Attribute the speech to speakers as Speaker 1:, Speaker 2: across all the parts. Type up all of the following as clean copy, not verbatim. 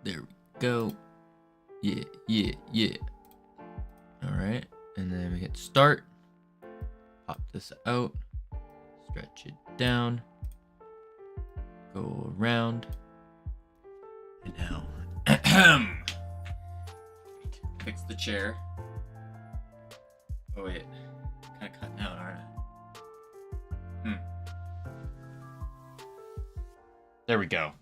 Speaker 1: There we go. Yeah. All right, and then we hit start. Pop this out. Stretch it down. Go around. And now, fix the chair. Oh wait, kind of cutting out, aren't I? There we go.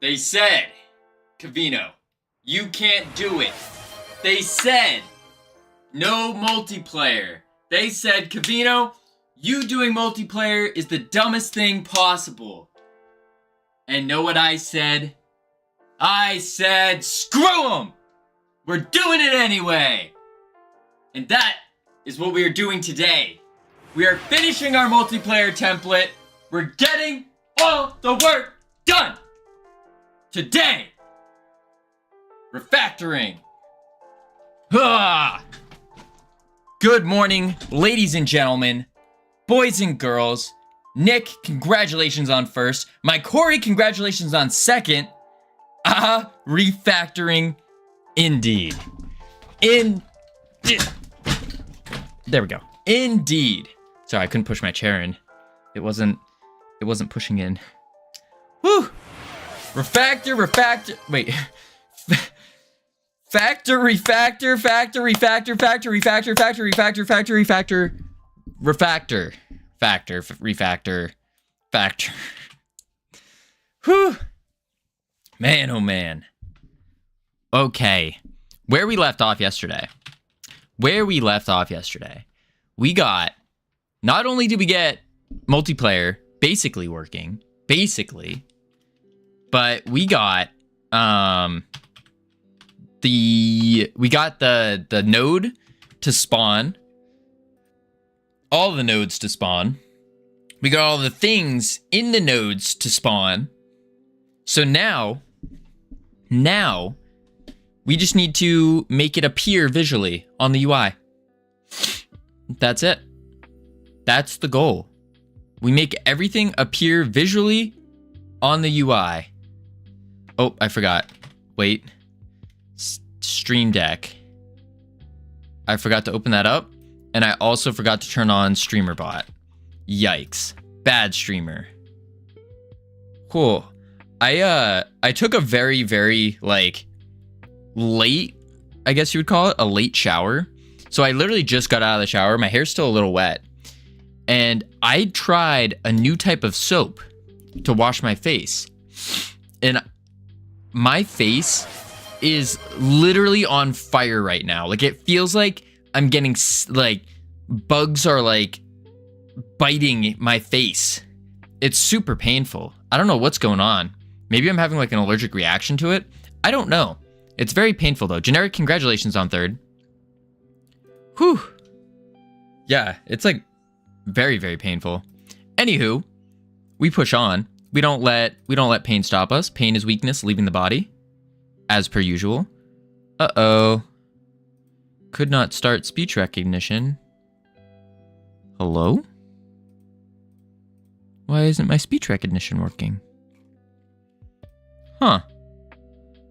Speaker 1: They said, Covino, you can't do it. They said, no multiplayer. They said, Covino, you doing multiplayer is the dumbest thing possible. And know what I said? I said, screw them! We're doing it anyway! And that is what we are doing today. We are finishing our multiplayer template. We're getting all the work done! Today! Refactoring. Ah! Good morning, ladies and gentlemen, boys and girls. Nick, congratulations on first. My Corey, congratulations on second. Refactoring indeed. There we go. Indeed. Sorry, I couldn't push my chair in. It wasn't pushing in. Whew. Refactor. Wait. Refactor. Whew. Man, oh man. Okay. Where we left off yesterday, we got, not only did we get multiplayer basically working, but we got, the node to spawn, all the nodes to spawn. We got all the things in the nodes to spawn. So now we just need to make it appear visually on the UI. That's it. That's the goal. We make everything appear visually on the UI. Oh, I forgot. Wait. Stream Deck. I forgot to open that up, and I also forgot to turn on Streamer Bot. Yikes. Bad streamer. Cool. I took a very, very, like, late, I guess you would call it, a late shower. So I literally just got out of the shower. My hair's still a little wet. And I tried a new type of soap to wash my face. And my face is literally on fire right now. Like, it feels like I'm getting, like, bugs are, like, biting my face. It's super painful. I don't know what's going on. Maybe I'm having, like, an allergic reaction to it. I don't know. It's very painful, though. Generic, congratulations on third. Whew. Yeah, it's, like, very, very painful. Anywho, we push on. We don't let pain stop us. Pain is weakness leaving the body, as per usual. Uh-oh. Could not start speech recognition. Hello? Why isn't my speech recognition working? Huh.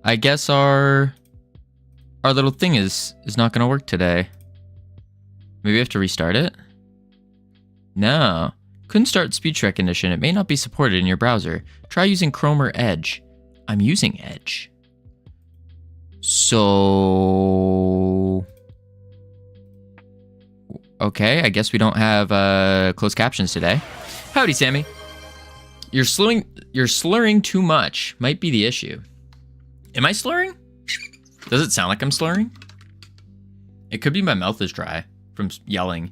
Speaker 1: I guess our little thing is not gonna work today. Maybe we have to restart it? No. Couldn't start speech recognition. It may not be supported in your browser. Try using Chrome or Edge. I'm using Edge. So... okay, I guess we don't have closed captions today. Howdy, Sammy. You're slurring too much. Might be the issue. Am I slurring? Does it sound like I'm slurring? It could be my mouth is dry from yelling.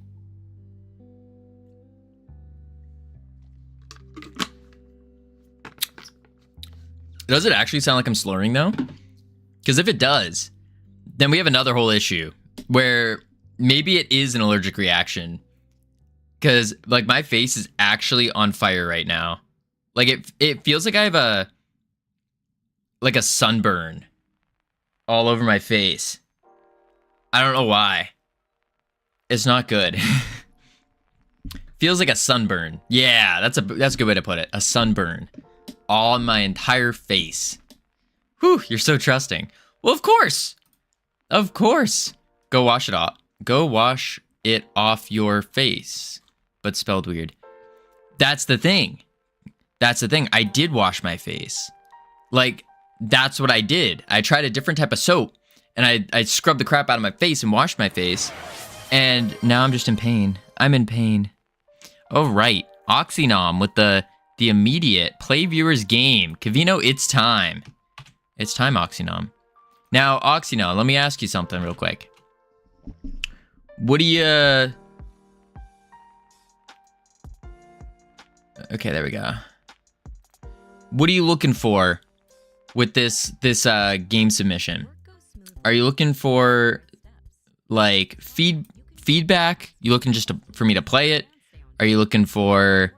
Speaker 1: Does it actually sound like I'm slurring though? Because if it does, then we have another whole issue where maybe it is an allergic reaction. Because, like, my face is actually on fire right now. Like, it feels like I have a sunburn all over my face. I don't know why. It's not good. Feels like a sunburn. Yeah, that's a good way to put it. A sunburn on my entire face. Whew, you're so trusting. Well, of course. Of course. Go wash it off. Go wash it off your face. But spelled weird. That's the thing. That's the thing. I did wash my face. Like, that's what I did. I tried a different type of soap, and I scrubbed the crap out of my face and washed my face. And now I'm just in pain. I'm in pain. Oh, right. Oxynom with the immediate play viewers game. Covino, it's time. It's time, Oxynom. Now, Oxynom, let me ask you something real quick. What do you... Okay, there we go. What are you looking for with this game submission? Are you looking for like feedback? You looking just for me to play it? Are you looking for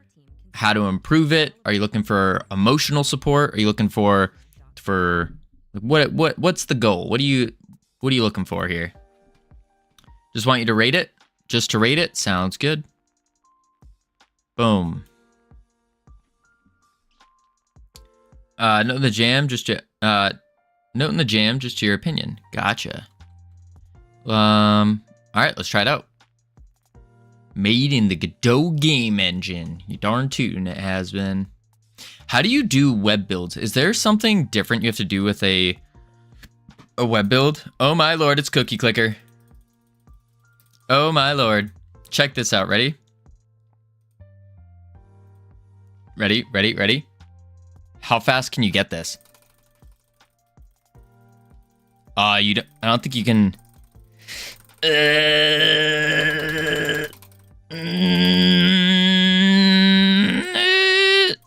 Speaker 1: how to improve it? Are you looking for emotional support? Are you looking for what's the goal? What are you looking for here? Just want you to rate it? Just to rate it? Sounds good. Boom. Note in the jam, just your opinion. Gotcha. All right, let's try it out. Made in the Godot game engine. You darn tootin' it has been. How do you do web builds? Is there something different you have to do with a web build? Oh my lord, it's Cookie Clicker. Oh my lord. Check this out. Ready? Ready? How fast can you get this? I don't think you can.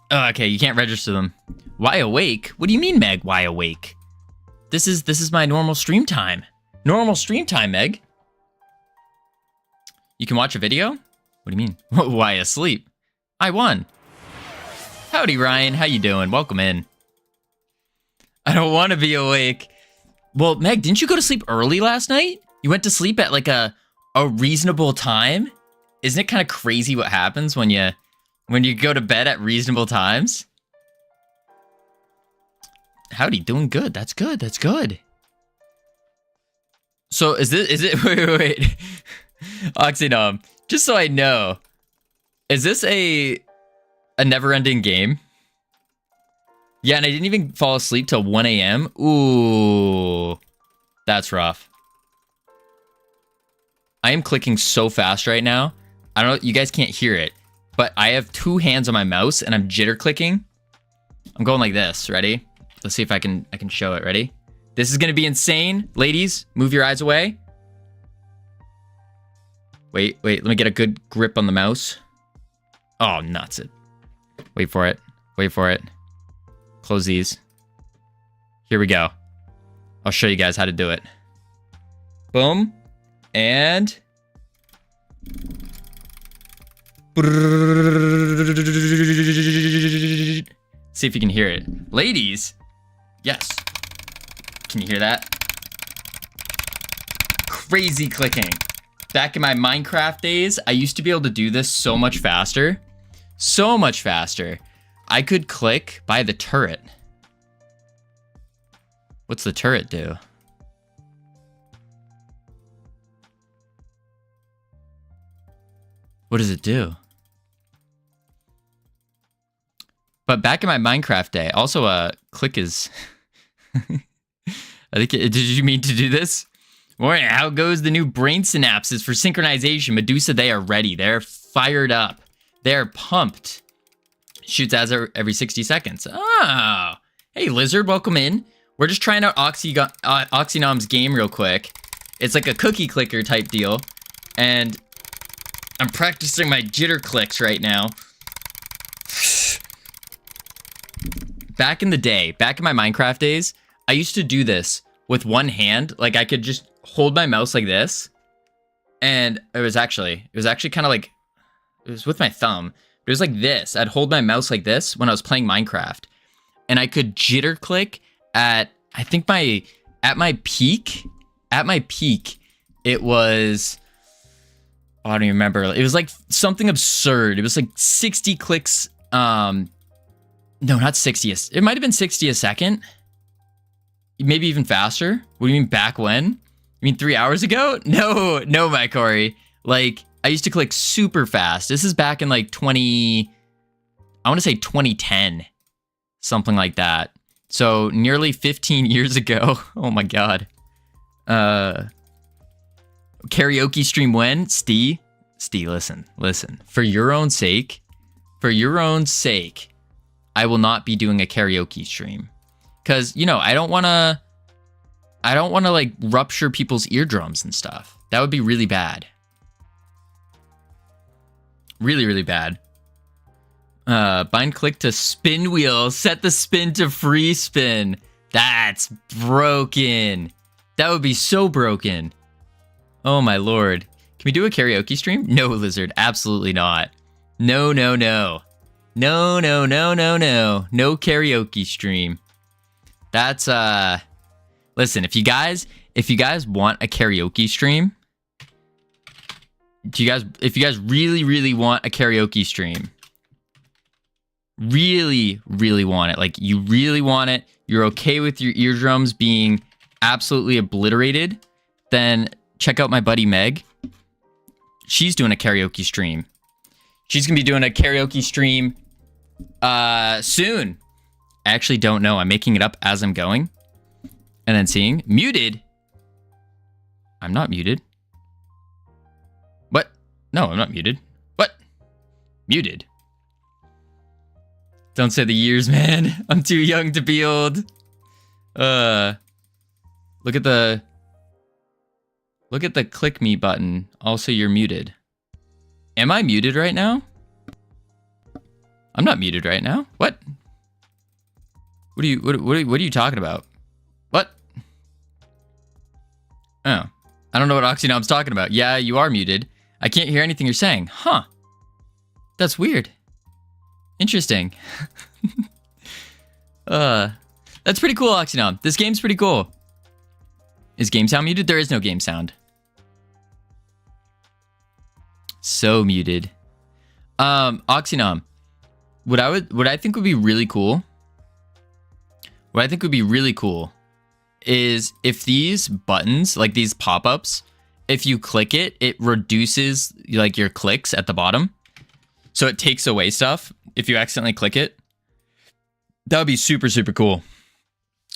Speaker 1: Oh, okay, you can't register them. Why awake? What do you mean, Meg? Why awake? This is my normal stream time. Normal stream time, Meg. You can watch a video? What do you mean? Why asleep? I won. Howdy, Ryan. How you doing? Welcome in. I don't want to be awake. Well, Meg, didn't you go to sleep early last night? You went to sleep at like a reasonable time? Isn't it kind of crazy what happens when you go to bed at reasonable times? Howdy, doing good. That's good. That's good. So is it wait. Oxynom, just so I know, is this a never-ending game? Yeah, and I didn't even fall asleep till 1 a.m. Ooh, that's rough. I am clicking so fast right now. I don't know, you guys can't hear it, but I have two hands on my mouse and I'm jitter clicking. I'm going like this. Ready? Let's see if I can show it. Ready? This is gonna be insane. Ladies, move your eyes away. Wait, let me get a good grip on the mouse. Oh, nuts it. Wait for it. Close these. Here we go. I'll show you guys how to do it. Boom. And... see if you can hear it. Ladies! Yes. Can you hear that? Crazy clicking. Back in my Minecraft days, I used to be able to do this so much faster. So much faster. I could click by the turret. What's the turret do? What does it do? But back in my Minecraft day, also click is... I think did you mean to do this? Morning, how goes the new brain synapses for synchronization? Medusa, they are ready. They're fired up. They're pumped. Shoots as every 60 seconds. Oh, hey Lizard, welcome in. We're just trying out Oxynom's game real quick. It's like a cookie clicker type deal. And I'm practicing my jitter clicks right now. Back in the day, back in my Minecraft days, I used to do this with one hand. Like I could just hold my mouse like this. And it was actually kind of like, it was with my thumb. It was like this. I'd hold my mouse like this when I was playing Minecraft. And I could jitter click at, I think at my peak, it was, oh, I don't even remember. It was like something absurd. It was like 60 clicks No, not 60. It might have been 60 a second. Maybe even faster. What do you mean back when? You mean 3 hours ago? No, my Corey. Like, I used to click super fast. This is back in like I want to say 2010. Something like that. So nearly 15 years ago. Oh my God. Karaoke stream when? Stee, listen. For your own sake, I will not be doing a karaoke stream. Because, you know, I don't want to like rupture people's eardrums and stuff. That would be really bad. Really, really bad. Bind click to spin wheel. Set the spin to free spin. That's broken. That would be so broken. Oh my lord. Can we do a karaoke stream? No, Lizard. Absolutely not. No. No karaoke stream. That's listen, if you guys want a karaoke stream, if you guys really want a karaoke stream, really want it, like you really want it, you're okay with your eardrums being absolutely obliterated, then check out my buddy Meg. She's doing a karaoke stream. She's gonna be doing a karaoke stream soon. I actually don't know. I'm making it up as I'm going. And then seeing. Muted? I'm not muted. What? No, I'm not muted. What? Muted. Don't say the years, man. I'm too young to be old. Look at the click me button. Also, you're muted. Am I muted right now? I'm not muted right now. What? What are you talking about? What? Oh. I don't know what Oxynom's talking about. Yeah, you are muted. I can't hear anything you're saying. Huh. That's weird. Interesting. That's pretty cool, Oxynom. This game's pretty cool. Is game sound muted? There is no game sound. So muted. Oxynom. What I think would be really cool. What I think would be really cool is if these buttons, like these pop-ups, if you click it, it reduces like your clicks at the bottom. So it takes away stuff if you accidentally click it. That would be super, super cool.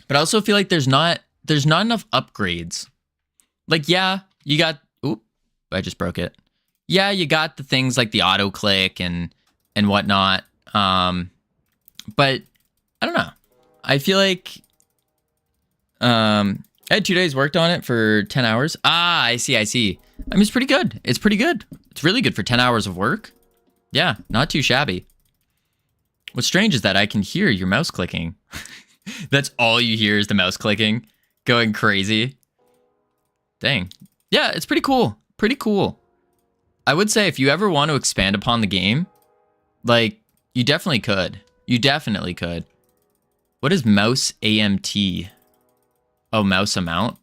Speaker 1: But I also feel like there's not enough upgrades. Like, yeah, you got, oop, I just broke it. Yeah, you got the things like the auto click and whatnot. But I don't know. I feel like I had 2 days worked on it for 10 hours. Ah, I see. I mean, it's pretty good. It's really good for 10 hours of work. Yeah, not too shabby. What's strange is that I can hear your mouse clicking. That's all you hear is the mouse clicking, going crazy. Dang. Yeah, it's pretty cool. Pretty cool. I would say if you ever want to expand upon the game, like, you definitely could. You definitely could. What is mouse AMT? Oh, mouse amount?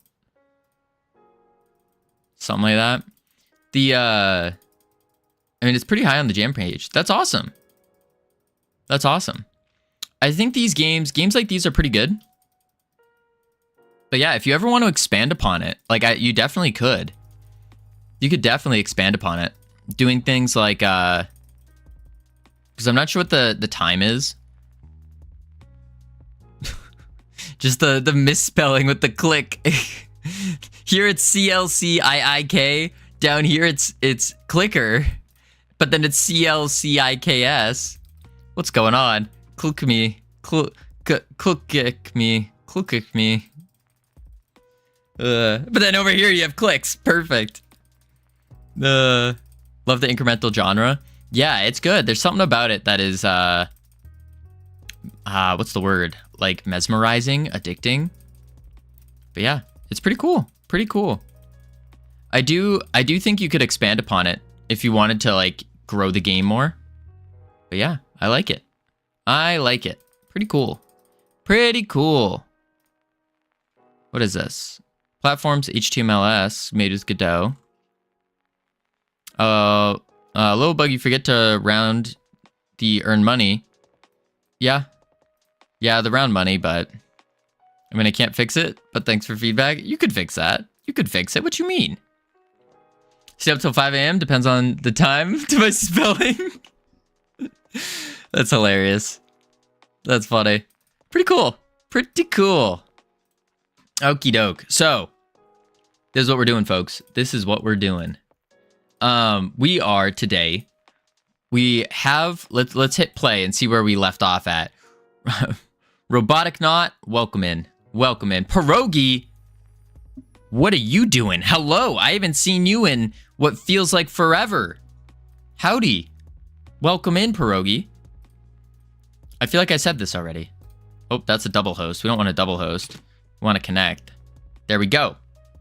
Speaker 1: Something like that. I mean, it's pretty high on the jam page. That's awesome. That's awesome. I think these games like these are pretty good. But yeah, if you ever want to expand upon it, like you definitely could. You could definitely expand upon it. Doing things like, because I'm not sure what the time is. Just the misspelling with the click. Here it's CLCIIK. Down here it's clicker. But then it's CLCIKS. What's going on? Click me. Click me. Click me. But then over here you have clicks. Perfect. Love the incremental genre. Yeah, it's good. There's something about it that is what's the word? Like mesmerizing, addicting. But yeah, it's pretty cool. Pretty cool. I do think you could expand upon it if you wanted to like grow the game more. But yeah, I like it. I like it. Pretty cool. Pretty cool. What is this? Platforms HTMLS made with Godot. Little bug, you forget to round the earn money. Yeah, Yeah, the round money, but I mean, I can't fix it, but thanks for feedback. You could fix that. You could fix it. What you mean? Stay up till 5 a.m. Depends on the time to my spelling. That's hilarious. That's funny. Pretty cool. Pretty cool. Okie doke. So, this is what we're doing, folks. This is what we're doing. We are today. We have, let's hit play and see where we left off at. Robotic Knot, welcome in. Welcome in. Pierogi, what are you doing? Hello, I haven't seen you in what feels like forever. Howdy. Welcome in, Pierogi. I feel like I said this already. Oh, that's a double host. We don't want a double host. We want to connect. There we go.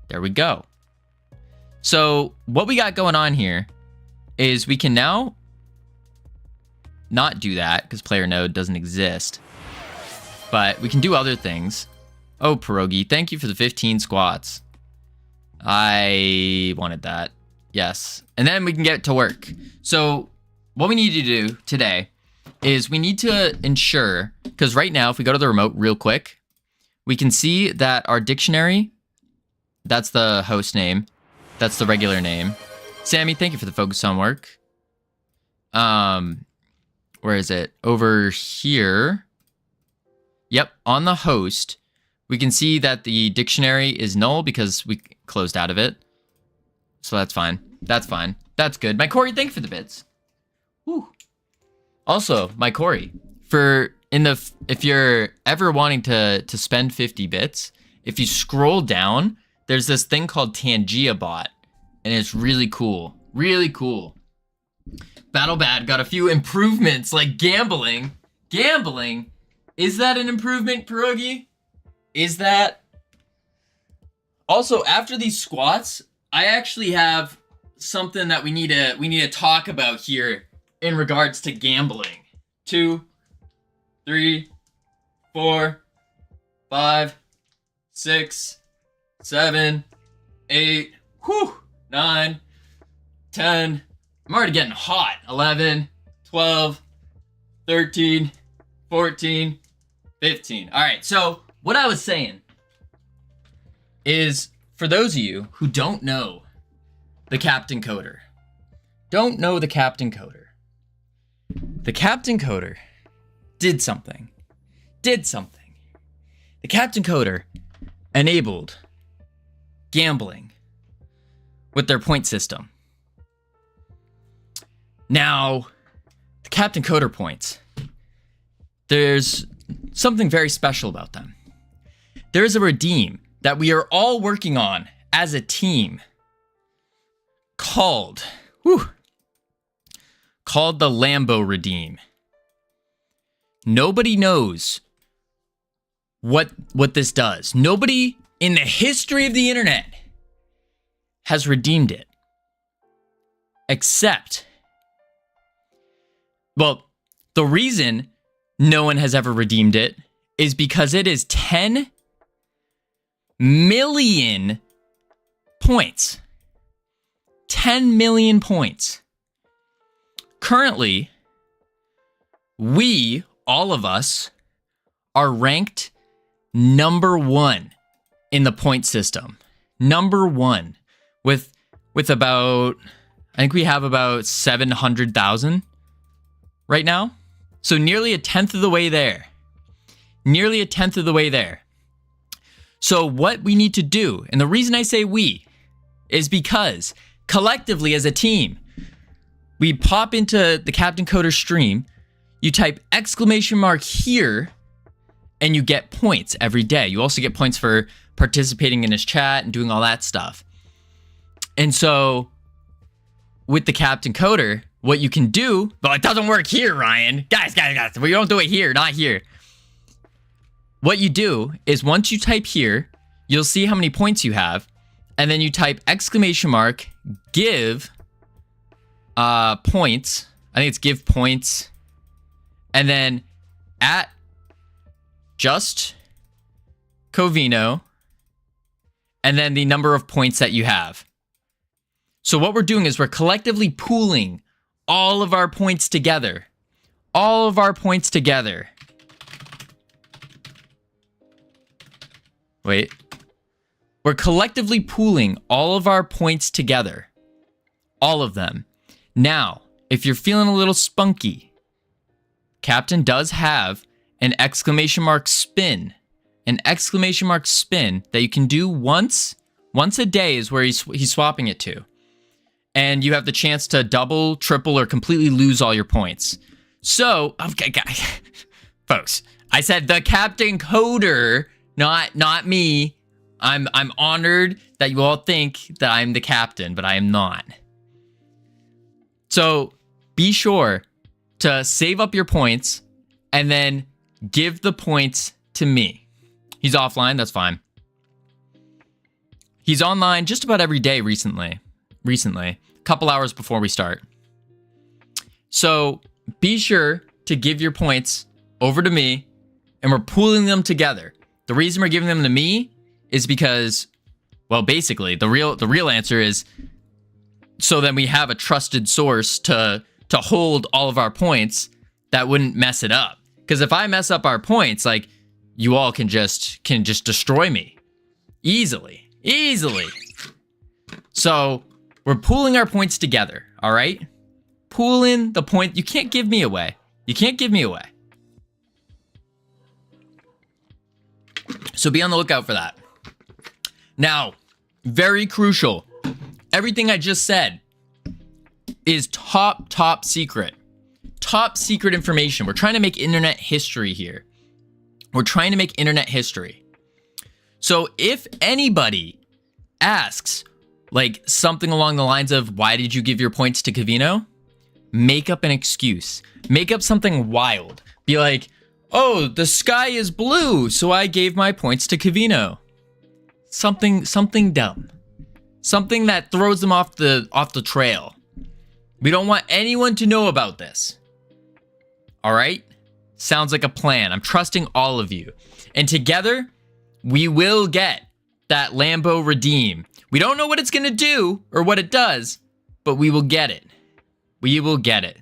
Speaker 1: There we go. So what we got going on here is we can now not do that because player node doesn't exist. But we can do other things. Oh, Pierogi, thank you for the 15 squats. I wanted that. Yes. And then we can get to work. So what we need to do today is we need to ensure, because right now, if we go to the remote real quick, we can see that our dictionary, that's the host name. That's the regular name. Sammy, thank you for the focus on work. Where is it? Over here. Yep, on the host, we can see that the dictionary is null because we closed out of it. So that's fine. That's fine. That's good. My Corey, thank you for the bits. Whew. Also, my Corey, if you're ever wanting to spend 50 bits, if you scroll down, there's this thing called Tangia Bot, and it's really cool. Really cool. Battle Bad got a few improvements like gambling. Gambling? Is that an improvement, Pierogi? Is that? Also, after these squats, I actually have something that we need to talk about here in regards to gambling. 2, 3, 4, 5, 6, 7, 8, 9, 10. I'm already getting hot. 11, 12, 13, 14, 15. All right, so what I was saying is, for those of you who don't know the Captain Coder, the Captain Coder did something. The Captain Coder enabled gambling with their point system. Now, the Captain Coder points, there's something very special about them. There's a redeem that we are all working on as a team called the Lambo Redeem. Nobody knows what this does. Nobody in the history of the internet has redeemed it. Except, well, the reason no one has ever redeemed it is because it is 10 million points. 10 million points. Currently, all of us, are ranked number 1 in the point system. Number 1 with about, I think we have about 700,000 right now. So nearly a tenth of the way there. Nearly a tenth of the way there. So what we need to do, and the reason I say we, is because collectively as a team, we pop into the Captain Coder stream, you type exclamation mark here, and you get points every day. You also get points for participating in his chat and doing all that stuff. And so with the Captain Coder, what you can do, but it doesn't work here, Ryan. Guys, we don't do it here, not here. What you do is once you type here, you'll see how many points you have, and then you type exclamation mark give points. I think it's give points, and then at just Covino, and then the number of points that you have. So what we're doing is we're collectively pooling all of our points together. All of our points together. Wait. We're collectively pooling all of our points together. All of them. Now, if you're feeling a little spunky, Captain does have an exclamation mark spin. An exclamation mark spin that you can do once a day is where he's swapping it to. And you have the chance to double, triple, or completely lose all your points. So, okay, guys, folks, I said the Captain Coder, not me. I'm honored that you all think that I'm the captain, but I am not. So be sure to save up your points and then give the points to me. He's offline, that's fine. He's online just about every day recently, a couple hours before we start. So be sure to give your points over to me, and we're pooling them together. The reason we're giving them to me is because, well, basically, the real answer is so then we have a trusted source to hold all of our points that wouldn't mess it up. Because if I mess up our points, like, you all can just destroy me easily. So we're pooling our points together, all right? Pooling the point. You can't give me away. So be on the lookout for that. Now, very crucial. Everything I just said is top secret. Top secret information. We're trying to make internet history here. So if anybody asks, like, something along the lines of, why did you give your points to Covino? Make up an excuse. Make up something wild. Be like, oh, the sky is blue, so I gave my points to Covino. Something dumb. Something that throws them off the trail. We don't want anyone to know about this. All right? Sounds like a plan. I'm trusting all of you. And together, we will get that Lambo redeem. We don't know what it's going to do or what it does, but we will get it. We will get it.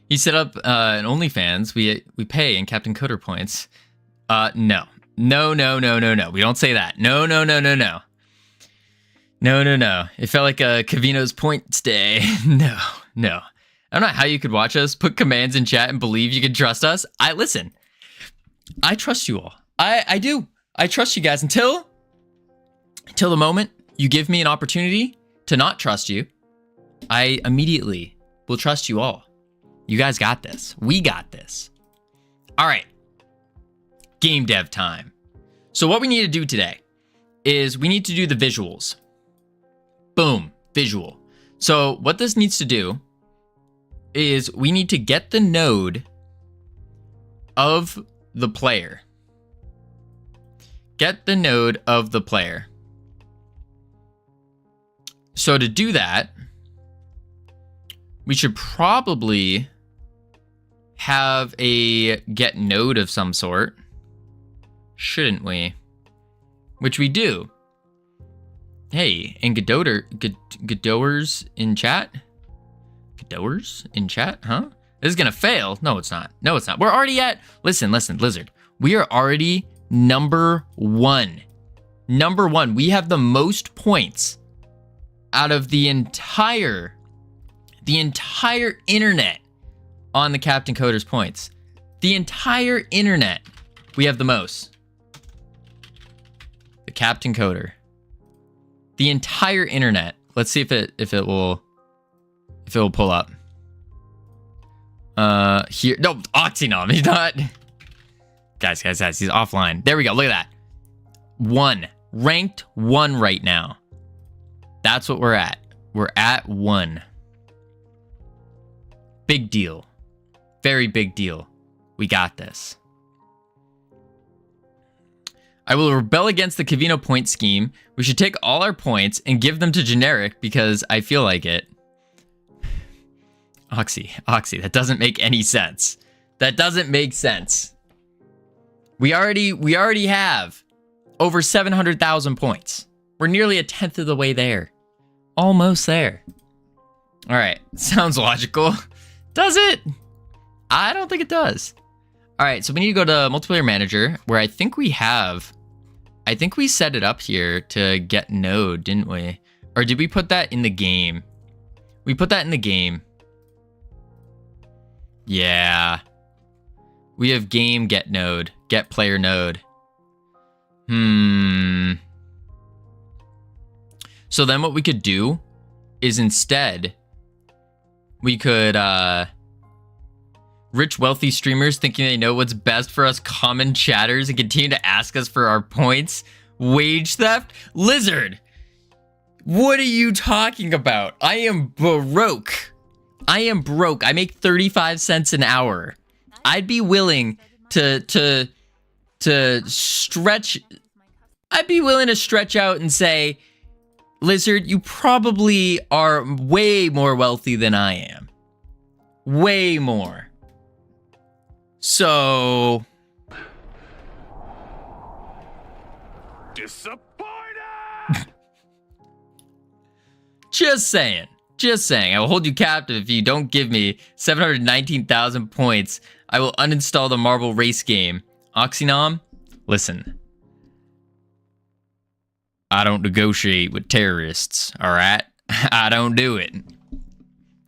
Speaker 1: He set up an OnlyFans. We pay in Captain Coder points. No. We don't say that. No. It felt like a Covino's points day. No. I don't know how you could watch us, put commands in chat, and believe you can trust us. Listen. I trust you all. I do. I trust you guys until the moment you give me an opportunity to not trust you. I immediately will trust you all. You guys got this. We got this. All right. Game dev time. So what we need to do today is we need to do the visuals. Boom, visual. So what this needs to do is we need to get the node of the player. Get the node of the player. So to do that, we should probably have a get node of some sort, shouldn't we? Which we do. Hey, and Godowers in chat? Godowers in chat, huh? This is gonna fail. No, it's not. We're already at, listen, Lizard. We are already number one. We have the most points out of the entire internet on the Captain Coder's points. The entire internet, we have the most. The Captain Coder. The entire internet. Let's see if it will pull up. Here, no, Oxynom, he's not. Guys, he's offline. There we go. Look at that. Ranked 1 right now. That's what we're at. We're at 1. Big deal. Very big deal. We got this. I will rebel against the Covino point scheme. We should take all our points and give them to generic because I feel like it. Oxy, that doesn't make any sense. That doesn't make sense. We already have over 700,000 points. We're nearly 1/10 of the way there. Almost there. All right, sounds logical. Does it? I don't think it does. All right, so we need to go to multiplayer manager, where I think we set it up here to get node, didn't we? Or did we put that in the game? We put that in the game. Yeah. We have game get node, get player node. So then what we could do is instead we could rich wealthy streamers thinking they know what's best for us common chatters and continue to ask us for our points. Wage theft? Lizard, what are you talking about? I am broke. I make 35 cents an hour. I'd be willing to stretch. I'd be willing to stretch out and say, Lizard, you probably are way more wealthy than I am. Way more. So...
Speaker 2: Disappointed!
Speaker 1: Just saying. I will hold you captive if you don't give me 719,000 points. I will uninstall the marble race game. Oxynom, listen. I don't negotiate with terrorists, alright? I don't do it.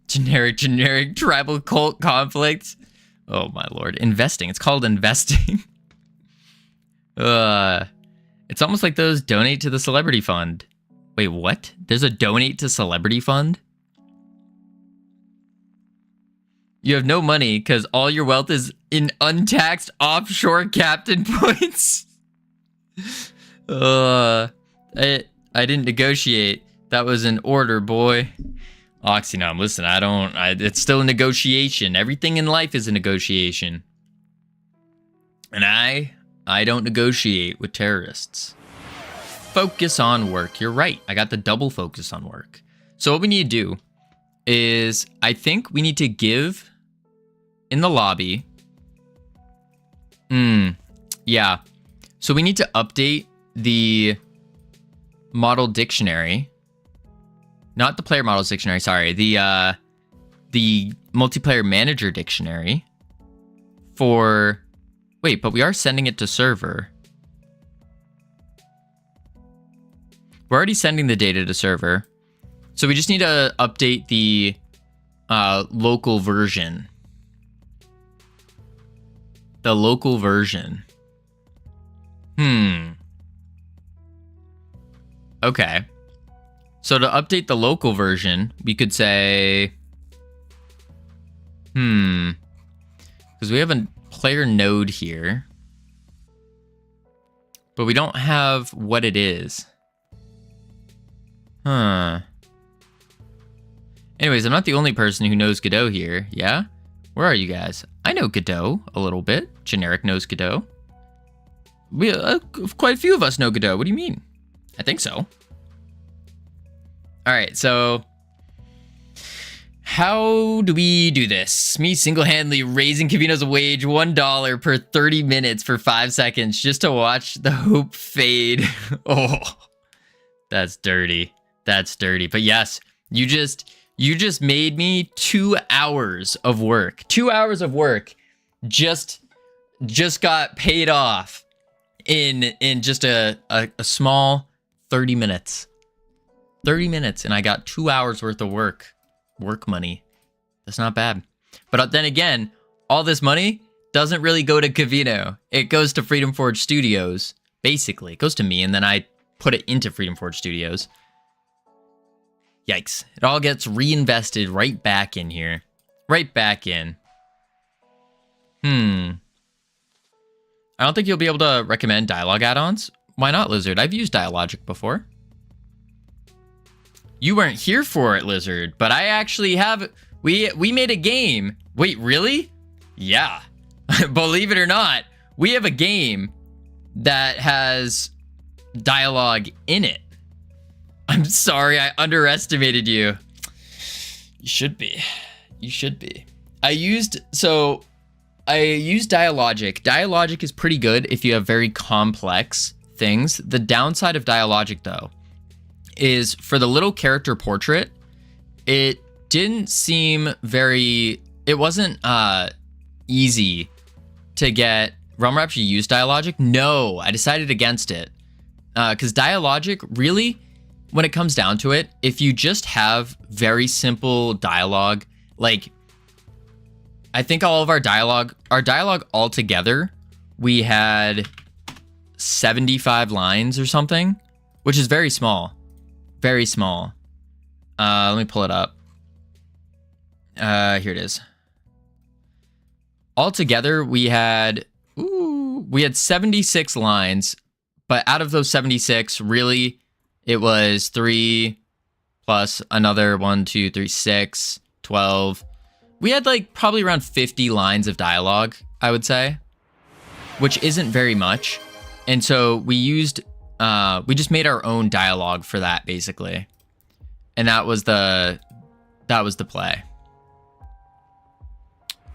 Speaker 1: Generic tribal cult conflict. Oh my lord. Investing. It's called investing. It's almost like those donate to the celebrity fund. Wait, what? There's a donate to celebrity fund? You have no money because all your wealth is in untaxed offshore captain points. I didn't negotiate. That was an order, boy. Oxynom, listen, it's still a negotiation. Everything in life is a negotiation. And I don't negotiate with terrorists. Focus on work. You're right. I got the double focus on work. So what we need to do is, I think we need to give in the lobby. Yeah. So we need to update the model dictionary. Not the player models dictionary, sorry. The multiplayer manager dictionary for... Wait, but we are sending it to server. We're already sending the data to server. So we just need to update the local version. The local version. Okay. So to update the local version, we could say... Because we have a player node here. But we don't have what it is. Anyways, I'm not the only person who knows Godot here, yeah? Where are you guys? I know Godot a little bit. Generic knows Godot. We quite a few of us know Godot. What do you mean? I think so. Alright, so... How do we do this? Me single-handedly raising Covino's wage $1 per 30 minutes for 5 seconds just to watch the hope fade. Oh, that's dirty. That's dirty. But yes, you just made me 2 hours of work. 2 hours of work just got paid off in just a small 30 minutes. 30 minutes and I got 2 hours worth of work money. That's not bad. But then again, all this money doesn't really go to Covino. It goes to Freedom Forge Studios. Basically, it goes to me and then I put it into Freedom Forge Studios. Yikes. It all gets reinvested right back in here. Right back in. I don't think you'll be able to recommend dialogue add-ons. Why not, Lizard? I've used Dialogic before. You weren't here for it, Lizard, but I actually have... We made a game. Wait, really? Yeah. Believe it or not, we have a game that has dialogue in it. I'm sorry, I underestimated you. You should be. You should be. I used Dialogic. Dialogic is pretty good if you have very complex things. The downside of Dialogic, though, is for the little character portrait, it didn't seem very... It wasn't easy to get Realm Rapture use Dialogic? No, I decided against it. Because Dialogic, really, when it comes down to it, if you just have very simple dialogue, like, I think all of our dialogue all together, we had 75 lines or something, which is very small. Very small. Let me pull it up. Here it is. Altogether, we had 76 lines, but out of those 76, really, it was 3 plus another 1, 2, 3, 6, 12. We had like probably around 50 lines of dialogue, I would say, which isn't very much. And so we just made our own dialogue for that, basically. And that was the play.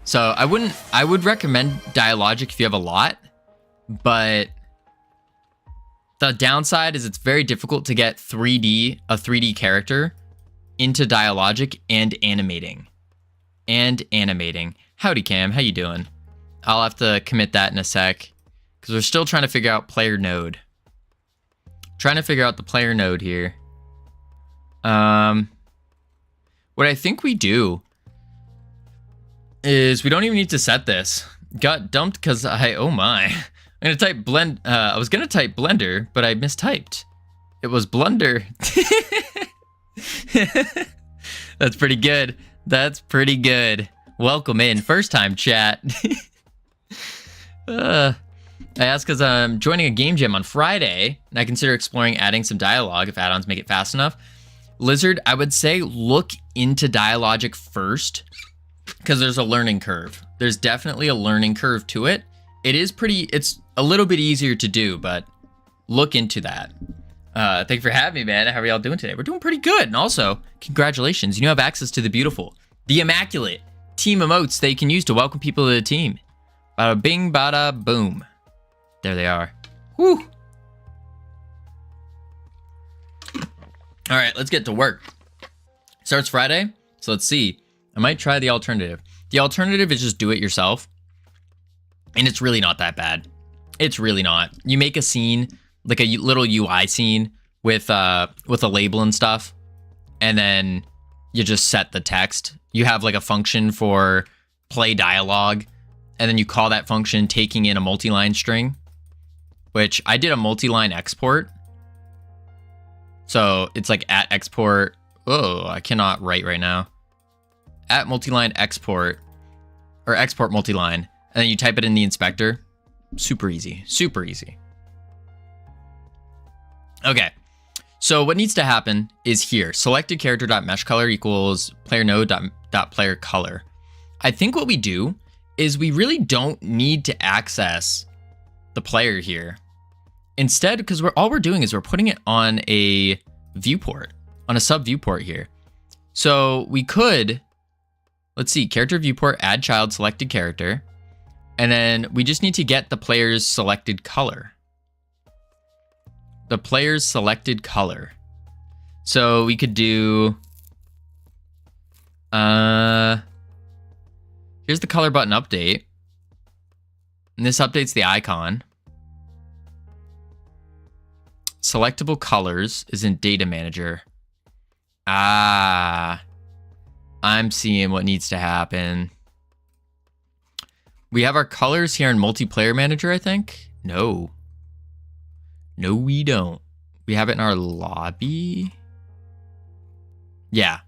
Speaker 1: So I would recommend Dialogic if you have a lot, but the downside is it's very difficult to get a 3D character into Dialogic and animating. Howdy Cam, how you doing? I'll have to commit that in a sec, because we're still trying to figure out player node. Trying to figure out the player node here. What I think we do is we don't even need to set this. Got dumped because oh my. I'm gonna type I was gonna type Blender, but I mistyped. It was Blunder. That's pretty good. That's pretty good. Welcome in. First time chat. I asked because I'm joining a game jam on Friday, and I consider exploring adding some dialogue if add-ons make it fast enough. Lizard, I would say look into Dialogic first, because there's a learning curve. There's definitely a learning curve to it. It's a little bit easier to do, but look into that. Thank you for having me, man. How are y'all doing today? We're doing pretty good. And also, congratulations. You now have access to the beautiful, the immaculate team emotes that you can use to welcome people to the team. Bada bing, bada boom. There they are. Woo. All right, let's get to work. Starts Friday, so let's see. I might try the alternative. The alternative is just do it yourself. And it's really not that bad. It's really not. You make a scene, like a little UI scene with a label and stuff, and then you just set the text. You have like a function for play dialogue, and then you call that function taking in a multi-line string, which I did a multi-line export. So it's like at export. Oh, I cannot write right now. At multi-line export, or export multi-line, and then you type it in the inspector. Super easy, super easy. Okay, so what needs to happen is here, selected character.meshColor equals player node.player color. I think what we do is we really don't need to access the player here. Instead, because all we're doing is we're putting it on a viewport, on a sub viewport here. So we could, let's see, character viewport, add child selected character. And then we just need to get the player's selected color. The player's selected color. So we could do, here's the color button update. And this updates the icon. Selectable colors is in data manager. I'm seeing what needs to happen. We have our colors here in multiplayer manager, I think. No, we don't. We have it in our lobby. Yeah.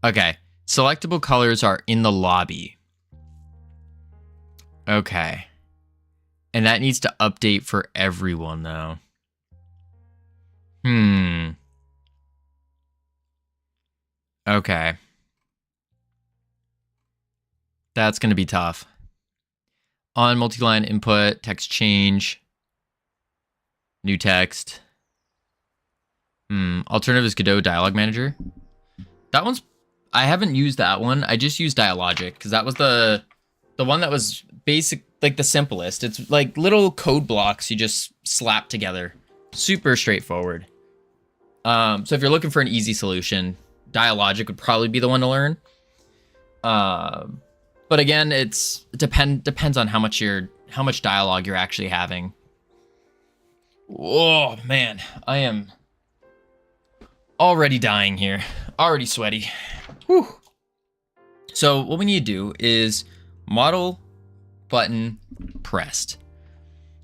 Speaker 1: Okay. Selectable colors are in the lobby. Okay. And that needs to update for everyone though. Okay. That's going to be tough. On multi-line input, text change. New text. Alternative is Godot Dialog Manager. That one's, I haven't used that one. I just used Dialogic because that was the one that was basic, like the simplest. It's like little code blocks you just slap together. Super straightforward. So if you're looking for an easy solution, Dialogic would probably be the one to learn. But again, it depends on how much you're how much dialogue you're actually having. Oh man, I am already dying here. Already sweaty. Whew. So what we need to do is model button pressed.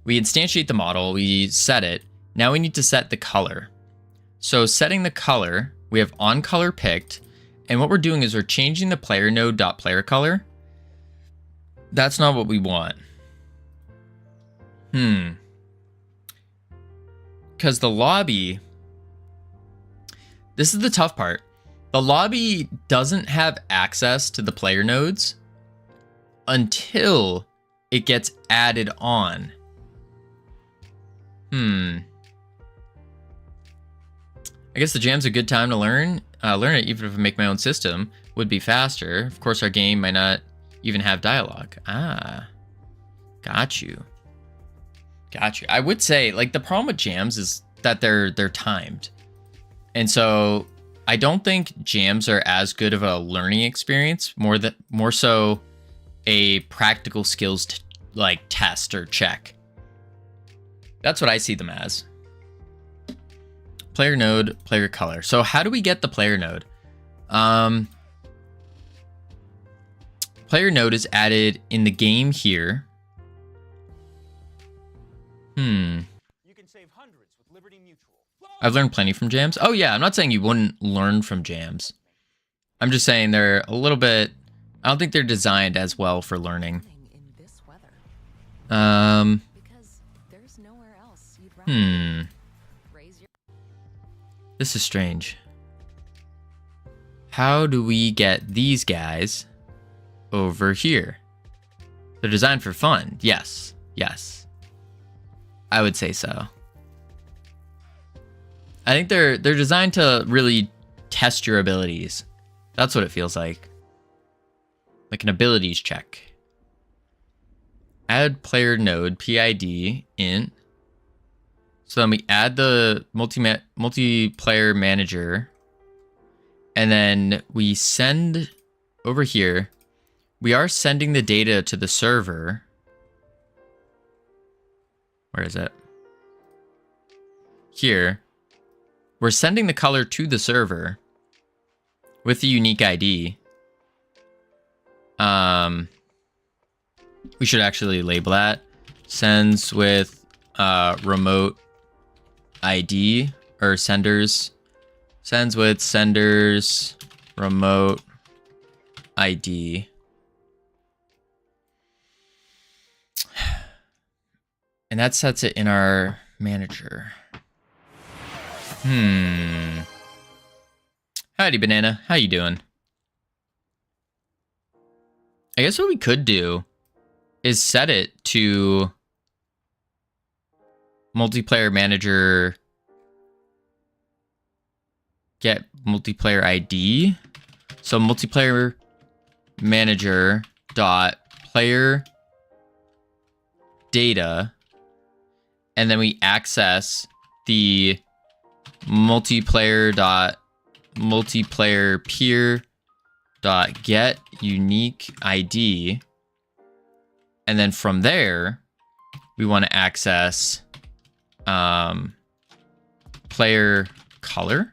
Speaker 1: We instantiate the model, we set it. Now we need to set the color. So setting the color, we have on color picked, and what we're doing is we're changing the player node dot player color. That's not what we want. Because the lobby, this is the tough part. The lobby doesn't have access to the player nodes until it gets added on. I guess the jam's a good time to learn it, even if I make my own system, would be faster. Of course, our game might not even have dialogue. Got you. I would say, like, the problem with jams is that they're timed. And so I don't think jams are as good of a learning experience, more so a practical skills like test or check. That's what I see them as. Player node, player color. So how do we get the player node? Player node is added in the game here. You can save hundreds with Liberty Mutual. I've learned plenty from jams. Oh yeah, I'm not saying you wouldn't learn from jams. I'm just saying they're a little bit, I don't think they're designed as well for learning. This is strange. How do we get these guys over here? They're designed for fun. Yes. I would say so. I think they're designed to really test your abilities. That's what it feels like. Like an abilities check. Add player node PID int. So then we add the multiplayer manager, and then we send over here. We are sending the data to the server. Where is it? Here. We're sending the color to the server with the unique ID. We should actually label that. Sends with remote ID, or senders. Sends with senders remote ID. And that sets it in our manager. Howdy, Banana. How you doing? I guess what we could do is set it to multiplayer manager, get multiplayer ID. So multiplayer manager dot player data, and then we access the multiplayer peer dot get unique ID, and then from there we want to access player color.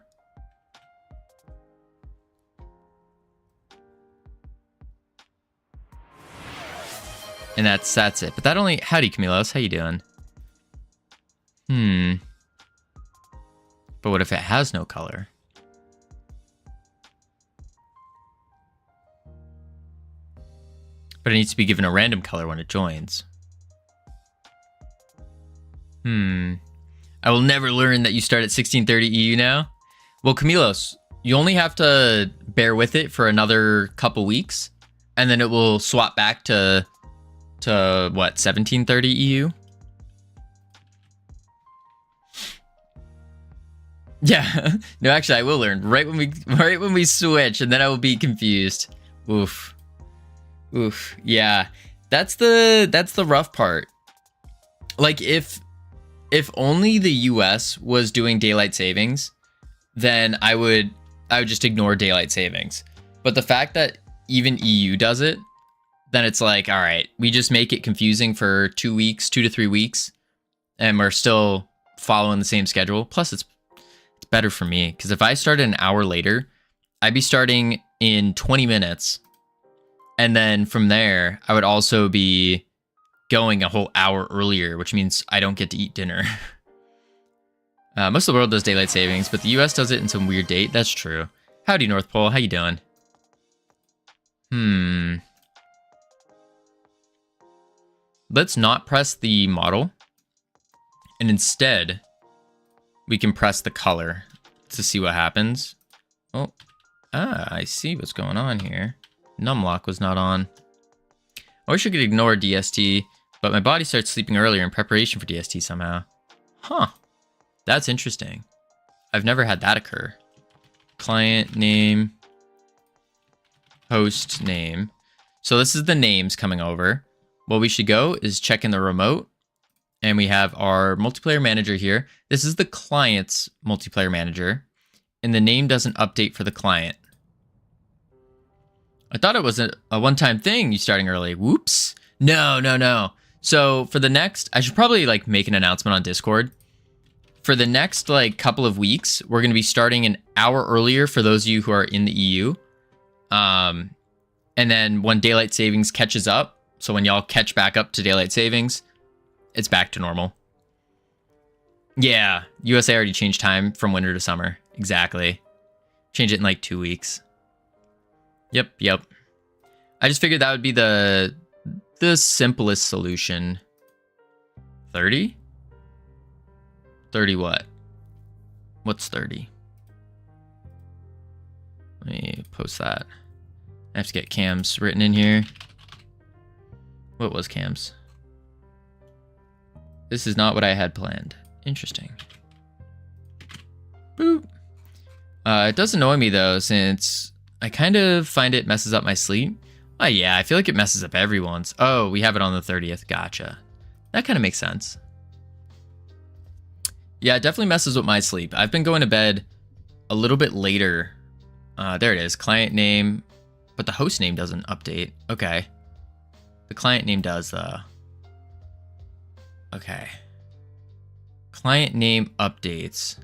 Speaker 1: And that's it. But that only, howdy Camilos, how you doing? But what if it has no color? But it needs to be given a random color when it joins. I will never learn that you start at 1630 EU now. Well, Camilos, you only have to bear with it for another couple weeks, and then it will swap back to what, 1730 EU? Yeah. No, actually I will learn right when we switch, and then I will be confused. Oof. Yeah. That's the rough part. Like if only the US was doing daylight savings, then I would just ignore daylight savings. But the fact that even EU does it, then it's like, all right, we just make it confusing for 2 weeks, 2 to 3 weeks, and we're still following the same schedule. Plus, it's better for me, because if I started an hour later, I'd be starting in 20 minutes. And then from there, I would also be going a whole hour earlier, which means I don't get to eat dinner. Most of the world does daylight savings, but the US does it in some weird date. That's true. Howdy, North Pole. How you doing? Let's not press the model. And instead, we can press the color to see what happens. Oh, I see what's going on here. Numlock was not on. I wish I could ignore DST, but my body starts sleeping earlier in preparation for DST somehow. Huh. That's interesting. I've never had that occur. Client name, host name. So this is the names coming over. What we should go is check in the remote, and we have our multiplayer manager here. This is the client's multiplayer manager, and the name doesn't update for the client. I thought it was a one-time thing, you starting early. Whoops. No. So for the next, I should probably like make an announcement on Discord. For the next like couple of weeks, we're going to be starting an hour earlier for those of you who are in the EU. And then when daylight savings catches up, so when y'all catch back up to daylight savings, it's back to normal. Yeah, USA already changed time from winter to summer. Exactly. Change it in like 2 weeks. Yep. I just figured that would be the simplest solution. 30? 30 what? What's 30? Let me post that. I have to get cams written in here. What was cams? This is not what I had planned. Interesting. Boop. It does annoy me though, since I kind of find it messes up my sleep. Oh yeah, I feel like it messes up everyone's. Oh, we have it on the 30th. Gotcha. That kind of makes sense. Yeah, it definitely messes with my sleep. I've been going to bed a little bit later. There it is, client name, but the host name doesn't update. Okay. The client name does though. Okay. Client name updates.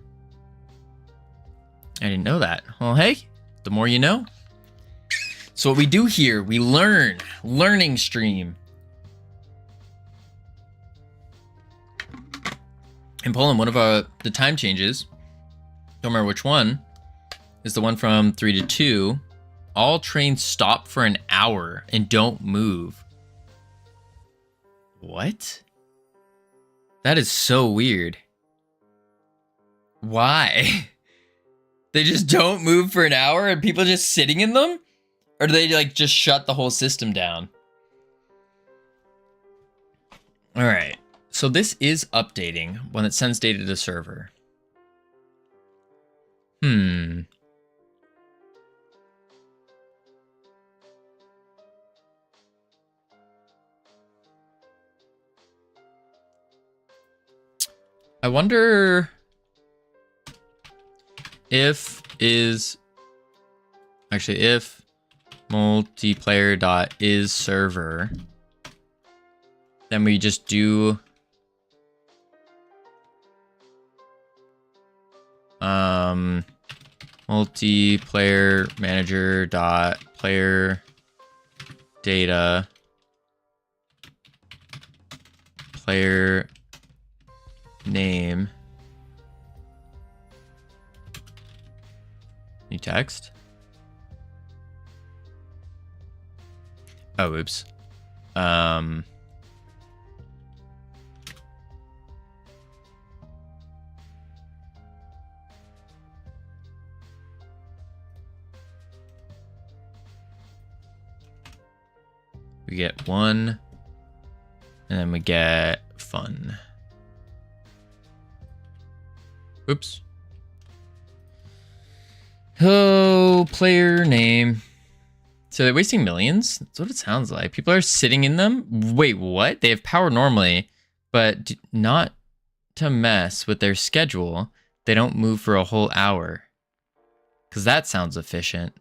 Speaker 1: I didn't know that. Well, hey, the more you know. So what we do here, we learn. Learning stream. In Poland, one of the time changes, don't remember which one, is the one from 3 to 2. All trains stop for an hour and don't move. What? That is so weird. Why? They just don't move for an hour and people are just sitting in them? Or do they like just shut the whole system down? All right. So this is updating when it sends data to the server. I wonder if multiplayer.isServer, then we just do multiplayer manager dot player data player name new text. Oh, oops. We get 1, and then we get fun. Oops. Oh, player name. So they're wasting millions? That's what it sounds like. People are sitting in them? Wait, what? They have power normally, but not to mess with their schedule. They don't move for a whole hour. Because that sounds efficient.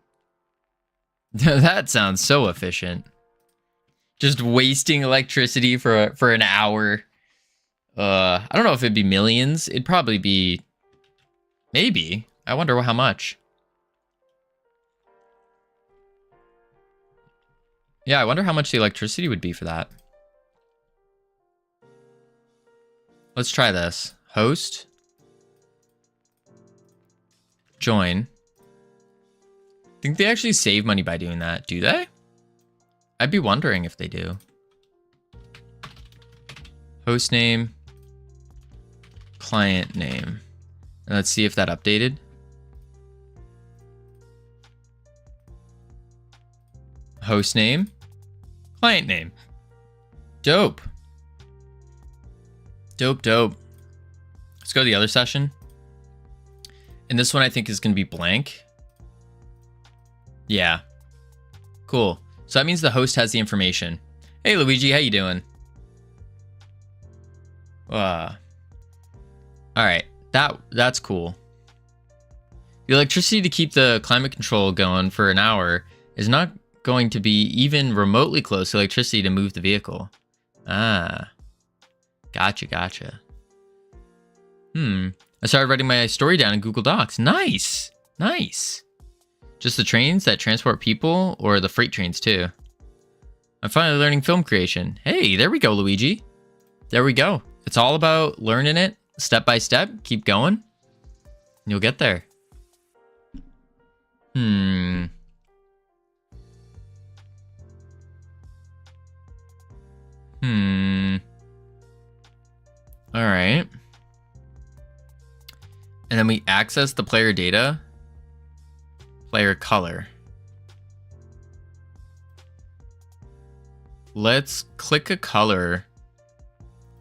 Speaker 1: That sounds so efficient. Just wasting electricity for an hour. I don't know if it'd be millions. It'd probably be... Maybe. I wonder how much. Yeah, I wonder how much the electricity would be for that. Let's try this. Host. Join. Think they actually save money by doing that? Do they? I'd be wondering if they do. Host name. Client name. And let's see if that updated. Host name. Client name. Dope. Dope, dope. Let's go to the other session. And this one I think is going to be blank. Yeah. Cool. So that means the host has the information. Hey, Luigi, how you doing? All right. That's cool. The electricity to keep the climate control going for an hour is not going to be even remotely close to electricity to move the vehicle. Ah. Gotcha. I started writing my story down in Google Docs. Nice. Just the trains that transport people, or the freight trains too? I'm finally learning film creation. Hey, there we go, Luigi. There we go. It's all about learning it step by step. Keep going, and you'll get there. All right. And then we access the player data, player color. Let's click a color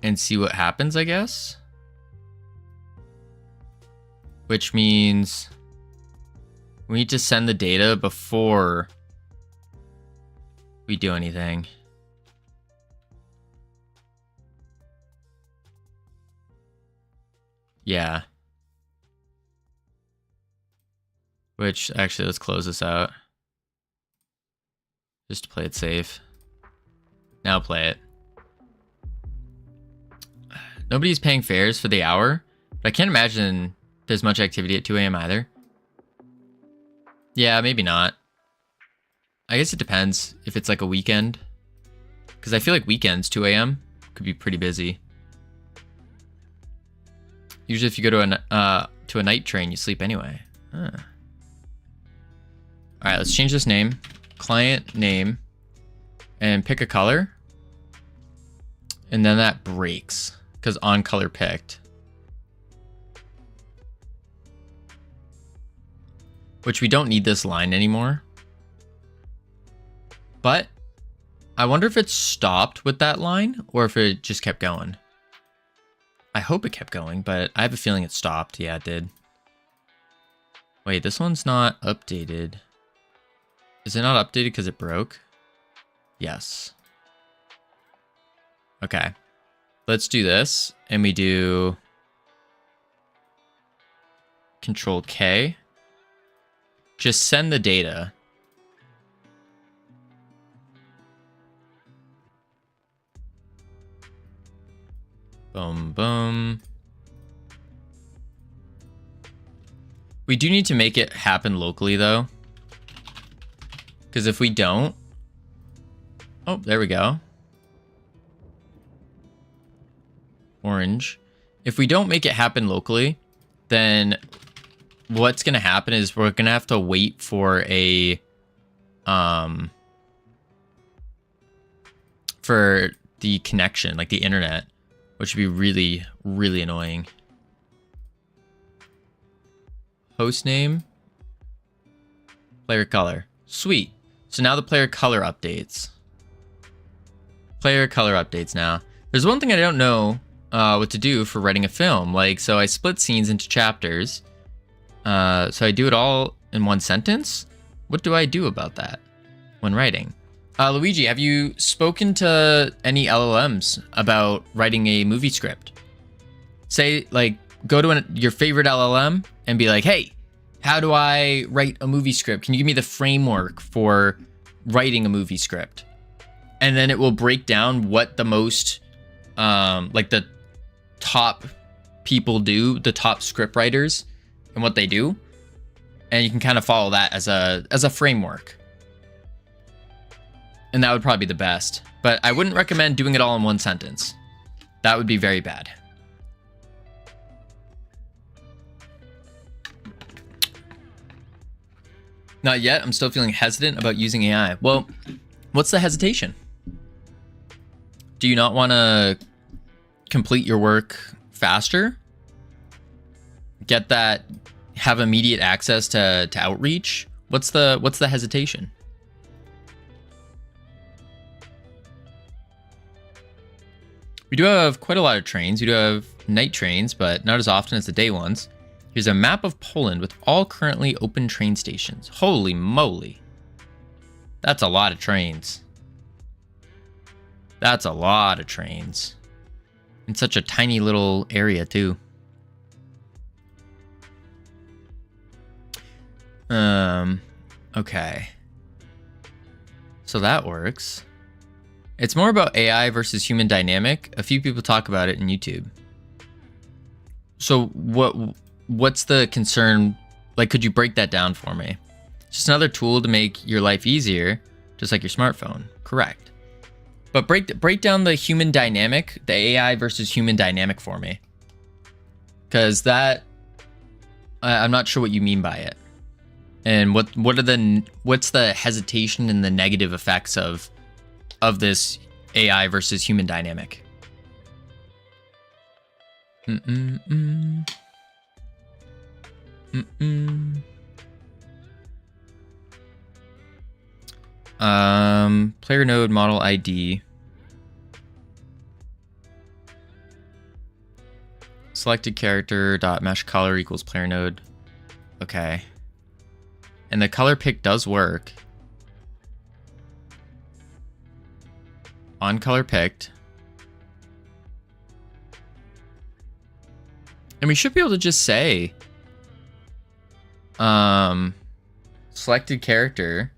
Speaker 1: and see what happens, I guess. Which means we need to send the data before we do anything. Yeah. Which, actually, let's close this out. Just to play it safe. Now play it. Nobody's paying fares for the hour, but I can't imagine there's much activity at 2 a.m. either. Yeah, maybe not. I guess it depends if it's like a weekend. Because I feel like weekends, 2 a.m. could be pretty busy. Usually if you go to a night train, you sleep anyway. Huh. All right, let's change this name. Client name. And pick a color. And then that breaks. Because on color picked. Which we don't need this line anymore. But I wonder if it stopped with that line or if it just kept going. I hope it kept going, but I have a feeling it stopped. Yeah, it did. Wait, this one's not updated. Is it not updated because it broke? Yes. Okay. Let's do this. And we do Control K. Just send the data. Boom, boom. We do need to make it happen locally, though. Because if we don't... Oh, there we go. Orange. If we don't make it happen locally, then what's going to happen is we're going to have to wait for a... for the connection, like the internet. Which would be really, really annoying. Host name. Player color. Sweet. So now the player color updates. Player color updates now. There's one thing I don't know what to do for writing a film. Like, so I split scenes into chapters. So I do it all in one sentence. What do I do about that when writing? Luigi, have you spoken to any LLMs about writing a movie script? Say, like, go to your favorite LLM and be like, hey, how do I write a movie script? Can you give me the framework for writing a movie script? and then it will break down what the most like the top people do, the top script writers, and what they do, and you can kind of follow that as a framework. And that would probably be the best, but I wouldn't recommend doing it all in one sentence. That would be very bad. Not yet. I'm still feeling hesitant about using AI. Well, what's the hesitation? Do you not want to complete your work faster? Get that, have immediate access to outreach? What's the hesitation? We do have quite a lot of trains. We do have night trains, but not as often as the day ones. Here's a map of Poland with all currently open train stations. Holy moly. That's a lot of trains. That's a lot of trains. In such a tiny little area, too. Okay. So that works. It's more about AI versus human dynamic. A few people talk about it in YouTube. So what's the concern? Like, could you break that down for me? Just another tool to make your life easier, just like your smartphone. Correct. But break down the human dynamic, the AI versus human dynamic for me. Because that, I'm not sure what you mean by it. And what's the hesitation and the negative effects of this AI versus human dynamic? Player node model ID. Selected character dot mesh color equals player node. Okay. And the color pick does work. On color picked. And we should be able to just say selected character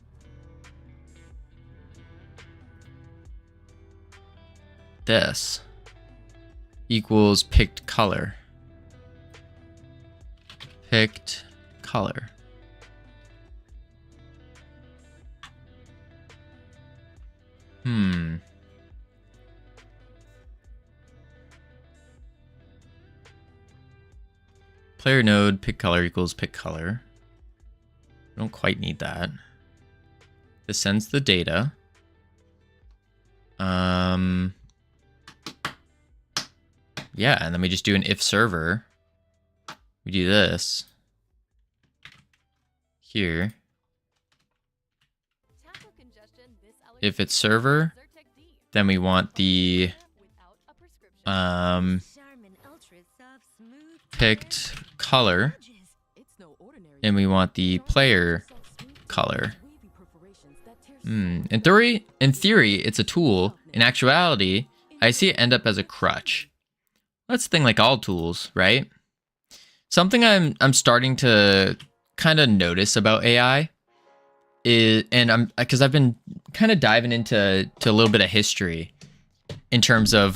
Speaker 1: this equals picked color. Picked color. Player node pick color equals pick color. We don't quite need that. This sends the data. Yeah, and then we just do an if server. We do this here. If it's server, then we want the picked color, and we want the player color. In theory, it's a tool. In actuality, I see it end up as a crutch. That's the thing, like all tools, right? Something I'm starting to kind of notice about AI is, and because I've been kind of diving into a little bit of history in terms of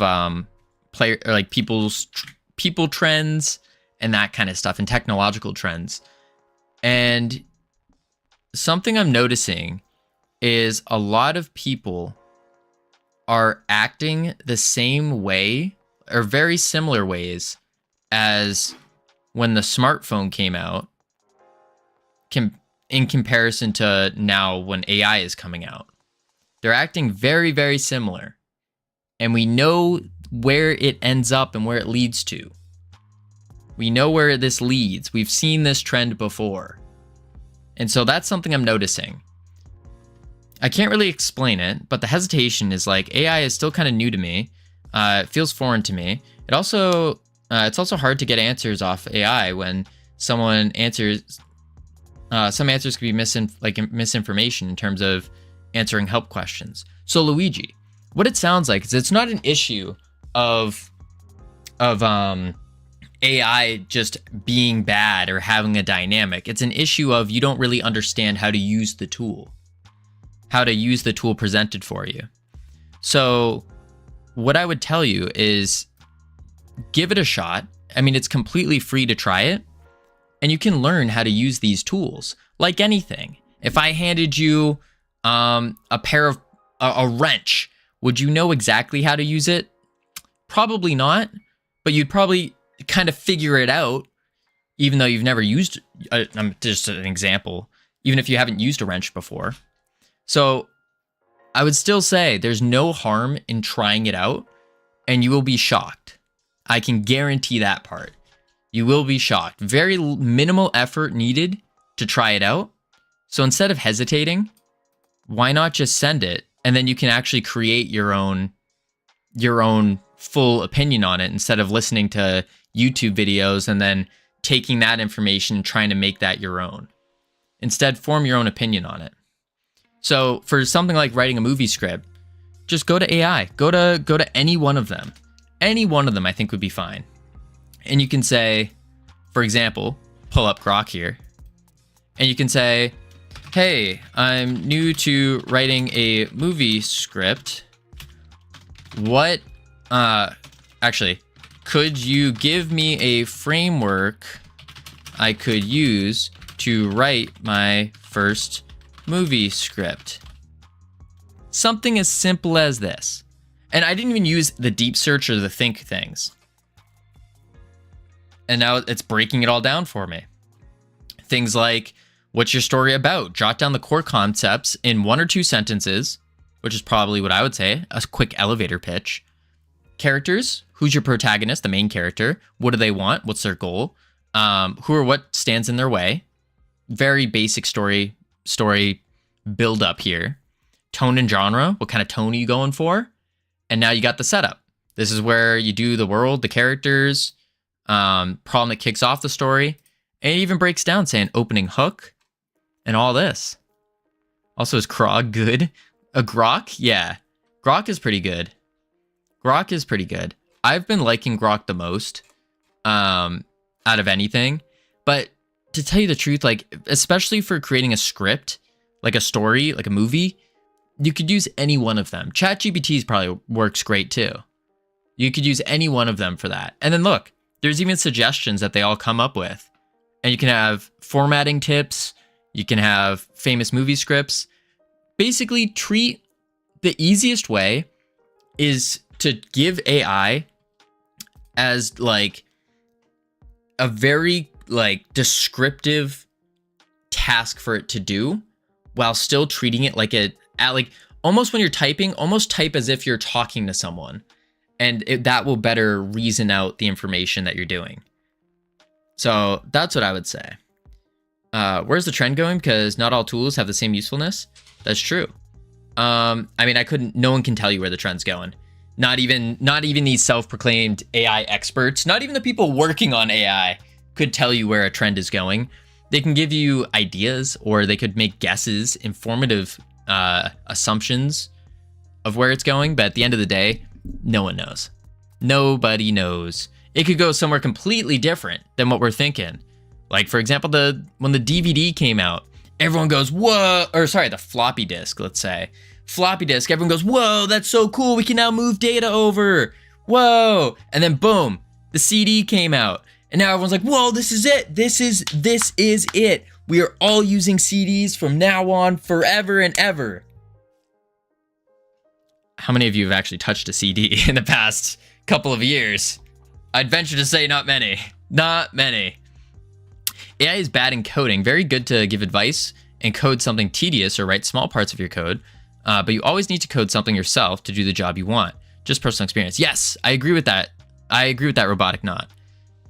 Speaker 1: people trends and that kind of stuff, and technological trends. And something I'm noticing is a lot of people are acting the same way or very similar ways as when the smartphone came out, in comparison to now when AI is coming out. They're acting very, very similar. And we know where it ends up and where it leads to. We know where this leads. We've seen this trend before. And so that's something I'm noticing. I can't really explain it, but the hesitation is like, AI is still kind of new to me. It feels foreign to me. It also, it's also hard to get answers off AI when someone answers. Some answers could be misinformation in terms of answering help questions. So Luigi, what it sounds like is it's not an issue of AI just being bad or having a dynamic. It's an issue of you don't really understand how to use the tool. How to use the tool presented for you. So what I would tell you is give it a shot. I mean, it's completely free to try it, and you can learn how to use these tools like anything. If I handed you a pair of a wrench, would you know exactly how to use it? Probably not, but you'd probably kind of figure it out, even though you've never used, just an example, even if you haven't used a wrench before. So I would still say there's no harm in trying it out, and you will be shocked. I can guarantee that part. You will be shocked. Very minimal effort needed to try it out. So instead of hesitating, why not just send it? And then you can actually create your own full opinion on it instead of listening to YouTube videos and then taking that information and trying to make that your own. Instead, form your own opinion on it. So for something like writing a movie script, just go to AI. Go to any one of them. Any one of them I think would be fine. And you can say, for example, pull up Grok here. And you can say, hey, I'm new to writing a movie script. What, actually, could you give me a framework I could use to write my first movie script? Something as simple as this. And I didn't even use the deep search or the think things. And now it's breaking it all down for me. Things like, what's your story about? Jot down the core concepts in 1 or 2 sentences, which is probably what I would say, a quick elevator pitch. Characters, who's your protagonist, the main character? What do they want? What's their goal? Who or what stands in their way? Very basic story build up here. Tone and genre, what kind of tone are you going for? And now you got the setup. This is where you do the world, the characters, problem that kicks off the story. And it even breaks down saying opening hook and all this. Also, is Grok good? A Grok? Yeah. Grok is pretty good. Grok is pretty good. I've been liking Grok the most out of anything. But to tell you the truth, like, especially for creating a script, like a story, like a movie, you could use any one of them. ChatGPT probably works great too. You could use any one of them for that. And then look, there's even suggestions that they all come up with. And you can have formatting tips. You can have famous movie scripts. Basically, treat the easiest way is to give AI as like a very like descriptive task for it to do, while still treating it like like almost when you're typing, almost type as if you're talking to someone, and that will better reason out the information that you're doing. So that's what I would say. Where's the trend going? Because not all tools have the same usefulness. That's true. I mean, no one can tell you where the trend's going. Not even these self-proclaimed AI experts, not even the people working on AI could tell you where a trend is going. They can give you ideas, or they could make guesses, informative assumptions of where it's going. But at the end of the day, no one knows. Nobody knows. It could go somewhere completely different than what we're thinking. Like, for example, when the DVD came out, everyone goes, whoa, or sorry, the floppy disk, let's say. Floppy disk, everyone goes, whoa, that's so cool. We can now move data over. Whoa. And then boom, the CD came out. And now everyone's like, whoa, this is it. This is it. We are all using CDs from now on forever and ever. How many of you have actually touched a CD in the past couple of years? I'd venture to say not many. Not many. AI is bad in coding. Very good to give advice and code something tedious or write small parts of your code. But you always need to code something yourself to do the job you want. Just personal experience. Yes, I agree with that. I agree with that, Robotic Knot.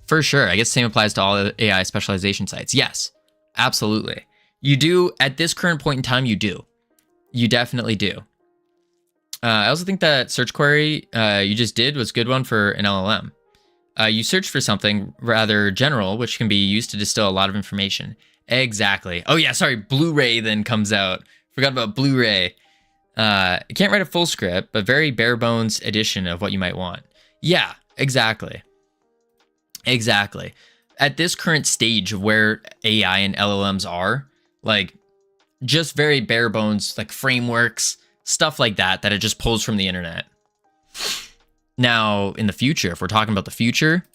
Speaker 1: For sure. I guess the same applies to all AI specialization sites. Yes, absolutely. You do, at this current point in time, you do. You definitely do. I also think that search query you just did was a good one for an LLM. You search for something rather general, which can be used to distill a lot of information. Exactly. Oh yeah, sorry, Blu-ray then comes out. Forgot about Blu-ray. You can't write a full script, but very bare bones edition of what you might want. Yeah, exactly. Exactly. At this current stage of where AI and LLMs are, like, just very bare bones, like frameworks, stuff like that it just pulls from the internet. Now, in the future, if we're talking about the future,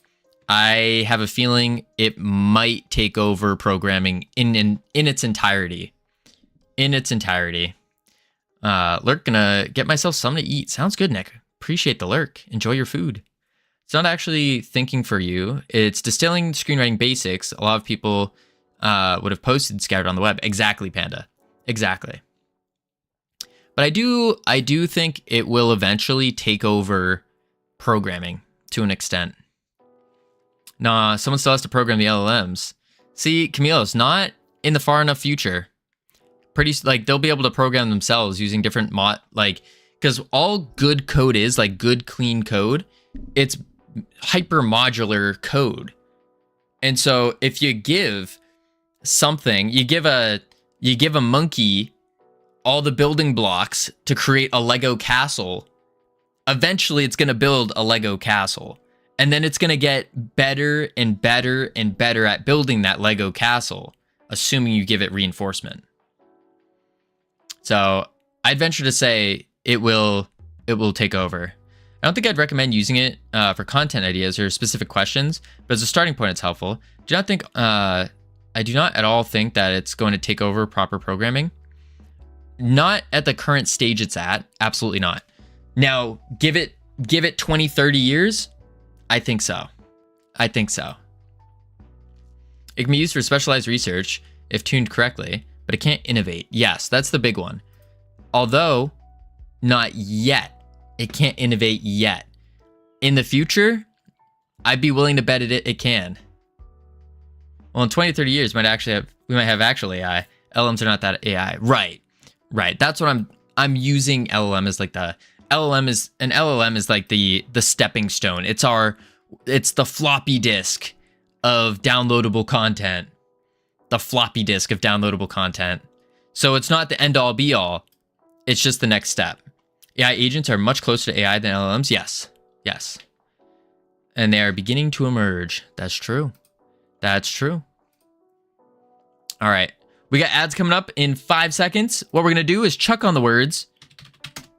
Speaker 1: I have a feeling it might take over programming in its entirety. In its entirety. Lurk, gonna get myself something to eat. Sounds good, Nick. Appreciate the lurk. Enjoy your food. It's not actually thinking for you. It's distilling screenwriting basics. A lot of people would have posted scattered on the web. Exactly, Panda. Exactly. But I do think it will eventually take over programming to an extent. Nah, someone still has to program the LLMs. See, Camilo, it's not in the far enough future. Pretty, like, they'll be able to program themselves using different because all good code is, like, good, clean code, it's hyper modular code. And so if you give something, you give a monkey all the building blocks to create a Lego castle, eventually it's going to build a Lego castle. And then it's going to get better and better and better at building that Lego castle, assuming you give it reinforcement. So I'd venture to say it will take over. I don't think I'd recommend using it for content ideas or specific questions, but as a starting point, it's helpful. I do not at all think that it's going to take over proper programming. Not at the current stage it's at. Absolutely not. Now, give it 20, 30 years. I think so. It can be used for specialized research if tuned correctly, but it can't innovate. Yes, that's the big one. Although, not yet. It can't innovate yet. In the future, I'd be willing to bet it can. Well, in 20, 30 years, we might have actual AI. LLMs are not that AI. Right. That's what I'm using LLM as like the LLM is like the stepping stone. It's the floppy disk of downloadable content. So it's not the end all be all. It's just the next step. AI agents are much closer to AI than LLMs. Yes. And they are beginning to emerge. That's true. All right. We got ads coming up in 5 seconds. What we're going to do is chuck on the words.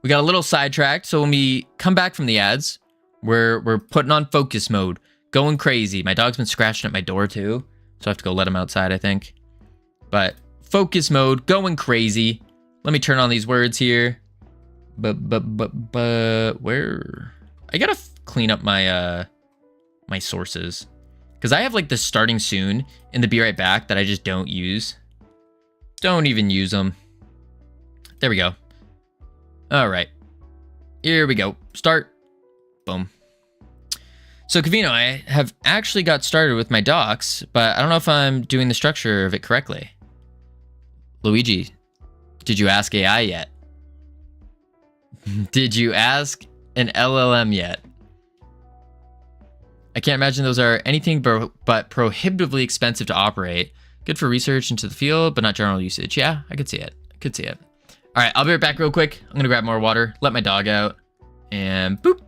Speaker 1: We got a little sidetracked, so when we come back from the ads, we're putting on focus mode, going crazy. My dog's been scratching at my door too, so I have to go let him outside, I think. But focus mode, going crazy. Let me turn on these words here. But where? I gotta clean up my my sources, because I have like the starting soon and the be right back that I just don't use. Don't even use them. There we go. All right, here we go. Start. Boom. So Covino, I have actually got started with my docs, but I don't know if I'm doing the structure of it correctly. Luigi, did you ask AI yet? Did you ask an LLM yet? I can't imagine those are anything but prohibitively expensive to operate. Good for research into the field, but not general usage. Yeah, I could see it. All right, I'll be right back real quick. I'm gonna grab more water, let my dog out, and boop.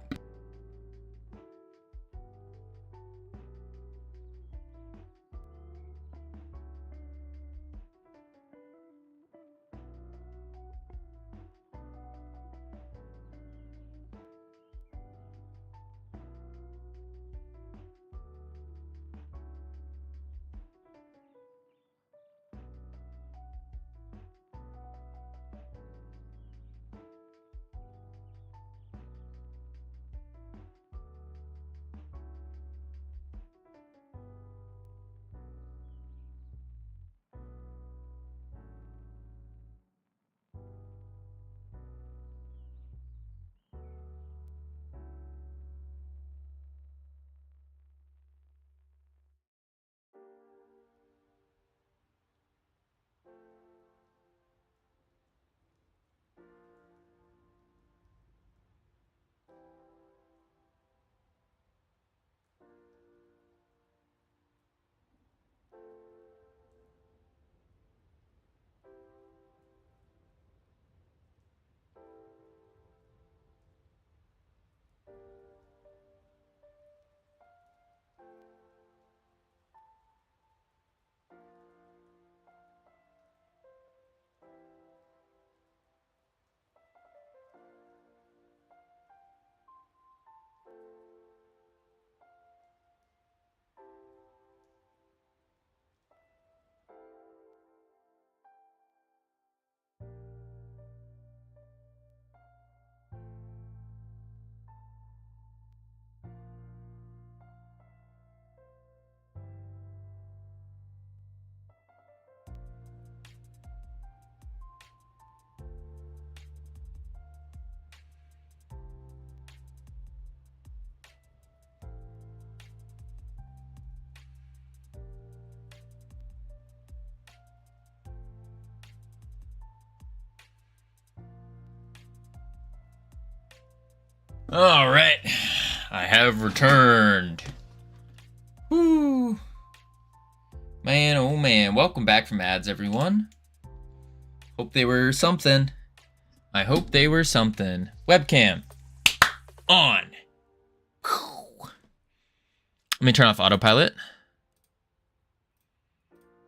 Speaker 1: All right, I have returned. Woo. Man, oh man. Welcome back from ads, everyone. Hope they were something. I hope they were something. Webcam on. Let me turn off autopilot.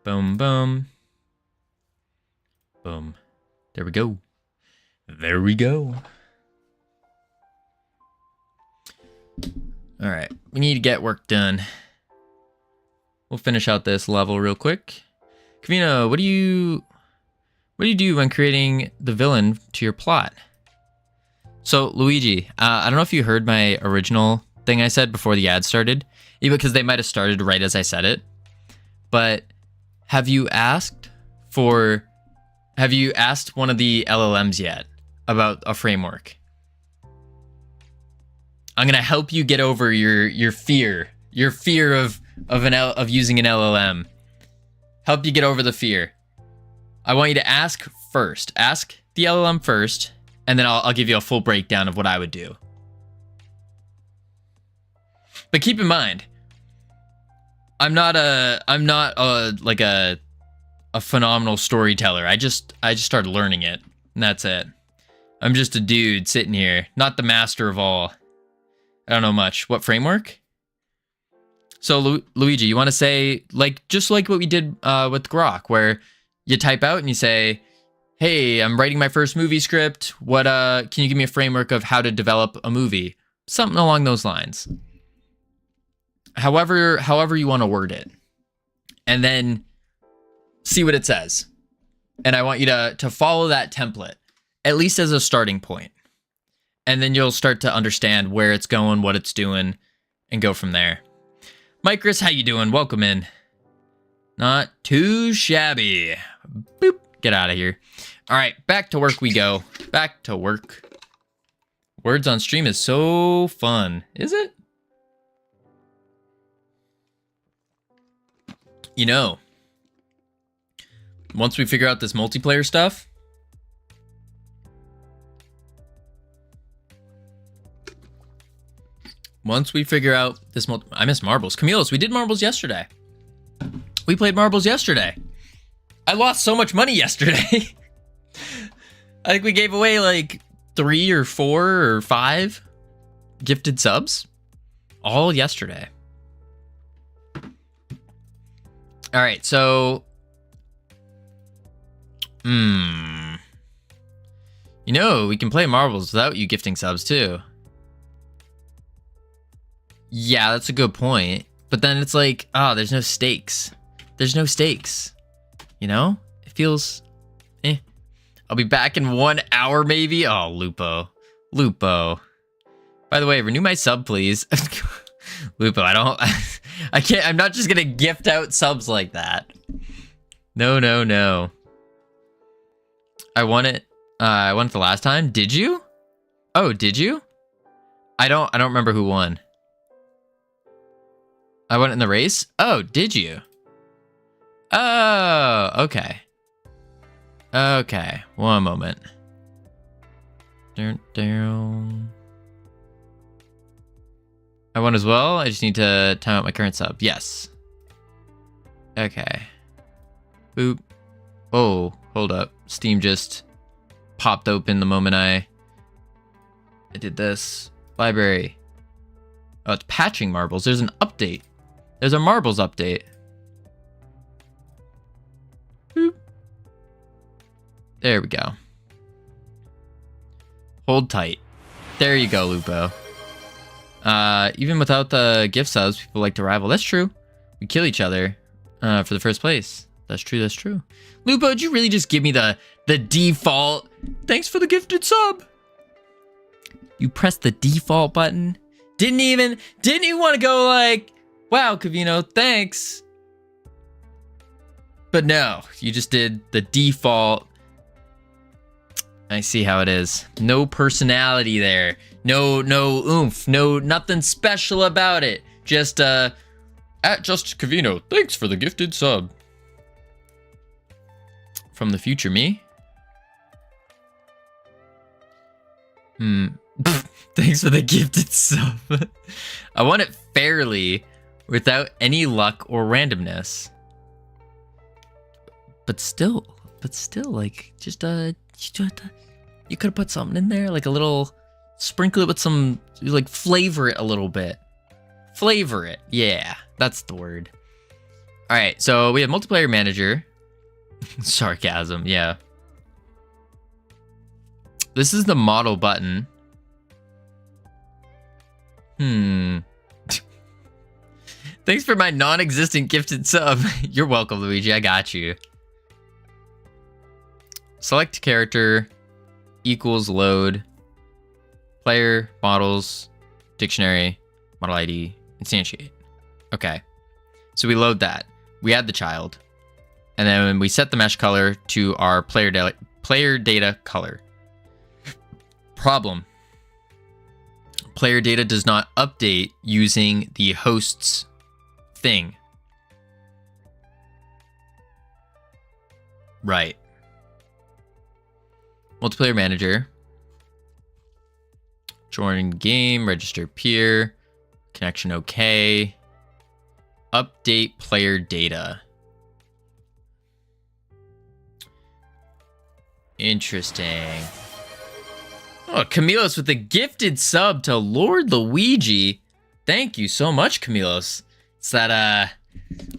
Speaker 1: Boom, boom. Boom. There we go. There we go. All right, we need to get work done. We'll finish out this level real quick. Covino, what do you do when creating the villain to your plot? So Luigi, I don't know if you heard my original thing I said before the ad started, even because they might have started right as I said it. But have you asked one of the LLMs yet about a framework? I'm gonna help you get over your fear of using an LLM. Help you get over the fear. I want you to ask first. Ask the LLM first, and then I'll give you a full breakdown of what I would do. But keep in mind, I'm not a phenomenal storyteller. I just started learning it, and that's it. I'm just a dude sitting here, not the master of all. I don't know much. What framework? So Luigi, you want to say just like what we did with Grok, where you type out and you say, "Hey, I'm writing my first movie script. What can you give me a framework of how to develop a movie?" Something along those lines. However you want to word it, and then see what it says. And I want you to follow that template, at least as a starting point. And then you'll start to understand where it's going, what it's doing, and go from there. Mike Chris, how you doing? Welcome in. Not too shabby. Boop. Get out of here. All right, back to work we go. Back to work. Words on stream is so fun. Is it? You know, once we figure out this multiplayer stuff, I miss marbles. Camillus, we did marbles yesterday. We played marbles yesterday. I lost so much money yesterday. I think we gave away like 3 or 4 or 5 gifted subs all yesterday. All right, so you know, we can play marbles without you gifting subs too. Yeah, that's a good point. But then it's like, there's no stakes. There's no stakes. You know? It feels I'll be back in 1 hour maybe. Oh, Lupo. By the way, renew my sub, please. Lupo, I can't, I'm not just gonna gift out subs like that. No. I won it the last time. Did you? Oh, did you? I don't remember who won. I won it in the race? Oh, did you? Oh, okay. Okay, one moment. I won as well. I just need to time out my current sub. Yes. Okay. Boop. Oh, hold up. Steam just popped open the moment I did this. Library. Oh, it's patching marbles. There's an update. There's a marbles update. Boop. There we go. Hold tight. There you go, Lupo. Even without the gift subs, people like to rival. That's true. We kill each other for the first place. That's true. Lupo, did you really just give me the default? Thanks for the gifted sub. You pressed the default button. Didn't even want to go like, wow, Covino, thanks. But no, you just did the default. I see how it is. No personality there. No oomph. No, nothing special about it. Just, at Just Covino, thanks for the gifted sub. From the future me? Thanks for the gifted sub. I want it fairly, without any luck or randomness. But still, like, just you could have put something in there, like a little, sprinkle it with some, like, flavor it a little bit. Flavor it, yeah, that's the word. All right, so we have multiplayer manager. Sarcasm, yeah. This is the model button. Thanks for my non-existent gifted sub. You're welcome, Luigi. I got you. Select character equals load. Player, models, dictionary, model ID, instantiate. Okay. So we load that. We add the child. And then we set the mesh color to our player data color. Problem. Player data does not update using the host's thing. Right. Multiplayer manager. Join game, register peer, connection okay. Update player data. Interesting. Oh, Camilos with a gifted sub to Lord Luigi. Thank you so much, Camilos. It's that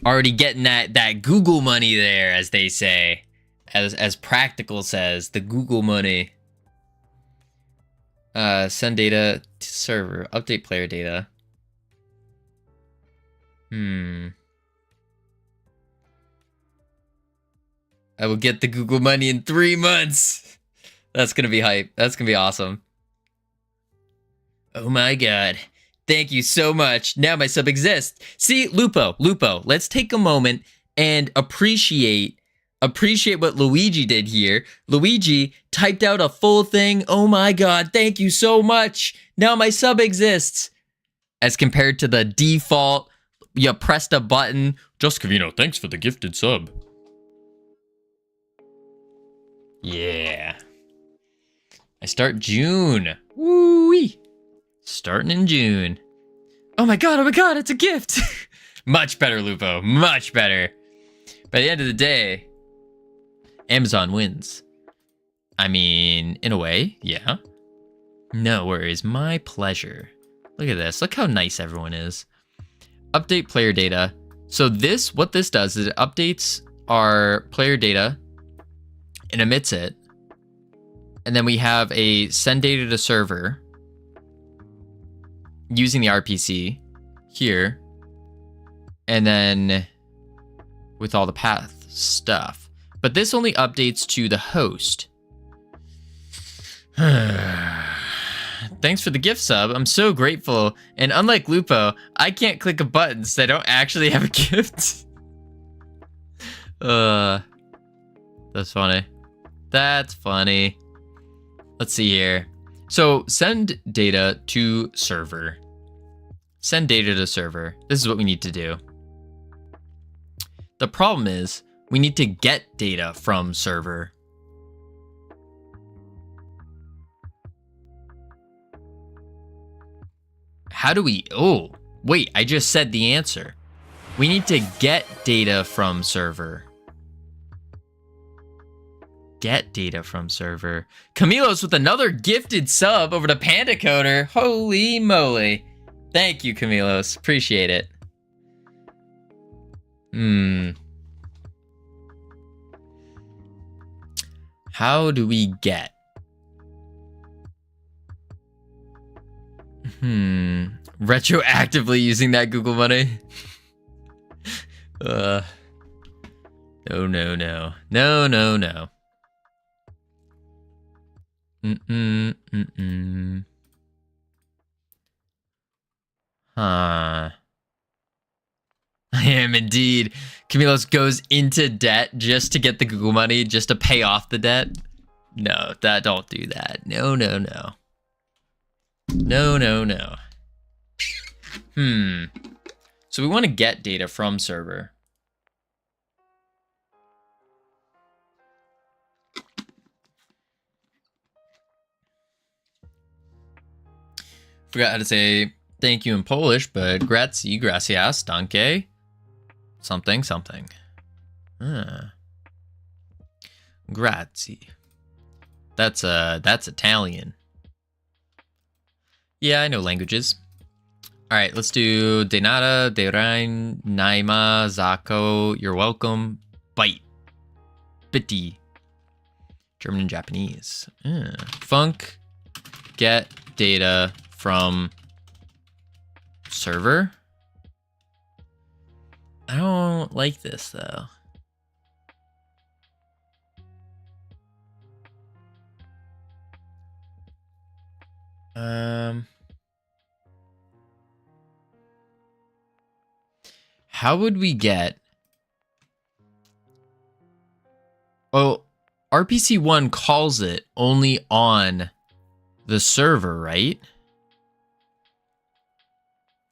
Speaker 1: already getting that Google money there, as they say. As Practical says, the Google money. Send data to server. Update player data. I will get the Google money in 3 months. That's gonna be hype. That's gonna be awesome. Oh my god. Thank you so much. Now my sub exists. See, Lupo, let's take a moment and appreciate what Luigi did here. Luigi typed out a full thing. Oh my god, thank you so much. Now my sub exists. As compared to the default, you pressed a button. Just Covino, thanks for the gifted sub. Yeah. I start June. Woo-wee. Starting in June. Oh my god, it's a gift. Much better, Lupo, much better. By the end of the day, Amazon wins. I mean, in a way, yeah. No worries, my pleasure. Look at this, look how nice everyone is. Update player data. So what this does is it updates our player data and emits it. And then we have a send data to server using the RPC here. And then with all the path stuff. But this only updates to the host. Thanks for the gift sub. I'm so grateful. And unlike Lupo, I can't click a button, so I don't actually have a gift. That's funny. That's funny. Let's see here. So send data to server. Send data to server. This is what we need to do. The problem is we need to get data from server. How do we... Oh, wait, I just said the answer. We need to get data from server. Get data from server. Camilos with another gifted sub over to Panda Coder. Holy moly. Thank you, Camilos. Appreciate it. How do we get? Retroactively using that Google money? No. Huh. I am indeed. Camilos goes into debt just to get the Google money, just to pay off the debt. No, don't do that. No. So we want to get data from server. Forgot how to say thank you in Polish, but grazie, gracias, danke, something, something. Grazie. That's Italian. Yeah, I know languages. All right, let's do de nada, de rein, naima, zako, you're welcome, bite, bitty. German and Japanese. Func, get data from server. I don't like this though. How would we get? Oh, RPC1 calls it only on the server, right?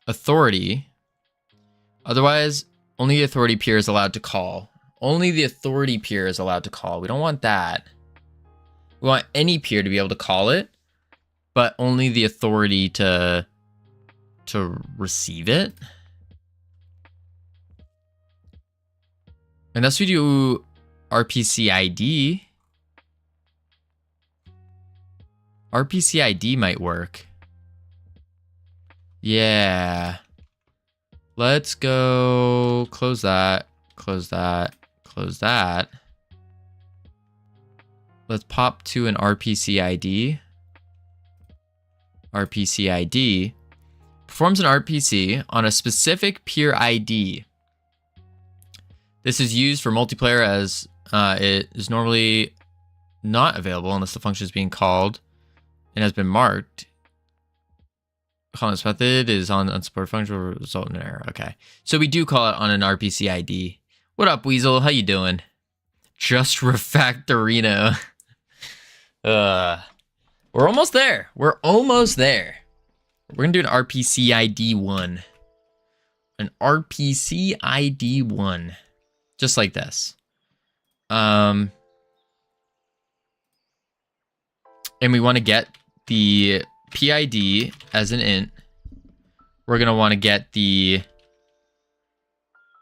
Speaker 1: Authority. Otherwise, only the authority peer is allowed to call. Only the authority peer is allowed to call. We don't want that. We want any peer to be able to call it, but only the authority to receive it. Unless we do RPC ID. RPC ID might work. Yeah. Let's go close that, close that, close that. Let's pop to an RPC ID. RPC ID performs an RPC on a specific peer ID. This is used for multiplayer as it is normally not available unless the function is being called and has been marked. Calling this method is on unsupported function will result in an error. Okay, so we do call it on an RPC ID. What up, Weasel? How you doing? Just refactorino. We're almost there. We're almost there. We're gonna do an RPC ID 1. An RPC ID 1. Just like this. And we want to get the PID as an int. We're going to want to get the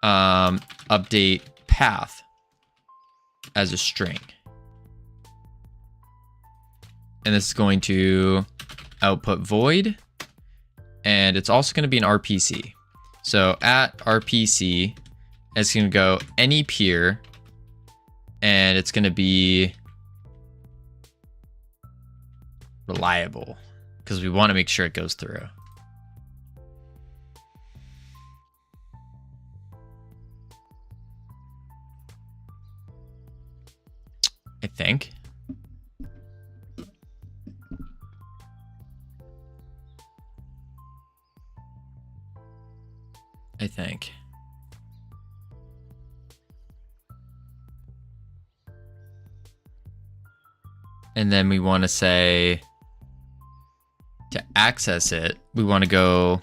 Speaker 1: update path as a string. And this is going to output void. And it's also going to be an RPC. So at RPC, it's going to go any peer, and it's going to be reliable because we want to make sure it goes through. I think. And then we want to say, to access it, we want to go.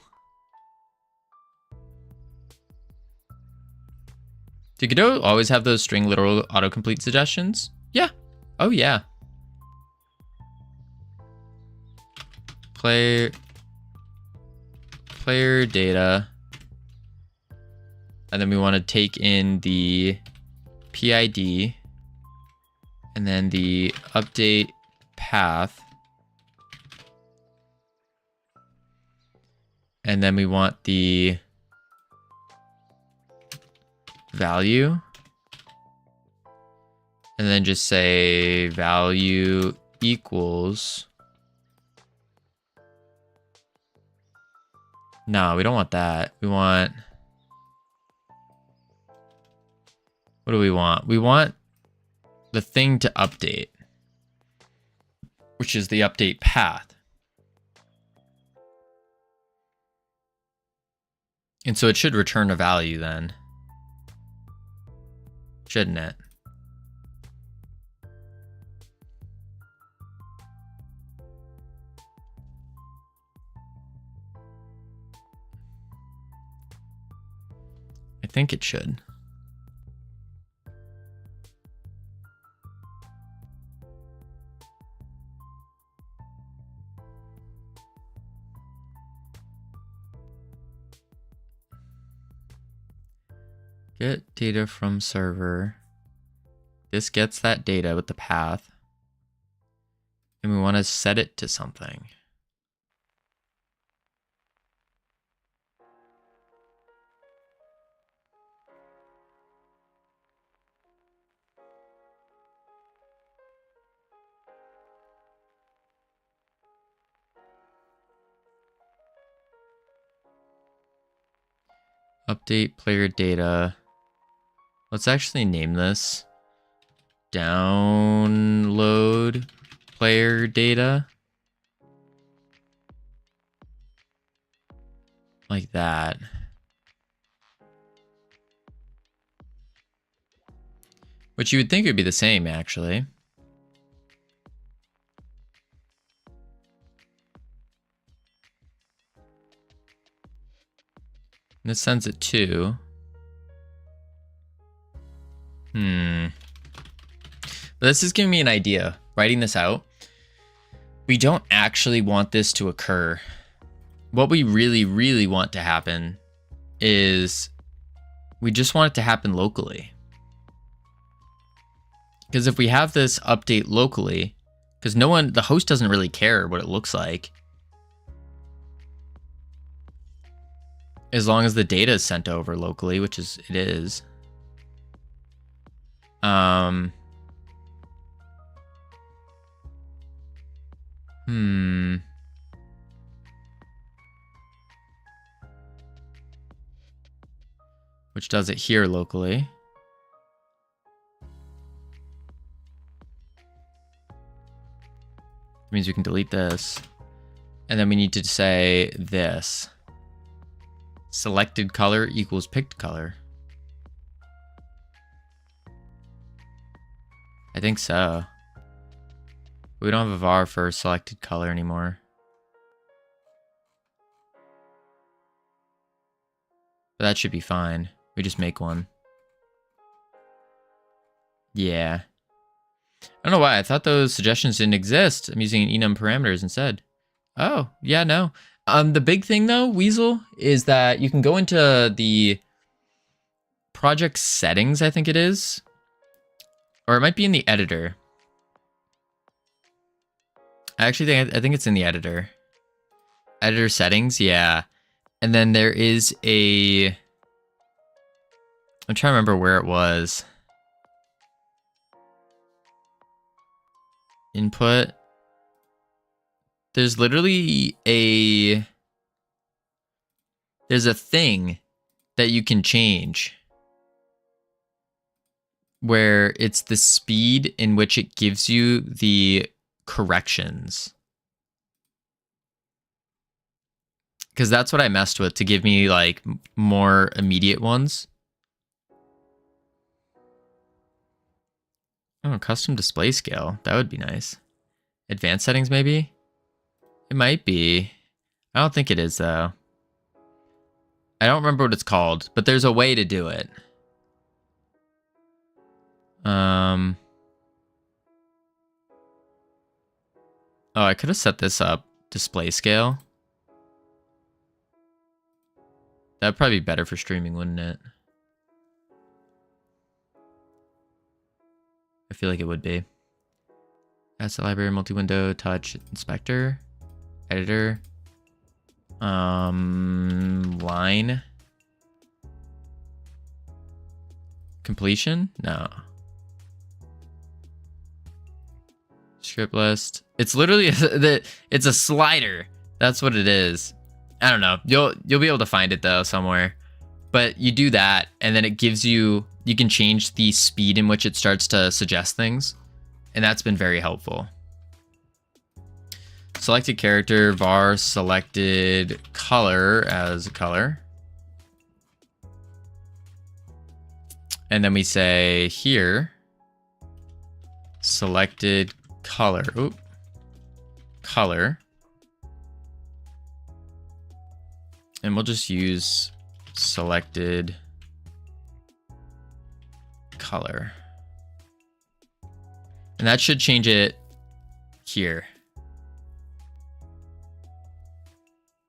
Speaker 1: Did Godot always have those string literal autocomplete suggestions? Yeah. Oh, yeah. Player data. And then we want to take in the PID. And then the update path. And then we want the value. And then just say value equals. No, we don't want that. We want. What do we want? We want the thing to update, which is the update path. And so it should return a value then, shouldn't it? I think it should. Get data from server. This gets that data with the path. And we want to set it to something. Update player data. Let's actually name this. Download player data. Like that. Which you would think would be the same, actually. And this sends it to... But this is giving me an idea. Writing this out. We don't actually want this to occur. What we really, really want to happen is we just want it to happen locally. Because if we have this update locally, because the host doesn't really care what it looks like. As long as the data is sent over locally, which it is. Which does it here locally. Means we can delete this. And then we need to say this. Selected color equals picked color. I think so. We don't have a var for selected color anymore. But that should be fine. We just make one. Yeah. I don't know why. I thought those suggestions didn't exist. I'm using enum parameters instead. Oh, yeah, no. The big thing though, Weasel, is that you can go into the project settings, I think it is. Or it might be in the editor. I think it's in the editor. Editor settings, yeah. And then there is I'm trying to remember where it was. Input. There's literally there's a thing that you can change where it's the speed in which it gives you the corrections. Because that's what I messed with to give me like more immediate ones. Oh, custom display scale. That would be nice. Advanced settings, maybe? It might be. I don't think it is, though. I don't remember what it's called, but there's a way to do it. Oh, I could have set this up. Display scale. That'd probably be better for streaming, wouldn't it? I feel like it would be. Asset library, multi-window, touch, inspector, editor, line, completion? No. Script list. It's literally it's a slider. That's what it is. I don't know. You'll be able to find it though somewhere. But you do that, and then it gives you can change the speed in which it starts to suggest things, and that's been very helpful. Selected character, var selected color as a color. And then we say here, selected color. Oop. Color. And we'll just use selected color. And that should change it here.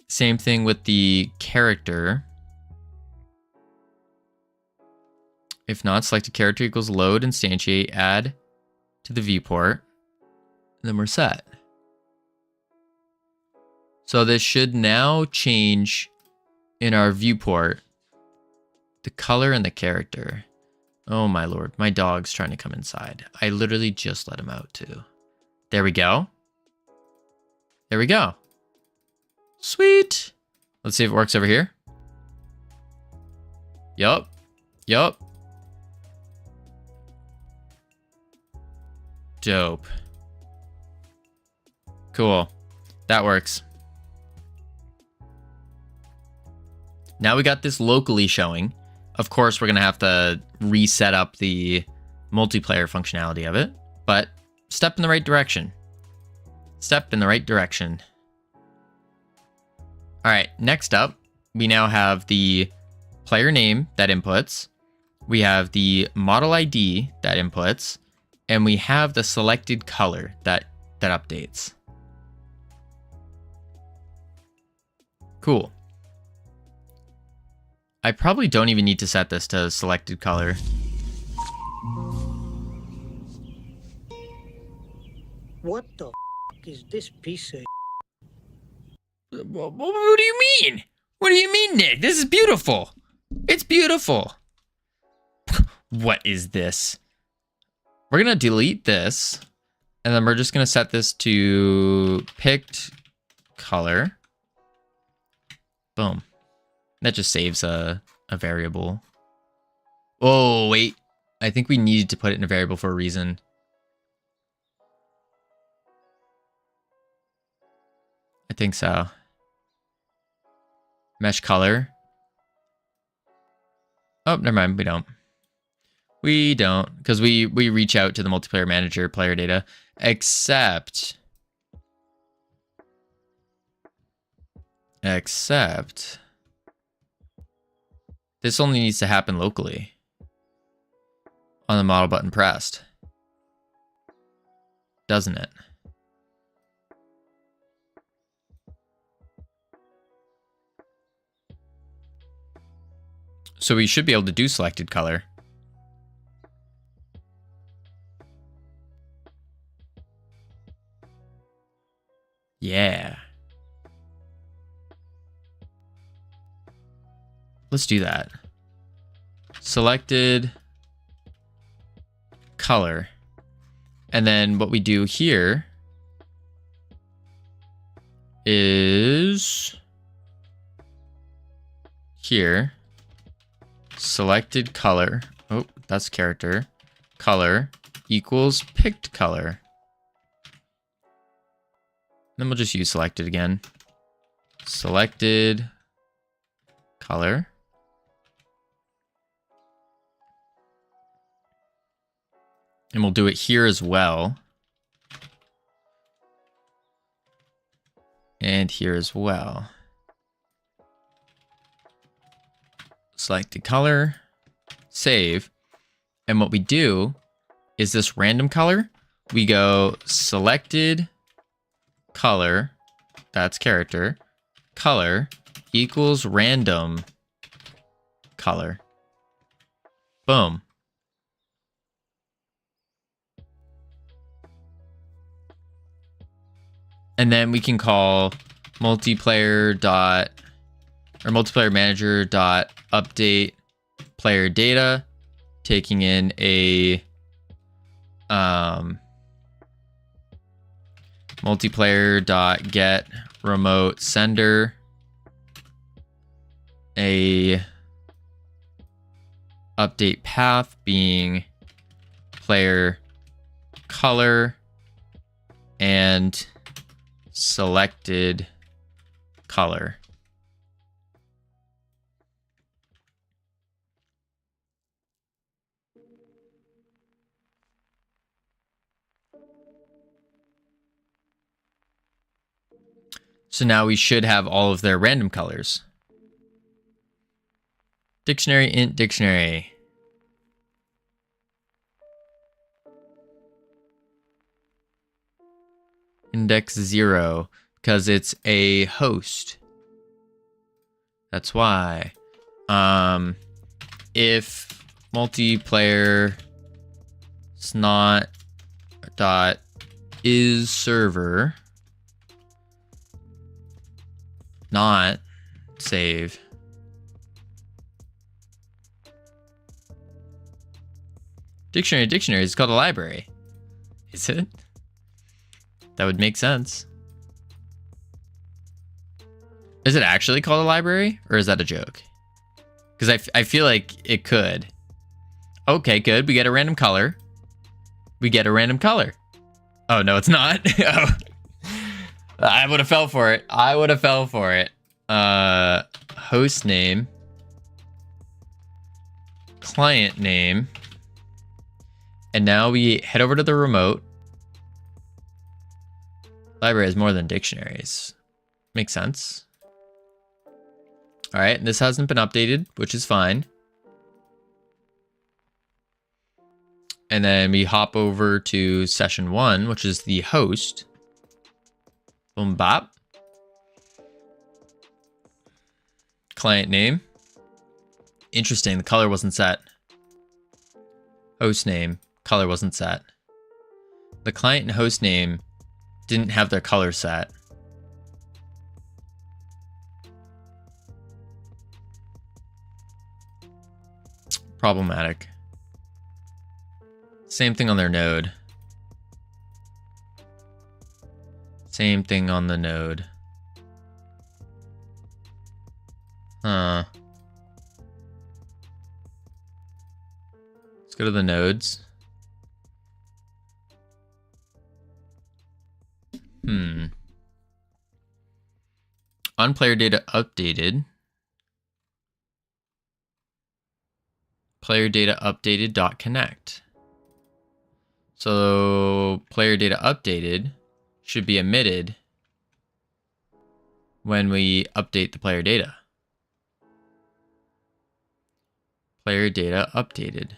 Speaker 1: Same thing with the character. If not, selected character equals load, instantiate, add to the viewport. And then we're set. So this should now change in our viewport the color and the character. Oh my lord, my dog's trying to come inside. I literally just let him out too. There we go. There we go. Sweet. Let's see if it works over here. Yup. Yup. Dope. Cool. That works. Now we got this locally showing. Of course, we're going to have to reset up the multiplayer functionality of it, but step in the right direction. Step in the right direction. All right, next up, we now have the player name that inputs. We have the model ID that inputs, and we have the selected color that updates. Cool. I probably don't even need to set this to selected color.
Speaker 2: What the f is this piece of?
Speaker 1: What do you mean? What do you mean, Nick? This is beautiful. It's beautiful. What is this? We're going to delete this, and then we're just going to set this to picked color. Boom. That just saves a variable. Oh, wait. I think we needed to put it in a variable for a reason. I think so. Mesh color. Oh, never mind. We don't. We don't, because we reach out to the multiplayer manager player data, except this only needs to happen locally on the model button pressed, doesn't it? So we should be able to do selected color. Yeah. Let's do that. Selected color. And then what we do here is here, selected color. Oh, that's character. Color equals picked color. Then we'll just use selected again. Selected color. And we'll do it here as well. And here as well. Selected color. Save. And what we do is this random color. We go selected color, that's character, color equals random color. Boom. And then we can call multiplayer manager dot update player data, taking in a multiplayer dot get remote sender, a update path being player color and selected color. So now we should have all of their random colors. Dictionary, int dictionary. Index 0, because it's a host. That's why. If multiplayer snot dot is server not save. Dictionary is called a library. Is it? That would make sense. Is it actually called a library, or is that a joke? Because I feel like it could. Okay, good. We get a random color. Oh, no, it's not. Oh. I would have fell for it. Host name. Client name. And now we head over to the remote. Library has more than dictionaries. Makes sense. All right, and this hasn't been updated, which is fine. And then we hop over to session 1, which is the host. Boom bop. Client name. Interesting, the color wasn't set. Host name, color wasn't set. The client and host name didn't have their color set. Problematic. Same thing on their node. Same thing on the node. Huh. Let's go to the nodes. On player data updated. Player data updated dot connect. So player data updated should be emitted when we update the player data. Player data updated.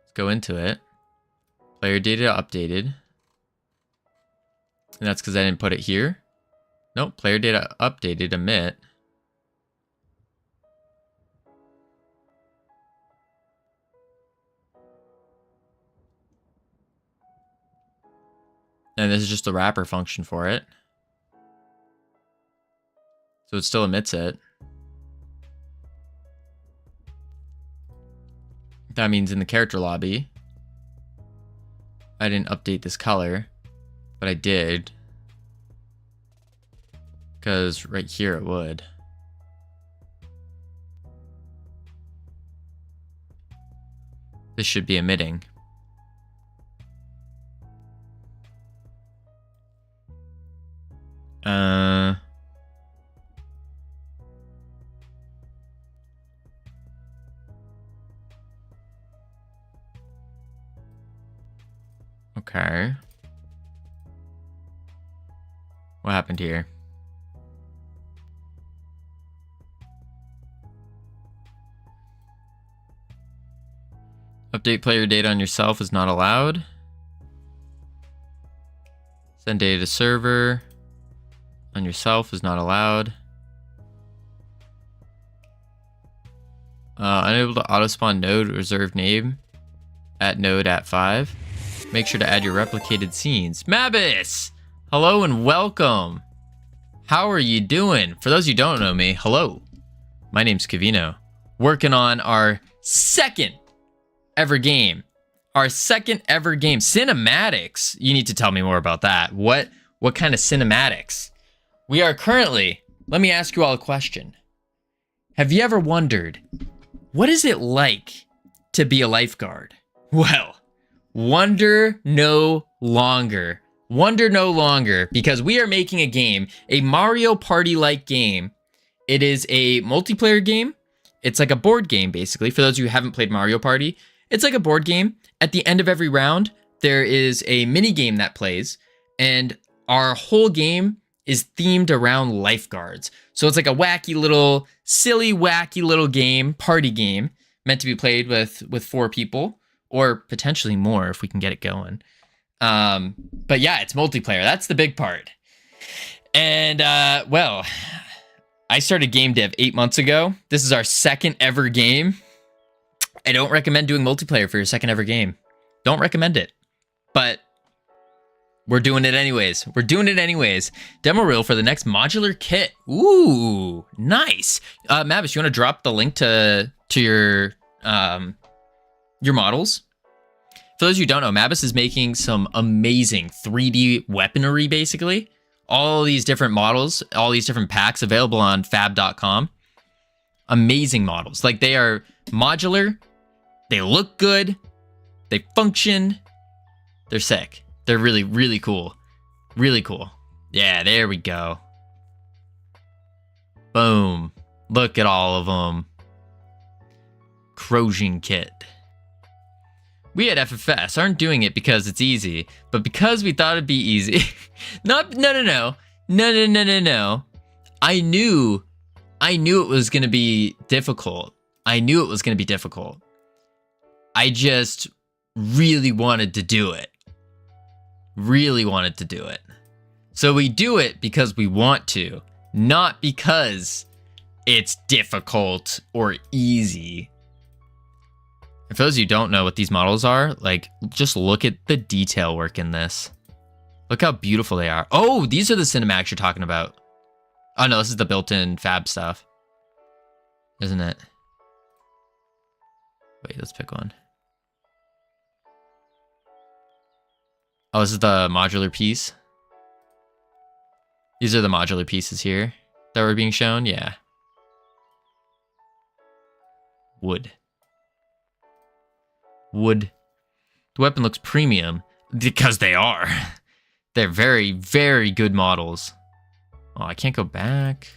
Speaker 1: Let's go into it. Player data updated. And that's because I didn't put it here. Nope, player data updated, emit. And this is just the wrapper function for it. So it still emits it. That means in the character lobby, I didn't update this color, but I did. Because right here it would. This should be emitting. Okay. What happened here? Update player data on yourself is not allowed. Send data to server on yourself is not allowed. Unable to auto-spawn node reserved name at node at 5. Make sure to add your replicated scenes. Mabis! Hello and welcome. How are you doing? For those who don't know me, hello. My name's Covino. Working on our second ever game. Cinematics. You need to tell me more about that. What kind of cinematics? We are currently, let me ask you all a question. Have you ever wondered, what is it like to be a lifeguard? Well, wonder no longer. Wonder no longer, because we are making a game, a Mario Party-like game. It is a multiplayer game. It's like a board game, basically. For those of you who haven't played Mario Party, it's like a board game. At the end of every round, there is a mini game that plays, and our whole game is themed around lifeguards. So it's like a wacky little, silly, wacky little game, party game, meant to be played with 4 people, or potentially more if we can get it going. But yeah, it's multiplayer. That's the big part. And, well, I started GameDev 8 months ago. This is our second ever game. I don't recommend doing multiplayer for your second ever game. Don't recommend it. But we're doing it anyways. We're doing it anyways. Demo reel for the next modular kit. Ooh, nice. Mavis, you want to drop the link to your models? For those of you who don't know, Mavis is making some amazing 3D weaponry, basically. All these different models, all these different packs available on fab.com. Amazing models. Like, they are modular. They look good. They function. They're sick. They're really, really cool. Really cool. Yeah, there we go. Boom. Look at all of them. Corrosion kit. We at FFS aren't doing it because it's easy, but because we thought it'd be easy. No. I knew it was going to be difficult. I just really wanted to do it. So we do it because we want to, not because it's difficult or easy. And for those of you who don't know what these models are, like, just look at the detail work in this. Look how beautiful they are. Oh, these are the cinematics you're talking about. Oh no, this is the built-in fab stuff, isn't it? Wait, let's pick one. Oh, this is the modular piece. These are the modular pieces here that were being shown. Yeah. Wood. The weapon looks premium because they are. They're very, very good models. Oh, I can't go back.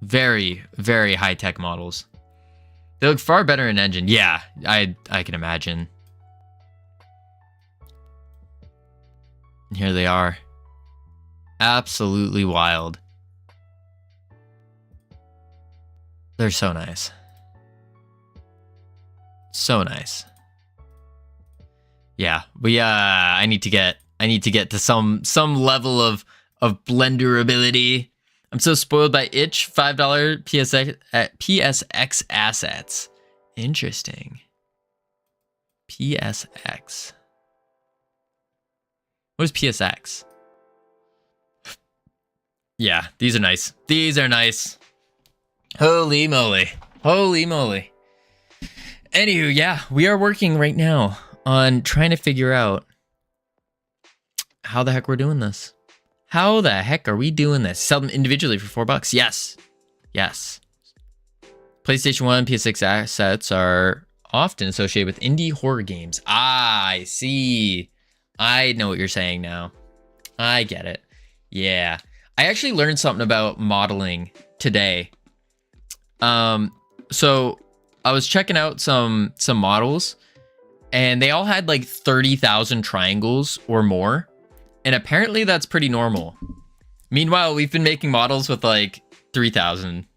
Speaker 1: Very, very high-tech models. They look far better in engine. Yeah, I can imagine. And here they are. Absolutely wild. They're so nice. So nice. Yeah, I need to get to some level of blenderability. I'm so spoiled by itch $5 PSX assets. Interesting. PSX. What is PSX? Yeah, these are nice. These are nice. Holy moly. Holy moly. Anywho, yeah, we are working right now on trying to figure out how the heck we're doing this. How the heck are we doing this? Sell them individually for $4. Yes. Yes. PlayStation 1 and PS6 assets are often associated with indie horror games. Ah, I see. I know what you're saying now. I get it. Yeah. I actually learned something about modeling today. So I was checking out some models, and they all had like 30,000 triangles or more. And apparently that's pretty normal. Meanwhile, we've been making models with like 3,000.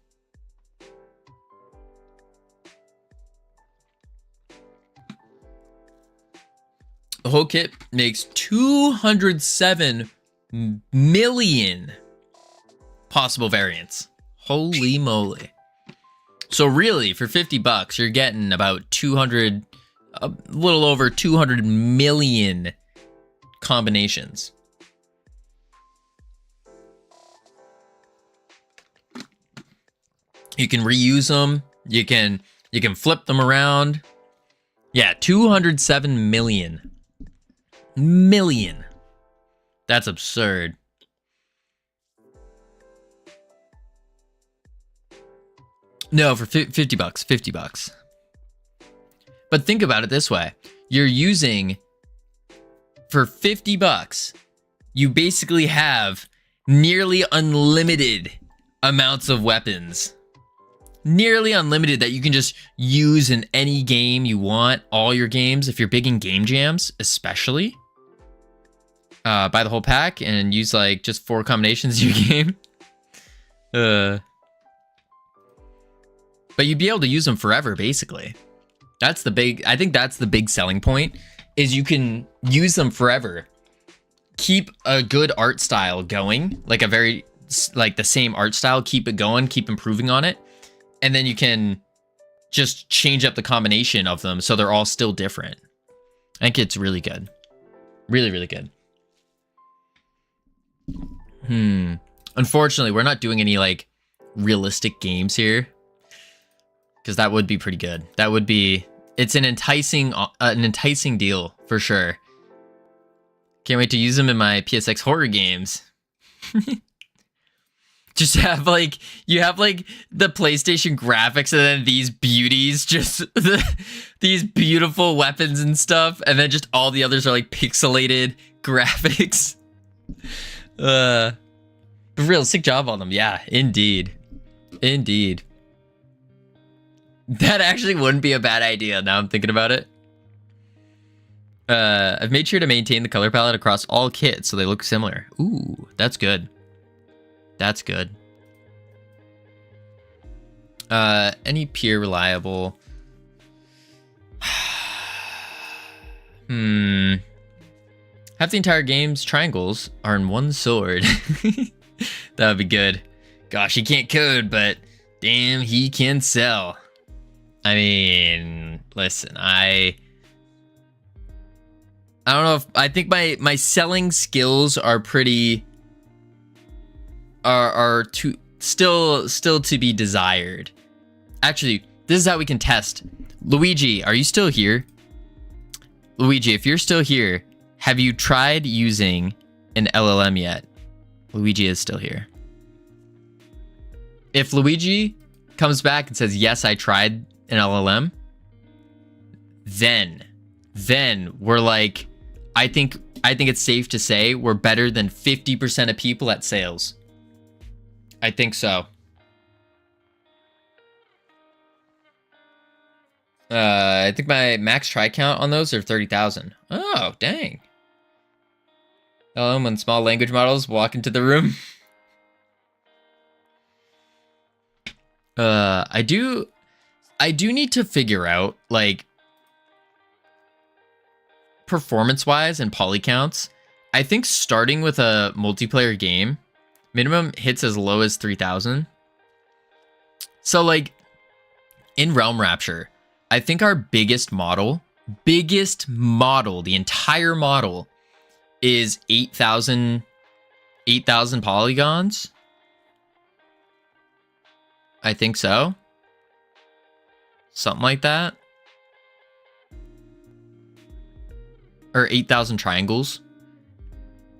Speaker 1: The whole kit makes 207 million possible variants. Holy moly. So really, for $50, you're getting about a little over 200 million combinations. You can reuse them. You can flip them around. Yeah, 207 million. That's absurd. No, for $50. But think about it this way. You're using, for $50, you basically have nearly unlimited amounts of weapons. Nearly unlimited that you can just use in any game you want, all your games. If you're big in game jams, especially. Buy the whole pack and use like just 4 combinations in your game. But you'd be able to use them forever, basically. I think that's the big selling point, is you can use them forever. Keep a good art style going, like the same art style, keep it going, keep improving on it. And then you can just change up the combination of them so they're all still different. I think it's really good. Really, really good. Unfortunately, we're not doing any like realistic games here, because that would be pretty good. That would be, it's an enticing deal for sure. Can't wait to use them in my PSX horror games. Just have like, you have like the PlayStation graphics and then these beauties, just these beautiful weapons and stuff. And then just all the others are like pixelated graphics. Real sick job on them. Yeah, indeed. Indeed. That actually wouldn't be a bad idea now I'm thinking about it. I've made sure to maintain the color palette across all kits so they look similar. Ooh, that's good. That's good. Any peer reliable? Half the entire game's triangles are in one sword. That would be good. Gosh, he can't code, but damn, he can sell. I mean, listen, I don't know if I think my selling skills are pretty are too still to be desired. Actually, this is how we can test. Luigi, are you still here? Luigi, if you're still here, have you tried using an LLM yet? Luigi is still here. If Luigi comes back and says, yes, I tried an LLM, then we're like, I think it's safe to say we're better than 50% of people at sales. I think so. I think my max try count on those are 30,000. Oh, dang. When small language models walk into the room. I do need to figure out, like, performance-wise and poly counts. I think starting with a multiplayer game, minimum hits as low as 3,000. So, like, in Realm Rapture, I think our biggest model, the entire model, is 8,000 polygons. I think so. Something like that. Or 8,000 triangles.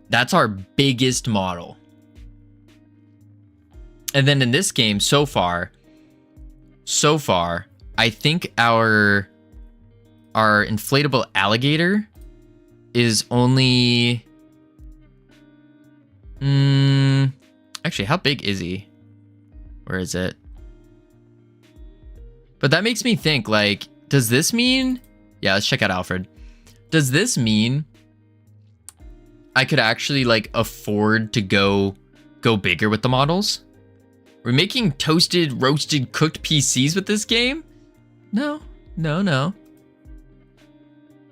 Speaker 1: That's our biggest model. And then in this game, so far, I think our inflatable alligator is only... actually, how big is he? Where is it? But that makes me think, like, does this mean... Yeah, let's check out Alfred. Does this mean I could actually, like, afford to go bigger with the models? We're making toasted, roasted, cooked PCs with this game? No.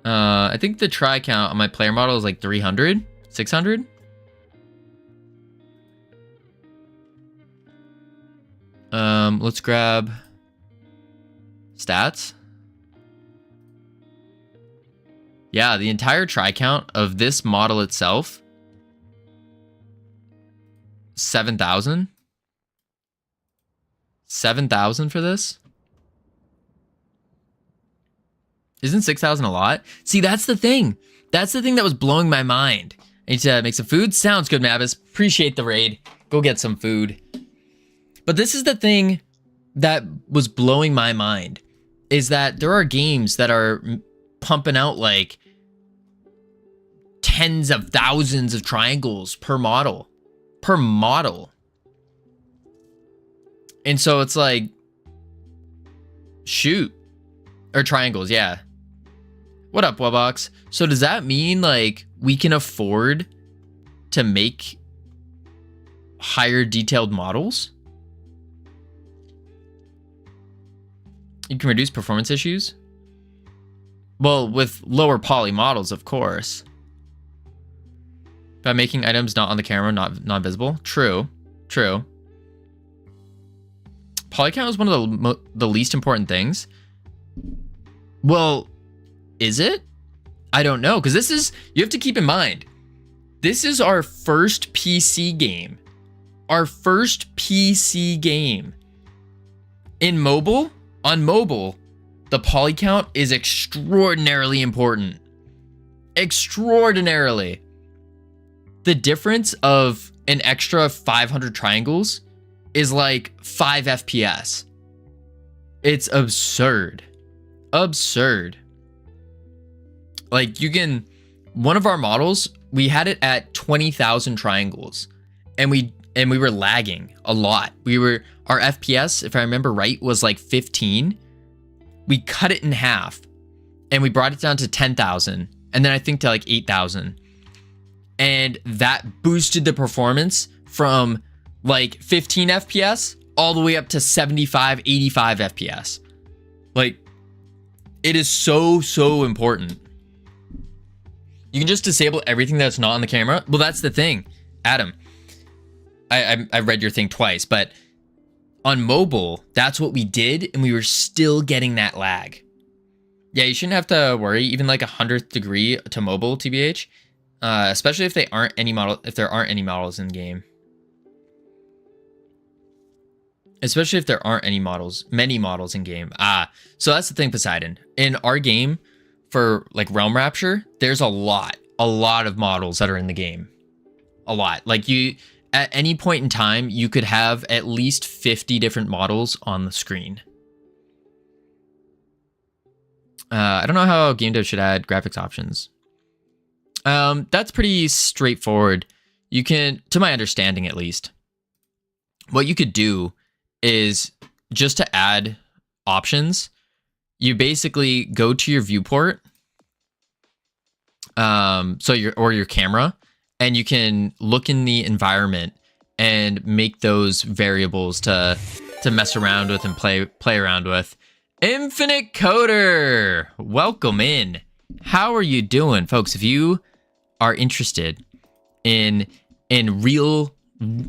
Speaker 1: I think the try count on my player model is like 300, 600. Let's grab stats. Yeah, the entire try count of this model itself, 7,000. 7,000 for this? Isn't 6,000 a lot? See, that's the thing. That's the thing that was blowing my mind. I need to make some food. Sounds good, Mavis. Appreciate the raid. Go get some food. But this is the thing that was blowing my mind, is that there are games that are pumping out like tens of thousands of triangles per model. And so it's like, shoot. Or triangles, yeah. What up, Webbox? So does that mean, like, we can afford to make higher detailed models? You can reduce performance issues? Well, with lower poly models, of course. By making items not on the camera, not visible? True. poly count is one of the least important things. Well, is it? I don't know, because you have to keep in mind, this is our first PC game. Our first PC game. On mobile, the poly count is extraordinarily important. Extraordinarily. The difference of an extra 500 triangles is like 5 FPS. It's absurd. Absurd. Like one of our models, we had it at 20,000 triangles and we were lagging a lot. Our FPS, if I remember right, was like 15. We cut it in half and we brought it down to 10,000 and then I think to like 8,000. And that boosted the performance from like 15 FPS all the way up to 75, 85 FPS. Like, it is so, so important. You can just disable everything that's not on the camera. Well, that's the thing, Adam. I read your thing twice, but on mobile, that's what we did, and we were still getting that lag. Yeah, you shouldn't have to worry, even like 100th degree to mobile, TBH. Especially if there aren't any models in game. Especially if there aren't many models in game. So that's the thing, Poseidon. In our game, for like Realm Rapture, there's a lot of models that are in the game. A lot. Like at any point in time, you could have at least 50 different models on the screen. I don't know how GameDev should add graphics options. That's pretty straightforward. You can, to my understanding at least, what you could do is just to add options, you basically go to your viewport, your camera, and you can look in the environment and make those variables to mess around with and play around with. Infinite Coder, welcome in. How are you doing, folks? If you are interested in real,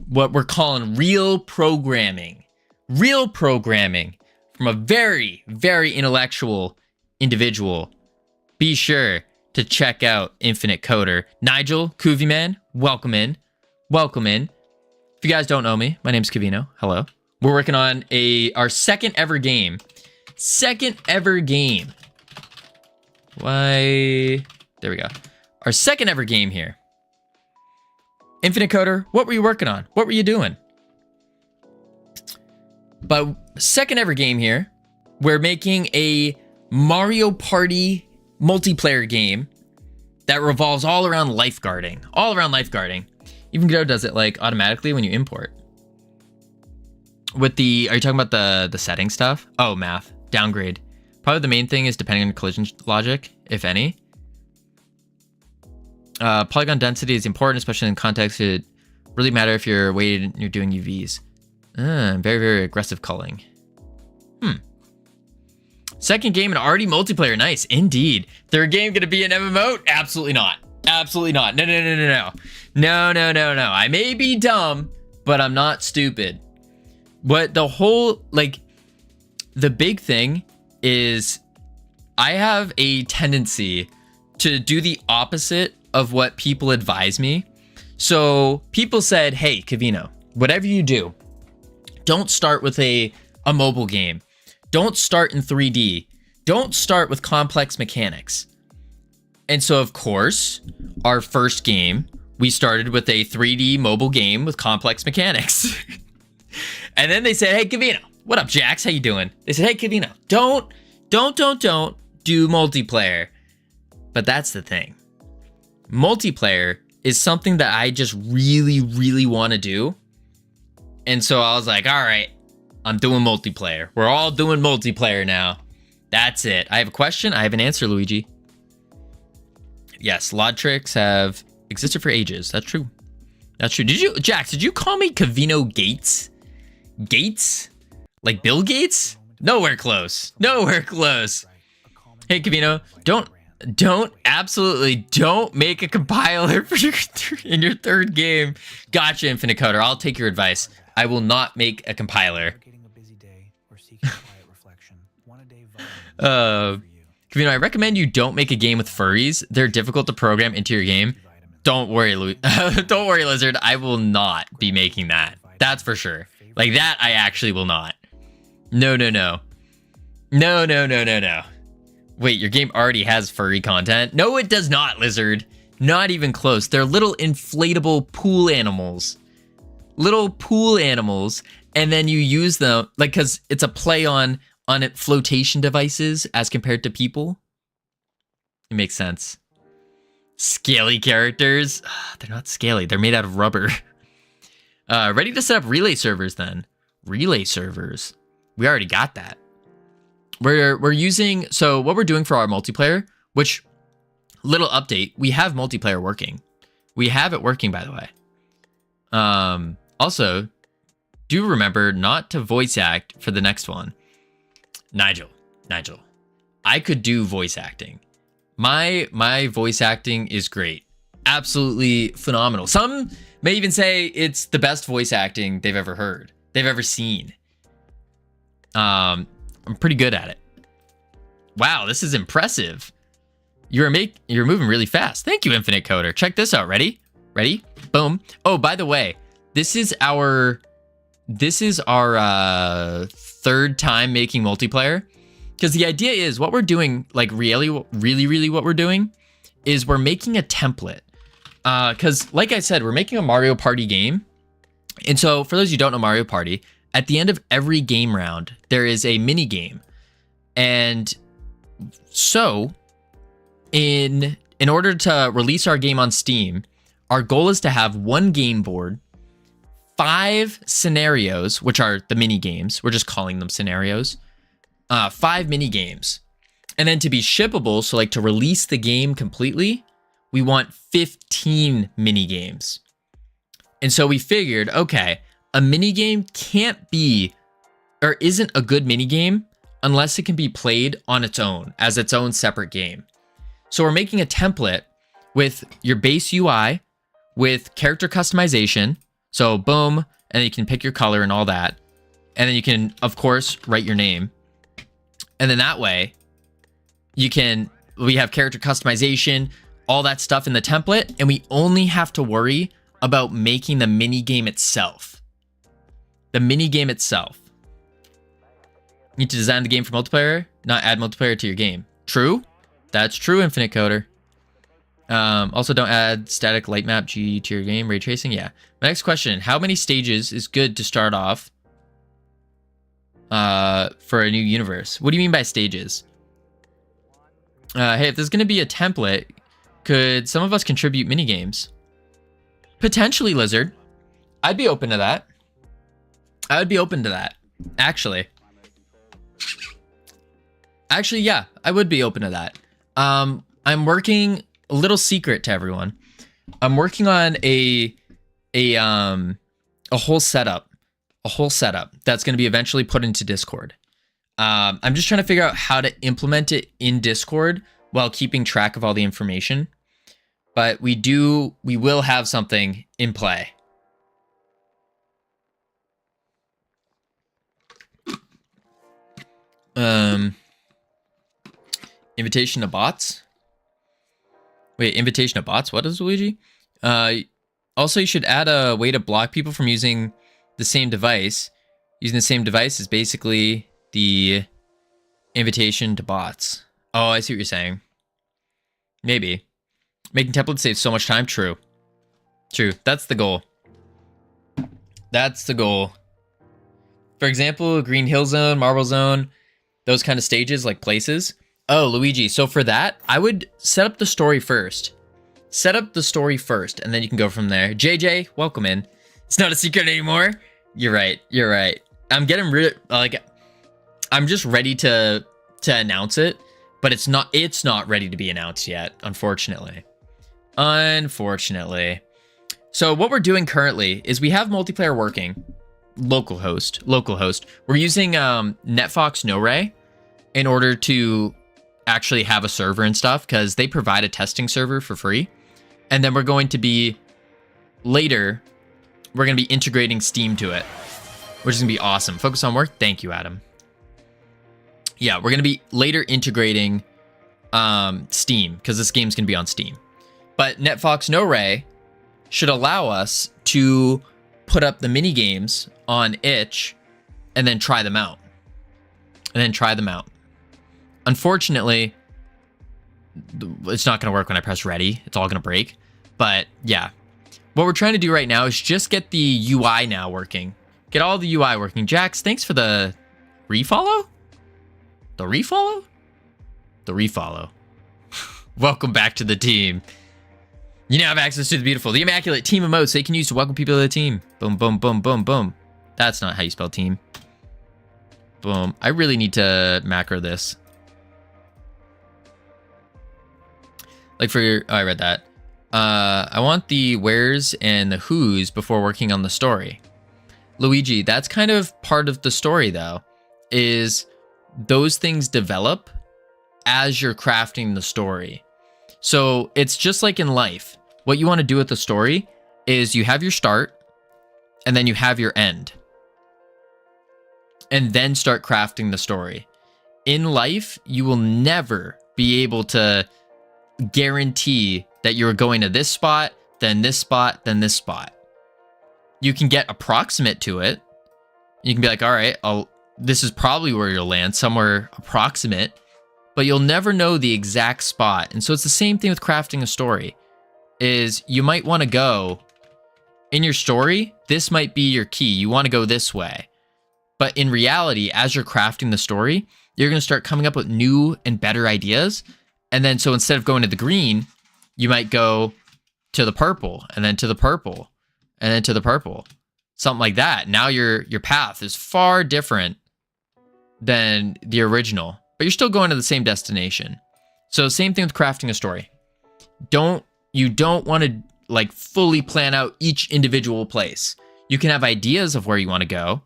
Speaker 1: what we're calling real programming from a very, very intellectual individual, be sure to check out Infinite Coder. Nigel, Koovie Man, welcome in. Welcome in. If you guys don't know me, my name's Covino. Hello. We're working on our second ever game. Why? There we go. Our second ever game here. Infinite Coder, what were you working on? What were you doing? But second ever game here. We're making a Mario Party multiplayer game that revolves all around lifeguarding. Even Go does it like automatically when you import. Are you talking about the setting stuff? Oh, math. Downgrade. Probably the main thing is depending on collision logic, if any. Polygon density is important, especially in context. It really matter if you're weighted and you're doing UVs. Very, very aggressive culling. Second game and already multiplayer. Nice, indeed. Third game gonna be an MMO? Absolutely not. Absolutely not. No. I may be dumb, but I'm not stupid. But the big thing is I have a tendency to do the opposite of what people advise me. So people said, hey, Covino, whatever you do, don't start with a mobile game. Don't start in 3D. Don't start with complex mechanics. And so, of course, our first game, we started with a 3D mobile game with complex mechanics. And then they said, hey, Covino, what up, Jax? How you doing? They said, hey, Covino, don't do multiplayer. But that's the thing. Multiplayer is something that I just really, really want to do. And so I was like, all right, I'm doing multiplayer. We're all doing multiplayer now. That's it. I have a question. I have an answer, Luigi. Yes, LOD tricks have existed for ages. That's true. Jax, did you call me Covino Gates? Gates? Like Bill Gates? Nowhere close. Hey, Covino, absolutely don't make a compiler for in your third game. Gotcha, Infinite Coder. I'll take your advice. I will not make a compiler. Covino, I recommend you don't make a game with furries. They're difficult to program into your game. Don't worry, don't worry, Lizard. I will not be making that. That's for sure. Like that, I actually will not. No. Wait, your game already has furry content? No, it does not, Lizard. Not even close. They're little inflatable pool animals. Little pool animals, and then you use them, like, because it's a play on it flotation devices as compared to people. It makes sense. Scaly characters. They're not scaly. They're made out of rubber. Ready to set up relay servers then. Relay servers. We already got that. We're using, so what we're doing for our multiplayer, which, little update, we have multiplayer working. We have it working, by the way. Also, do remember not to voice act for the next one. Nigel, I could do voice acting. My voice acting is great. Absolutely phenomenal. Some may even say it's the best voice acting they've ever heard. They've ever seen. I'm pretty good at it. Wow, this is impressive. You're moving really fast. Thank you, Infinite Coder. Check this out. Ready? Boom. Oh, by the way, this is our third time making multiplayer, because the idea is what we're doing, like really what we're doing is we're making a template. Because like I said, we're making a Mario Party game. And so for those who don't know Mario Party, at the end of every game round, there is a mini game. And so in order to release our game on Steam, our goal is to have one game board, 5 scenarios, which are the mini games. We're just calling them scenarios. 5 mini games. And then to be shippable, so like to release the game completely, we want 15 mini games. And so we figured, okay, a mini game can't be, or isn't a good mini game unless it can be played on its own, as its own separate game. So we're making a template with your base UI, with character customization. So boom, and then you can pick your color and all that. And then you can, of course, write your name. And then that way, we have character customization, all that stuff in the template, and we only have to worry about making the mini game itself. The mini game itself. You need to design the game for multiplayer, not add multiplayer to your game. True? That's true, Infinite Coder. Also, don't add static light map G to your game. Ray tracing, yeah. My next question, how many stages is good to start off for a new universe? What do you mean by stages? Hey, if there's going to be a template, could some of us contribute minigames? Potentially, Lizard. I'd be open to that. I would be open to that, actually. Actually, yeah, I would be open to that. I'm working, a little secret to everyone. I'm working on a whole setup. A whole setup that's going to be eventually put into Discord. I'm just trying to figure out how to implement it in Discord while keeping track of all the information. But we will have something in play. Invitation to bots? Wait, invitation to bots? What is Luigi? Also, you should add a way to block people from using the same device. Using the same device is basically the invitation to bots. Oh, I see what you're saying. Maybe. Making templates saves so much time. True. True. That's the goal. That's the goal. For example, Green Hill Zone, Marble Zone, those kind of stages, like places. Oh, Luigi. So for that, I would set up the story first. Set up the story first, and then you can go from there. JJ, welcome in. It's not a secret anymore. You're right. You're right. I'm getting I'm just ready to announce it, but it's not ready to be announced yet, unfortunately. Unfortunately. So what we're doing currently is we have multiplayer working. Localhost. We're using NetFox No-Ray in order to actually have a server and stuff, because they provide a testing server for free. And then we're going to be integrating Steam to it, which is gonna be awesome. Focus on work. Thank you, Adam. Yeah, we're going to be later integrating Steam, because this game's going to be on Steam. But NetFox No Ray should allow us to put up the mini games on itch and then try them out. Unfortunately, it's not going to work when I press ready. It's all going to break. But yeah, what we're trying to do right now is just get the UI now working. Get all the UI working. Jax, thanks for the refollow? The refollow? The refollow. Welcome back to the team. You now have access to the immaculate team emotes they can use to welcome people to the team. Boom, boom, boom, boom, boom. That's not how you spell team. Boom. I really need to macro this. Like for, oh, I read that. I want the wheres and the whos before working on the story. Luigi, that's kind of part of the story though, is those things develop as you're crafting the story. So it's just like in life. What you want to do with the story is you have your start and then you have your end. And then start crafting the story. In life, you will never be able to guarantee that you're going to this spot, then this spot, then this spot. You can get approximate to it. You can be like, all right, this is probably where you'll land, somewhere approximate, but you'll never know the exact spot. And so it's the same thing with crafting a story, is you might want to go in your story, this might be your key. You want to go this way. But in reality, as you're crafting the story, you're going to start coming up with new and better ideas. And then so instead of going to the green, you might go to the purple and then to the purple and then to the purple. Something like that. Now your path is far different than the original, but you're still going to the same destination. So same thing with crafting a story. You don't want to like fully plan out each individual place. You can have ideas of where you want to go.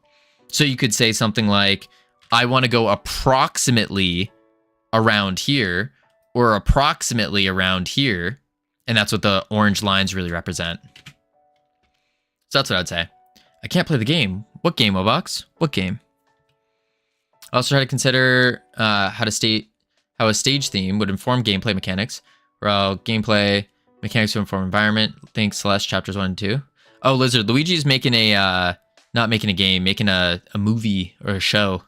Speaker 1: So you could say something like, I want to go approximately around here or approximately around here. And that's what the orange lines really represent. So that's what I'd say. I can't play the game. What game, Mobox? What game? I also try to consider how a stage theme would inform gameplay mechanics, while gameplay mechanics would inform environment. Think Celeste chapters 1 and 2. Oh, Lizard, Luigi's making not making a game, making a movie or a show.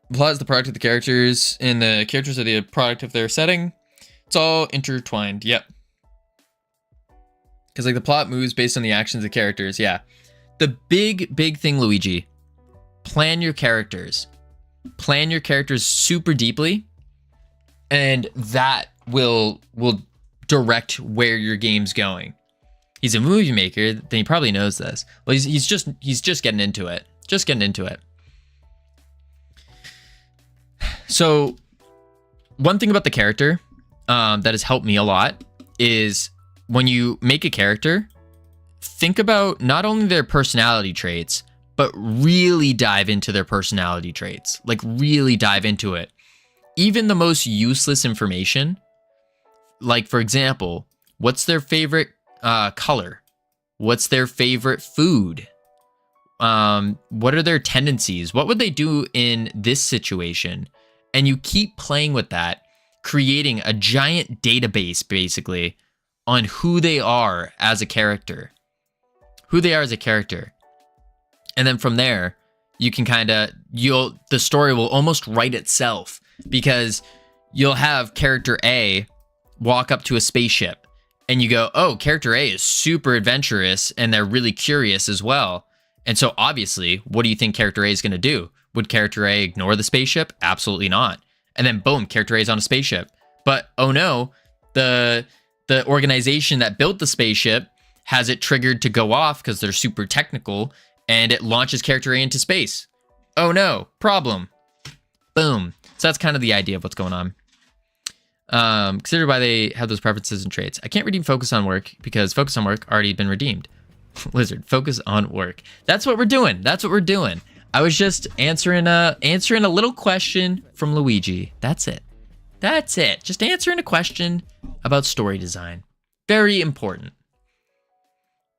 Speaker 1: The plot is the product of the characters, and the characters are the product of their setting. It's all intertwined. Yep. Because like the plot moves based on the actions of the characters. Yeah. The big thing, Luigi. Plan your characters. Plan your characters super deeply, and that will direct where your game's going. He's a movie maker, then he probably knows this. Well, he's just getting into it. Just getting into it. So, one thing about the character that has helped me a lot is when you make a character, think about not only their personality traits, but really dive into their personality traits. Like, really dive into it. Even the most useless information, like, for example, what's their favorite color? What's their favorite food? What are their tendencies? What would they do in this situation? And you keep playing with that, creating a giant database, basically, on who they are as a character. And then from there, you can the story will almost write itself, because you'll have character A walk up to a spaceship and you go, oh, character A is super adventurous and they're really curious as well. And so obviously, what do you think character A is going to do? Would character A ignore the spaceship? Absolutely not. And then boom, character A is on a spaceship. But oh no, the organization that built the spaceship has it triggered to go off because they're super technical, and it launches character A into space. Oh no, problem. Boom. So that's kind of the idea of what's going on. Consider why they have those preferences and traits. I can't redeem focus on work because focus on work already been redeemed. Lizard, focus on work. That's what we're doing. I was just answering a little question from Luigi. That's it. Just answering a question about story design. Very important.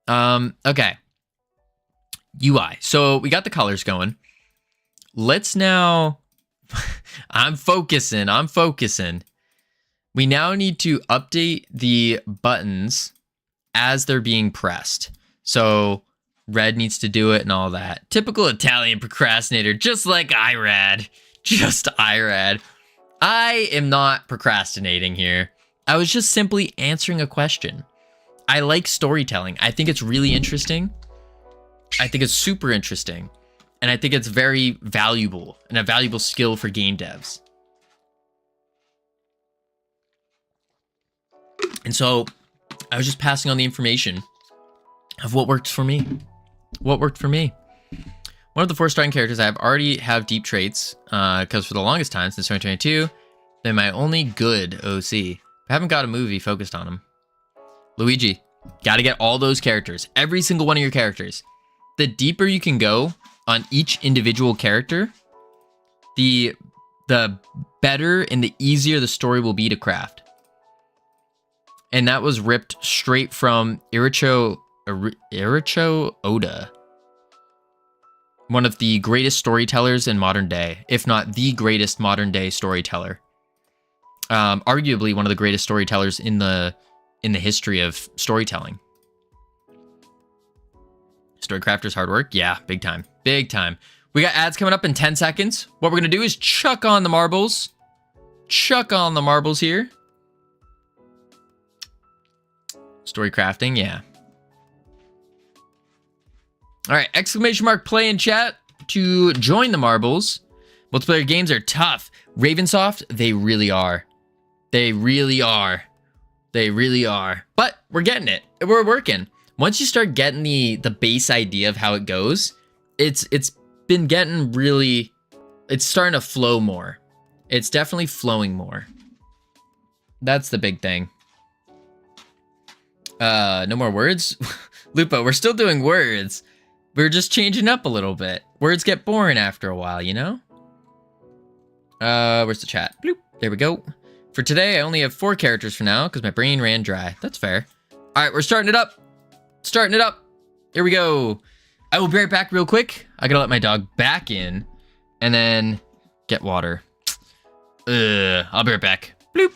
Speaker 1: Okay. UI. So we got the colors going. let's now... I'm focusing. We now need to update the buttons as they're being pressed. So red needs to do it and all that. Typical Italian procrastinator, just like Irad. Just Irad. I am not procrastinating here. I was just simply answering a question. I like storytelling. I think it's really interesting. I think it's super interesting. And I think it's very valuable and a valuable skill for game devs. And so I was just passing on the information of what worked for me. What worked for me. One of the 4 starting characters I already have deep traits, because for the longest time, since 2022, they're my only good OC. I haven't got a movie focused on them. Luigi, gotta get all those characters. Every single one of your characters. The deeper you can go on each individual character, the better and the easier the story will be to craft. And that was ripped straight from Iricho Oda, one of the greatest storytellers in modern day, if not the greatest modern day storyteller. Arguably one of the greatest storytellers in the history of storytelling. Storycrafter's hard work? Yeah, big time. Big time. We got ads coming up in 10 seconds. What we're going to do is chuck on the marbles. Chuck on the marbles here. Story crafting, yeah. All right, exclamation mark play in chat to join the marbles. Multiplayer games are tough. Ravensoft, they really are. They really are. They really are. But we're getting it. We're working. Once you start getting the base idea of how it goes, it's been getting really, it's starting to flow more. It's definitely flowing more. That's the big thing. No more words? Lupo, we're still doing words. We're just changing up a little bit. Words get boring after a while, you know? Where's the chat? Bloop. There we go. For today, I only have 4 characters for now because my brain ran dry. That's fair. All right, we're starting it up. Starting it up. Here we go. I will be right back real quick. I gotta let my dog back in and then get water. I'll be right back. Bloop.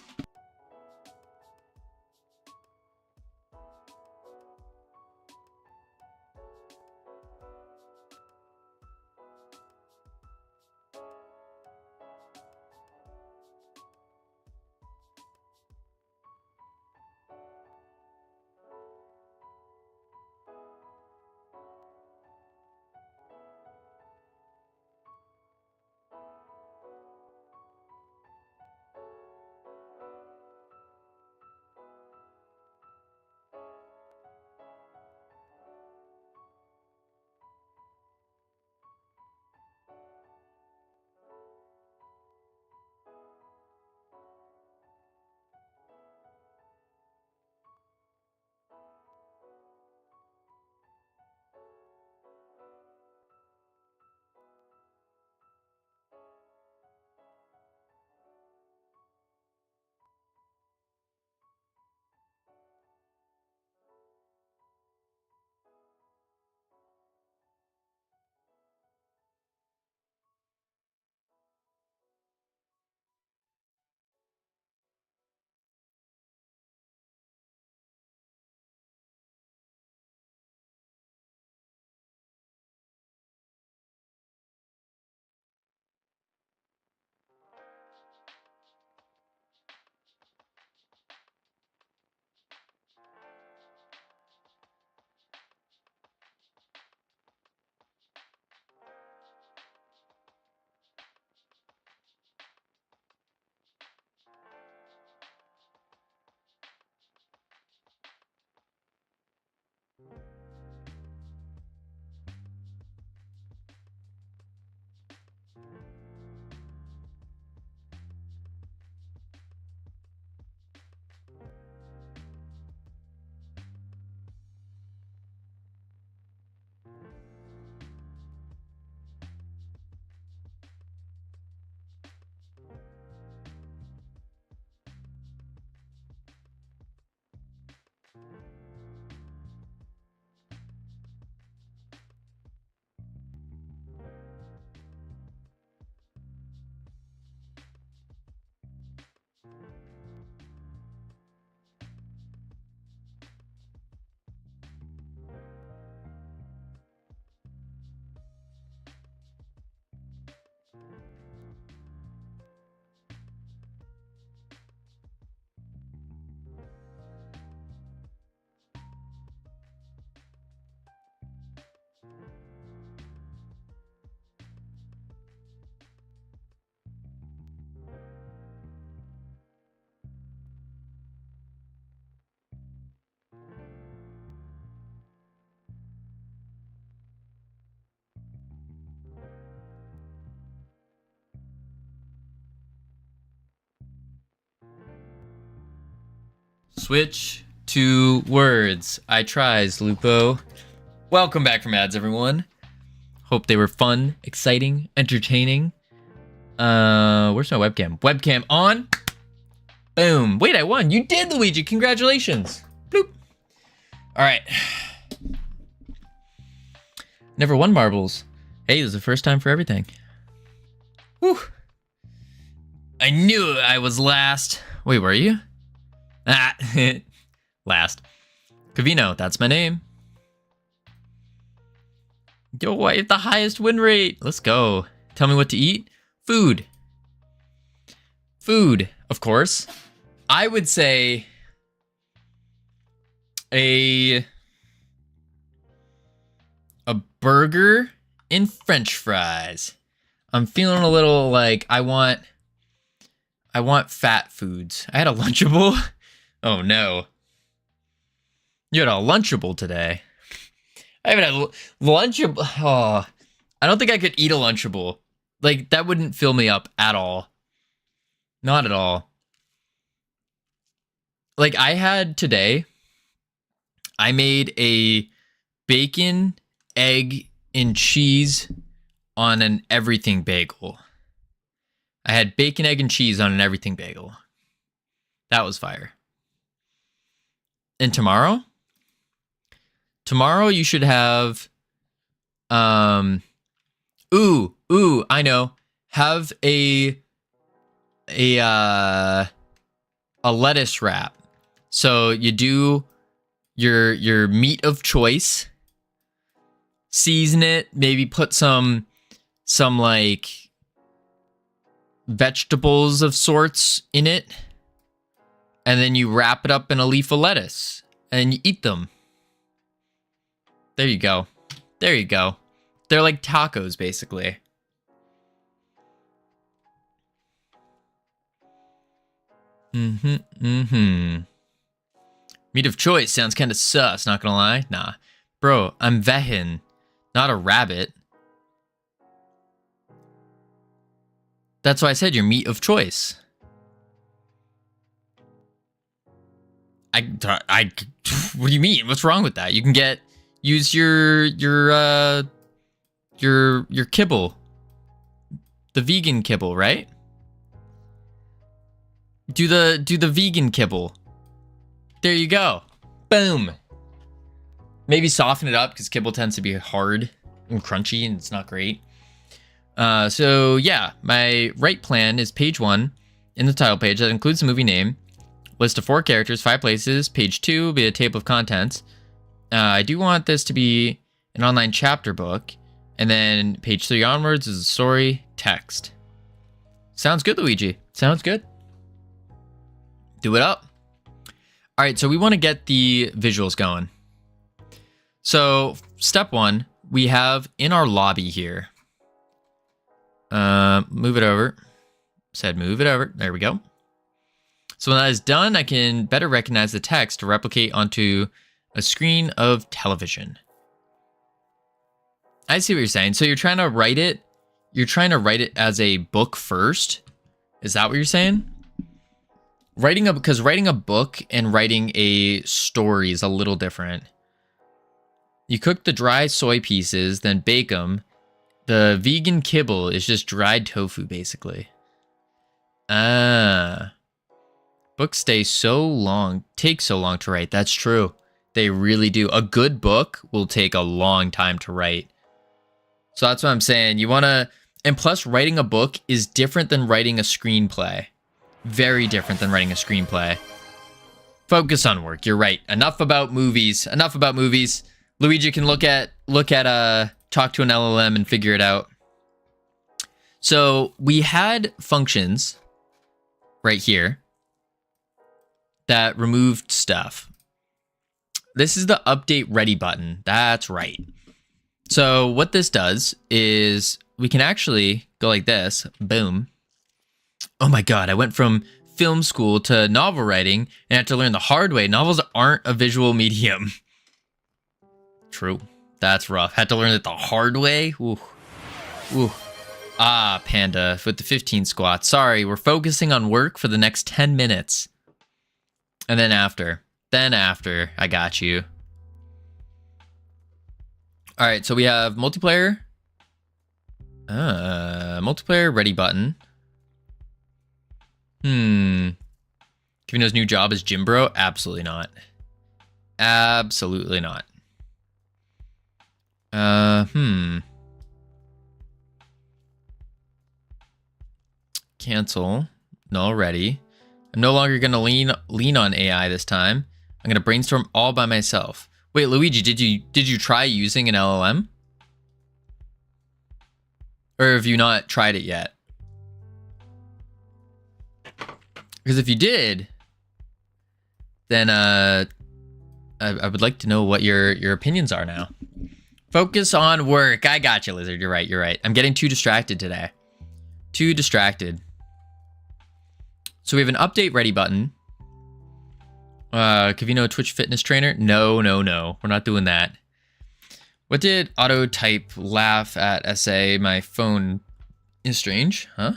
Speaker 1: Switch to words. I tries, Lupo. Welcome back from ads, everyone. Hope they were fun, exciting, entertaining. Where's my webcam? Webcam on. Boom. Wait, I won. You did, Luigi. Congratulations. Bloop. All right. Never won marbles. Hey, it was the first time for everything. Whew. I knew I was last. Wait, were you? Ah, last. Covino, that's my name. Yo, I have the highest win rate. Let's go. Tell me what to eat. Food. Food, of course. I would say a burger and French fries. I'm feeling a little like I want fat foods. I had a Lunchable. Oh no. You had a Lunchable today. I haven't had Lunchable. Oh, I don't think I could eat a Lunchable. Like, that wouldn't fill me up at all. Not at all. Like, I had today, I made a bacon, egg, and cheese on an everything bagel. I had bacon, egg, and cheese on an everything bagel. That was fire. And tomorrow? Tomorrow you should have, I know. Have a lettuce wrap. So you do your meat of choice, season it, maybe put some like vegetables of sorts in it, and then you wrap it up in a leaf of lettuce and you eat them. There you go. There you go. They're like tacos, basically. Meat of choice sounds kind of sus, not gonna lie. Nah. Bro, I'm vegan, not a rabbit. That's why I said your meat of choice. What do you mean? What's wrong with that? You can use your kibble. The vegan kibble, right? Do the vegan kibble. There you go. Boom. Maybe soften it up because kibble tends to be hard and crunchy and it's not great. So yeah, my right plan is page 1 in the title page that includes the movie name, list of 4 characters, 5 places. Page 2 will be a table of contents. I do want this to be an online chapter book, and then page 3 onwards is a story text. Sounds good, Luigi. Sounds good. Do it up. All right, so we want to get the visuals going. So step 1, we have in our lobby here. Move it over. Said move it over. There we go. So when that is done, I can better recognize the text to replicate onto a screen of television. I see what you're saying. So you're trying to write it. You're trying to write it as a book first. Is that what you're saying? Because writing a book and writing a story is a little different. You cook the dry soy pieces, then bake them. The vegan kibble is just dried tofu, basically. Books take so long to write. That's true. They really do. A good book will take a long time to write. So that's what I'm saying. You want to... And plus, writing a book is different than writing a screenplay. Very different than writing a screenplay. Focus on work. You're right. Enough about movies. Enough about movies. Luigi can talk to an LLM and figure it out. So we had functions right here that removed stuff. This is the update ready button. That's right. So what this does is we can actually go like this. Boom. Oh my God, I went from film school to novel writing and had to learn the hard way. Novels aren't a visual medium. True. That's rough. Had to learn it the hard way. Ooh. Ooh. Ah, Panda with the 15 squats. Sorry, we're focusing on work for the next 10 minutes. And then after. I got you. All right, so we have multiplayer. Multiplayer ready button. Covino's new job is gym bro? Absolutely not. Absolutely not. Cancel. No, ready. I'm no longer gonna lean on AI this time. I'm gonna brainstorm all by myself. Wait, Luigi, did you try using an LLM? Or have you not tried it yet? Because if you did, then I would like to know what your opinions are now. Focus on work. I got you, Lizard. You're right. I'm getting too distracted today. Too distracted. So we have an update ready button. Covino Twitch fitness trainer. No. We're not doing that. What did auto type laugh at essay? My phone is strange, huh?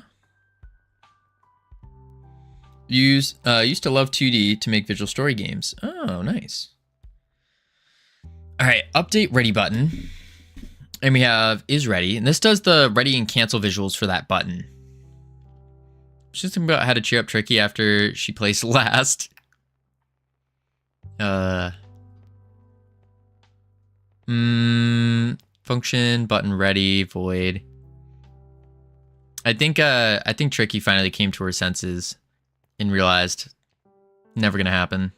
Speaker 1: Used to love 2D to make visual story games. Oh, nice. All right, update ready button. And we have is ready. And this does the ready and cancel visuals for that button. Just thinking about how to cheer up Tricky after she placed last. Function, button ready, void. I think Tricky finally came to her senses and realized never gonna happen.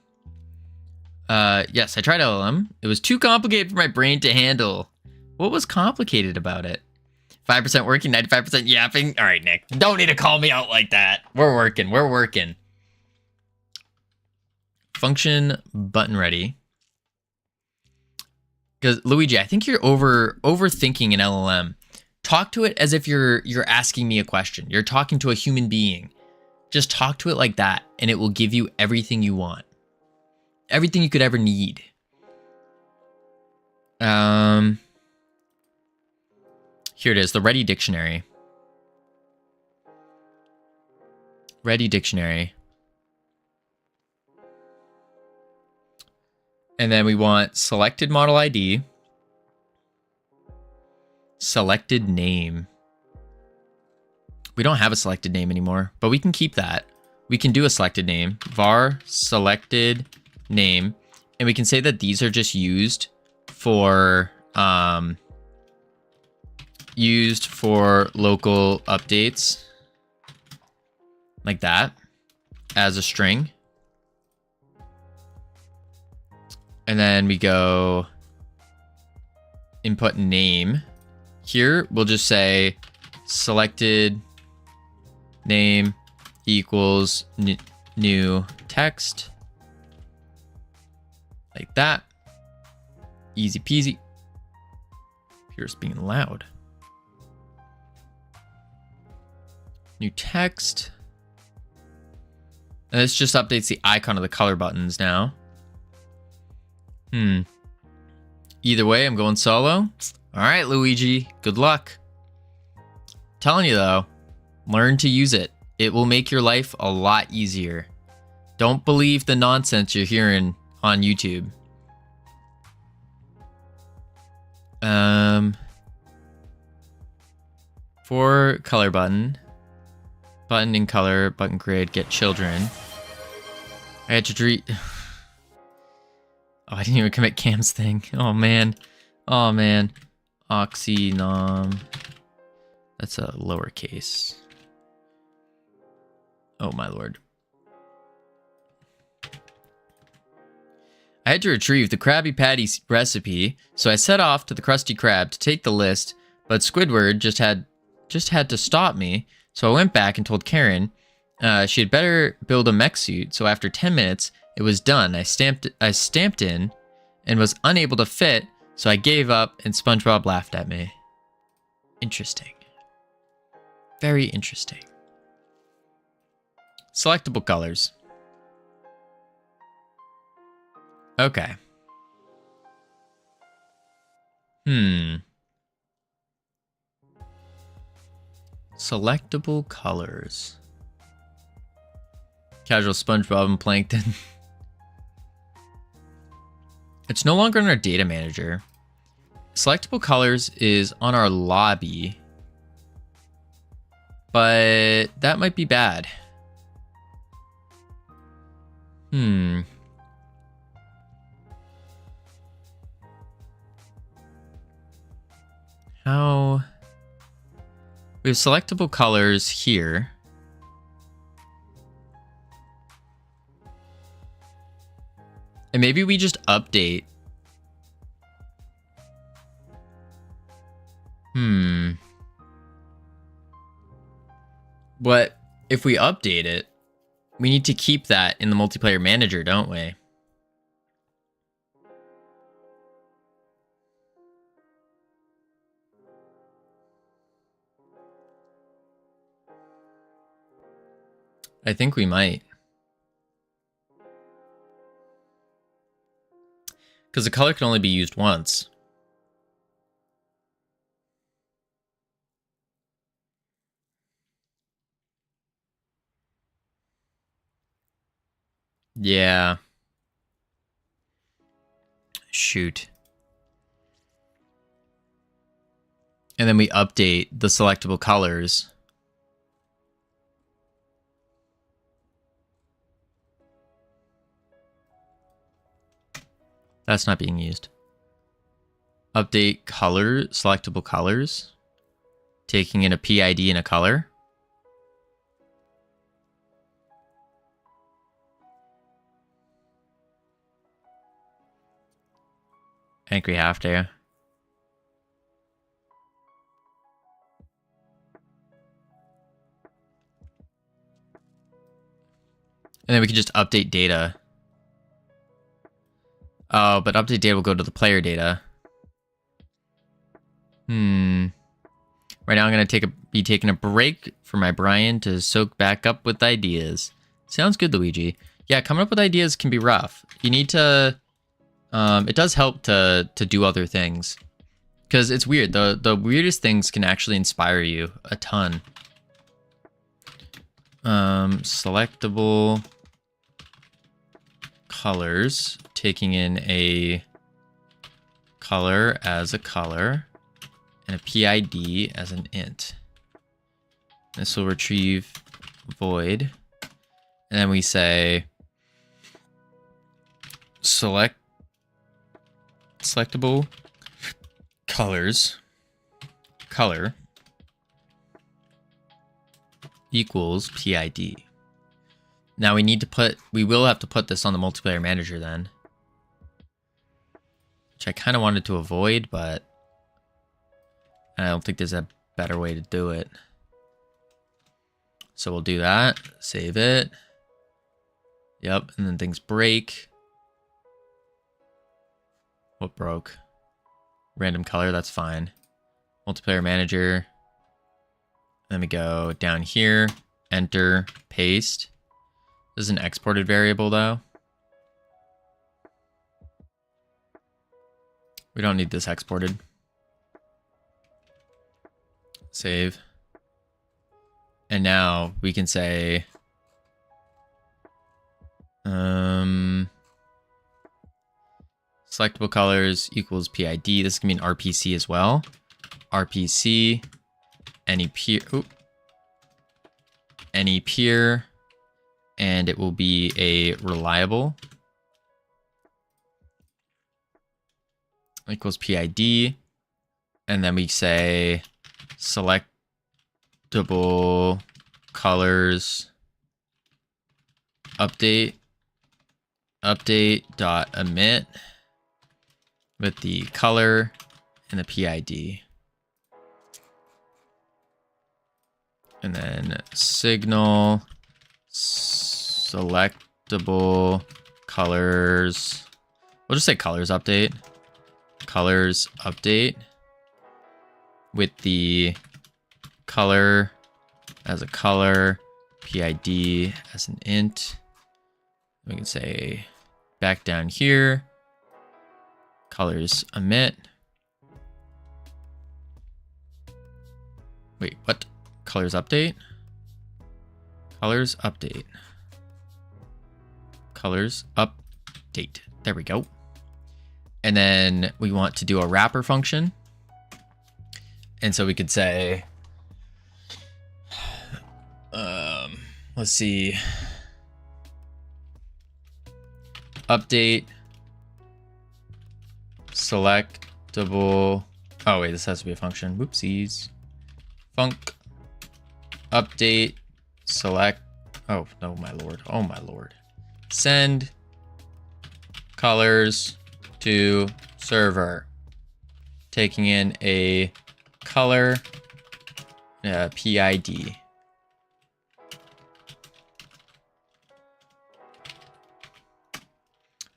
Speaker 1: Yes, I tried LLM. It was too complicated for my brain to handle. What was complicated about it? 5% working, 95% yapping. All right, Nick, don't need to call me out like that. We're working. Function, button ready. Because Luigi, I think you're overthinking an LLM. Talk to it as if you're asking me a question. You're talking to a human being. Just talk to it like that, and it will give you everything you want. Everything you could ever need. Here it is, the Ready Dictionary. Ready Dictionary. And then we want selected model ID. Selected name. We don't have a selected name anymore, but we can keep that. We can do a selected name. Var selected name. And we can say that these are just used for local updates. Like that. As a string. And then we go input name. Here we'll just say selected name equals new text. Like that. Easy peasy. Here's being loud. New text. And this just updates the icon of the color buttons now. Either way, I'm going solo. All right, Luigi, good luck. Telling you though, learn to use it. It will make your life a lot easier. Don't believe the nonsense you're hearing on YouTube. For color button in color, button grid, get children. I had to Oh, I didn't even commit Cam's thing. Oh man. Oxynom. That's a lowercase. Oh my lord. I had to retrieve the Krabby Patty recipe, so I set off to the Krusty Krab to take the list, but Squidward just had to stop me, so I went back and told Karen she had better build a mech suit, so after 10 minutes, it was done. I stamped in and was unable to fit, so I gave up and SpongeBob laughed at me. Interesting. Very interesting. Selectable colors. Okay. Selectable colors. Casual SpongeBob and Plankton. It's no longer in our data manager. Selectable colors is on our lobby, but that might be bad. How? We have selectable colors here. And maybe we just update. But if we update it, we need to keep that in the multiplayer manager, don't we? I think we might. Because the color can only be used once. Yeah. Shoot. And then we update the selectable colors. That's not being used. Update color, selectable colors. Taking in a PID and a color. I think we have to. And then we can just update data. Oh, but update data will go to the player data. Right now I'm going to be taking a break for my Brian to soak back up with ideas. Sounds good, Luigi. Yeah, coming up with ideas can be rough. You need to... it does help to do other things. Because it's weird. The weirdest things can actually inspire you a ton. Selectable colors. Taking in a color as a color. And a PID as an int. This will retrieve void. And then we say selectable colors color equals PID. Now we will have to put this on the multiplayer manager then. Which I kind of wanted to avoid, but I don't think there's a better way to do it. So we'll do that, save it. Yep, and then things break. What broke? Random color, that's fine. Multiplayer manager. Then we go down here, enter, paste. This is an exported variable though. We don't need this exported. Save. And now we can say selectable colors equals PID. This can mean RPC as well. RPC any peer, and it will be a reliable equals PID, and then we say selectable colors update dot emit with the color and the PID, and then signal selectable colors. We'll just say colors update with the color as a color, PID as an int. We can say back down here, colors emit. Wait, what? Colors update? Colors update. Colors update. There we go. And then we want to do a wrapper function. And so we could say, let's see, update selectable. Oh wait, this has to be a function. Whoopsies. Func update select. Oh no, my lord. Oh my lord. Send colors to server, taking in a color PID.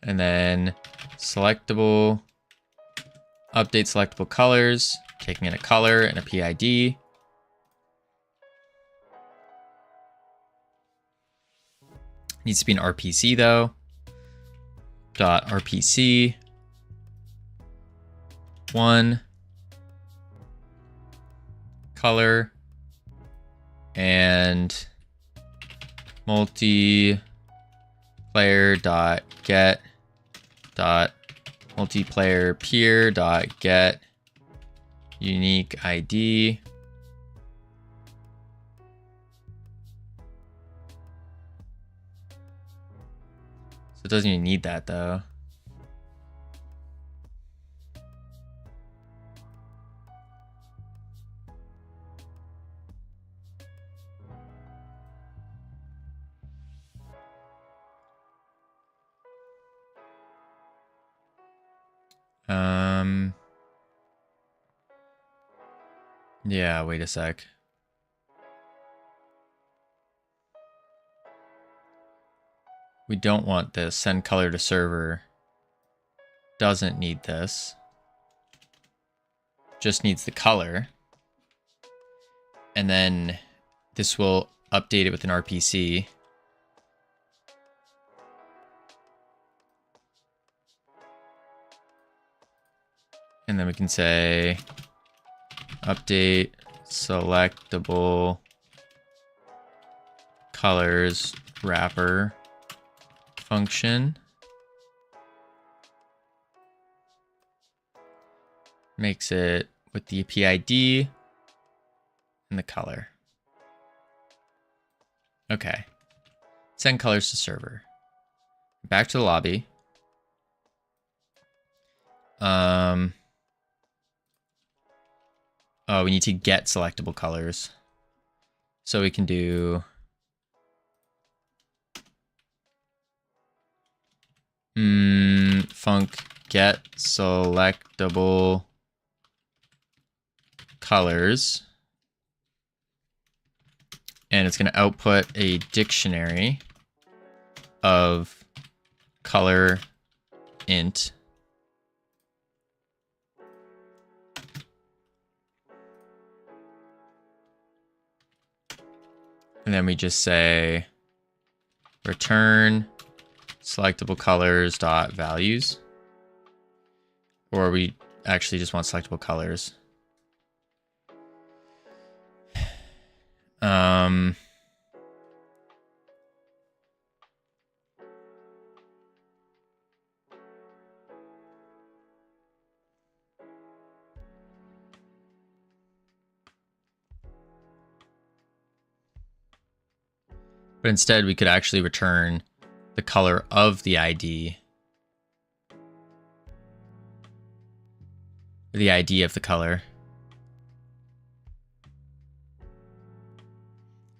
Speaker 1: And then selectable, update selectable colors, taking in a color and a PID. Needs to be an RPC though. Dot RPC one color and multiplayer dot get dot multiplayer peer dot get unique ID. So it doesn't even need that though. Yeah, wait a sec. We don't want this. Send color to server. Doesn't need this. Just needs the color. And then this will update it with an RPC. And then we can say update selectable colors wrapper function. Makes it with the PID and the color. Okay. Send colors to server. Back to the lobby. Oh, we need to get selectable colors. So we can do func get selectable colors. And it's going to output a dictionary of color int. And then we just say return selectable colors dot values. Or we actually just want selectable colors. But instead, we could actually return the color of the ID. The ID of the color.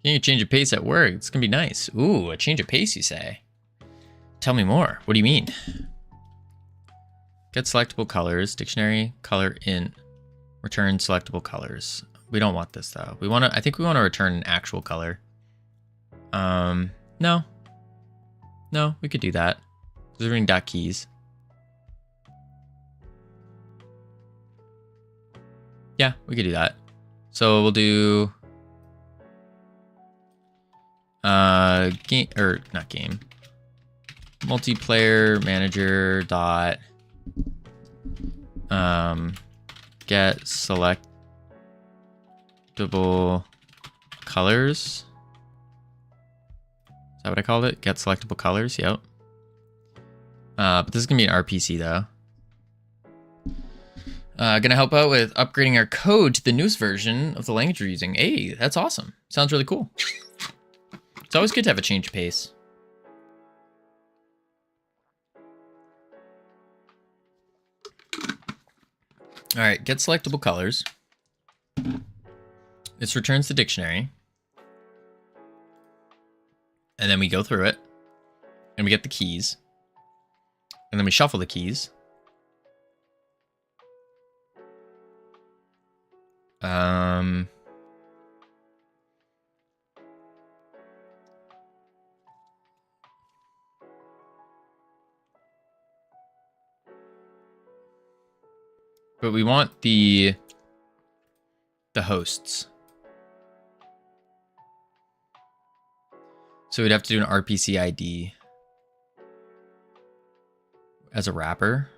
Speaker 1: Can you change of pace at work? It's gonna be nice. Ooh, a change of pace, you say? Tell me more. What do you mean? Get selectable colors, dictionary, color int, return selectable colors. We don't want this though. We want to. I think we want to return an actual color. No, we could do that. Reserving dot keys. Yeah, we could do that. So we'll do game, or not game, multiplayer manager dot get selectable colors. Is that what I called it? Get selectable colors. Yep. But this is gonna be an RPC though. Gonna help out with upgrading our code to the newest version of the language we're using. Hey, that's awesome. Sounds really cool. It's always good to have a change of pace. All right, get selectable colors. This returns the dictionary. And then we go through it. And we get the keys. And then we shuffle the keys. But we want the hosts. So we'd have to do an RPC ID as a wrapper.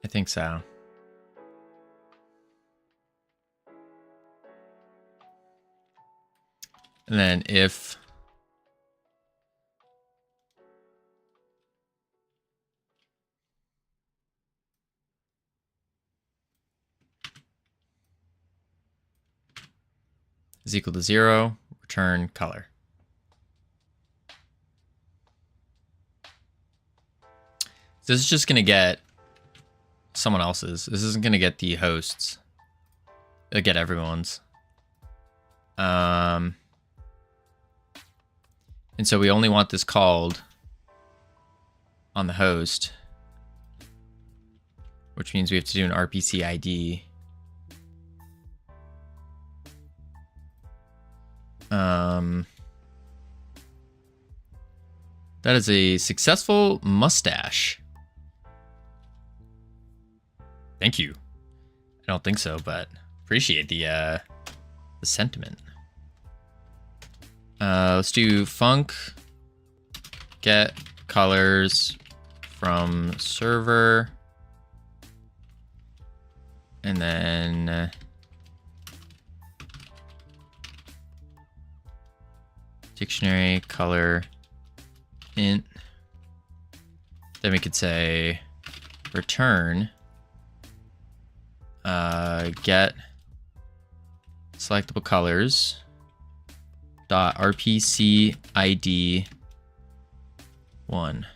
Speaker 1: I think so. And then if is equal to 0, return color. So this is just going to get someone else's. This isn't going to get the hosts. It'll get everyone's. And so we only want this called on the host, which means we have to do an RPC ID. That is a successful mustache. Thank you. I don't think so, but appreciate the sentiment. Let's do func get colors from server, and then dictionary color int. Then we could say return get selectable colors dot RPC ID 1.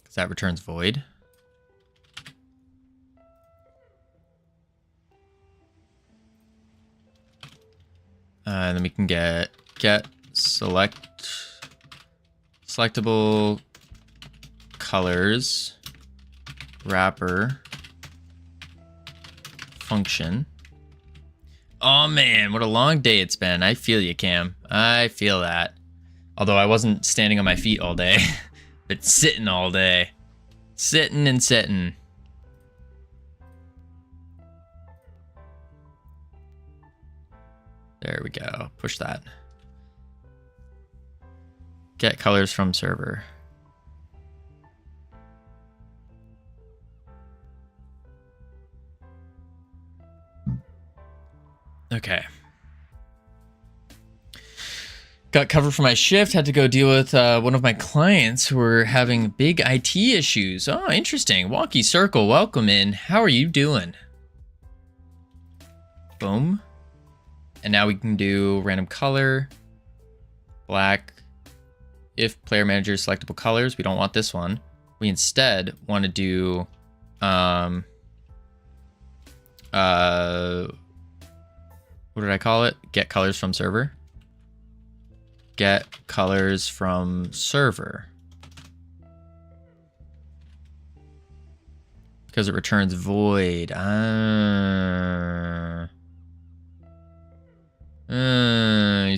Speaker 1: Because that returns void. And then we can get selectable colors wrapper function. Oh man, what a long day it's been. I feel you, Cam. I feel that. Although I wasn't standing on my feet all day, but sitting all day. Sitting and sitting. There we go. Push that. Get colors from server. Okay. Got covered for my shift. Had to go deal with one of my clients who were having big IT issues. Oh, interesting. Wonky Circle, welcome in. How are you doing? Boom. And now we can do random color, black. If player manager selectable colors, we don't want this one. We instead want to do what did I call it? Get colors from server. Get colors from server. Because it returns void. I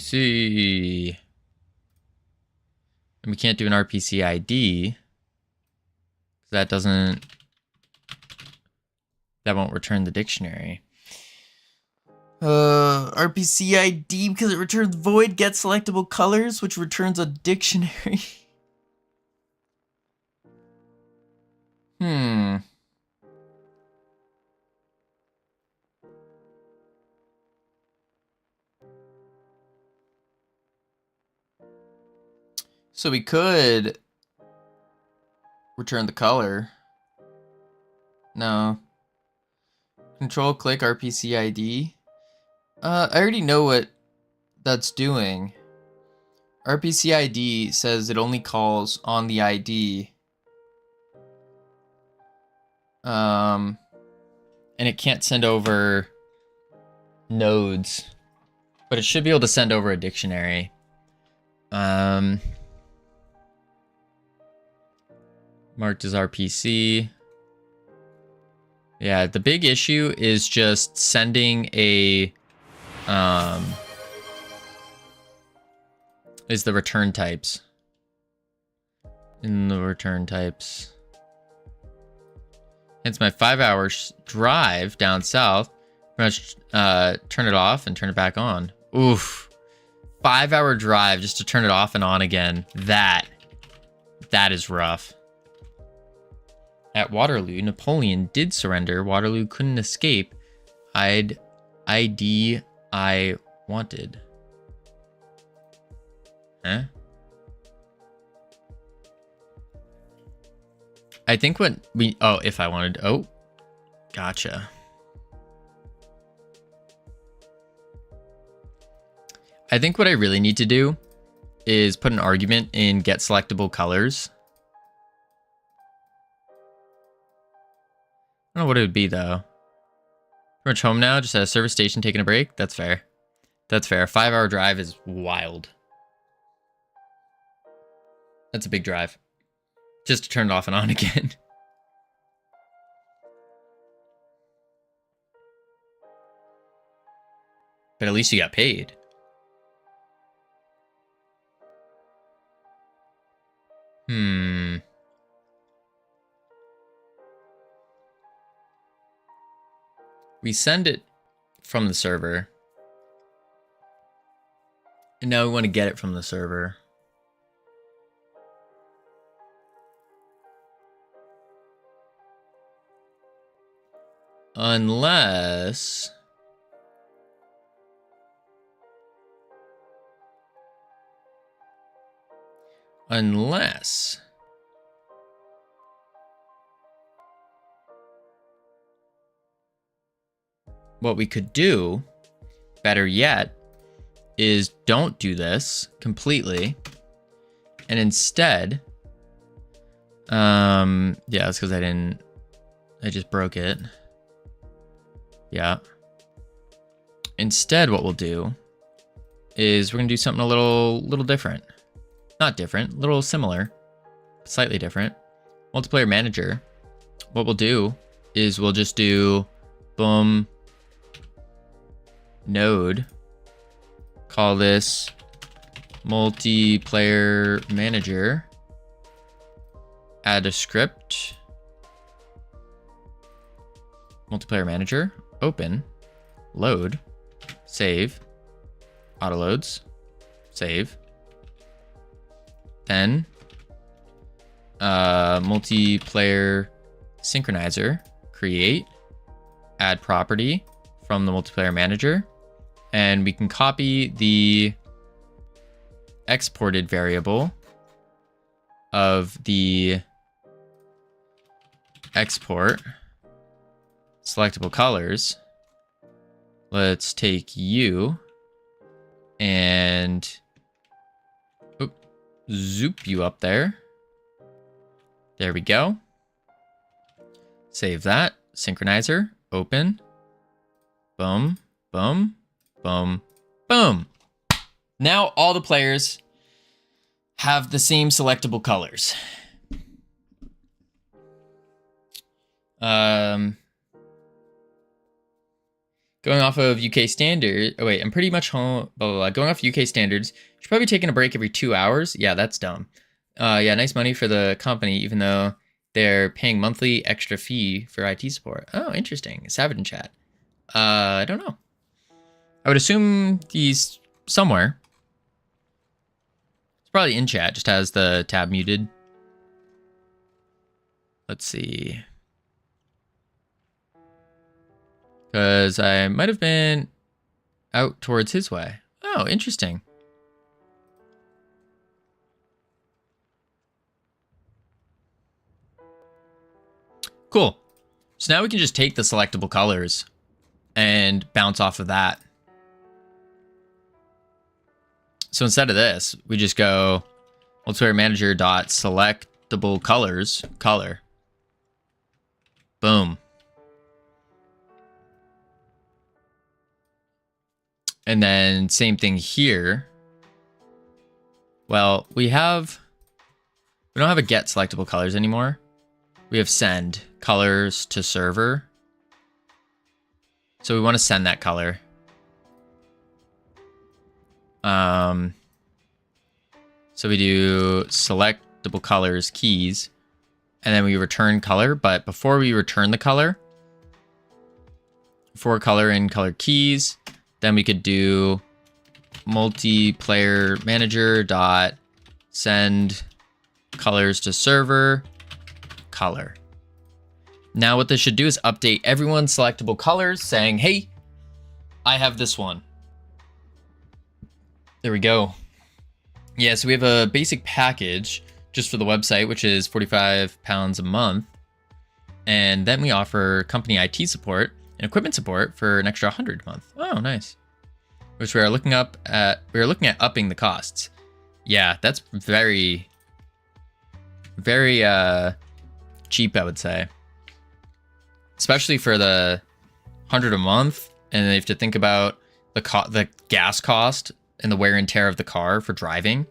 Speaker 1: see. And we can't do an RPC ID. That won't return the dictionary. RPC ID because it returns void, get selectable colors, which returns a dictionary. So we could return the color. No. Control click RPC ID. I already know what that's doing. RPC ID says it only calls on the ID. And it can't send over nodes, but it should be able to send over a dictionary. Marked as RPC. Yeah, the big issue is just sending a is the return types. In the return types. Hence my 5-hour drive down south. Pretty much turn it off and turn it back on. Oof. 5-hour drive just to turn it off and on again. That is rough. At Waterloo, Napoleon did surrender. Waterloo couldn't escape. ID I wanted. Huh? I think what we... Oh, if I wanted... Oh. Gotcha. I think what I really need to do is put an argument in get selectable colors. I don't know what it would be, though. Pretty much home now, just at a service station taking a break. That's fair. That's fair. A 5-hour drive is wild. That's a big drive. Just to turn it off and on again. But at least you got paid. We send it from the server. And now we want to get it from the server. Unless... what we could do, better yet, is don't do this completely. And instead... yeah, that's because I just broke it. Yeah. Instead, what we'll do is we're going to do something a little different. Not different, a little similar, slightly different. Multiplayer manager. What we'll do is we'll just do boom node. Call this multiplayer manager. Add a script. Multiplayer manager. Open. Load. Save. Auto loads. Save. Then multiplayer synchronizer, create, add property from the multiplayer manager, and we can copy the exported variable of the export selectable colors. Let's take you and zoop you up there. There we go. Save that. Synchronizer. Open. Boom. Boom. Boom. Boom. Now all the players have the same selectable colors. Going off of UK standard. Oh wait, I'm pretty much home. Blah, blah, blah. Going off UK standards. Should probably taking a break every 2 hours. Yeah, that's dumb. Yeah, nice money for the company, even though they're paying monthly extra fee for IT support. Oh, interesting. Savage in chat. I don't know. I would assume he's somewhere. It's probably in chat. Just has the tab muted. Let's see. Because I might have been out towards his way. Oh, interesting. Cool. So now we can just take the selectable colors and bounce off of that. So instead of this, we just go multiplayer manager dot selectable colors color. Boom. And then same thing here. Well, we don't have a get selectable colors anymore. We have send colors to server. So we want to send that color. So we do selectable colors keys, and then we return color. But before we return the color, for color in color keys, then we could do multiplayer manager dot send colors to server color. Now what this should do is update everyone's selectable colors saying, hey, I have this one. There we go. Yeah, so we have a basic package just for the website, which is £45 a month. And then we offer company IT support and equipment support for an extra $100 a month. Oh, nice. Which we are looking at upping the costs. Yeah, that's very, very cheap, I would say. Especially for the $100 a month, and you have to think about the gas cost and the wear and tear of the car for driving.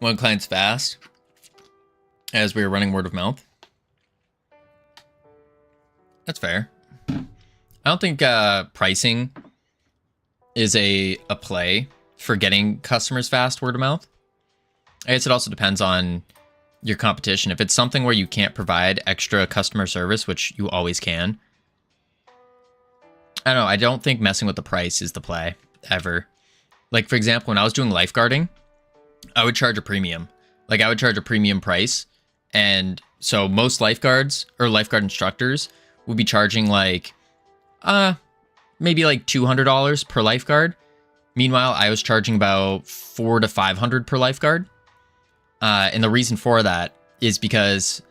Speaker 1: One client's fast, as we were running word of mouth. That's fair. I don't think pricing is a play for getting customers fast word of mouth. I guess it also depends on your competition. If it's something where you can't provide extra customer service, which you always can, I don't know. I don't think messing with the price is the play ever. Like, for example, when I was doing lifeguarding, I would charge a premium. Like, I would charge a premium price. And so most lifeguards or lifeguard instructors would be charging like, maybe like $200 per lifeguard. Meanwhile, I was charging about $400 to $500 per lifeguard. And the reason for that is because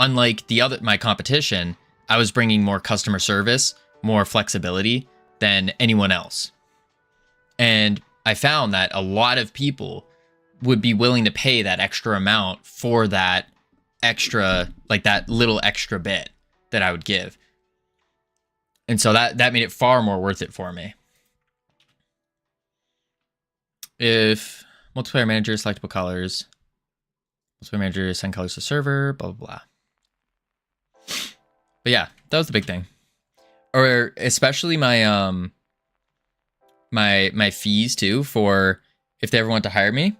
Speaker 1: unlike my competition, I was bringing more customer service, more flexibility than anyone else. And I found that a lot of people would be willing to pay that extra amount for that extra, like that little extra bit that I would give. And so that made it far more worth it for me. If multiplayer manager, selectable colors, multiplayer manager, send colors to server, blah, blah, blah. But yeah, that was the big thing. Or especially my, my fees too, for if they ever want to hire me.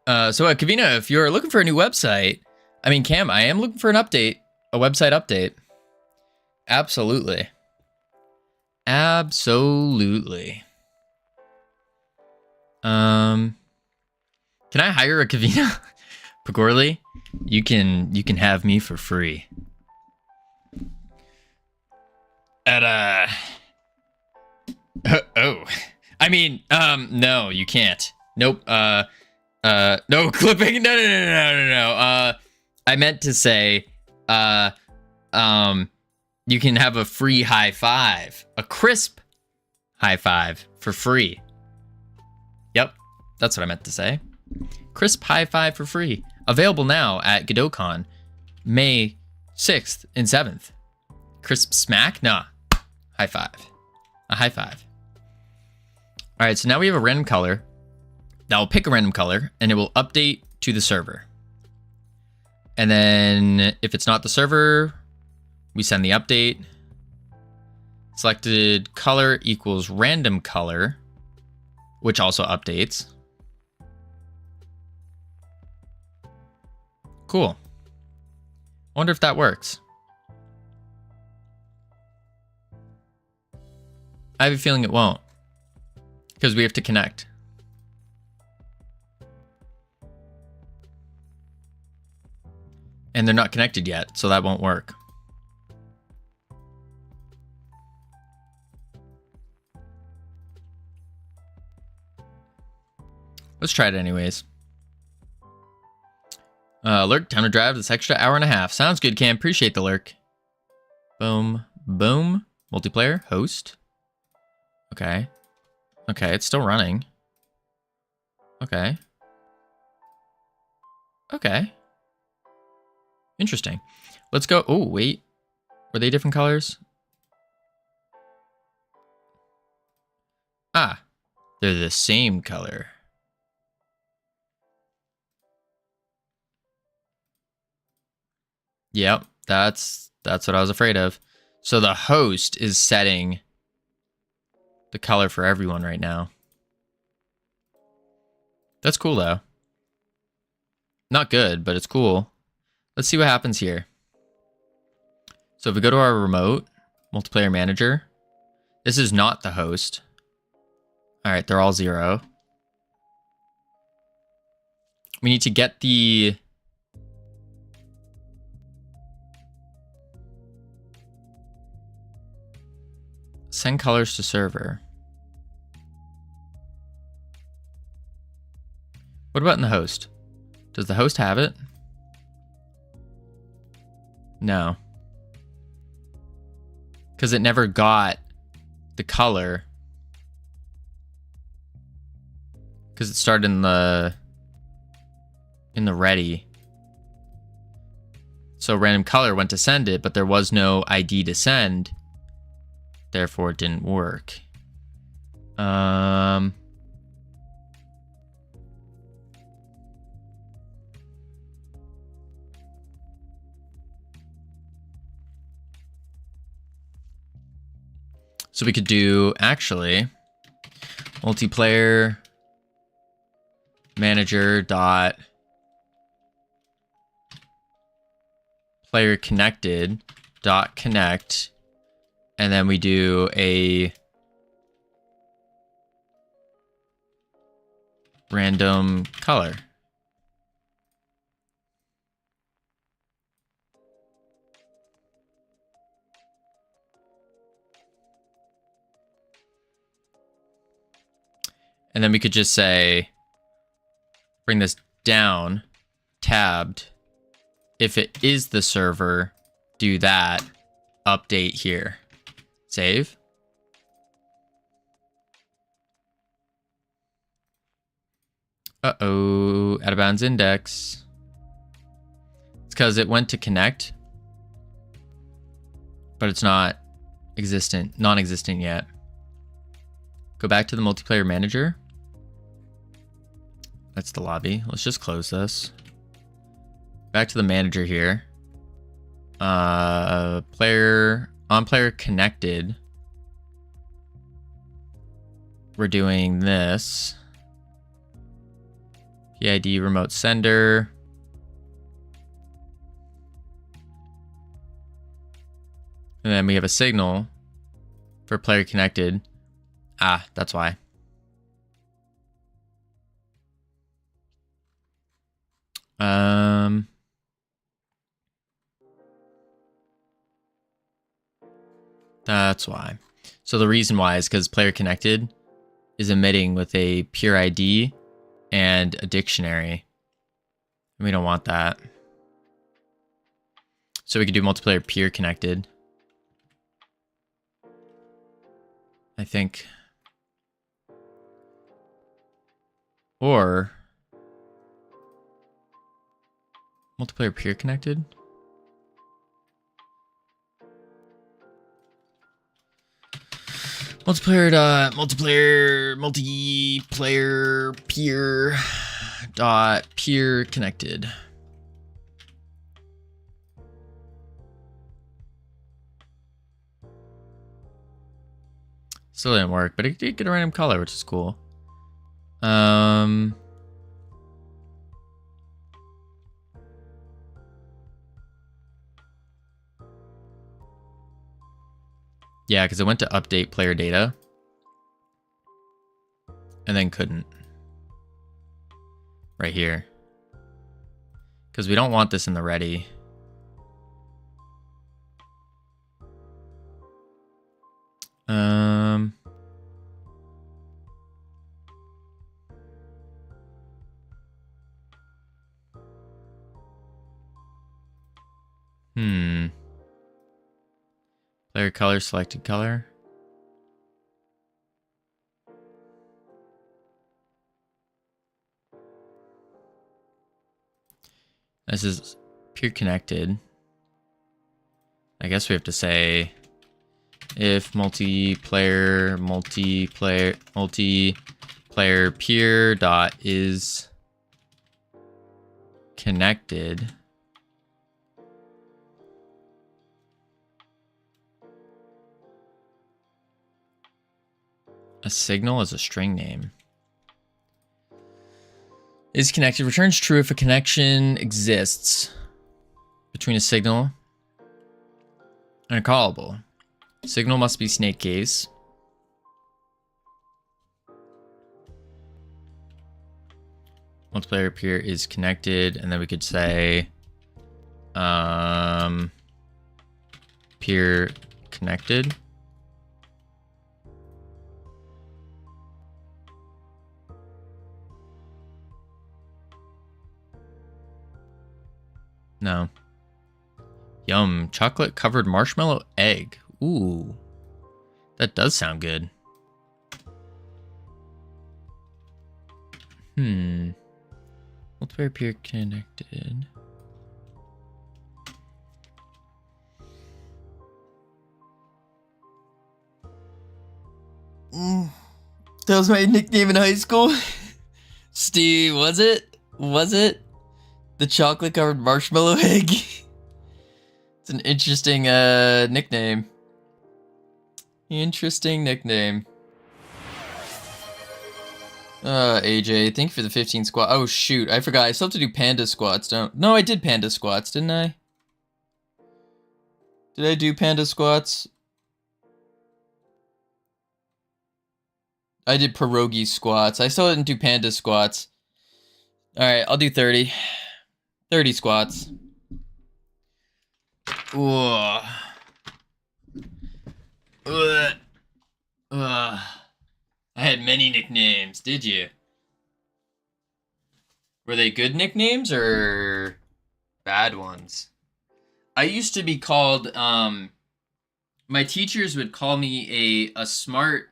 Speaker 1: So at Covino, if you're looking for a new website, I mean, Cam, I am looking for an update, a website update. Absolutely. Absolutely. Can I hire a Covino? Pagorli, you can have me for free. At oh. I mean, no, you can't. Nope. No clipping. No. I meant to say, you can have a free high five, a crisp high five for free. Yep, that's what I meant to say. Crisp high five for free. Available now at GadoCon, May 6th and 7th. Crisp smack? Nah. High five. A high five. All right, so now we have a random color that will pick a random color and it will update to the server. And then if it's not the server, we send the update. Selected color equals random color, which also updates. Cool. I wonder if that works. I have a feeling it won't, because we have to connect. And they're not connected yet, so that won't work. Let's try it anyways. Lurk, time to drive this extra hour and a half. Sounds good, Cam. Appreciate the lurk. Boom. Boom. Multiplayer. Host. Okay. Okay, it's still running. Okay. Okay. Interesting. Let's go. Oh, wait. Were they different colors? Ah. They're the same color. Yep, that's what I was afraid of. So the host is setting the color for everyone right now. That's cool though. Not good, but it's cool. Let's see what happens here. So if we go to our remote multiplayer manager, this is not the host. All right, they're all 0. We need to get the send colors to server. What about in the host? Does the host have it? No. Because it never got the color. Because it started in the ready. So random color went to send it, but there was no ID to send. Therefore, it didn't work. So we could do, actually, multiplayer manager dot player connected dot connect, and then we do a random color. And then we could just say, bring this down, tabbed. If it is the server, do that, update here. Save. Uh-oh, out of bounds index. It's because it went to connect, but it's not existent, non-existent yet. Go back to the multiplayer manager. That's the lobby. Let's just close this. Back to the manager here. Player connected. We're doing this. PID remote sender. And then we have a signal for player connected. Ah, that's why. That's why. So the reason why is because player connected is emitting with a pure ID and a dictionary. We don't want that. So we could do multiplayer peer connected. I think. Or multiplayer peer connected. Multiplayer peer dot peer connected. Still didn't work, but it did get a random color, which is cool. Yeah, because it went to update player data and then couldn't. Right here. Because we don't want this in the ready. Player color, selected color. This is peer connected. I guess we have to say if multiplayer peer dot is connected. A signal is a string name. Is connected returns true if a connection exists between a signal and a callable. Signal must be snake case. Multiplayer peer is connected, and then we could say peer connected. No. Yum. Chocolate covered marshmallow egg. Ooh. That does sound good. Multiplayer peer connected. That was my nickname in high school. Steve, was it? Was it? The chocolate covered marshmallow egg. It's an interesting nickname. Interesting nickname. AJ, thank you for the 15 squat. Oh shoot, I forgot. I still have to do panda squats. No, I did panda squats, didn't I? Did I do panda squats? I did pierogi squats. I still didn't do panda squats. Alright, I'll do 30. 30 squats. Ugh. Ugh. Ugh. I had many nicknames, did you? Were they good nicknames or bad ones? I used to be called, my teachers would call me a smart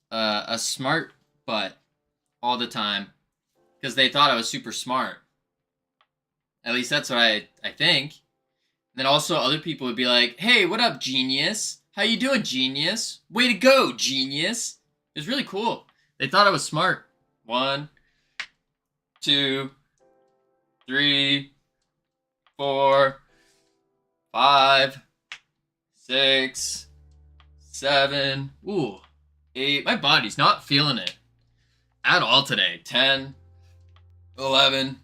Speaker 1: butt all the time because they thought I was super smart. At least that's what I think. And then also other people would be like, hey, what up, genius? How you doing, genius? Way to go, genius. It was really cool. They thought I was smart. 1, 2, 3, 4, 5, 6, 7. Ooh, 8. My body's not feeling it at all today. 10, 11,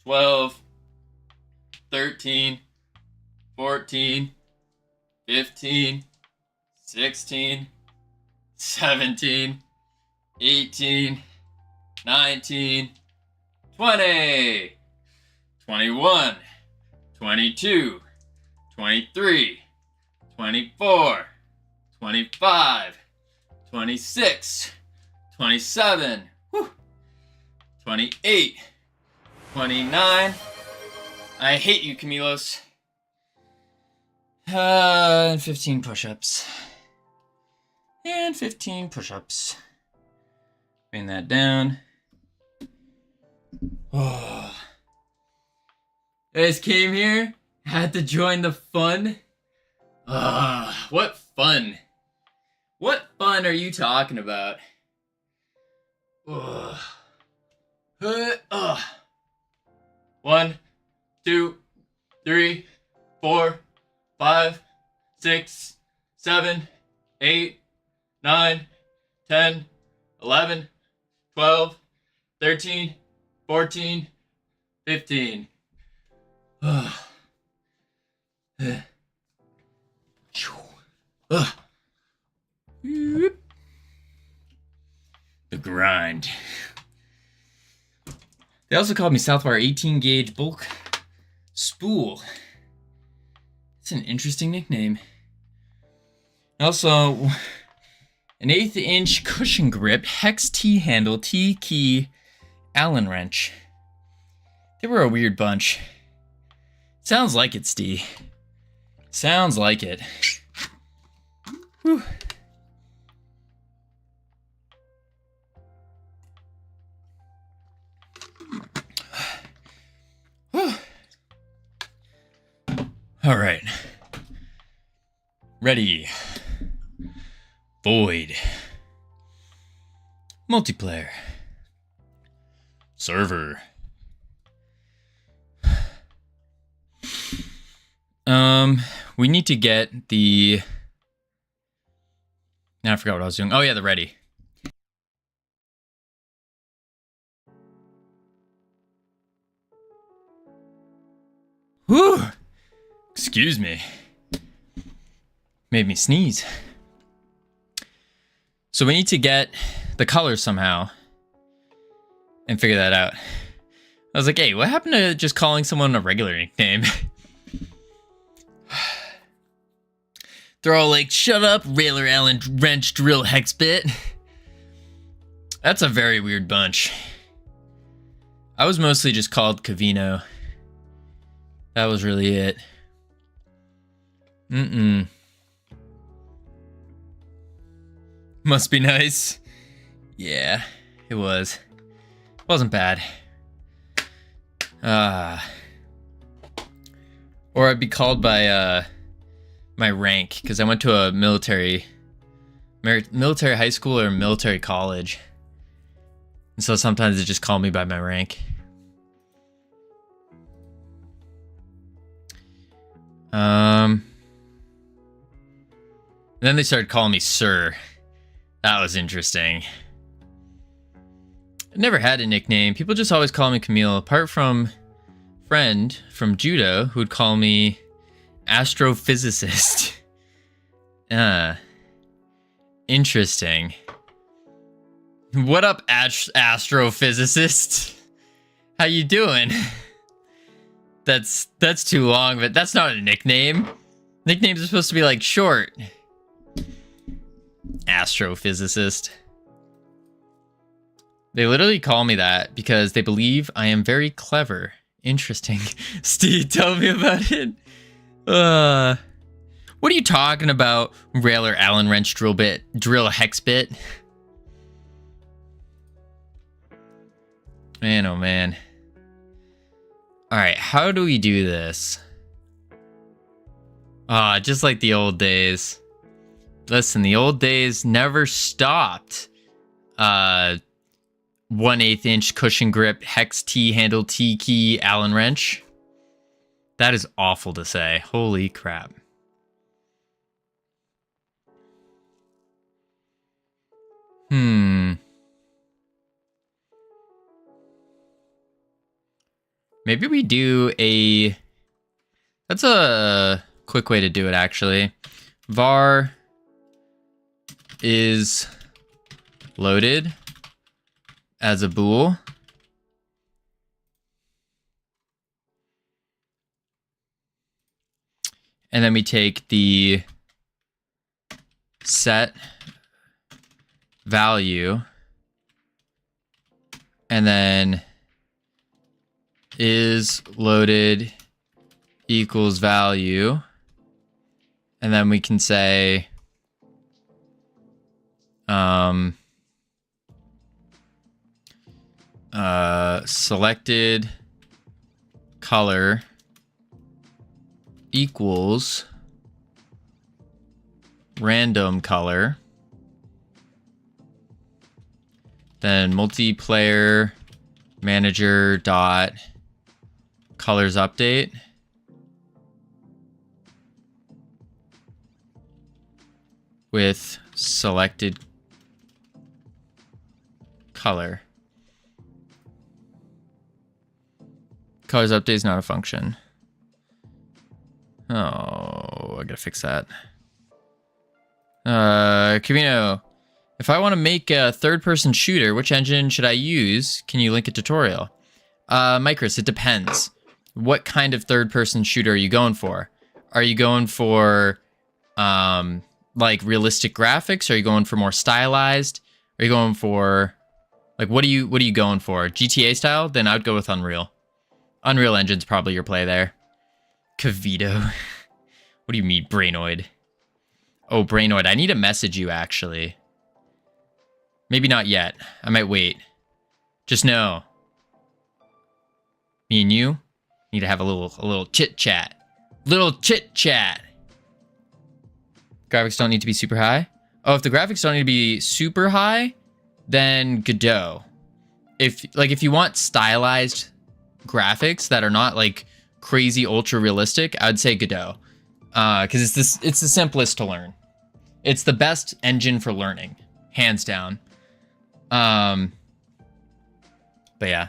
Speaker 1: 12, 13, 14, 15, 16, 17, 18, 19, 20, 21, 22, 23, 24, 25, 26, 27, 28, 29. I hate you, Camilos. And 15 push-ups. And 15 push-ups. Bring that down. Oh. I just came here, had to join the fun. What fun? What fun are you talking about? 1, 2, 3, 4, 5, 6, 7, 8, 9, 10, 11, 12, 13, 14, 15. The grind. They also called me Southwire 18 gauge bulk spool. It's an interesting nickname. Also, an 1/8 inch cushion grip, hex T handle, T key, Allen wrench. They were a weird bunch. Sounds like it, Steve. Sounds like it. Whew. All right. Ready. Void. Multiplayer. Server. We need to get the... Now I forgot what I was doing. Oh yeah, the ready. Whew! Excuse me. Made me sneeze. So we need to get the colors somehow and figure that out. I was like, hey, what happened to just calling someone a regular nickname? They're all like, shut up, Railer, Allen, Wrench, Drill, Hexbit. That's a very weird bunch. I was mostly just called Covino. That was really it. Must be nice. Yeah, it was. Wasn't bad. Or I'd be called by my rank, because I went to a military high school or military college. And so sometimes they just call me by my rank. Then they started calling me Sir. That was interesting. I never had a nickname. People just always call me Camille, apart from a friend from judo who would call me Astrophysicist. Interesting. What up, Astrophysicist? How you doing? That's too long, but that's not a nickname. Nicknames are supposed to be like short. Astrophysicist. They literally call me that because they believe I am very clever. Interesting. Steve, tell me about it. What are you talking about? Railer, Allen wrench, drill hex bit. Man, oh man. All right, how do we do this? Just like the old days. Listen, the old days never stopped. 1/8 inch cushion grip, hex T handle, T key, Allen wrench. That is awful to say. Holy crap. Maybe we do a... That's a quick way to do it, actually. Var is loaded as a bool. And then we take the set value and then is loaded equals value. And then we can say selected color equals random color. Then multiplayer manager dot colors update. With selected color. Colors update is not a function. Oh, I gotta fix that. Covino, if I want to make a third-person shooter, which engine should I use? Can you link a tutorial? Micros, it depends. What kind of third-person shooter are you going for? Are you going for like realistic graphics? Are you going for more stylized? Are you going for like what are you going for? GTA style? Then I would go with Unreal. Unreal Engine's probably your play there. Covino. What do you mean, brainoid? Oh, Brainoid, I need to message you, actually. Maybe not yet. I might wait. Just know. Me and you need to have a little chit-chat. Little chit-chat. Graphics don't need to be super high. Oh, if the graphics don't need to be super high, then Godot. If you want stylized graphics that are not like crazy ultra realistic, I'd say Godot. Because it's the simplest to learn. It's the best engine for learning, hands down. But yeah.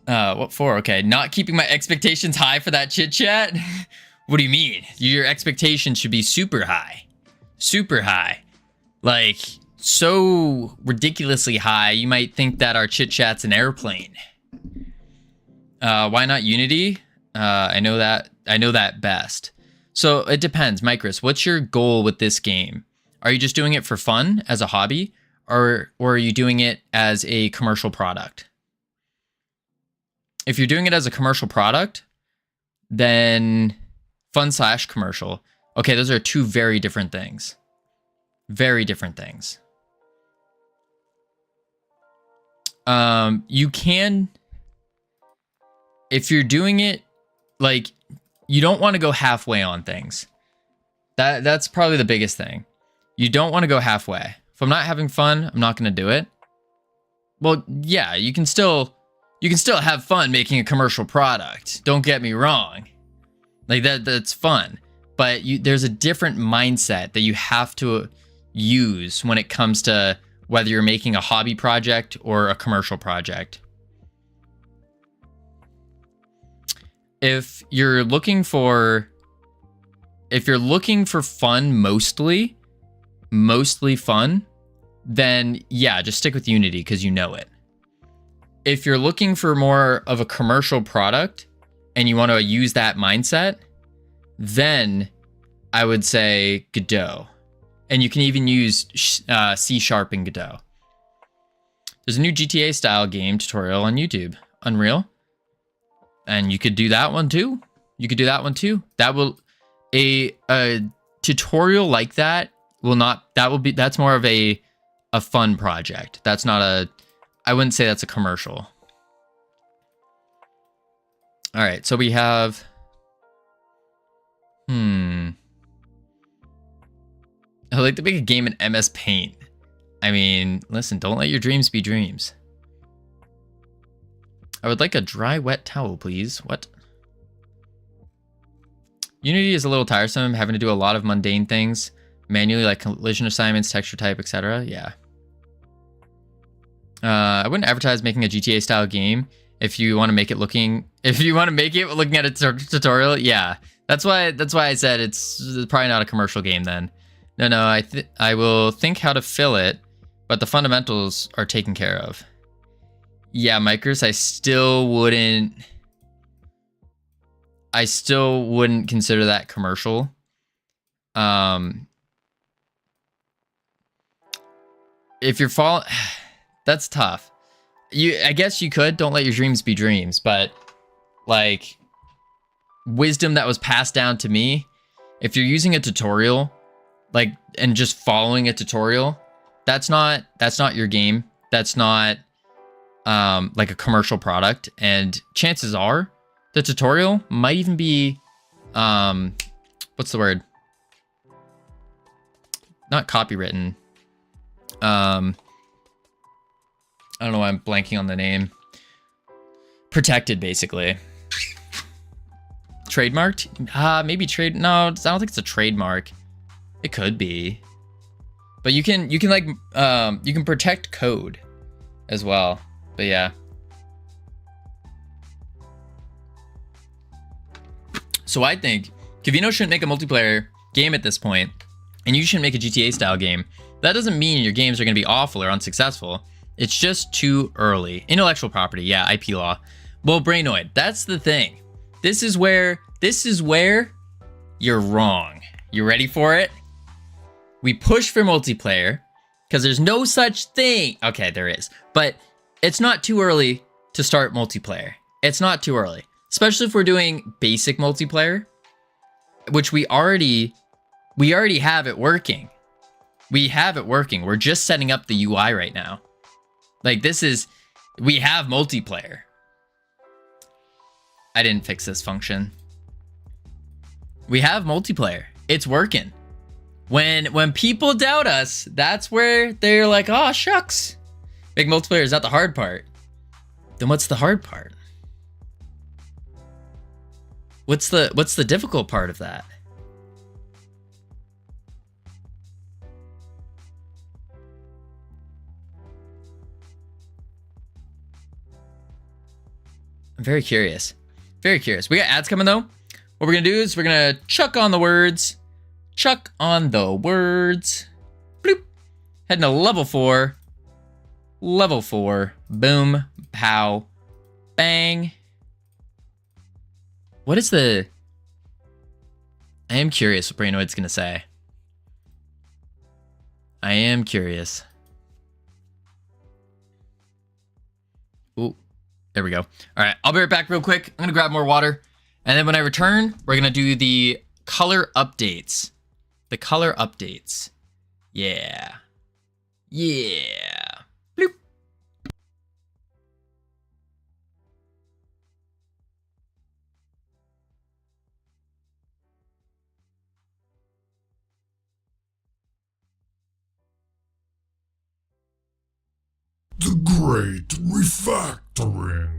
Speaker 1: What for? Okay, not keeping my expectations high for that chit chat. What do you mean? Your expectations should be super high. Super high. Like, so ridiculously high, you might think that our chit chat's an airplane. Why not Unity? I know that best. So it depends. Micros, what's your goal with this game? Are you just doing it for fun as a hobby, or are you doing it as a commercial product? If you're doing it as a commercial product, then fun/commercial. Okay, those are two very different things. Very different things. You can, if you're doing it, like, you don't want to go halfway on things. That's probably the biggest thing. You don't want to go halfway. If I'm not having fun, I'm not going to do it. Well, yeah, you can still have fun making a commercial product. Don't get me wrong. Like that's fun. But there's a different mindset that you have to use when it comes to whether you're making a hobby project or a commercial project. If you're looking for fun, mostly fun, then yeah, just stick with Unity because you know it. If you're looking for more of a commercial product and you want to use that mindset, then I would say Godot. And you can even use C# in Godot. There's a new GTA style game tutorial on YouTube, Unreal. And you could do that one too. That will, a tutorial like that will not, that's more of a fun project. That's not I wouldn't say that's a commercial. All right, so we have, I'd like to make a game in MS Paint. I mean, listen, don't let your dreams be dreams. I would like a dry, wet towel, please. What? Unity is a little tiresome, having to do a lot of mundane things manually, like collision assignments, texture type, etc. Yeah. I wouldn't advertise making a GTA style game if you want to make it looking at a tutorial. Yeah, that's why I said it's probably not a commercial game then. No, I will think how to fill it, but the fundamentals are taken care of. Yeah, Micros, I still wouldn't consider that commercial. If you're that's tough. I guess you could, don't let your dreams be dreams, but like wisdom that was passed down to me, if you're using a tutorial, like, and just following a tutorial, that's not your game. That's not like a commercial product, and chances are the tutorial might even be what's the word? Not copywritten. I don't know why I'm blanking on the name. Protected, basically. Trademarked? Maybe trade. No, I don't think it's a trademark. It could be, but you can like you can protect code as well. But yeah. So I think Covino shouldn't make a multiplayer game at this point, and you shouldn't make a GTA style game. That doesn't mean your games are going to be awful or unsuccessful. It's just too early. Intellectual property, yeah, IP law. Well, Brainoid, that's the thing. This is where you're wrong. You ready for it? We push for multiplayer because there's no such thing. Okay, there is, but it's not too early to start multiplayer. It's not too early, especially if we're doing basic multiplayer, which we already We already have it working. We have it working. We're just setting up the UI right now. Like, this is... We have multiplayer. I didn't fix this function. We have multiplayer. It's working. When people doubt us, that's where they're like, oh, shucks. Big multiplayer is not the hard part. Then what's the hard part? What's the difficult part of that? I'm very curious. Very curious. We got ads coming though. What we're gonna do is we're gonna chuck on the words. Chuck on the words. Bloop. Heading to level 4. Level 4. Boom. Pow. Bang. What is the... I am curious what Brainoid's gonna say. I am curious. Ooh. There we go. All right, I'll be right back real quick. I'm gonna grab more water. And then when I return, we're gonna do the color updates. The color updates. Yeah. Yeah. Bloop.
Speaker 3: The Great Refactoring.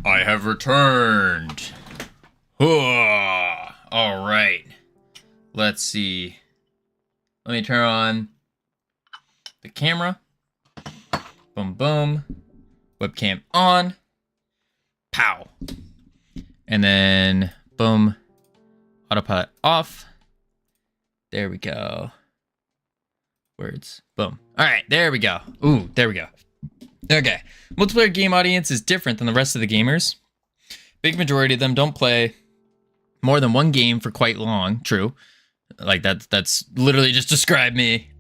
Speaker 1: I have returned. All right. Let's see. Let me turn on the camera. Boom, boom. Webcam on. Pow. And then boom. Autopilot off. There we go. Words. Boom. All right, there we go. Ooh, there we go. Okay. Multiplayer game audience is different than the rest of the gamers. Big majority of them don't play more than one game for quite long. True. Like that's literally just described me.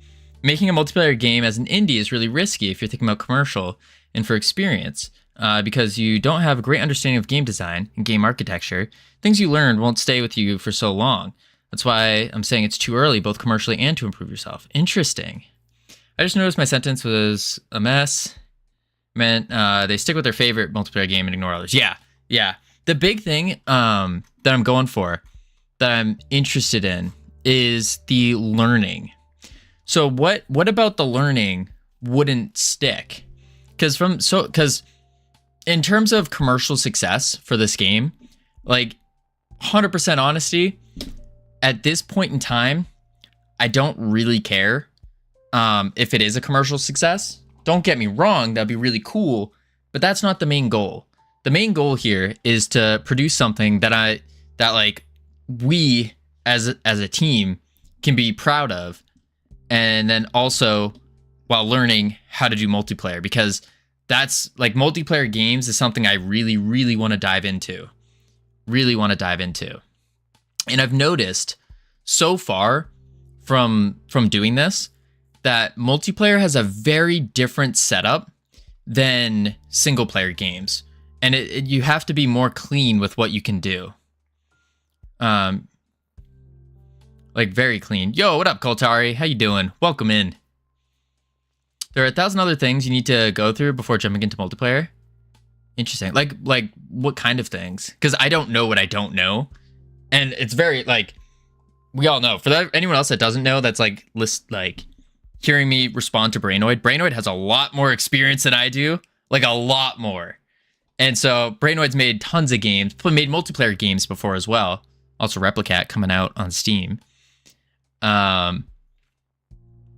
Speaker 1: Making a multiplayer game as an indie is really risky if you're thinking about commercial and for experience, because you don't have a great understanding of game design and game architecture. Things you learned won't stay with you for so long. That's why I'm saying it's too early, both commercially and to improve yourself. Interesting. I just noticed my sentence was a mess. Meant they stick with their favorite multiplayer game and ignore others. Yeah. The big thing that I'm going for, that I'm interested in, is the learning. So what about the learning wouldn't stick? Because in terms of commercial success for this game, like 100% honesty, at this point in time, I don't really care if it is a commercial success. Don't get me wrong, that'd be really cool, but that's not the main goal. The main goal here is to produce something that we as a team can be proud of, and then also while learning how to do multiplayer, because that's like multiplayer games is something I really want to dive into. And I've noticed so far from doing this that multiplayer has a very different setup than single player games, and you have to be more clean with what you can do. Like very clean. Yo, what up, Koltari? How you doing? Welcome in. There are 1,000 other things you need to go through before jumping into multiplayer. Interesting. Like what kind of things? Because I don't know what I don't know, and it's very like we all know. For anyone else that doesn't know, that's like hearing me respond to Brainoid. Brainoid has a lot more experience than I do, like a lot more. And so Brainoid's made tons of games, made multiplayer games before as well. Also Replicat coming out on Steam. But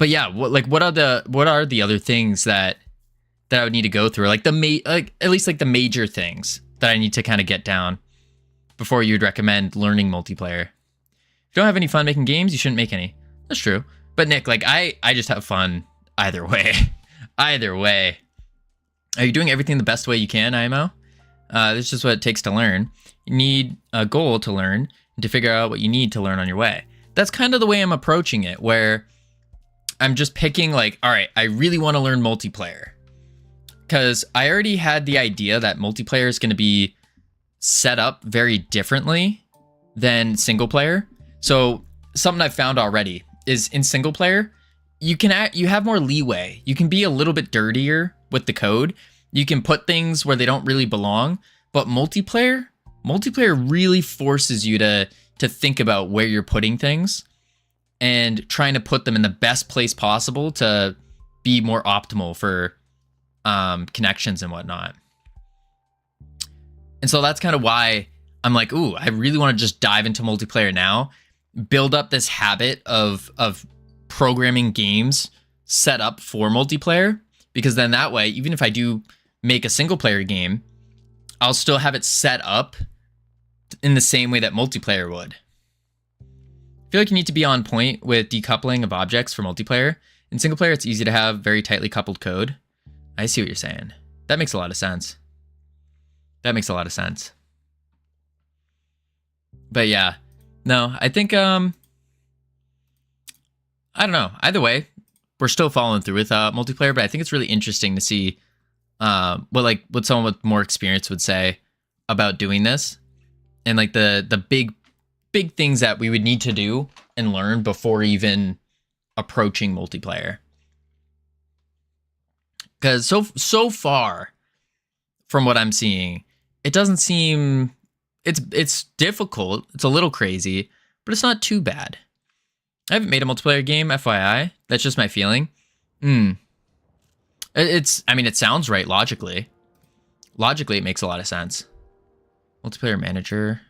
Speaker 1: yeah, what are the other things that I would need to go through? Like at least like the major things that I need to kind of get down before you'd recommend learning multiplayer. If you don't have any fun making games, you shouldn't make any. That's true. But Nick, like I just have fun either way. Either way. Are you doing everything the best way you can, IMO? This is just what it takes to learn. You need a goal to learn and to figure out what you need to learn on your way. That's kind of the way I'm approaching it, where I'm just picking like, all right, I really want to learn multiplayer. Because I already had the idea that multiplayer is going to be set up very differently than single player. So something I've found already is in single player, you have more leeway. You can be a little bit dirtier with the code. You can put things where they don't really belong. But multiplayer really forces you to think about where you're putting things and trying to put them in the best place possible to be more optimal for connections and whatnot. And so that's kind of why I'm like, ooh, I really want to just dive into multiplayer now, build up this habit of programming games set up for multiplayer, because then that way, even if I do make a single player game, I'll still have it set up in the same way that multiplayer would. I feel like you need to be on point with decoupling of objects for multiplayer. In single player, it's easy to have very tightly coupled code. I see what you're saying. That makes a lot of sense. But yeah, no, I think, I don't know. Either way, we're still following through with multiplayer, but I think it's really interesting to see what someone with more experience would say about doing this, and like the big things that we would need to do and learn before even approaching multiplayer. Because so far from what I'm seeing, it doesn't seem it's difficult. It's a little crazy, but it's not too bad. I haven't made a multiplayer game, FYI. That's just my feeling. It sounds right logically. Logically, it makes a lot of sense. Multiplayer manager.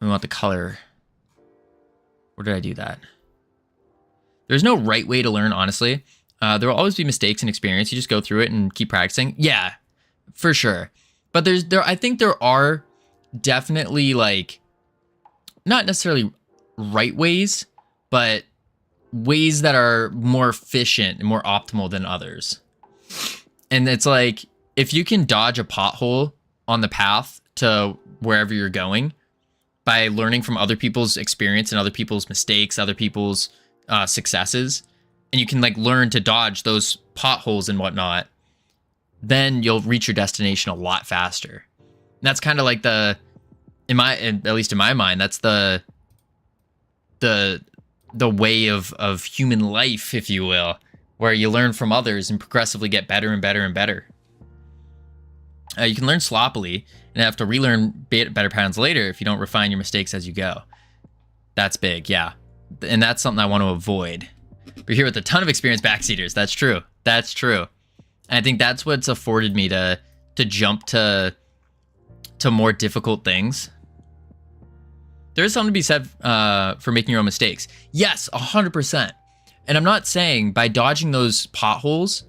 Speaker 1: We want the color. Where did I do that? There's no right way to learn, honestly. There will always be mistakes and experience. You just go through it and keep practicing. Yeah, for sure. But I think there are definitely like, not necessarily right ways, but ways that are more efficient and more optimal than others. And it's like, if you can dodge a pothole on the path to wherever you're going by learning from other people's experience and other people's mistakes, other people's successes, and you can like learn to dodge those potholes and whatnot, then you'll reach your destination a lot faster. And that's kind of like at least in my mind, that's the way of human life, if you will, where you learn from others and progressively get better and better and better. You can learn sloppily and have to relearn better patterns later if you don't refine your mistakes as you go. That's big, yeah. And that's something I want to avoid. We're here with a ton of experienced backseaters. That's true. That's true. And I think that's what's afforded me to jump to more difficult things. There's something to be said for making your own mistakes. Yes, 100%. And I'm not saying by dodging those potholes,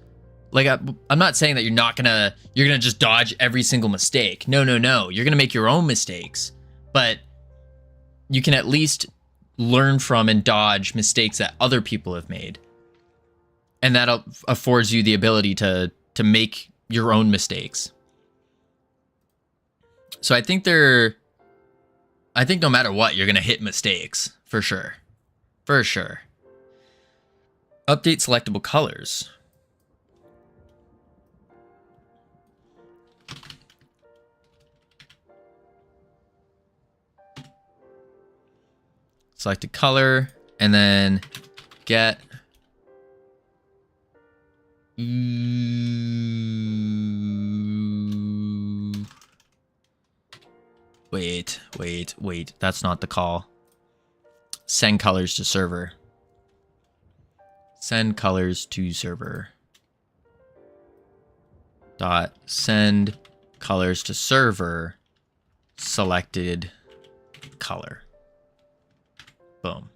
Speaker 1: like I'm not saying that you're gonna just dodge every single mistake. No. You're gonna make your own mistakes, but you can at least learn from and dodge mistakes that other people have made. And that affords you the ability to make your own mistakes. So I think no matter what, you're going to hit mistakes for sure. For sure. Update selectable colors. Select a color and then get Wait. That's not the call. Send colors to server. Send colors to server. Dot send colors to server. Selected color. Boom.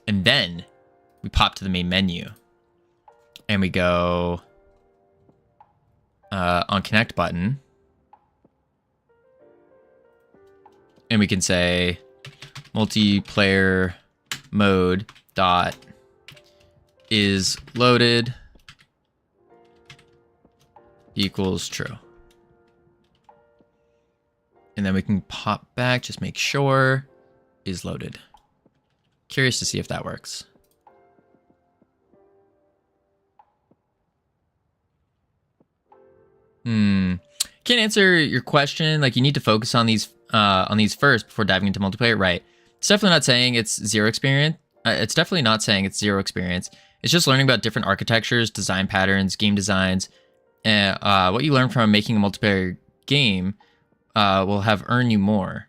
Speaker 1: And then we pop to the main menu. And we go on connect button. And we can say multiplayer mode dot is loaded equals true. And then we can pop back, just make sure is loaded. Curious to see if that works. Can't answer your question. Like, you need to focus on these first before diving into multiplayer, right? It's definitely not saying it's zero experience. It's definitely not saying it's zero experience. It's just learning about different architectures, design patterns, game designs, and what you learn from making a multiplayer game will have earned you more.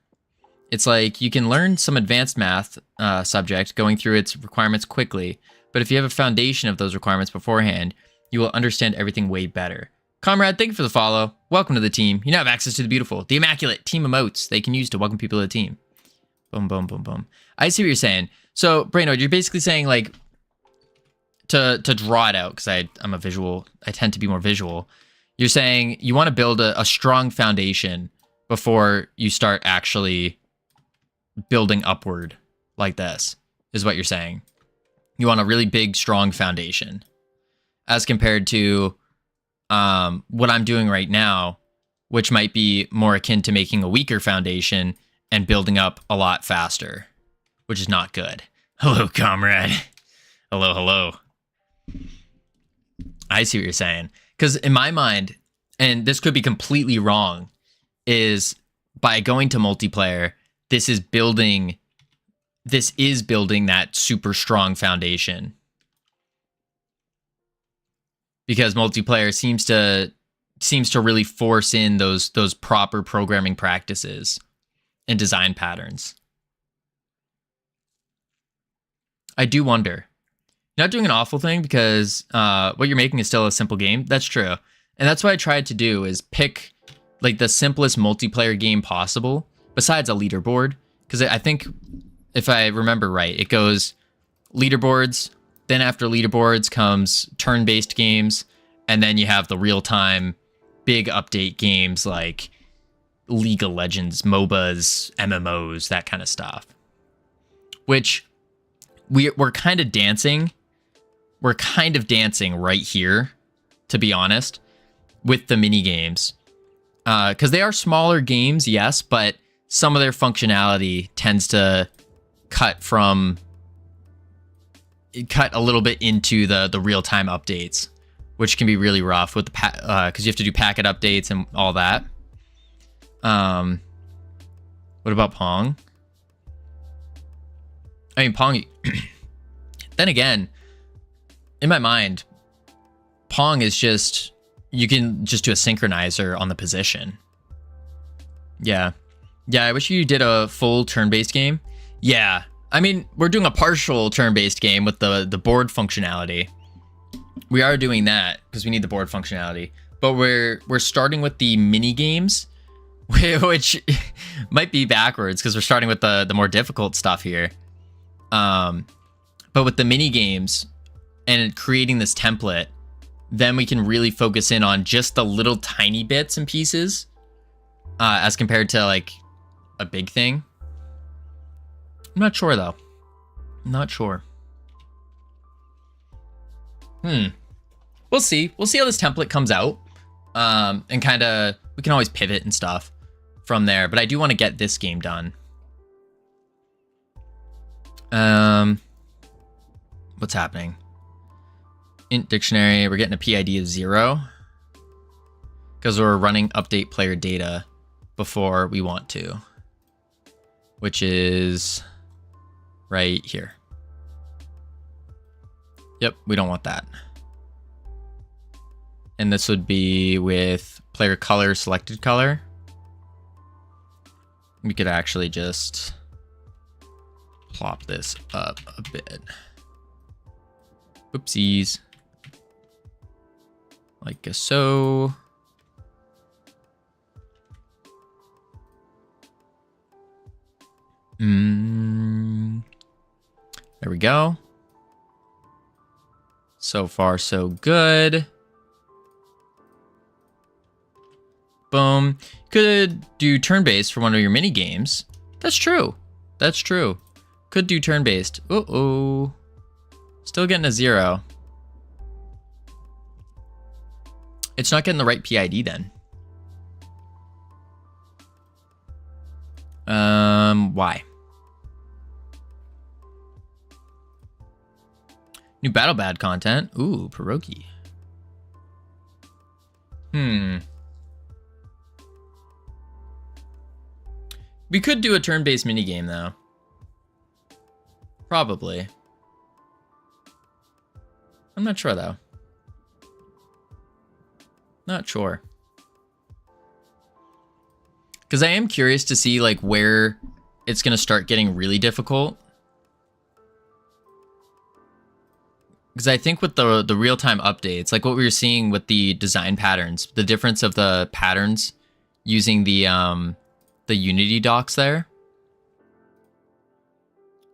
Speaker 1: It's like you can learn some advanced math subject going through its requirements quickly, but if you have a foundation of those requirements beforehand, you will understand everything way better. Comrade, thank you for the follow. Welcome to the team. You now have access to the beautiful, the immaculate team emotes they can use to welcome people to the team. Boom, boom, boom, boom. I see what you're saying. So, Brainoid, you're basically saying, like, to draw it out, because I'm a visual, I tend to be more visual. You're saying you want to build a strong foundation before you start actually building upward like this, is what you're saying. You want a really big, strong foundation, as compared to what I'm doing right now, which might be more akin to making a weaker foundation and building up a lot faster, which is not good. Hello, comrade. Hello. I see what you're saying. Because in my mind, and this could be completely wrong, is by going to multiplayer, this is building that super strong foundation. Because multiplayer seems to really force in those proper programming practices and design patterns. I do wonder. You're not doing an awful thing, because what you're making is still a simple game. That's true. And that's what I tried to do, is pick like the simplest multiplayer game possible, besides a leaderboard. Because I think, if I remember right, it goes leaderboards, Then after leaderboards comes turn-based games, and then you have the real-time big update games like League of Legends, MOBAs, MMOs, that kind of stuff. Which we're kind of dancing. We're kind of dancing right here, to be honest, with the mini games. Because they are smaller games, yes, but some of their functionality tends to cut a little bit into the real-time updates, which can be really rough with the because you have to do packet updates and all that. What about Pong? I mean, Pong. Then again, in my mind, Pong is just, you can just do a synchronizer on the position. Yeah, I wish you did a full turn-based game. Yeah, I mean, we're doing a partial turn-based game with the board functionality. We are doing that because we need the board functionality, but we're starting with the mini games, which might be backwards because we're starting with the more difficult stuff here. But with the mini games and creating this template, then we can really focus in on just the little tiny bits and pieces, as compared to like a big thing. I'm not sure though. I'm not sure. We'll see. We'll see how this template comes out. And kind of, we can always pivot and stuff from there. But I do want to get this game done. What's happening? Int dictionary, we're getting a PID of 0. Because we're running update player data before we want to. Which is right here. Yep, we don't want that. And this would be with player color, selected color. We could actually just plop this up a bit. Oopsies. Like so. There we go. So far, so good. Boom. Could do turn-based for one of your mini games. That's true. That's true. Could do turn-based. Uh-oh. Still getting a 0. It's not getting the right PID then. Why? New Battle Bad content. Ooh, pierogi. We could do a turn-based minigame, though. Probably. I'm not sure, though. Not sure. Because I am curious to see, like, where it's going to start getting really difficult. Because I think with the real-time updates, like what we were seeing with the design patterns, the difference of the patterns using the Unity docs there,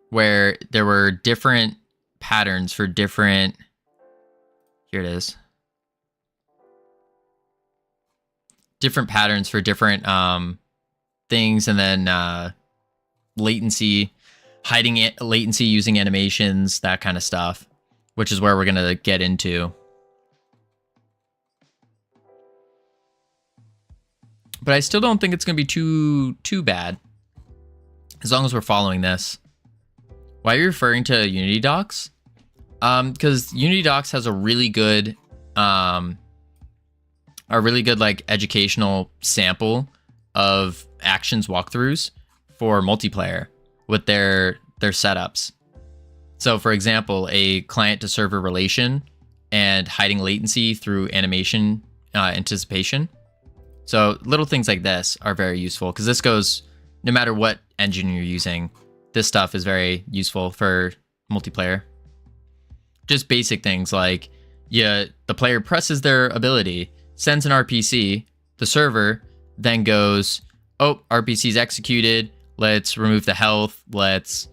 Speaker 1: where there were different patterns for different, here it is, different patterns for different things, and then latency, hiding it, latency using animations, that kind of stuff, which is where we're gonna get into. But I still don't think it's gonna be too bad, as long as we're following this. Why are you referring to Unity docs? Because Unity docs has a really good like educational sample of actions walkthroughs for multiplayer with their setups. So for example, a client to server relation and hiding latency through animation anticipation. So little things like this are very useful, because this goes no matter what engine you're using. This stuff is very useful for multiplayer. Just basic things like, the player presses their ability, sends an RPC, the server then goes, oh, RPC's executed, let's remove the health, let's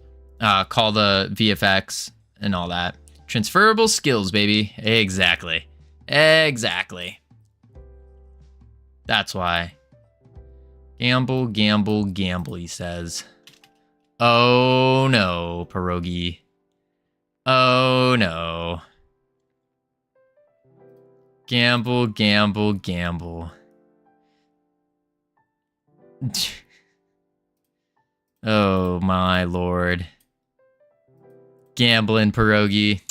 Speaker 1: call the VFX and all that. Transferable skills, baby. Exactly. Exactly. That's why. Gamble, gamble, gamble, he says. Oh no, pierogi. Oh no. Gamble, gamble, gamble. Oh my lord. Gambling pierogi.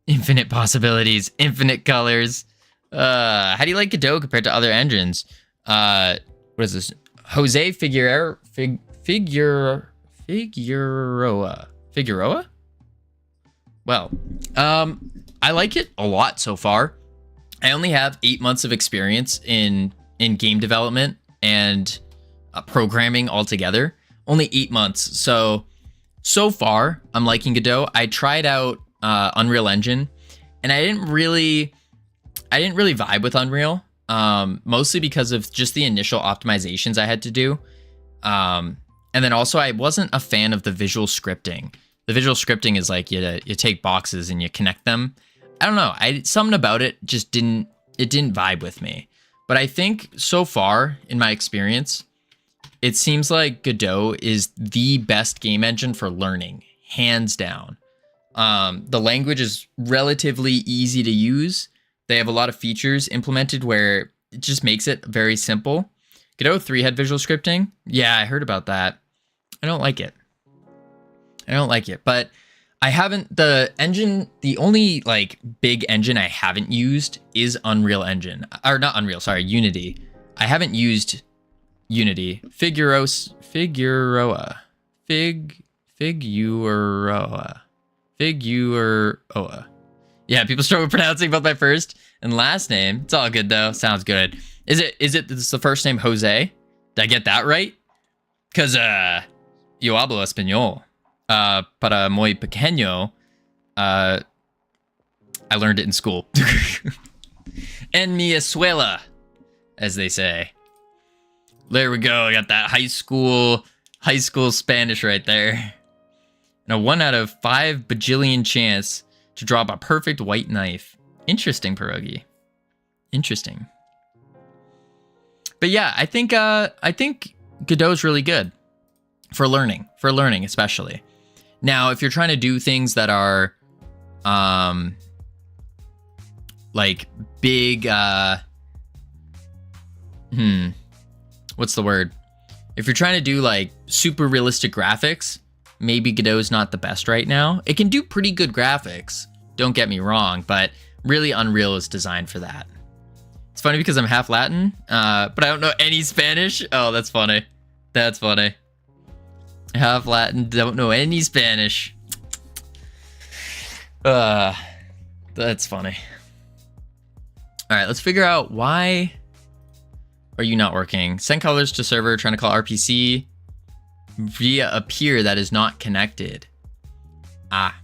Speaker 1: Infinite possibilities, infinite colors. How do you like Godot compared to other engines? What is this? Jose Figueroa? Figueroa? Well, I like it a lot so far. I only have 8 months of experience in game development and programming altogether. Only 8 months. So far, I'm liking Godot. I tried out Unreal Engine, and I didn't really vibe with Unreal. Mostly because of just the initial optimizations I had to do. And then also I wasn't a fan of the visual scripting. The visual scripting is like you take boxes and you connect them. I don't know. Something about it just didn't vibe with me. But I think so far in my experience, it seems like Godot is the best game engine for learning, hands down. The language is relatively easy to use. They have a lot of features implemented where it just makes it very simple. Godot 3 had visual scripting. Yeah, I heard about that. I don't like it. But I haven't, the only like big engine I haven't used is Unreal Engine. Or not Unreal, sorry, Unity. I haven't used Unity. Figueroa. Yeah, people struggle with pronouncing both my first and last name. It's all good though. Sounds good. Is it the first name Jose? Did I get that right? Cause yo hablo español. Para muy pequeño. I learned it in school. En mi escuela, as they say. There we go. I got that high school Spanish right there. And a 1 out of 5 bajillion chance to drop a perfect white knife. Interesting, pierogi. Interesting. But yeah, I think Godot's really good for learning especially. Now, if you're trying to do things that are like big what's the word? If you're trying to do like super realistic graphics, maybe Godot's not the best right now. It can do pretty good graphics, don't get me wrong, but really Unreal is designed for that. It's funny because I'm half Latin, but I don't know any Spanish. Oh, that's funny. That's funny. Half Latin, don't know any Spanish. That's funny. All right, let's figure out why are you not working? Send colors to server, trying to call RPC via a peer that is not connected. Ah.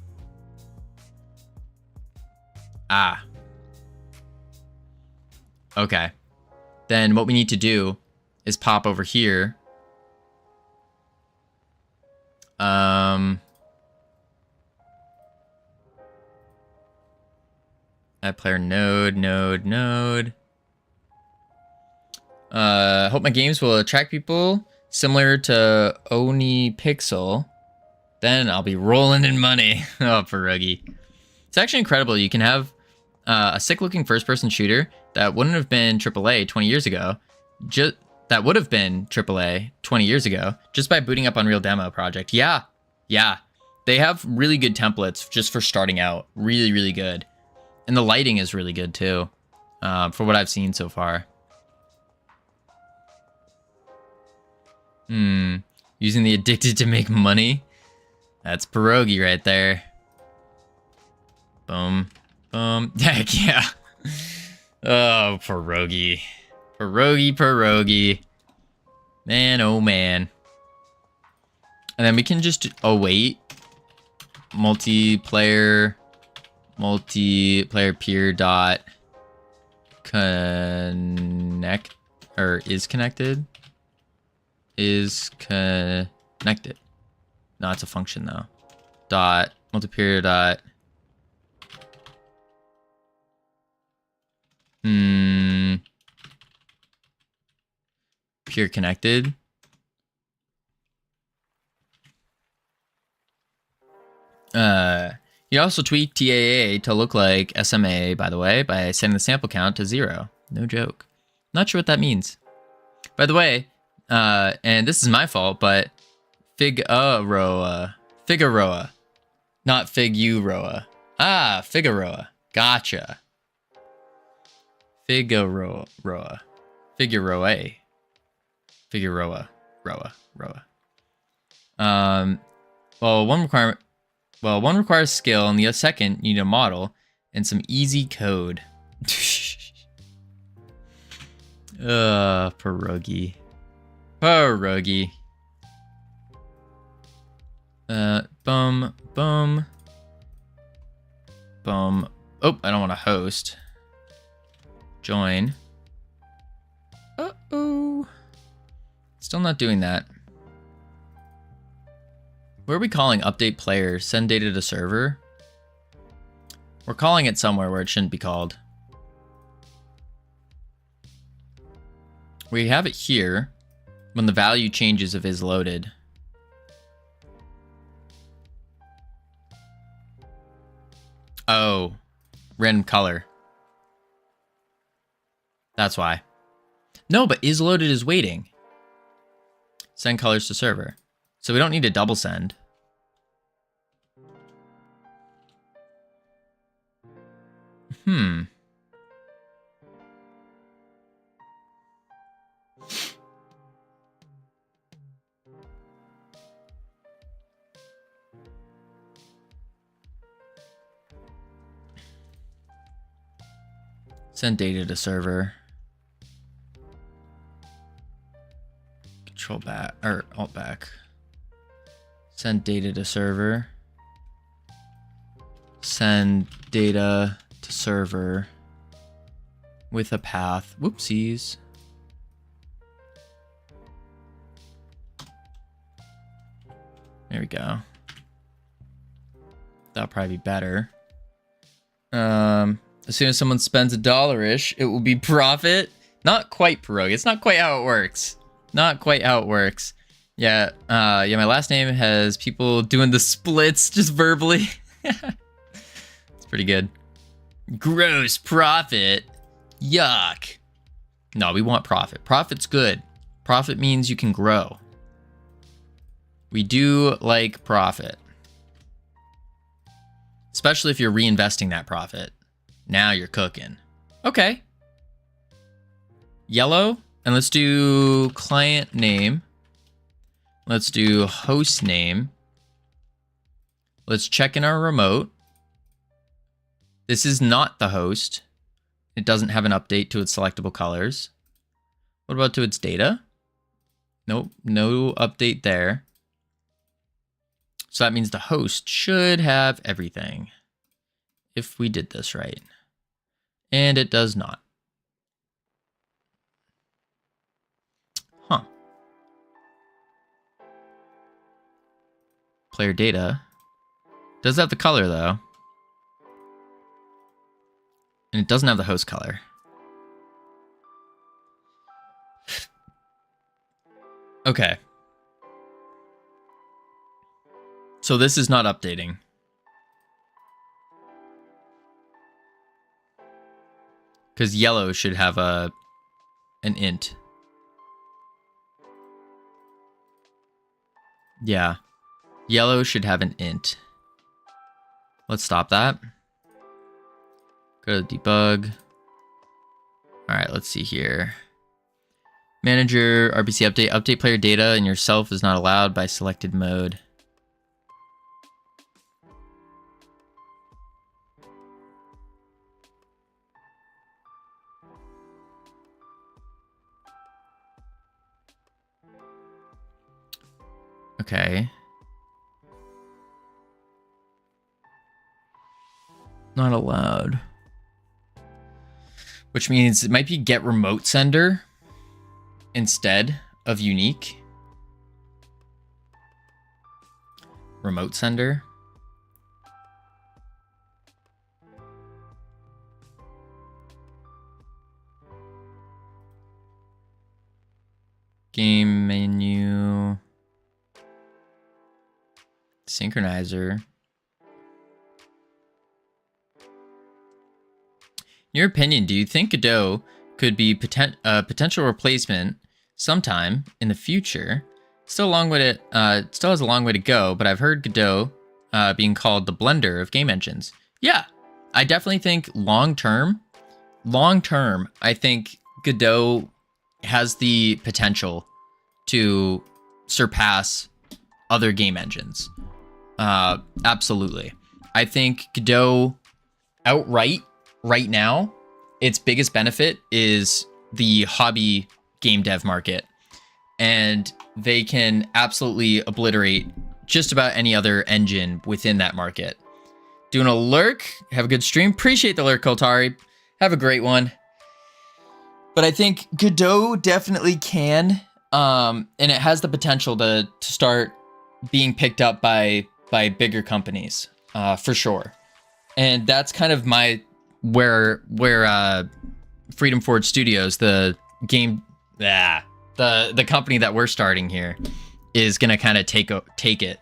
Speaker 1: Okay. Then what we need to do is pop over here. Add player node. Hope my games will attract people similar to Oni Pixel. Then I'll be rolling in money. Oh, pierogi. It's actually incredible. You can have a sick-looking first-person shooter that wouldn't have been AAA 20 years ago. That would have been AAA 20 years ago just by booting up Unreal Demo Project. Yeah. They have really good templates just for starting out. Really, really good. And the lighting is really good too, for what I've seen so far. Using the addicted to make money. That's pierogi right there. Boom. Heck yeah. Oh, pierogi. Pierogi. Man, oh man. And then we can just await multiplayer peer dot connect, or is connected. No, it's a function though. Dot multi-peer dot. Peer connected. You also tweak TAA to look like SMA, by the way, by setting the sample count to 0. No joke. Not sure what that means. By the way, and this is my fault, but Figueroa, not Figueroa. Ah, Figueroa. Gotcha. Figueroa. Well, one requires skill, and the second you need a model and some easy code. Pierogi. Bum. Oh, I don't want to host. Join. Uh-oh. Still not doing that. What are we calling update player? Send data to server? We're calling it somewhere where it shouldn't be called. We have it here when the value changes if is loaded. Oh, random color. That's why. No, but is loaded is waiting. Send colors to server. So we don't need to double send. Send data to server. Control back or alt back. Send data to server. Send data to server with a path. Whoopsies. There we go. That'll probably be better. As soon as someone spends $1-ish, it will be profit. Not quite, Pierogi. It's not quite how it works. Not quite how it works. Yeah, my last name has people doing the splits just verbally. It's pretty good. Gross profit. Yuck. No, we want profit. Profit's good. Profit means you can grow. We do like profit. Especially if you're reinvesting that profit. Now you're cooking. Okay. Yellow. And let's do client name. Let's do host name. Let's check in our remote. This is not the host. It doesn't have an update to its selectable colors. What about to its data? Nope, no update there. So that means the host should have everything if we did this right. And it does not. Huh. Player data. Does have the color though. And it doesn't have the host color. Okay. So this is not updating. Because yellow should have an int. Yeah. Yellow should have an int. Let's stop that. Go to debug. All right, let's see here. Manager, RPC update. Update player data and yourself is not allowed by selected mode. Okay. Not allowed. Which means it might be get remote sender instead of unique. Remote sender. Game menu. Synchronizer. In your opinion, do you think Godot could be a potential replacement sometime in the future? Still still has a long way to go, but I've heard Godot being called the blender of game engines. Yeah, I definitely think long term, I think Godot has the potential to surpass other game engines. Absolutely. I think Godot outright right now, its biggest benefit is the hobby game dev market. And they can absolutely obliterate just about any other engine within that market. Doing a lurk. Have a good stream. Appreciate the lurk, Kotari. Have a great one. But I think Godot definitely can. And it has the potential to start being picked up by bigger companies, for sure. And that's kind of where Freedom Forge Studios, the company that we're starting here, is gonna kind of take it.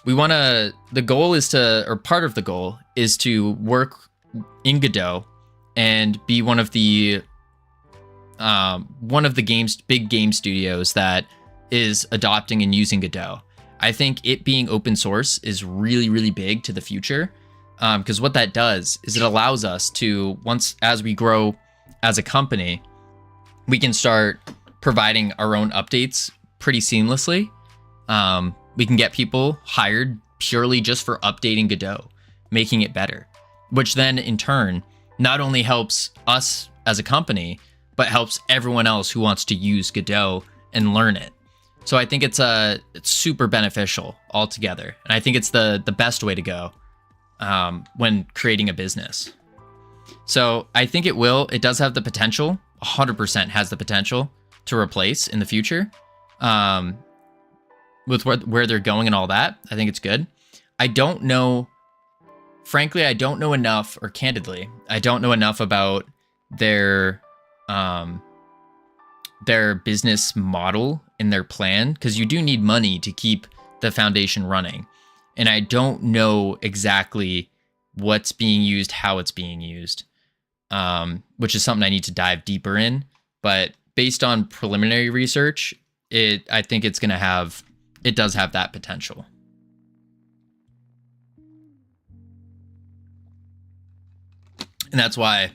Speaker 1: The goal is to, or part of the goal is to work in Godot and be one of the big game studios that is adopting and using Godot. I think it being open source is really, really big to the future, because what that does is it allows us to, as we grow as a company, we can start providing our own updates pretty seamlessly. We can get people hired purely just for updating Godot, making it better, which then in turn not only helps us as a company, but helps everyone else who wants to use Godot and learn it. So I think it's super beneficial altogether. And I think it's the best way to go when creating a business. So I think it does have the potential, 100% has the potential to replace in the future. With where they're going and all that, I think it's good. I don't know, frankly, I don't know enough, or candidly, I don't know enough about their business model and their plan, because you do need money to keep the foundation running. And I don't know exactly what's being used, how it's being used, which is something I need to dive deeper in. But based on preliminary research, I think it does have that potential. And that's why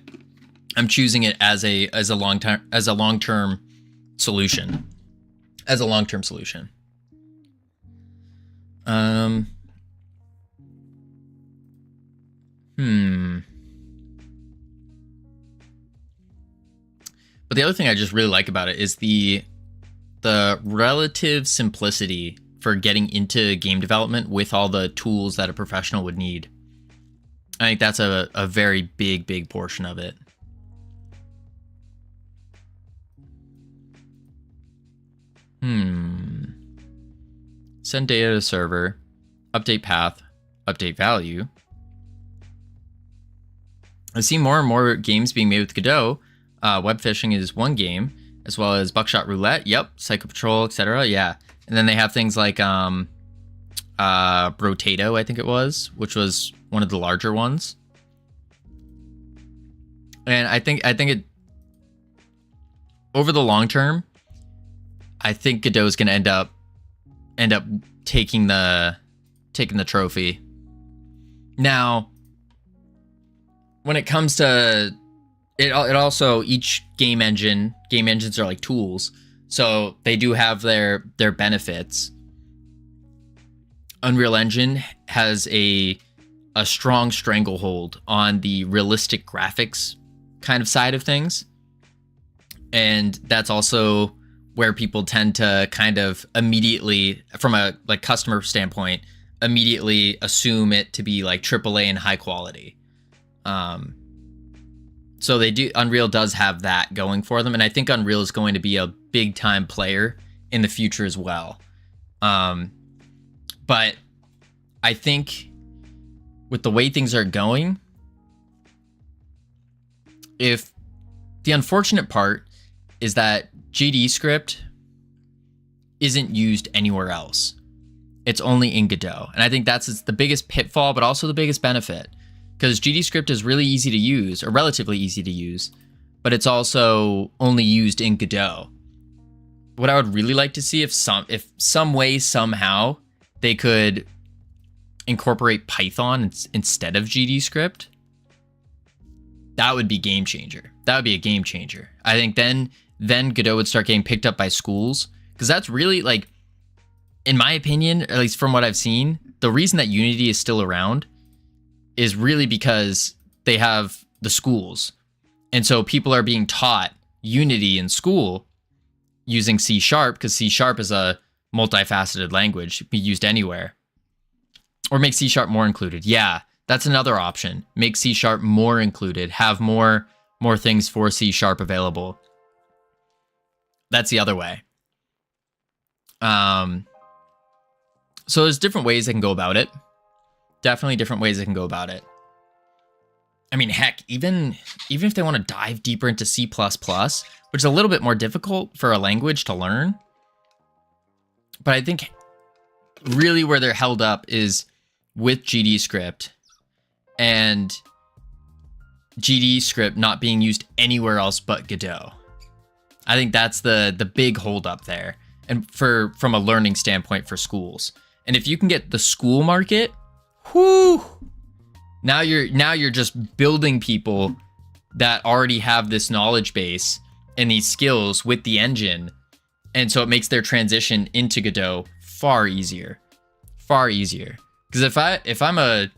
Speaker 1: I'm choosing it as a long-term solution. But the other thing I just really like about it is the relative simplicity for getting into game development with all the tools that a professional would need. I think that's a very big portion of it. Send data to server, update path, update value. I see more and more games being made with Godot. Web phishing is one game, as well as Buckshot Roulette. Yep, Psycho Patrol, etc. Yeah, and then they have things like Brotato, I think it was, which was one of the larger ones. And I think it, over the long term, I think Godot is going to end up taking the trophy. Now, when it comes to it also, each game engines are like tools, so they do have their benefits. Unreal Engine has a strong stranglehold on the realistic graphics kind of side of things, and that's also where people tend to kind of immediately, from a like customer standpoint, immediately assume it to be like AAA and high quality. So Unreal does have that going for them, and I think Unreal is going to be a big time player in the future as well. But I think with the way things are going, if the unfortunate part is that GD script isn't used anywhere else. It's only in Godot. And I think it's the biggest pitfall, but also the biggest benefit, because GDScript is really easy to use, or relatively easy to use, but it's also only used in Godot. What I would really like to see, if some way, somehow, they could incorporate Python instead of GDScript, that would be game changer. That would be a game changer. I think then Godot would start getting picked up by schools, because that's really, like, in my opinion, at least from what I've seen, the reason that Unity is still around is really because they have the schools. And so people are being taught Unity in school using C#, because C# is a multifaceted language, be used anywhere. Or make C# more included. Yeah, that's another option. Make C# more included, have more things for C# available. That's the other way. So there's different ways they can go about it. Definitely different ways they can go about it. I mean, heck, even if they want to dive deeper into C++, which is a little bit more difficult for a language to learn, but I think really where they're held up is with GDScript, and GDScript not being used anywhere else but Godot. I think that's the big holdup there, and from a learning standpoint for schools. And if you can get the school market, whoo, now you're just building people that already have this knowledge base and these skills with the engine, and so it makes their transition into Godot far easier. Because if I'm a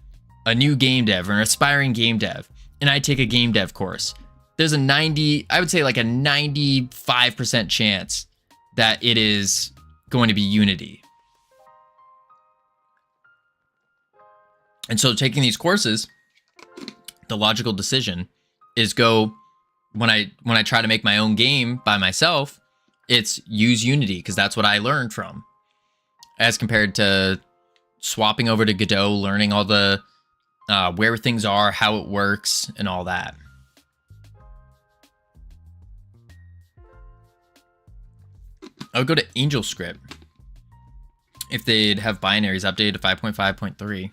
Speaker 1: new game dev or an aspiring game dev, and I take a game dev course, there's I would say like a 95% chance that it is going to be Unity. And so taking these courses, the logical decision is go, when I try to make my own game by myself, it's use Unity, because that's what I learned from, as compared to swapping over to Godot, learning all the where things are, how it works, and all that. I would go to AngelScript if they'd have binaries updated to 5.5.3.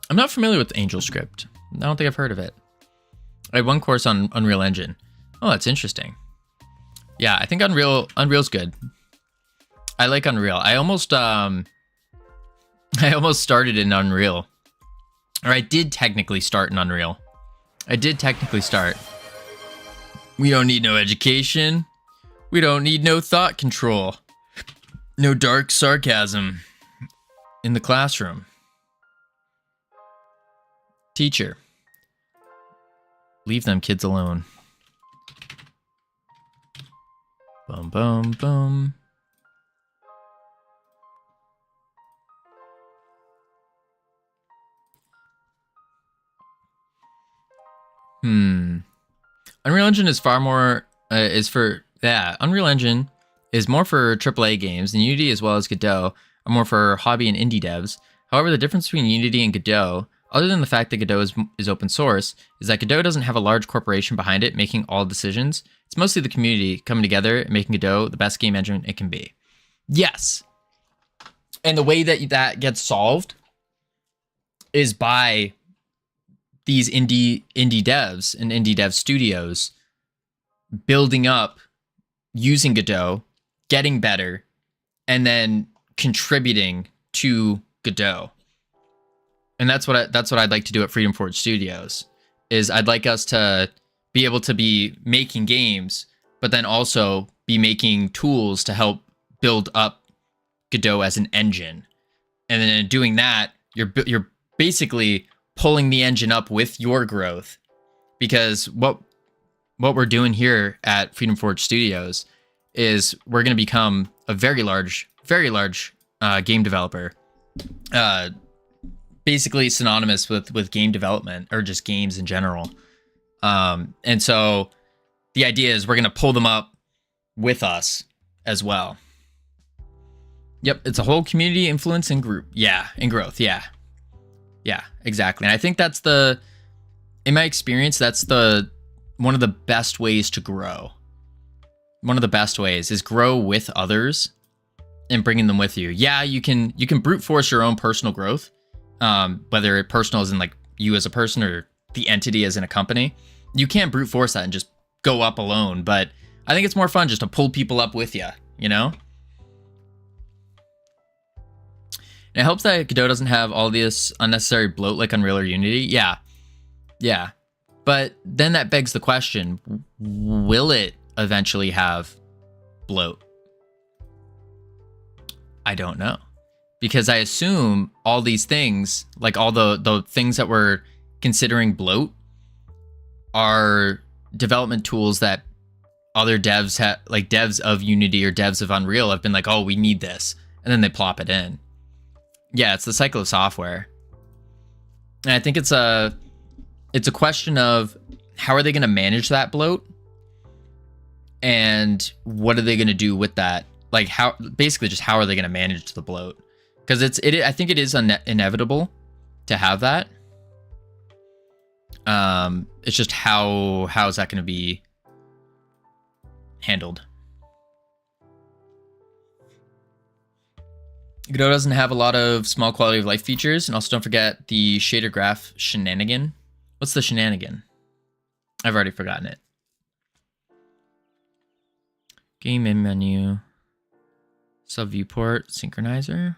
Speaker 1: I'm not familiar with AngelScript. I don't think I've heard of it. I had one course on Unreal Engine. Oh, that's interesting. Yeah, I think Unreal's good. I like Unreal. I almost started in Unreal. Or I did technically start in Unreal. We don't need no education. We don't need no thought control. No dark sarcasm in the classroom. Teacher, leave them kids alone. Boom, boom, boom. Unreal Engine is far more, Unreal Engine is more for AAA games, and Unity as well as Godot are more for hobby and indie devs. However, the difference between Unity and Godot, other than the fact that Godot is open source, is that Godot doesn't have a large corporation behind it making all decisions. It's mostly the community coming together and making Godot the best game engine it can be. Yes. And the way that gets solved is by these indie devs and indie dev studios building up, using Godot, getting better, and then contributing to Godot. And that's what I'd like to do at Freedom Forge Studios. Is I'd like us to be able to be making games, but then also be making tools to help build up Godot as an engine. And then in doing that, you're basically pulling the engine up with your growth, because what we're doing here at Freedom Forge Studios is we're going to become a very large game developer, basically synonymous with game development, or just games in general. And so the idea is we're going to pull them up with us as well. Yep, it's a whole community influence and group. Yeah, and growth. Yeah, exactly. And I think that's in my experience, that's one of the best ways to grow. One of the best ways is grow with others and bringing them with you. Yeah, you can brute force your own personal growth, whether personal as in like you as a person or the entity as in a company. You can't brute force that and just go up alone, but I think it's more fun just to pull people up with you, you know? And it helps that Godot doesn't have all this unnecessary bloat like Unreal or Unity. Yeah. Yeah. But then that begs the question, will it eventually have bloat? I don't know. Because I assume all these things, like all the things that we're considering bloat, are development tools that other devs have, like devs of Unity or devs of Unreal have been like, oh, we need this. And then they plop it in. Yeah, it's the cycle of software. And I think it's a question of how are they going to manage that bloat? And what are they going to do with that? Like how are they going to manage the bloat? Because I think it is inevitable to have that. It's just how is that going to be handled? Godot doesn't have a lot of small quality of life features, and also don't forget the shader graph shenanigan. What's the shenanigan? I've already forgotten it. Game in menu. Sub viewport synchronizer.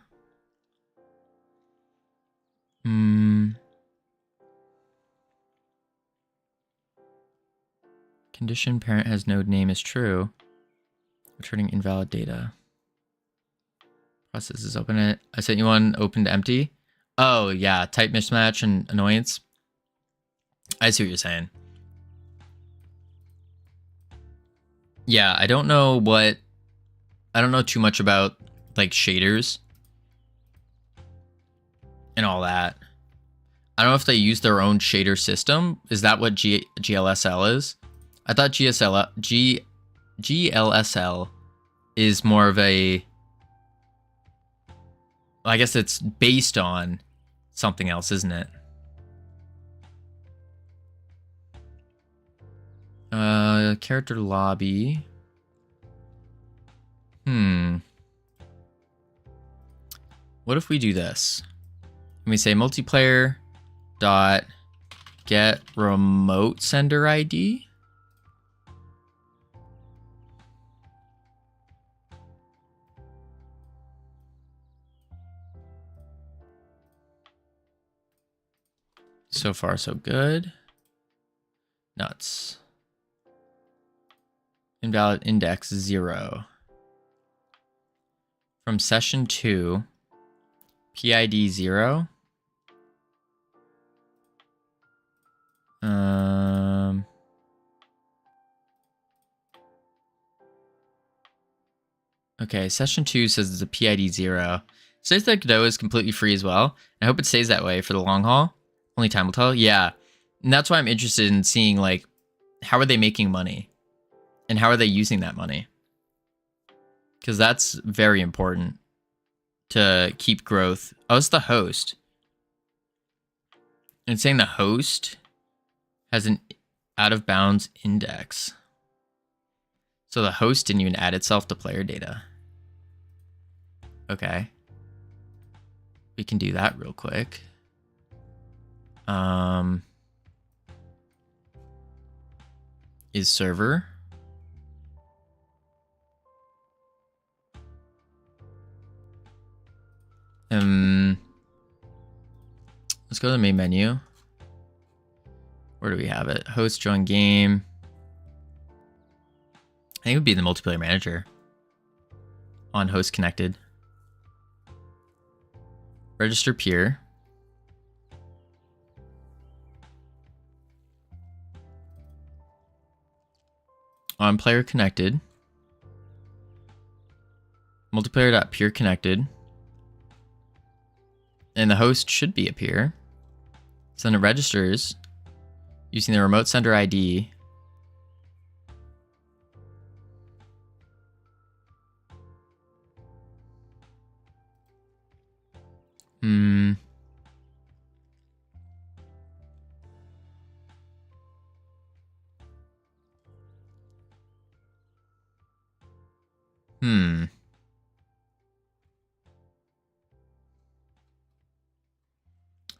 Speaker 1: Condition parent has node name is true. Returning invalid data. Process is open it. I sent you one open to empty. Oh yeah, type mismatch and annoyance. I see what you're saying. Yeah, I don't know too much about like shaders and all that. I don't know if they use their own shader system. Is that what GLSL is? I thought GLSL is more of a, I guess it's based on something else, isn't it? Character lobby. What if we do this? Let me say multiplayer dot get remote sender ID. So far, so good. Nuts. Invalid index 0. From session 2, PID 0. Okay, session 2 says it's a PID 0. Says that Godot is completely free as well. I hope it stays that way for the long haul. Only time will tell. Yeah. And that's why I'm interested in seeing, like, how are they making money? And how are they using that money? Because that's very important to keep growth. Oh, it's the host. And it's saying the host has an out-of-bounds index. So the host didn't even add itself to player data. Okay. We can do that real quick. Is server. Let's go to the main menu. Where do we have it? Host, join game. I think it would be the multiplayer manager. On host connected. Register peer. On player connected. Multiplayer.peer connected. And the host should be a peer. So then it registers using the remote sender ID.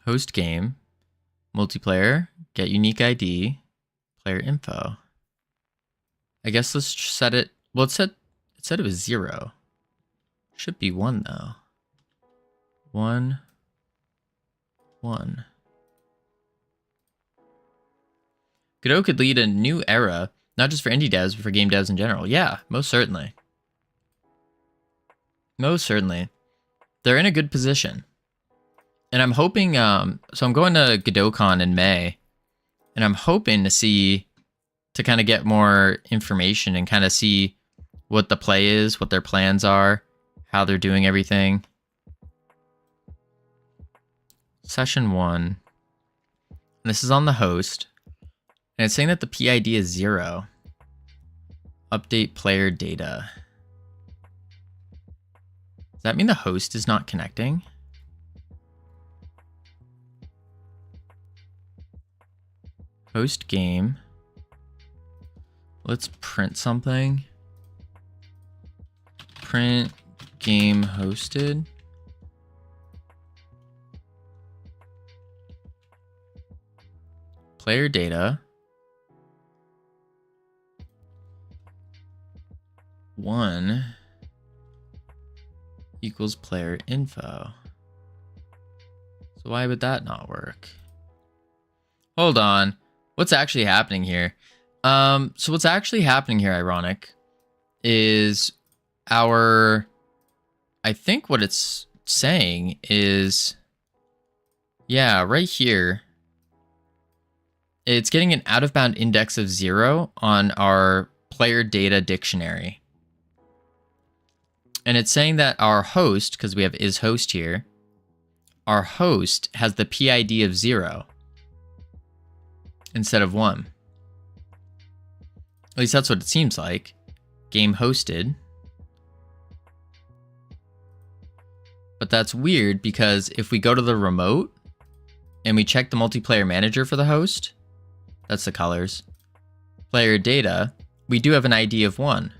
Speaker 1: host game, multiplayer, get unique ID, player info. I guess let's set it. Well, it said it was 0. Should be 1 though. 1, 1. Godot could lead a new era, not just for indie devs, but for game devs in general. Yeah, most certainly. Most certainly. They're in a good position. And I'm hoping, so I'm going to GodotCon in May, and I'm hoping to kind of get more information and kind of see what the play is, what their plans are, how they're doing everything. Session 1. This is on the host. And it's saying that the PID is 0. Update player data. Does that mean the host is not connecting? Host game. Let's print something. Print game hosted. Player data. 1 equals player info. So why would that not work? Hold on. What's actually happening here? So what's actually happening here, ironic, is I think what it's saying is, yeah, right here, it's getting an out-of-bound index of 0 on our player data dictionary. And it's saying that our host, because we have isHost here, our host has the PID of 0 instead of 1. At least that's what it seems like. Game hosted. But that's weird because if we go to the remote and we check the multiplayer manager for the host, that's the colors. Player data, we do have an ID of 1.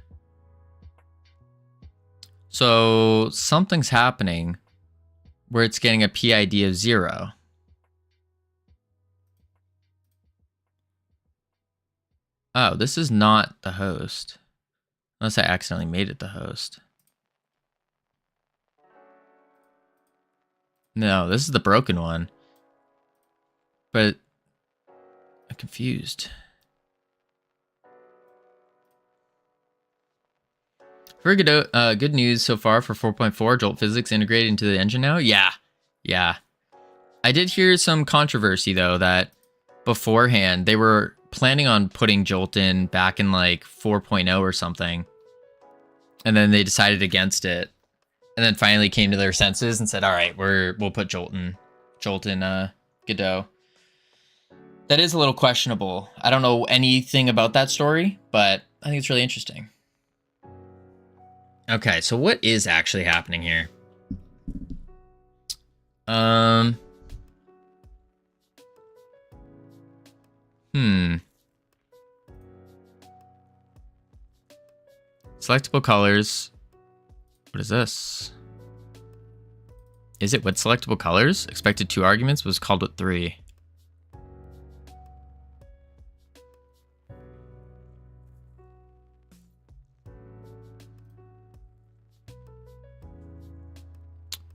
Speaker 1: So something's happening where it's getting a PID of 0. Oh, this is not the host. Unless I accidentally made it the host. No, this is the broken one. But I'm confused. For Godot, good news so far for 4.4, Jolt physics integrated into the engine now? Yeah. I did hear some controversy, though, that beforehand they were planning on putting Jolt in back in like 4.0 or something. And then they decided against it. And then finally came to their senses and said, all right, we'll put Jolt in Godot. That is a little questionable. I don't know anything about that story, but I think it's really interesting. Okay, so what is actually happening here? Selectable colors. What is this? Is it with selectable colors? Expected 2 arguments, was called with 3.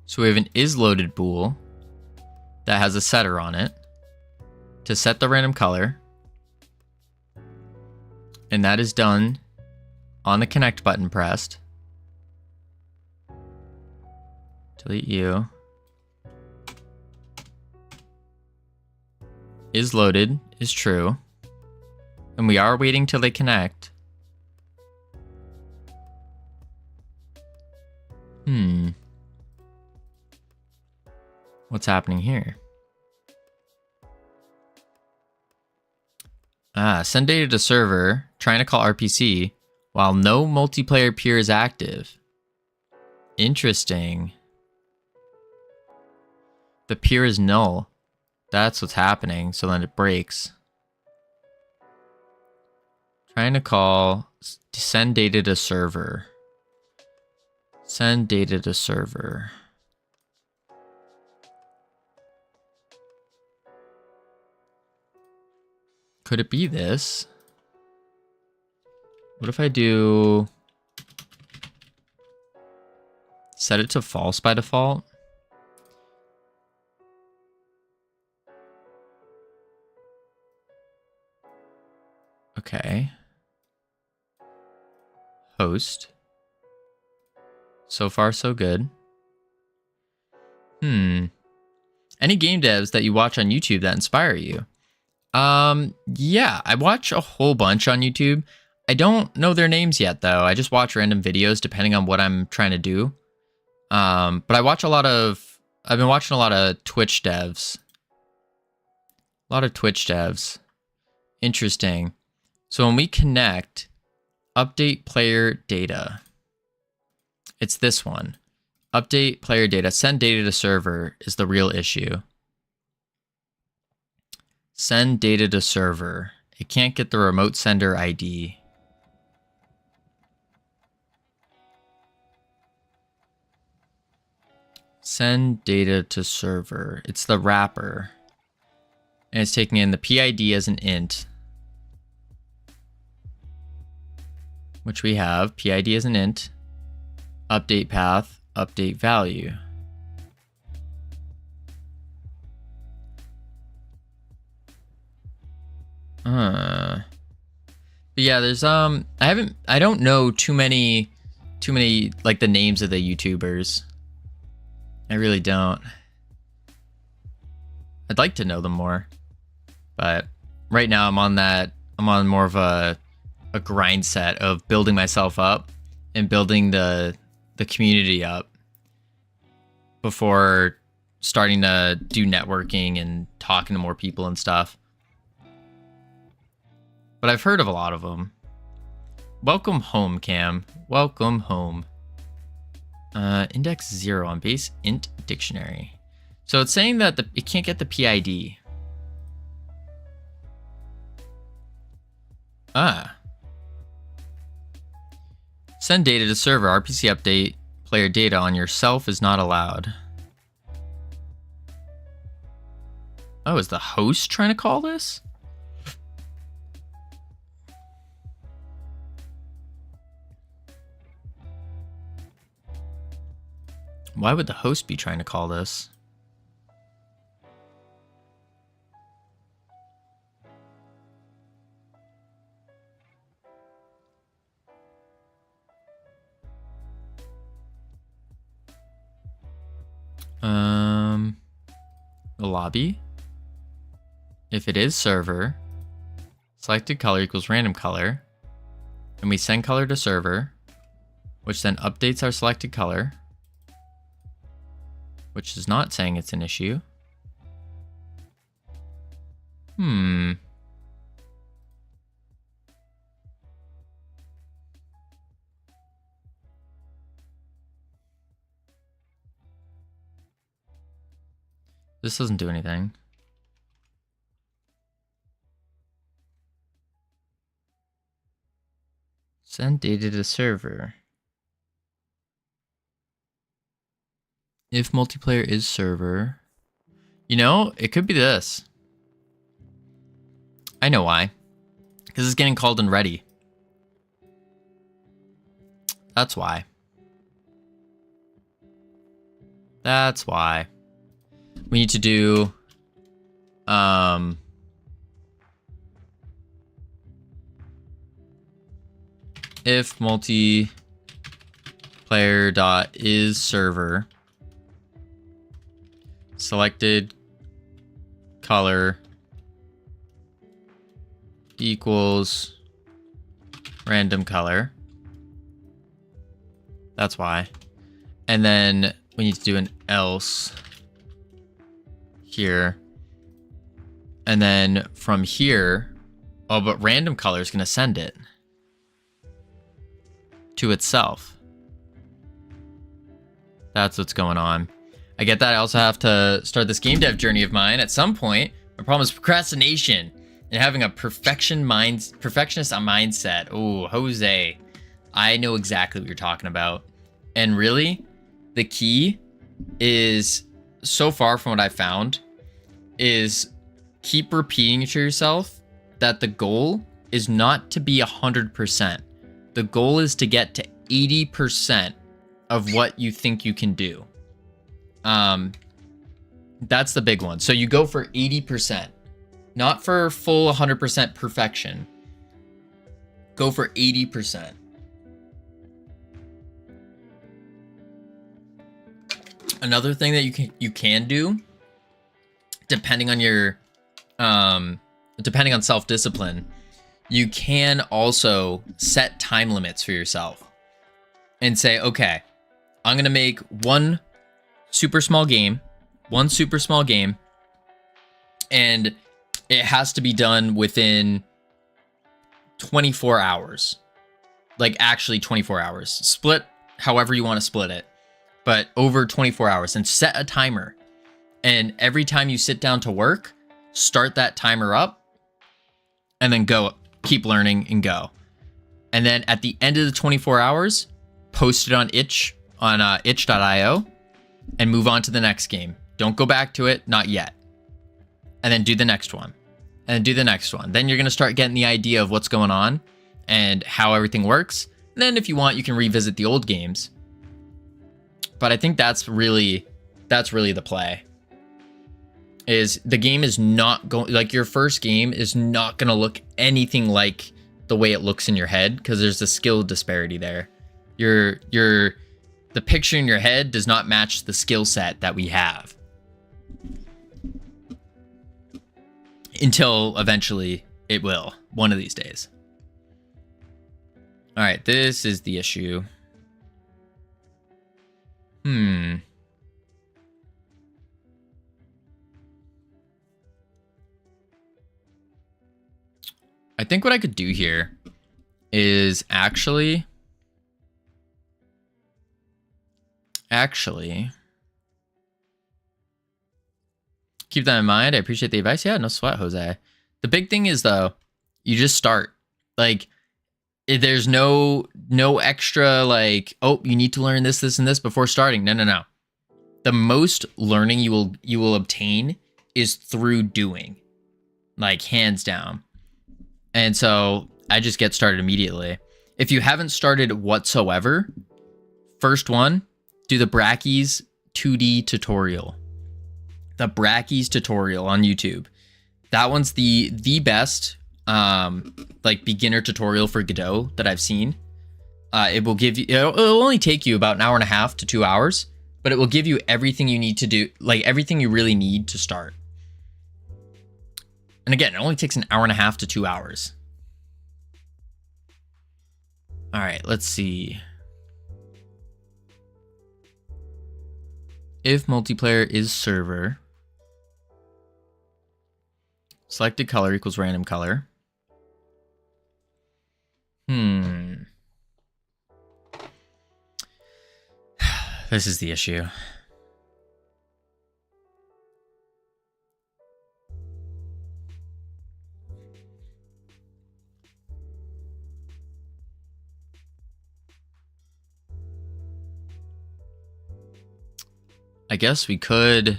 Speaker 1: So we have an isLoaded bool that has a setter on it to set the random color. And that is done on the connect button pressed. Delete you. IsLoaded is true. And we are waiting till they connect. What's happening here? Send data to server, trying to call RPC, while no multiplayer peer is active. Interesting. The peer is null. That's what's happening, so then it breaks. Trying to call, send data to server. Send data to server. Could it be this? What if I do set it to false by default? Okay. Host. So far, so good. Any game devs that you watch on YouTube that inspire you? Yeah, I watch a whole bunch on YouTube. I don't know their names yet, though. I just watch random videos depending on what I'm trying to do. But I've been watching a lot of Twitch devs. Interesting. So when we connect, update player data. It's this one. Update player data. Send data to server is the real issue. Send data to server. It can't get the remote sender ID. Send data to server. It's the wrapper. And it's taking in the PID as an int. Which we have. PID as an int. Update path. Update value. But yeah, there's I don't know too many like the names of the YouTubers. I really don't. I'd like to know them more. But right now I'm on more of a grind set of building myself up and building the community up before starting to do networking and talking to more people and stuff. But I've heard of a lot of them. Welcome home, Cam. Welcome home. Index 0 on base int dictionary. So it's saying that it can't get the PID. Send data to server. RPC update player data on yourself is not allowed. Oh, is the host trying to call this? Why would the host be trying to call this? The lobby. If it is server, selected color equals random color, and we send color to server, which then updates our selected color, which is not saying it's an issue. This doesn't do anything. Send data to server. If multiplayer is server. You know, it could be this. I know why. Because it's getting called and ready. That's why. That's why. We need to do if multiplayer dot is server selected color equals random color. That's why. And then we need to do an else here. And then from here, oh, but random color is going to send it to itself. That's what's going on. I get that. I also have to start this game dev journey of mine at some point. My problem is procrastination and having a perfectionist mindset. Oh, Jose, I know exactly what you're talking about. And really, the key is, so far from what I found, is keep repeating it to yourself that the goal is not to be 100%. The goal is to get to 80% of what you think you can do. That's the big one. So you go for 80%, not for full 100% perfection. Go for 80%. Another thing that you can do, depending on your depending on self-discipline, you can also set time limits for yourself and say, okay, I'm gonna make one super small game, and it has to be done within 24 hours. Like actually 24 hours. Split however you want to split it, but over 24 hours, and set a timer. And every time you sit down to work, start that timer up and then go, keep learning and go. And then at the end of the 24 hours, post it on itch.io and move on to the next game. Don't go back to it, not yet. And then do the next one. And do the next one. Then you're going to start getting the idea of what's going on and how everything works. And then if you want, you can revisit the old games. But I think that's really the play. Is the game is not going, like your first game is not going to look anything like the way it looks in your head, because there's a skill disparity there. The picture in your head does not match the skill set that we have. Until eventually it will, one of these days. All right, this is the issue. I think what I could do here is actually keep that in mind. I appreciate the advice. Yeah, no sweat, Jose. The big thing is, though, you just start. Like, there's no extra, like, oh, you need to learn this, and this before starting. No. The most learning you will obtain is through doing. Like, hands down. And so I just get started immediately. If you haven't started whatsoever, first one, do the Brackeys 2D tutorial. The Brackeys tutorial on YouTube. That one's the best like beginner tutorial for Godot that I've seen. It will give you, it'll only take you about an hour and a half to 2 hours, but it will give you everything you need to do, like everything you really need to start. And again, it only takes an hour and a half to 2 hours. All right, let's see. If multiplayer is server, selected color equals random color. This is the issue. I guess we could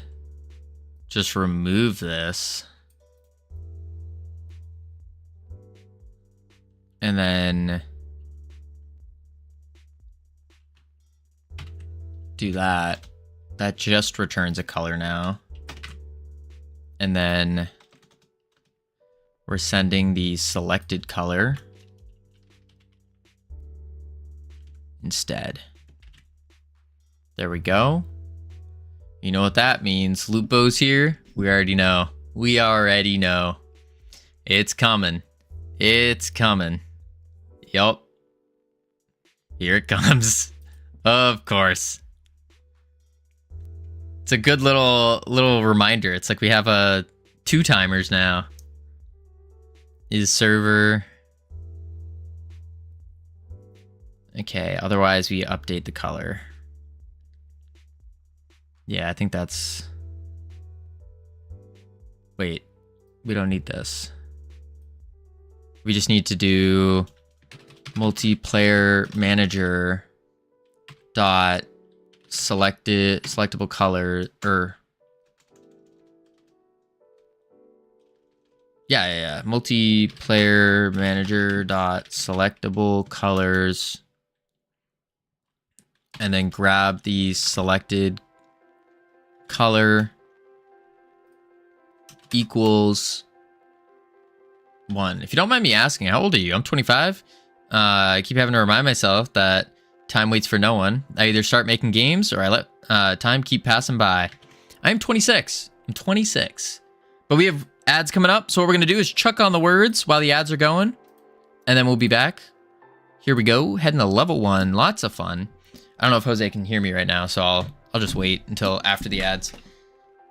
Speaker 1: just remove this. And then do that. That just returns a color now. And then we're sending the selected color instead. There we go. You know what that means. Lupo's here. We already know. We already know. It's coming. It's coming. Yup. Here it comes. Of course. It's a good little reminder. It's like we have 2 timers now. Is server. Okay, otherwise we update the color. Yeah, I think that's... Wait, we don't need this. We just need to do multiplayer manager dot selectable color, or Yeah. Multiplayer manager dot selectable colors. And then grab the selected color equals 1. If you don't mind me asking, how old are you? I'm 25. I keep having to remind myself that time waits for no one. I either start making games or I let time keep passing by. I'm 26. I'm 26. But we have ads coming up, so what we're going to do is chuck on the words while the ads are going, and then we'll be back. Here we go, heading to level 1. Lots of fun. I don't know if Jose can hear me right now, so I'll just wait until after the ads.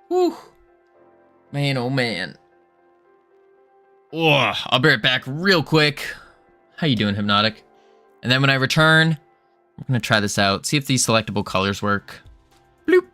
Speaker 1: Whew. Man, oh man. Oh, I'll be right back real quick. How you doing, Hypnotic? And then when I return, we're going to try this out, see if these selectable colors work. Bloop.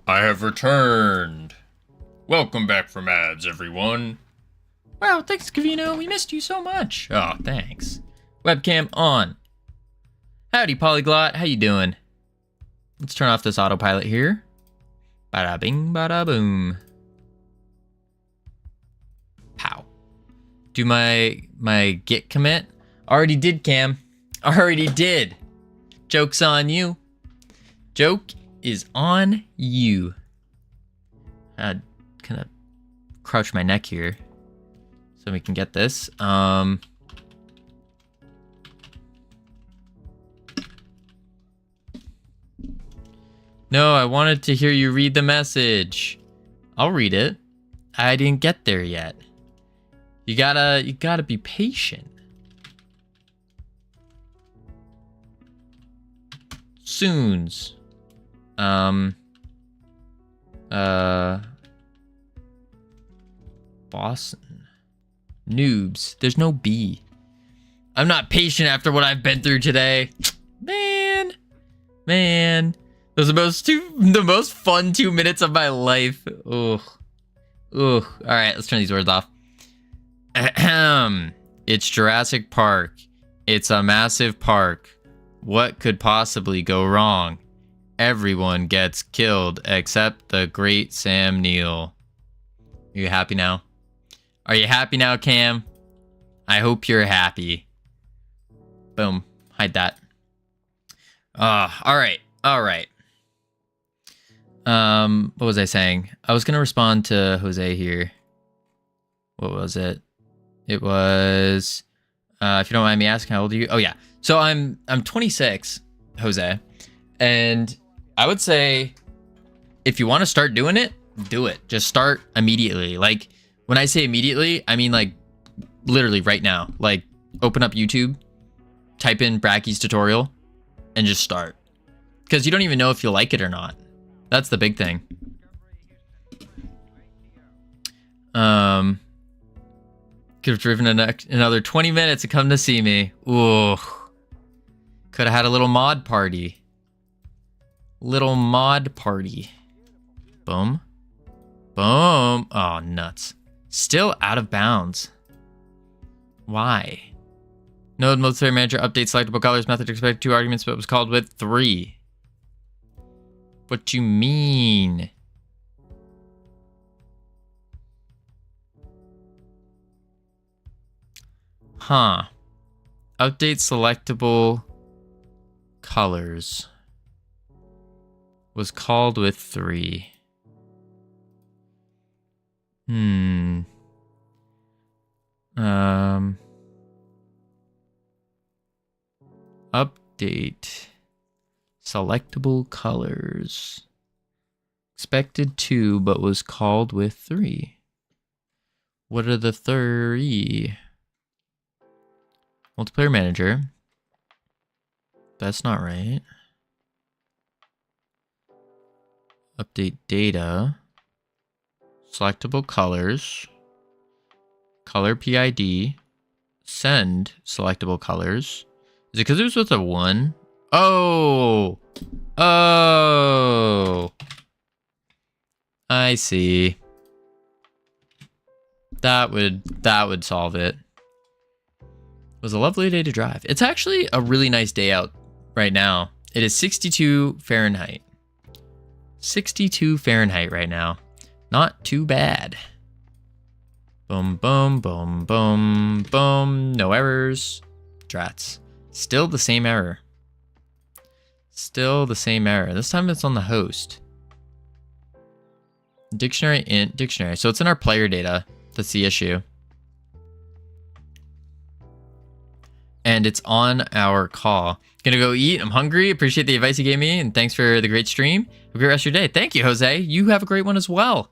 Speaker 1: I have returned. Welcome back from ads, everyone. Wow, thanks, Covino. We missed you so much. Oh, thanks. Webcam on. Howdy, Polyglot. How you doing? Let's turn off this autopilot here. Bada bing, bada boom. Pow. Do my git commit. Already did, Cam. Already did. Joke's on you. Joke is on you. Kind of crouch my neck here so we can get this. No, I wanted to hear you read the message. I'll read it. I didn't get there yet. You gotta be patient. Soons. Boston. Noobs. There's no B. I'm not patient after what I've been through today. Man. Those are the most fun 2 minutes of my life. Ugh. All right, let's turn these words off. Ahem. It's Jurassic Park. It's a massive park. What could possibly go wrong? Everyone gets killed except the great Sam Neill. Are you happy now? Are you happy now, Cam? I hope you're happy. Boom. Hide that. All right. What was I saying? I was gonna respond to Jose here. What was it? It was, if you don't mind me asking, how old are you? Oh yeah. So I'm 26, Jose, and I would say, if you want to start doing it, do it. Just start immediately. Like, when I say immediately, I mean like literally right now. Like, open up YouTube, type in Bracky's tutorial, and just start. Because you don't even know if you'll like it or not. That's the big thing. Could have driven another 20 minutes to come to see me. Ooh. Could have had a little mod party. Boom. Oh, nuts. Still out of bounds. Why? Node multiplayer manager update selectable colors method expected 2 arguments, but was called with 3. What you mean? Huh. Update selectable colors was called with 3. Update selectable colors. Expected 2, but was called with 3. What are the 3? Multiplayer manager. That's not right. Update data. Selectable colors. Color PID. Send selectable colors. Is it because it was with a 1? Oh! I see. That would solve it. It was a lovely day to drive. It's actually a really nice day out right now. It is 62 Fahrenheit. 62 Fahrenheit right now. Not too bad. Boom, boom, boom, boom, boom. No errors. Drats. Still the same error. This time it's on the host. Dictionary int dictionary. So it's in our player data. That's the issue. And it's on our call. Gonna go eat. I'm hungry. Appreciate the advice you gave me. And thanks for the great stream. Have a great rest of your day. Thank you, Jose. You have a great one as well.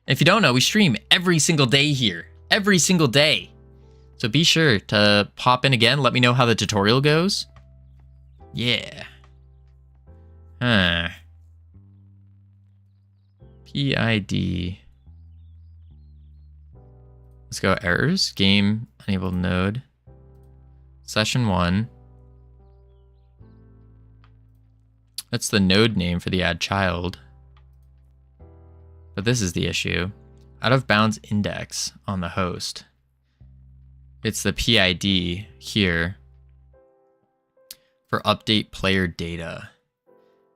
Speaker 1: And if you don't know, we stream every single day here. Every single day. So be sure to pop in again. Let me know how the tutorial goes. Yeah. Huh. PID. Let's go errors. Game unable node. Session 1. That's the node name for the add child. But this is the issue. Out of bounds index on the host. It's the PID here for update player data.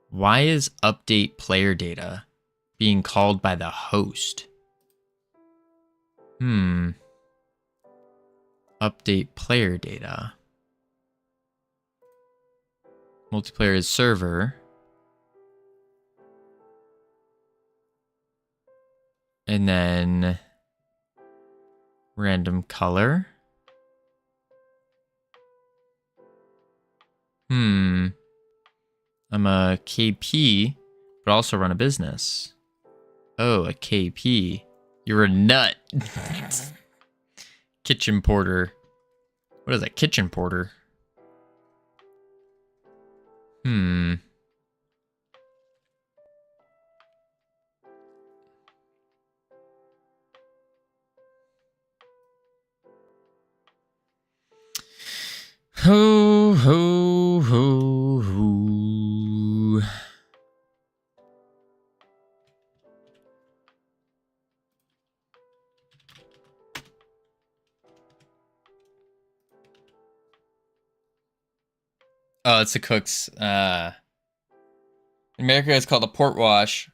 Speaker 1: Why is update player data being called by the host? Update player data. Multiplayer is server. And then random color. I'm a KP, but also run a business. Oh, a KP. You're a nut. Kitchen porter. What is that? Kitchen porter. Oh, it's a cook's. In America, it's called a port wash.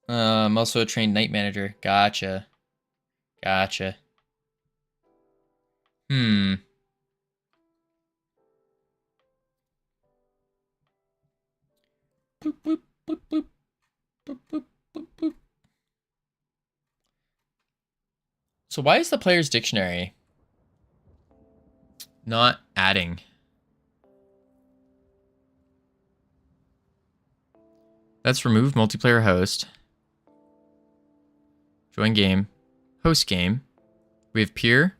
Speaker 1: I'm also a trained night manager. Gotcha. Gotcha. Hmm. Boop, boop, boop, boop, boop, boop, boop, boop. So why is the player's dictionary not adding? Let's remove multiplayer host. Join game. Host game. We have peer.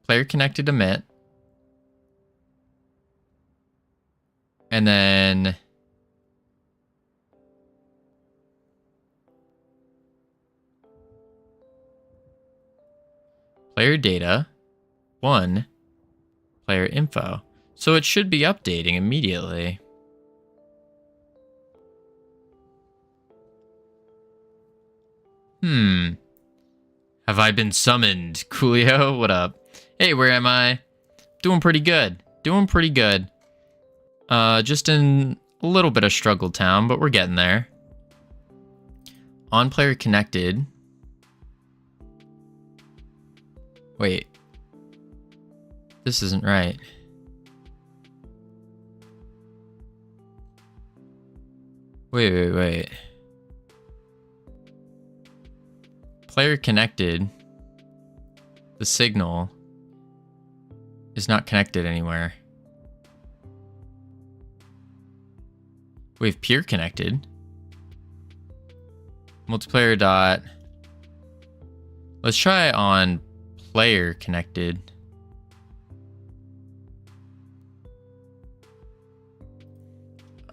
Speaker 1: Player connected emit. And then player data. 1. Player info. So it should be updating immediately. Have I been summoned? Coolio, what up? Hey, where am I? Doing pretty good. Doing pretty good. Just in a little bit of struggle town, but we're getting there. On player connected. Wait. This isn't right. Wait. Player connected. The signal is not connected anywhere. We have peer connected. Multiplayer dot. Let's try on player connected.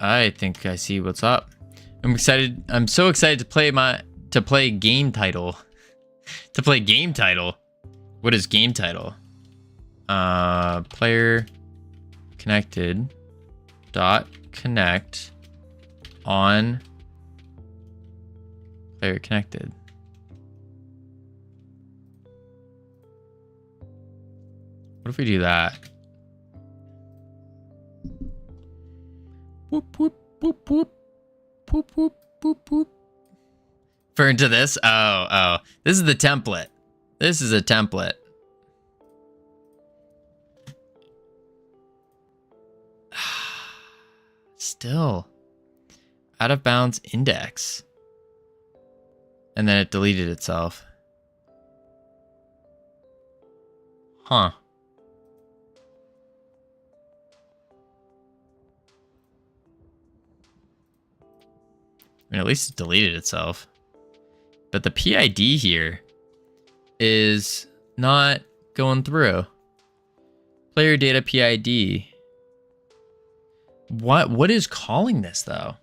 Speaker 1: I think I see what's up. I'm excited. I'm so excited to play game title. To play game title. What is game title? Player connected dot connect on player connected. What if we do that? Whoop whoop whoop whoop whoop whoop whoop whoop. For into this? Oh. This is the template. This is a template. Still. Out of bounds index. And then it deleted itself. Huh. I mean, at least it deleted itself. But the PID here is not going through. Player data PID. What is calling this though?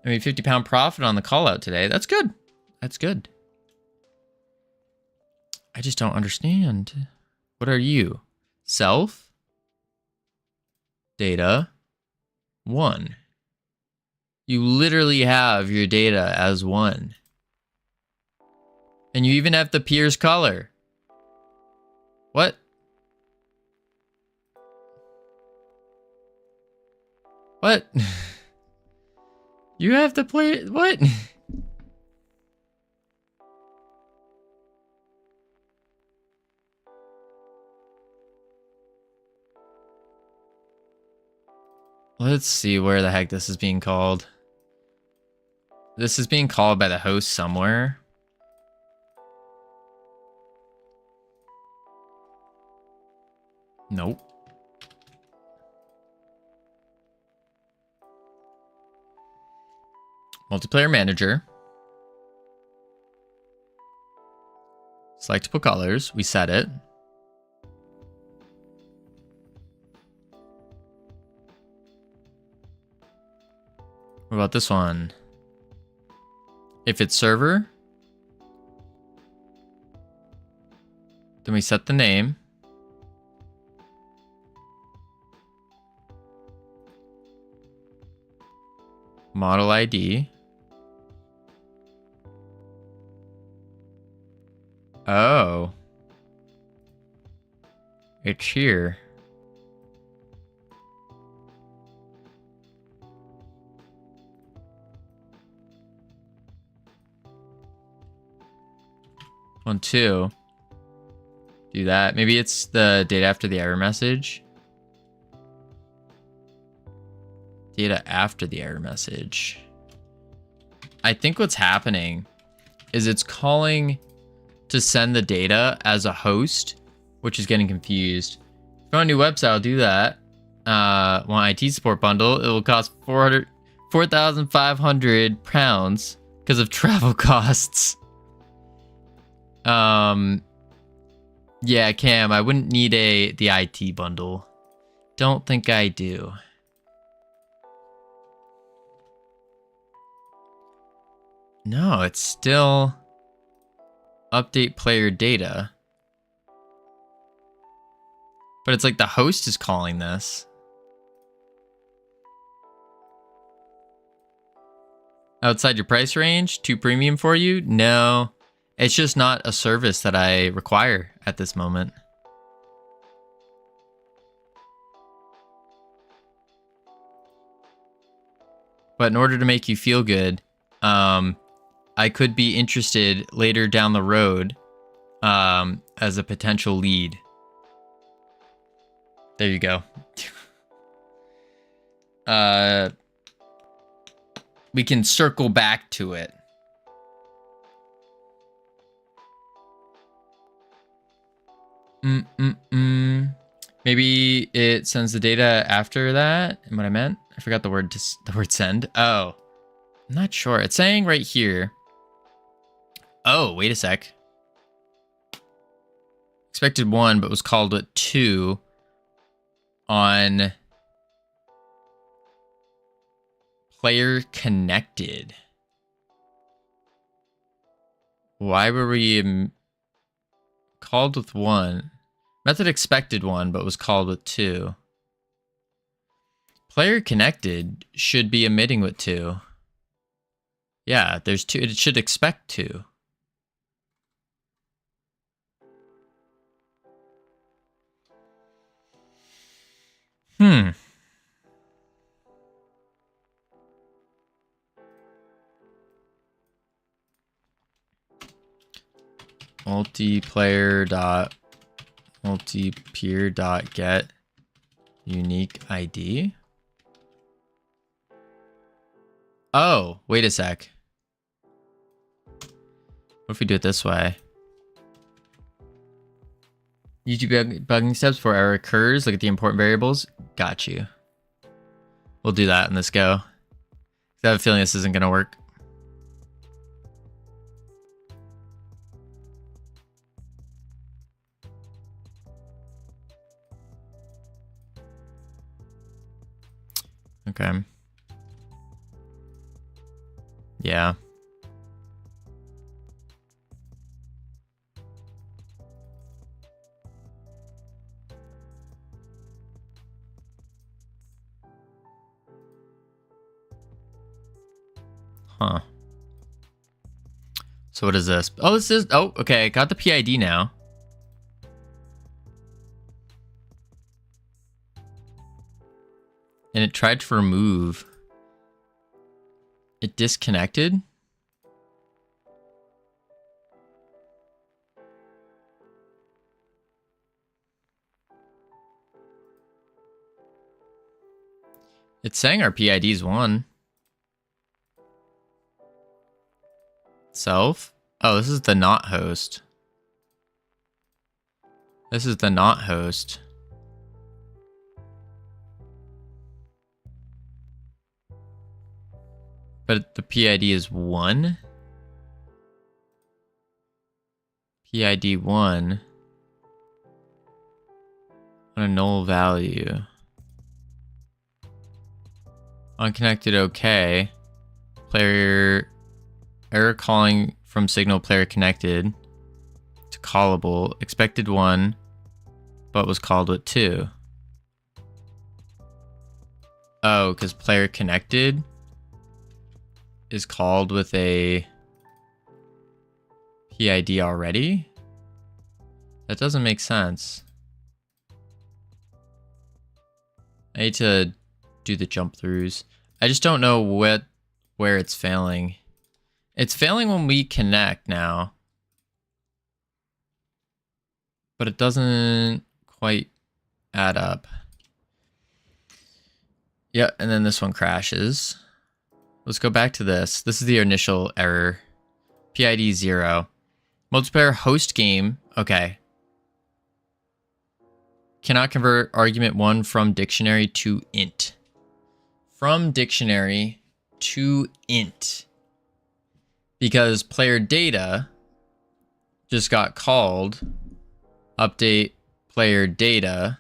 Speaker 1: I mean, 50-pound profit on the call out today. That's good. That's good. I just don't understand. What are you? Self? Data? 1. You literally have your data as 1. And you even have the peer's color. What? What? You have to play... What? Let's see where the heck this is being called. This is being called by the host somewhere. Nope. Multiplayer manager. Selectable colors. We set it. What about this one? If it's server, then we set the name. Model ID. Oh. It's here. 1, 2. Do that. Maybe it's the data after the error message. Data after the error message. I think what's happening is it's calling to send the data as a host, which is getting confused. If I want a new website, I'll do that. Want IT support bundle, it will cost 4,500 pounds because of travel costs. Yeah, Cam, I wouldn't need the IT bundle. Don't think I do. No, it's still update player data. But it's like the host is calling this. Outside your price range? Too premium for you? No. It's just not a service that I require at this moment. But in order to make you feel good, I could be interested later down the road as a potential lead. There you go. We can circle back to it. Maybe it sends the data after that. And what I meant, I forgot the word send. Oh, I'm not sure. It's saying right here. Oh, wait a sec. Expected 1, but was called with 2 on player connected. Why were we called with 1? Method expected 1, but was called with 2. Player connected should be emitting with 2. Yeah, there's 2. It should expect 2. Multiplayer.multipeer.get unique ID. Oh, wait a sec. What if we do it this way? YouTube bugging steps before error occurs. Look at the important variables. Got you. We'll do that in this go. I have a feeling this isn't going to work. Okay. Yeah. Huh. So what is this? Oh, this is... Oh, okay. Got the PID now. And it tried to remove. It disconnected? It's saying our PID is 1. Self? Oh, this is the not host. This is the not host. But the PID is 1? PID 1 on a null value. Unconnected, okay. Player error calling from signal player connected to callable. Expected 1, but was called with 2. Oh, because player connected is called with a PID already? That doesn't make sense. I need to do the jump throughs. I just don't know where it's failing. It's failing when we connect now. but it doesn't quite add up. Yeah, and then this one crashes. Let's go back to this. This is the initial error. PID 0. Multiplayer host game. Okay. Cannot convert argument 1 from dictionary to int. From dictionary to int. Because player data just got called. Update player data.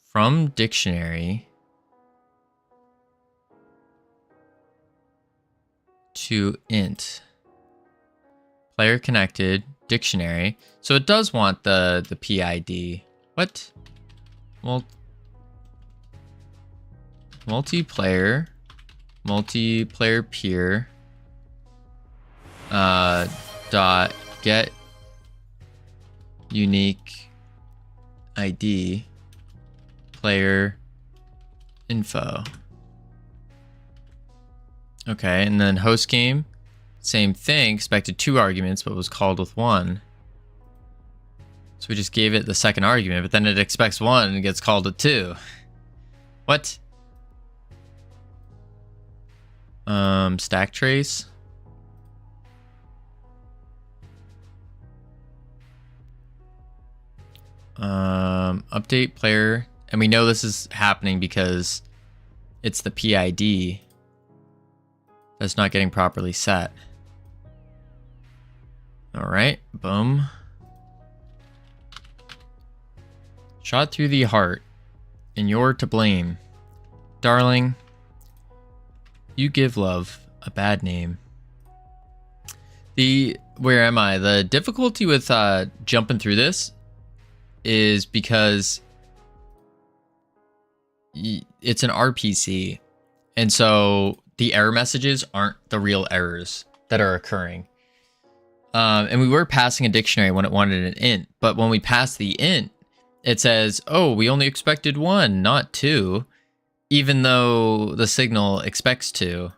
Speaker 1: From dictionary to int. Player connected dictionary. So it does want the PID. What? Multiplayer peer dot get unique ID player info. Okay, and then host game, same thing, expected 2 arguments, but was called with 1. So we just gave it the second argument, but then it expects 1 and gets called with 2. What? Stack trace. Update player. And we know this is happening because it's the PID that's not getting properly set. All right, boom. Shot through the heart, and you're to blame. Darling, you give love a bad name. Where am I? The difficulty with jumping through this is because it's an RPC, and so the error messages aren't the real errors that are occurring. And we were passing a dictionary when it wanted an int, but when we pass the int, it says, oh, we only expected 1, not 2, even though the signal expects 2.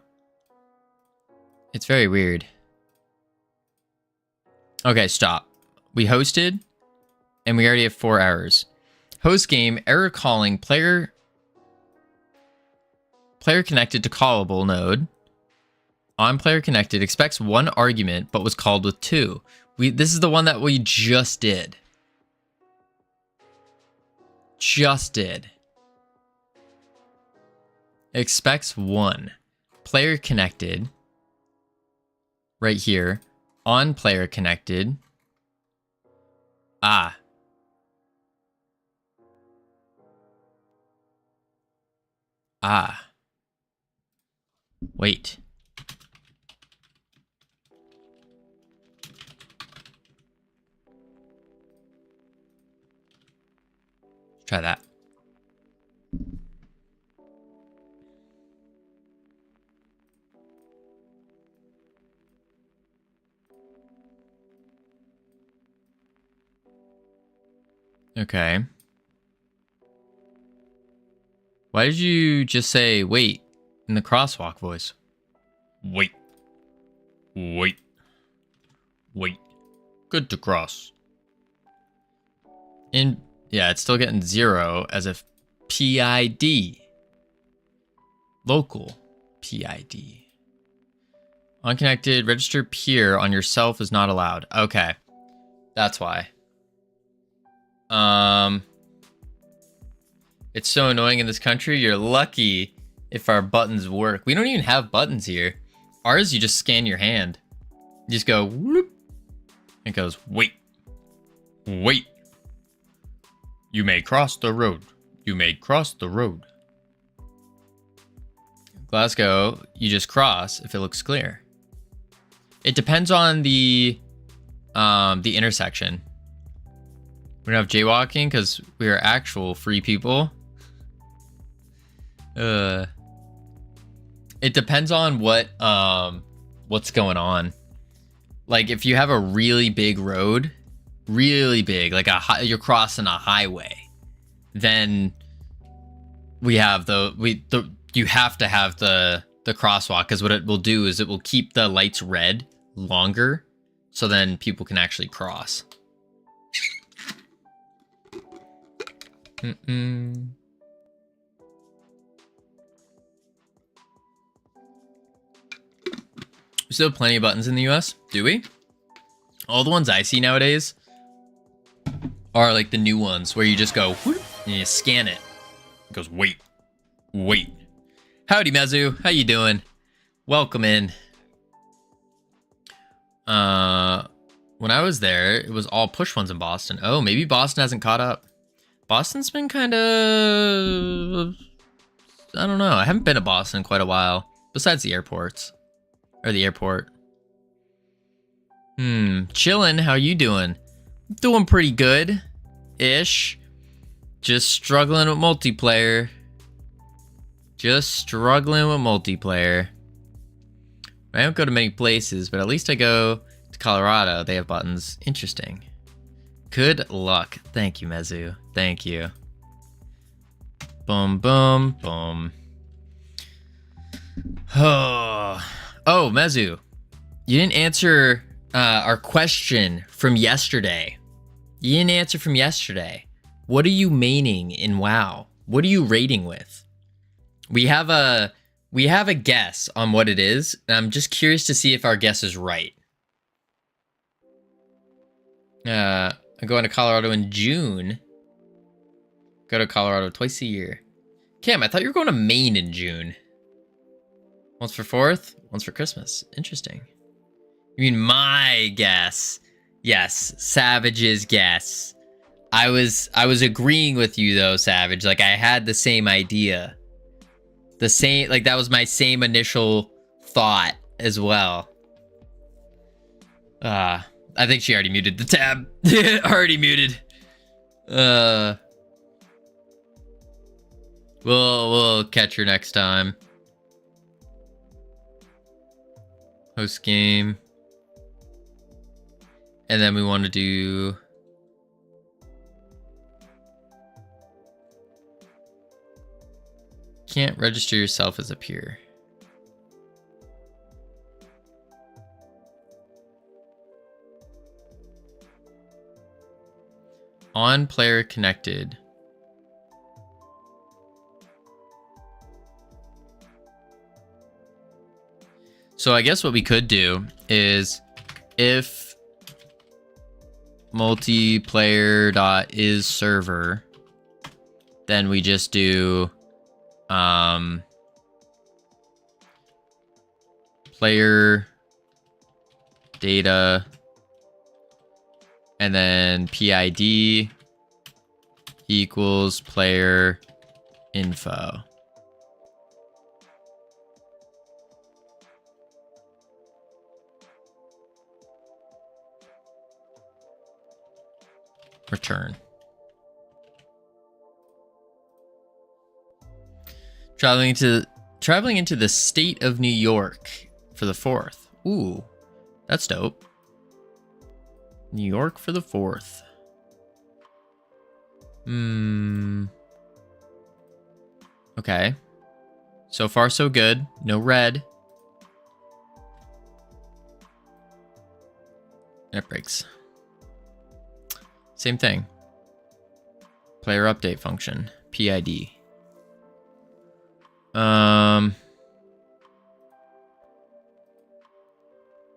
Speaker 1: It's very weird. Okay, stop. We hosted, and we already have 4 errors. Host game, error calling, player connected to callable node. On player connected, expects 1 argument, but was called with 2. This is the one that we just did. Expects 1. Player connected. Right here. On player connected. Ah. Wait. Try that. Okay. Why did you just say wait in the crosswalk voice? Wait. Wait. Wait. Good to cross. Yeah, it's still getting 0 as if PID. Local PID. Unconnected, register peer on yourself is not allowed. Okay. That's why. It's so annoying in this country. You're lucky if our buttons work. We don't even have buttons here. Ours, you just scan your hand. You just go whoop. It goes, wait. Wait. You may cross the road. You may cross the road. Glasgow, you just cross if it looks clear. It depends on the intersection. We don't have jaywalking because we are actual free people. It depends on what's going on. Like if you have a really big road, really big, like you're crossing a highway, then we have you have to have the crosswalk, because what it will do is it will keep the lights red longer, so then people can actually cross. We still have plenty of buttons in the US, do we? All the ones I see nowadays are like the new ones where you just go whoop, and you scan it. It goes wait. Howdy Mezu, how you doing? Welcome in. When I was there, it was all push ones in Boston. Oh, maybe Boston hasn't caught up. Boston's been kind of, I don't know. I haven't been to Boston in quite a while, besides the airports or the airport. Chillin', how you doing? Doing pretty good ish. Just struggling with multiplayer. I don't go to many places, but at least I go to Colorado. They have buttons. Interesting. Good luck. Thank you, Mezu. Thank you. Boom, boom, boom. Oh, Mezu. You didn't answer our question from yesterday. What are you maining in WoW? What are you raiding with? We have a guess on what it is, and I'm just curious to see if our guess is right. I'm going to Colorado in June. Go to Colorado twice a year. Cam, I thought you were going to Maine in June. Once for 4th, once for Christmas. Interesting. You mean my guess? Yes, Savage's guess. I was agreeing with you though, Savage. Like I had the same idea. That was my same initial thought as well. I think she already muted the tab. Already muted. We'll catch her next time. Host game. And then we want to do can't register yourself as a peer. On player connected. So I guess what we could do is if multiplayer.is server, then we just do player data and then PID equals player info. Return. Traveling into the state of New York for the 4th. Ooh, that's dope. New York for the 4th. Okay. So far, so good. No red. And it breaks. Same thing. Player update function. PID.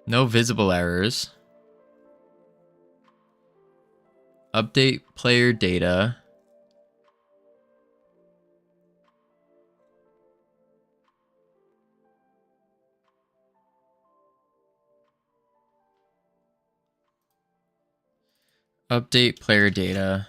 Speaker 1: No visible errors. Update player data. Update player data.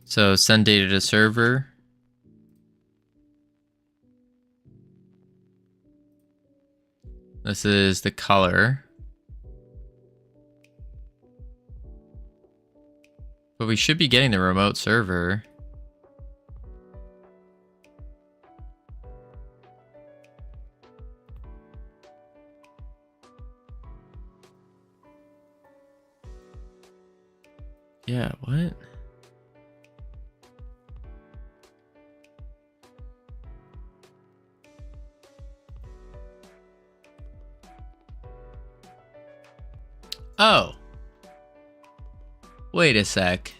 Speaker 1: So send data to server. This is the color. But we should be getting the remote server. Yeah, what? Oh. Wait a sec.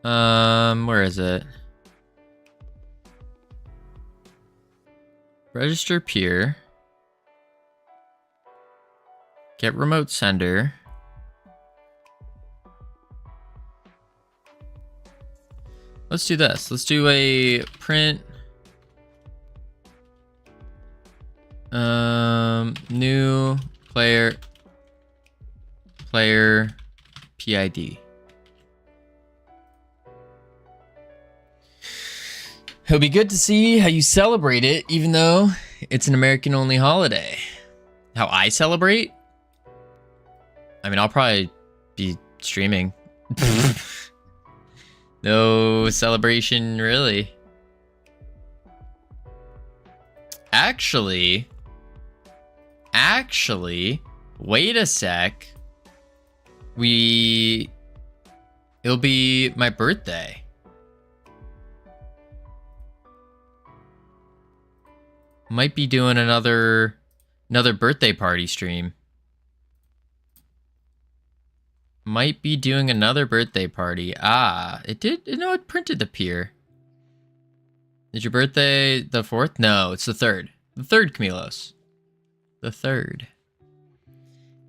Speaker 1: Where is it? Register peer. Get remote sender. Let's do this. Let's do a print. New player PID. It'll be good to see how you celebrate it, even though it's an American-only holiday. How I celebrate? I mean, I'll probably be streaming. No celebration, really. Actually, wait a sec. It'll be my birthday. Might be doing another birthday party stream. Might be doing another birthday party. Ah, it did. No, it printed the peer. Is your birthday the 4th? No, it's the 3rd. The 3rd, Camilos. The 3rd.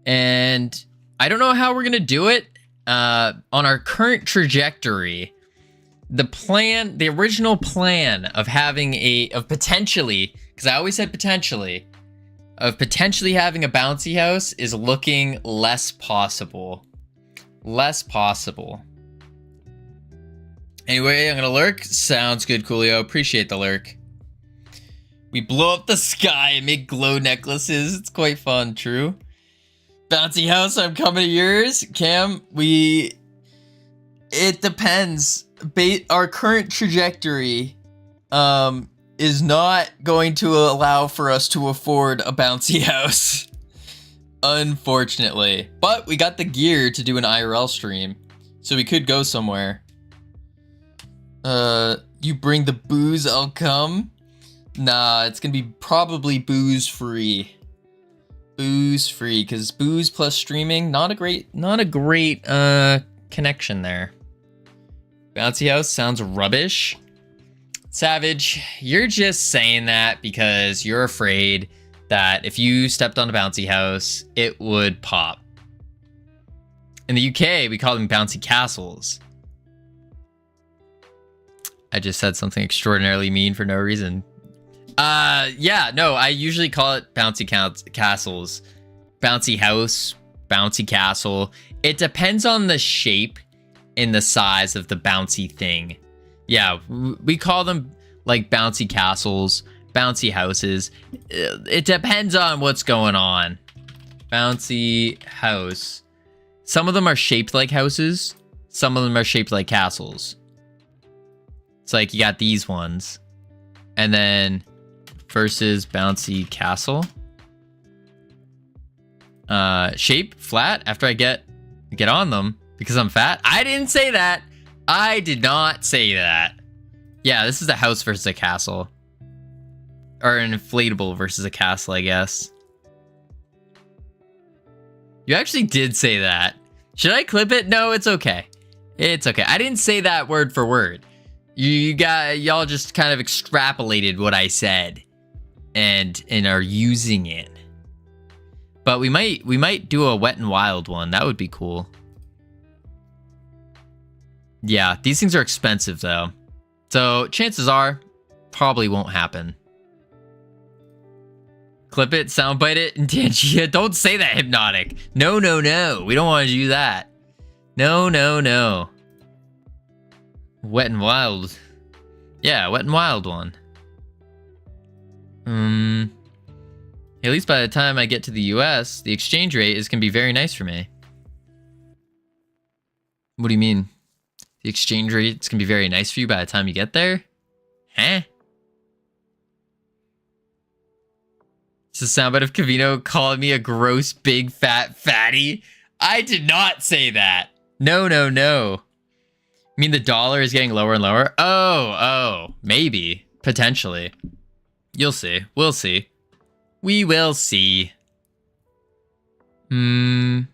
Speaker 1: And I don't know how we're gonna do it. On our current trajectory, the original plan of having potentially, because I always said potentially, of potentially having a bouncy house is looking less possible. Less possible. Anyway, I'm gonna lurk. Sounds good, Coolio. Appreciate the lurk. We blow up the sky and make glow necklaces. It's quite fun, true. Bouncy house, I'm coming to yours. Cam, it depends. Our current trajectory is not going to allow for us to afford a bouncy house. Unfortunately. But we got the gear to do an IRL stream. So we could go somewhere. You bring the booze, I'll come. Nah, it's gonna be probably booze free. Booze free, because booze plus streaming, not a great connection there. Bouncy house sounds rubbish. Savage, you're just saying that because you're afraid that if you stepped on a bouncy house, it would pop. In the UK, we call them bouncy castles. I just said something extraordinarily mean for no reason. Yeah, no, I usually call it bouncy castles. Bouncy house, bouncy castle. It depends on the shape and the size of the bouncy thing. Yeah, we call them like bouncy castles, bouncy houses. It depends on what's going on. Bouncy house. Some of them are shaped like houses. Some of them are shaped like castles. It's like you got these ones. And then versus bouncy castle. Shape flat after I get on them because I'm fat. I didn't say that. I did not say that. Yeah, this is a house versus a castle. Or an inflatable versus a castle, I guess. You actually did say that. Should I clip it? No, it's okay. It's okay. I didn't say that word for word. Y'all just kind of extrapolated what I said and are using it. But we might do a wet and wild one. That would be cool. Yeah, these things are expensive though. So chances are probably won't happen. Clip it, soundbite it, and Tangia. Don't say that, Hypnotic. No, no, no. We don't want to do that. No, no, no. Wet and wild. Yeah, wet and wild one. At least by the time I get to the US, the exchange rate is going to be very nice for me. What do you mean? The exchange rate is going to be very nice for you by the time you get there? Huh? It's the soundbite of Covino calling me a gross big fat fatty. I did not say that. No, no, no. I mean the dollar is getting lower and lower? Oh, maybe. Potentially. You'll see. We'll see. We will see. Error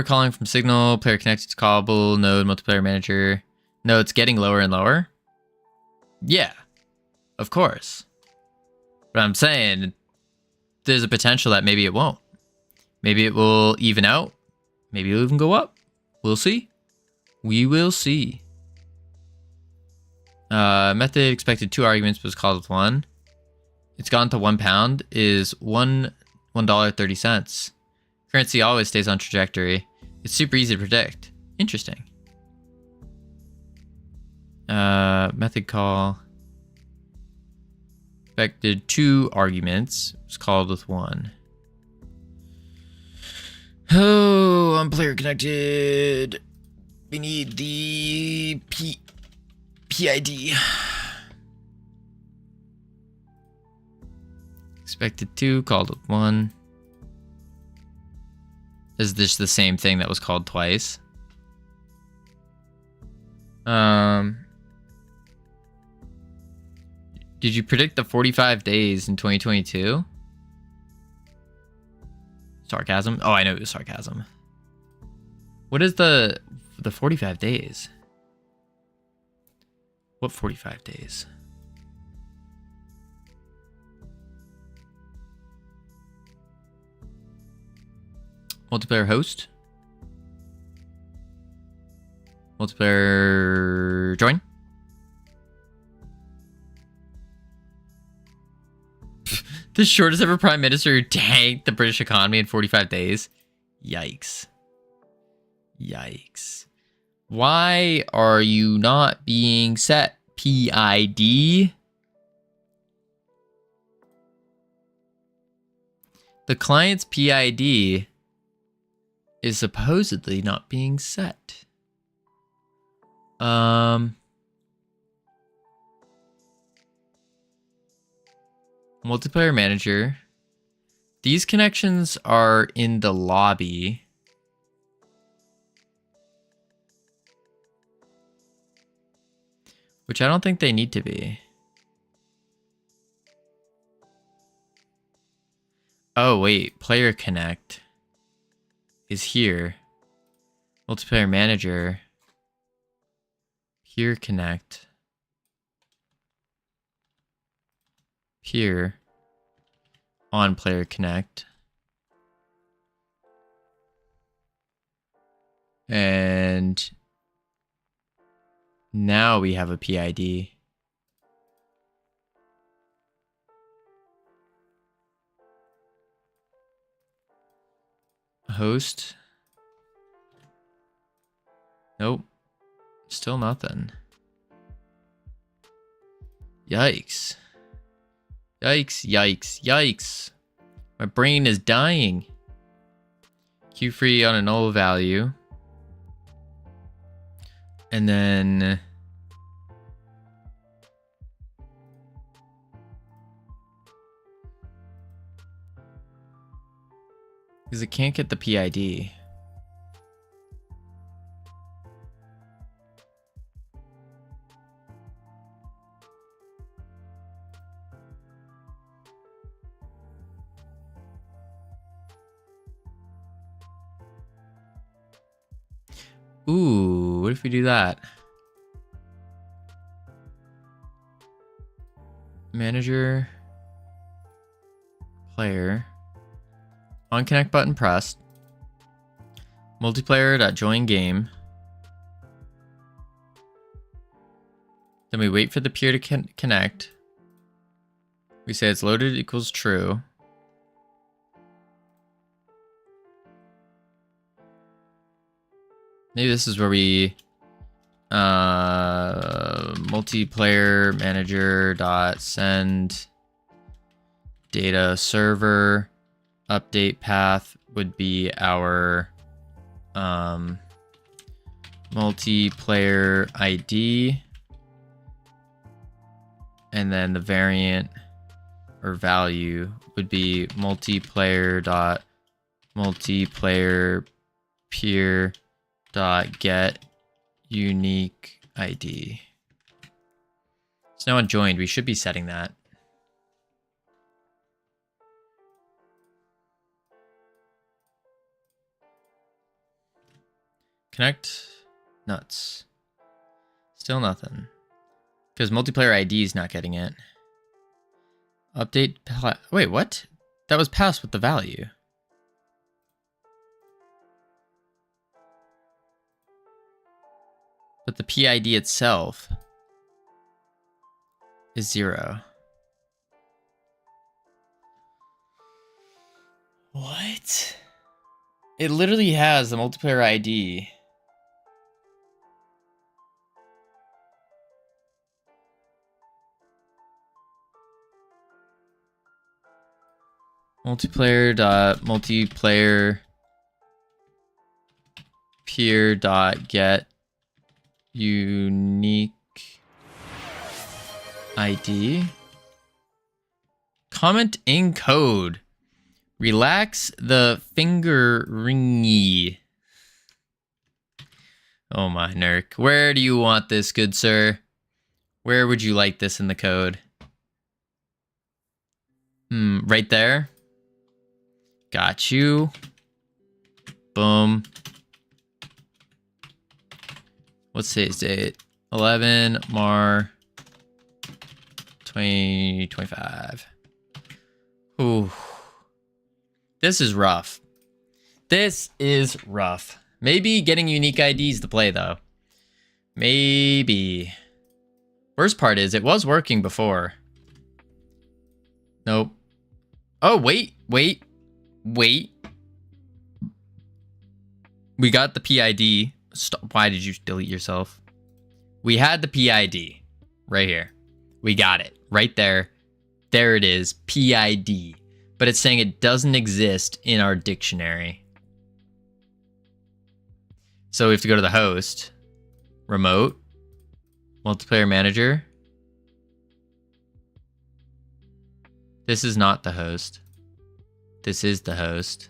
Speaker 1: calling from Signal. Player connected to callable. Node. Multiplayer manager. No, it's getting lower and lower. Yeah. Of course. But I'm saying there's a potential that maybe it won't. Maybe it will even out. Maybe it'll even go up. We'll see. We will see. Method expected 2 arguments but was called with 1. It's gone to £1 is $1.30. Currency always stays on trajectory. It's super easy to predict. Interesting. Method call. Expected 2 arguments. Was called with 1. Oh, I'm player connected. We need the PID. Expected 2, called with 1. Is this the same thing that was called twice? Did you predict the 45 days in 2022? Sarcasm? Oh, I know it was sarcasm. What is the 45 days? What 45 days? Multiplayer host? Multiplayer join? The shortest ever prime minister who tanked the British economy in 45 days. Yikes. Yikes. Why are you not being set? PID? The client's PID is supposedly not being set. Multiplayer manager. These connections are in the lobby. Which I don't think they need to be. Oh, wait. Player connect is here. Multiplayer manager. Peer connect. Peer on player connect. And now we have a PID. Host. Nope. Still nothing. Yikes. Yikes, yikes, yikes. My brain is dying. Queue free on a null value. And then because it can't get the PID. Ooh, what if we do that? Manager, player, on connect button pressed, multiplayer.join game. Then we wait for the peer to connect. We say it's loaded equals true. Maybe this is where we multiplayer manager dot send data server update path would be our multiplayer ID And then the variant or value would be multiplayer peer dot get unique ID. So now on joined, we should be setting that. Connect nuts. Still nothing. Because multiplayer ID is not getting it. Update. Wait, what? That was passed with the value. But the PID itself is 0. What? It literally has the multiplayer ID. Multiplayer peer dot get unique ID. Comment in code. Relax the finger ringy. Oh my nerk. Where do you want this, good sir? Where would you like this in the code? Right there. Got you. Boom. What's today's date? 11 Mar 2025. Ooh. This is rough. This is rough. Maybe getting unique IDs to play though. Maybe. Worst part is it was working before. Nope. Oh, wait. We got the PID. Stop. Why did you delete yourself? We had the PID right here. We got it right there. There it is. PID. But it's saying it doesn't exist in our dictionary. So we have to go to the host. Remote. Multiplayer manager. This is not the host. This is the host.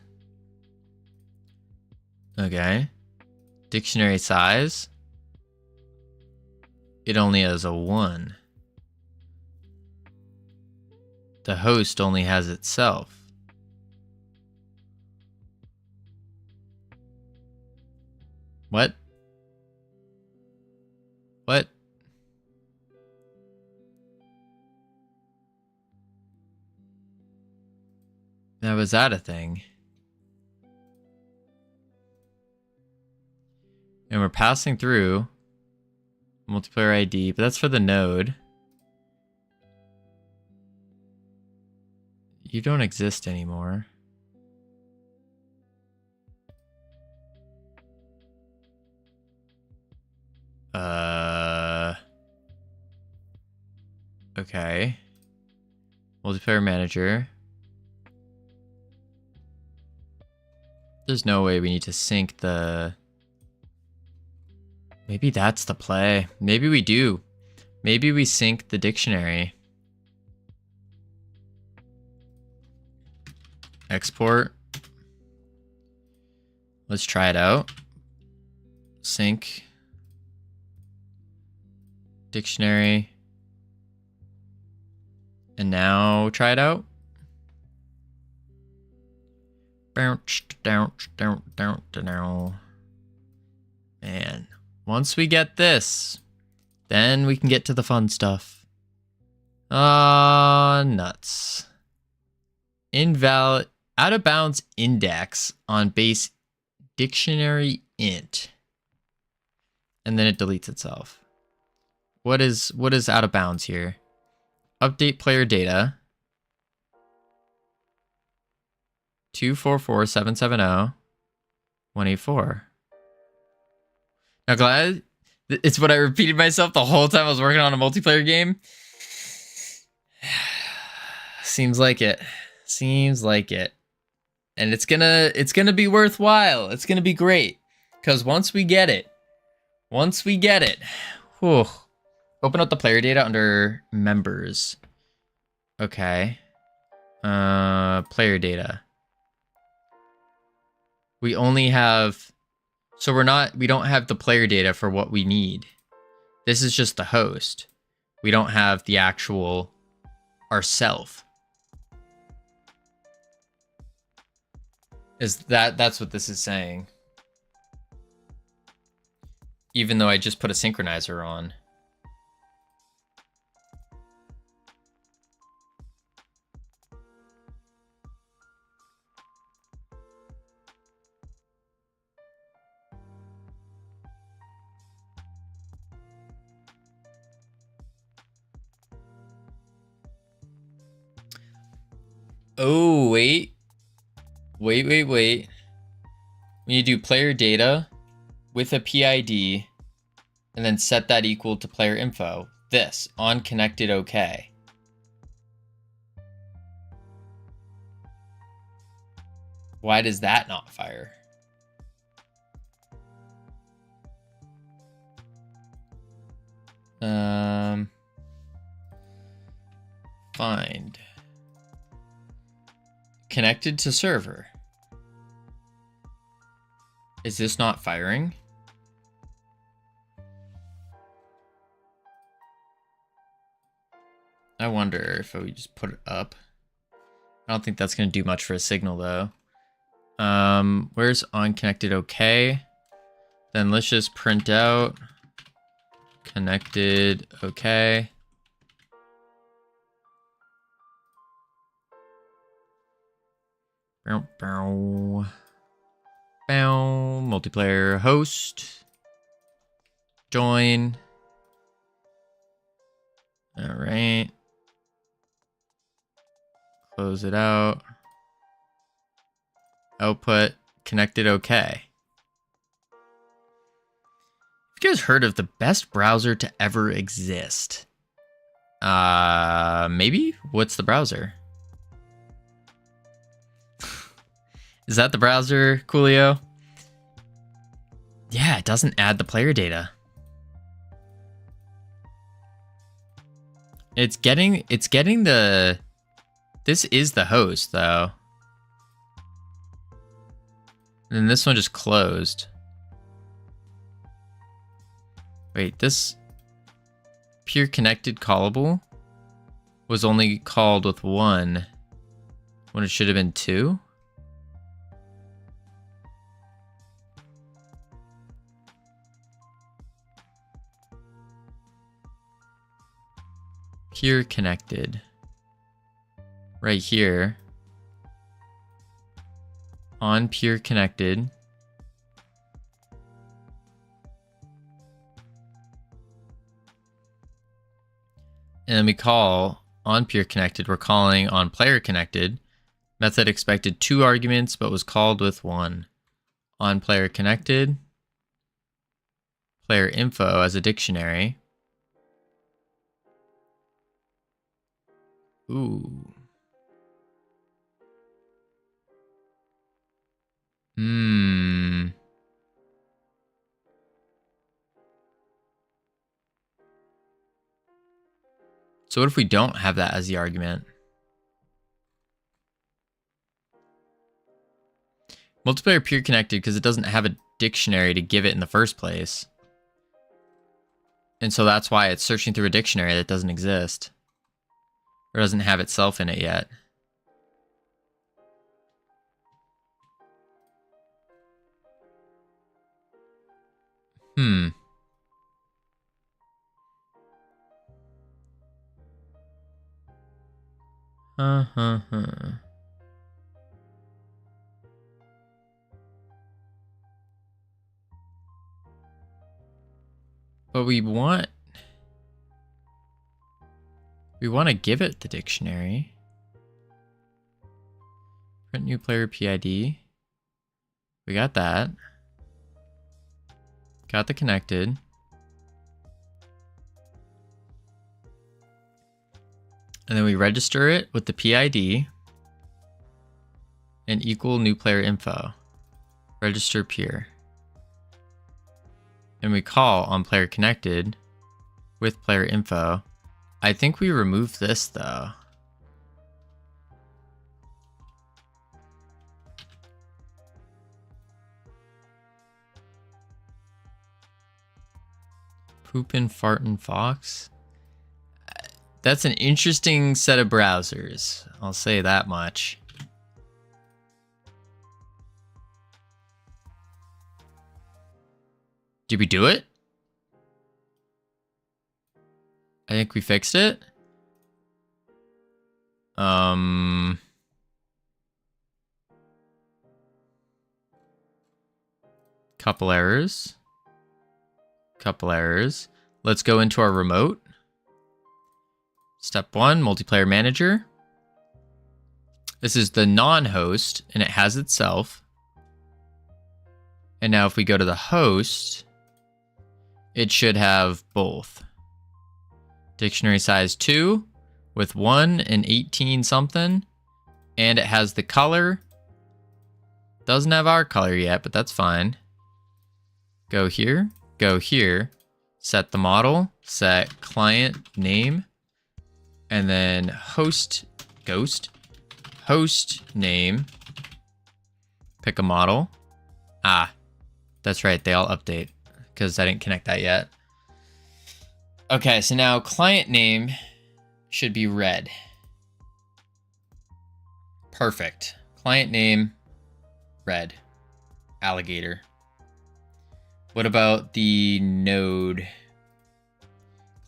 Speaker 1: Okay. Dictionary size. It only has a 1. The host only has itself. What? What? Now, was that a thing? And we're passing through multiplayer ID, but that's for the node. You don't exist anymore. Okay. Multiplayer manager. There's no way we need to sync the... Maybe that's the play. Maybe we do. Maybe we sync the dictionary. Export. Let's try it out. Sync. Dictionary. And now try it out. Man, once we get this, then we can get to the fun stuff. Nuts. Invalid, out of bounds index on base dictionary int. And then it deletes itself. What is out of bounds here? Update player data. 244770184. Now, glad it's what I repeated myself the whole time I was working on a multiplayer game. Seems like it. Seems like it. And it's gonna be worthwhile. It's gonna be great. Because once we get it, whew, Open up the player data under members. Okay. Player data. We only have, so we don't have the player data for what we need. This is just the host. We don't have the actual ourself. That's what this is saying. Even though I just put a synchronizer on. Oh, wait. Wait. We need to do player data with a PID and then set that equal to player info. This, on connected OK. Why does that not fire? Find. Connected to server. Is this not firing? I wonder if we just put it up. I don't think that's going to do much for a signal though. Where's on connected OK? Then let's just print out connected OK. Bow, bow. Bow. Multiplayer host. Join. All right. Close it out. Output connected OK. You guys heard of the best browser to ever exist? Maybe? What's the browser? Is that the browser, Coolio? Yeah, it doesn't add the player data. It's getting the... This is the host, though. And this one just closed. Wait, this peer connected callable was only called with one when it should have been two? Peer connected. Right here. On peer connected. And then we call on peer connected. We're calling on player connected. Method expected 2 arguments, but was called with 1. On player connected. Player info as a dictionary. Ooh. So what if we don't have that as the argument? Multiplayer peer connected because it doesn't have a dictionary to give it in the first place. And so that's why it's searching through a dictionary that doesn't exist. Or doesn't have itself in it yet. But we want to give it the dictionary. Print new player PID. We got that. Got the connected. And then we register it with the PID and equal new player info. Register peer. And we call on player connected with player info. I think we removed this though. Poopin', fartin', fox. That's an interesting set of browsers. I'll say that much. Did we do it? I think we fixed it. Couple errors. Let's go into our remote. Step 1, multiplayer manager. This is the non-host, and it has itself. And now if we go to the host, it should have both. Dictionary size 2 with 1 and 18 something. And it has the color. Doesn't have our color yet, but that's fine. Go here, set the model, set client name, and then host name, pick a model. Ah, that's right, they all update because I didn't connect that yet. Okay, so now client name should be red. Perfect. Client name, red. Alligator. What about the node?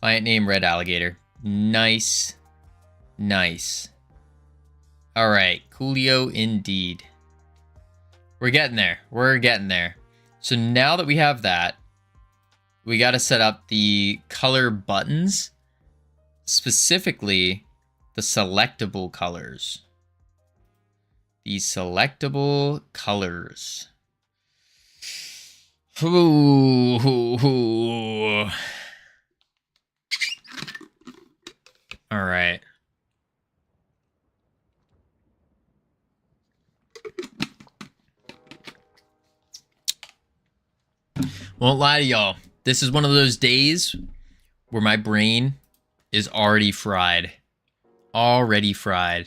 Speaker 1: Client name, red alligator. Nice. All right, coolio indeed. We're getting there. So now that we have that, we got to set up the color buttons, specifically the selectable colors. Ooh. All right. Won't lie to y'all. This is one of those days where my brain is already fried. Alrighty.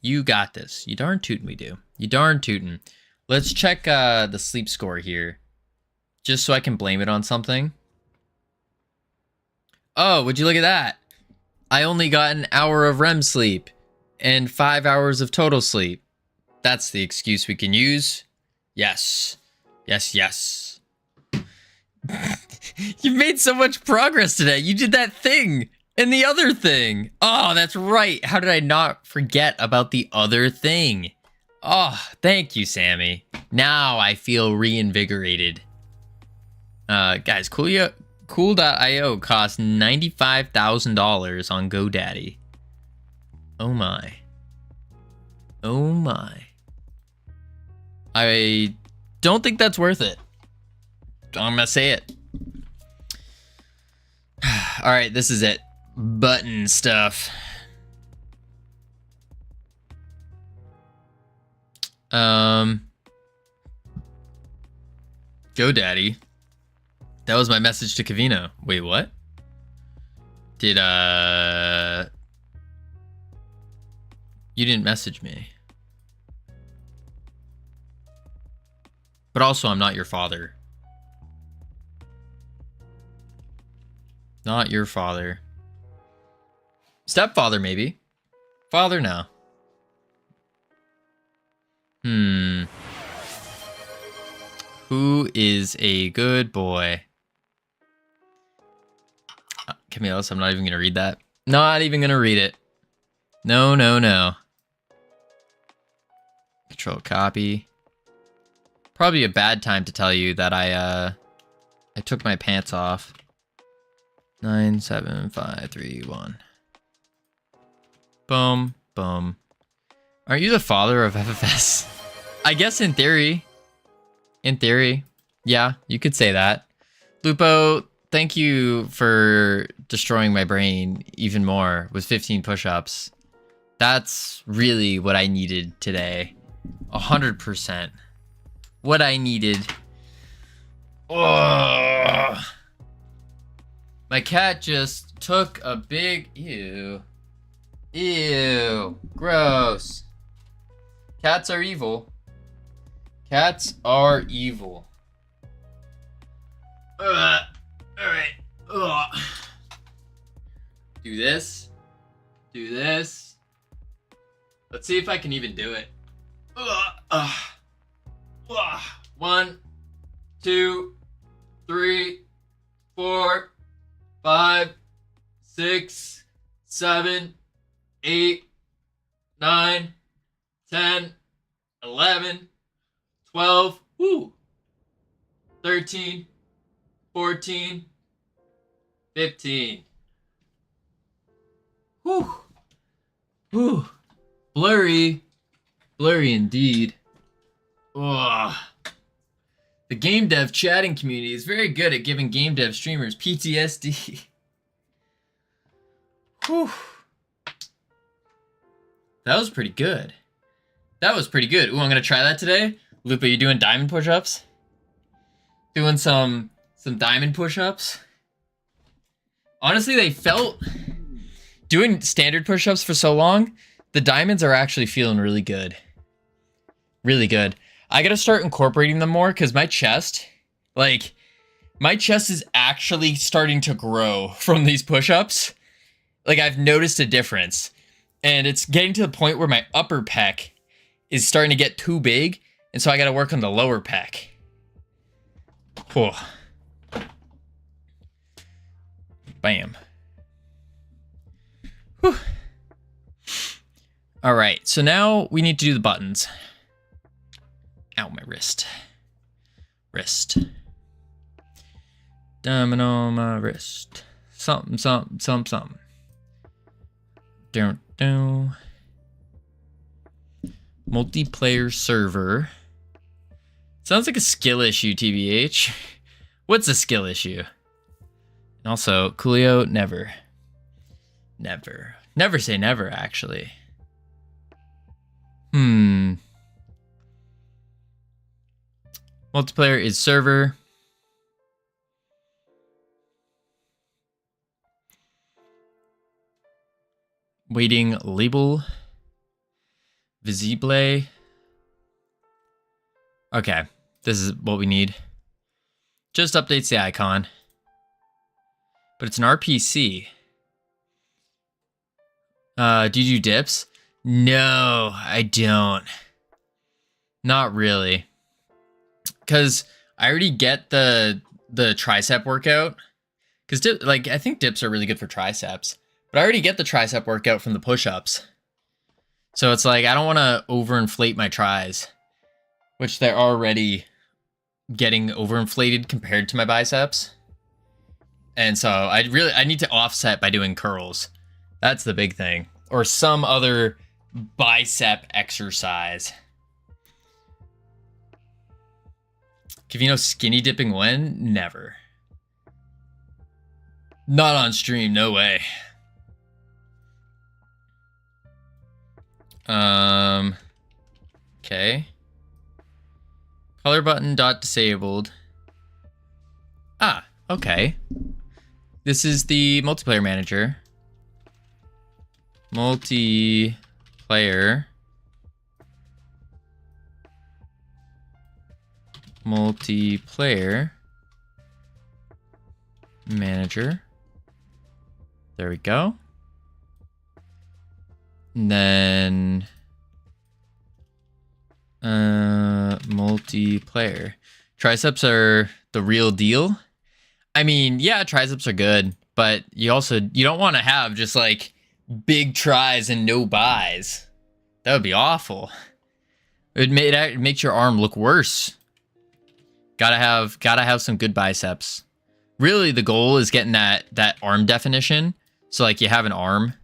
Speaker 1: You got this. You darn tootin' we do. Let's check the sleep score here. Just so I can blame it on something. Oh, would you look at that? I only got an hour of REM sleep and 5 hours of total sleep. That's the excuse we can use. Yes. You've made so much progress today. You did that thing and the other thing. Oh, that's right. How did I not forget about the other thing? Oh, thank you, Sammy. Now I feel reinvigorated. Guys, Cool.io costs $95,000 on GoDaddy. Oh my. I don't think that's worth it. I'm gonna say it. All right, this is it. Button stuff. GoDaddy. That was my message to Covino. Wait, what? You didn't message me. But also, I'm not your father. Not your father. Stepfather, maybe. Father, no. Who is a good boy? Camillus, I'm not even going to read that. Not even going to read it. No. Control copy. Probably a bad time to tell you that I took my pants off. 9, 7, 5, 3, 1. Boom. Aren't you the father of FFS? I guess in theory. Yeah, you could say that. Lupo, thank you for destroying my brain even more with 15 push-ups. That's really what I needed today. 100%. What I needed. Oh, my cat just took a big ew. Ew, gross. Cats are evil. Cats are evil. All right. Ugh. Do this. Do this. Let's see if I can even do it. 1, 2, 3, 4, 5, 6, 7, 8, 9, 10, 11, 12, 13, 14, 15. Whew. Whew. Blurry. Blurry indeed. Ugh. The GameDev chatting community is very good at giving GameDev streamers PTSD. Whew. That was pretty good. That was pretty good. Ooh, I'm gonna try that today. Lupa, you doing diamond push-ups? Doing some diamond push-ups? Honestly, they felt... Doing standard push-ups for so long, the diamonds are actually feeling really good. Really good. I gotta start incorporating them more because my chest is actually starting to grow from these push-ups. Like, I've noticed a difference. And it's getting to the point where my upper pec is starting to get too big. And so I gotta work on the lower pec. Whew. Bam. Whew. All right, so now we need to do the buttons. Ow, my wrist. Wrist. Diamond on my wrist. Something, something, something, something. Down. Multiplayer server. Sounds like a skill issue, TBH. What's a skill issue? Also, Coolio, never. Never. Never say never, actually. Multiplayer is server. Waiting label. Visible. Okay, this is what we need. Just updates the icon. But it's an RPC. Do you do dips? No, I don't. Not really. Because I already get the tricep workout. Because I think dips are really good for triceps. But I already get the tricep workout from the push-ups. So it's like, I don't want to overinflate my tries. Which they're already getting overinflated compared to my biceps. And so I need to offset by doing curls. That's the big thing. Or some other bicep exercise. Covino skinny dipping when? Never. Not on stream, no way. Okay. Color button dot disabled. Ah, okay. This is the multiplayer manager. Multiplayer manager. There we go. And then multiplayer. Triceps are the real deal. I mean, yeah, triceps are good, but you don't want to have just like big tries and no buys. That would be awful. It makes your arm look worse. Gotta have some good biceps. Really, the goal is getting that arm definition. So like you have an arm,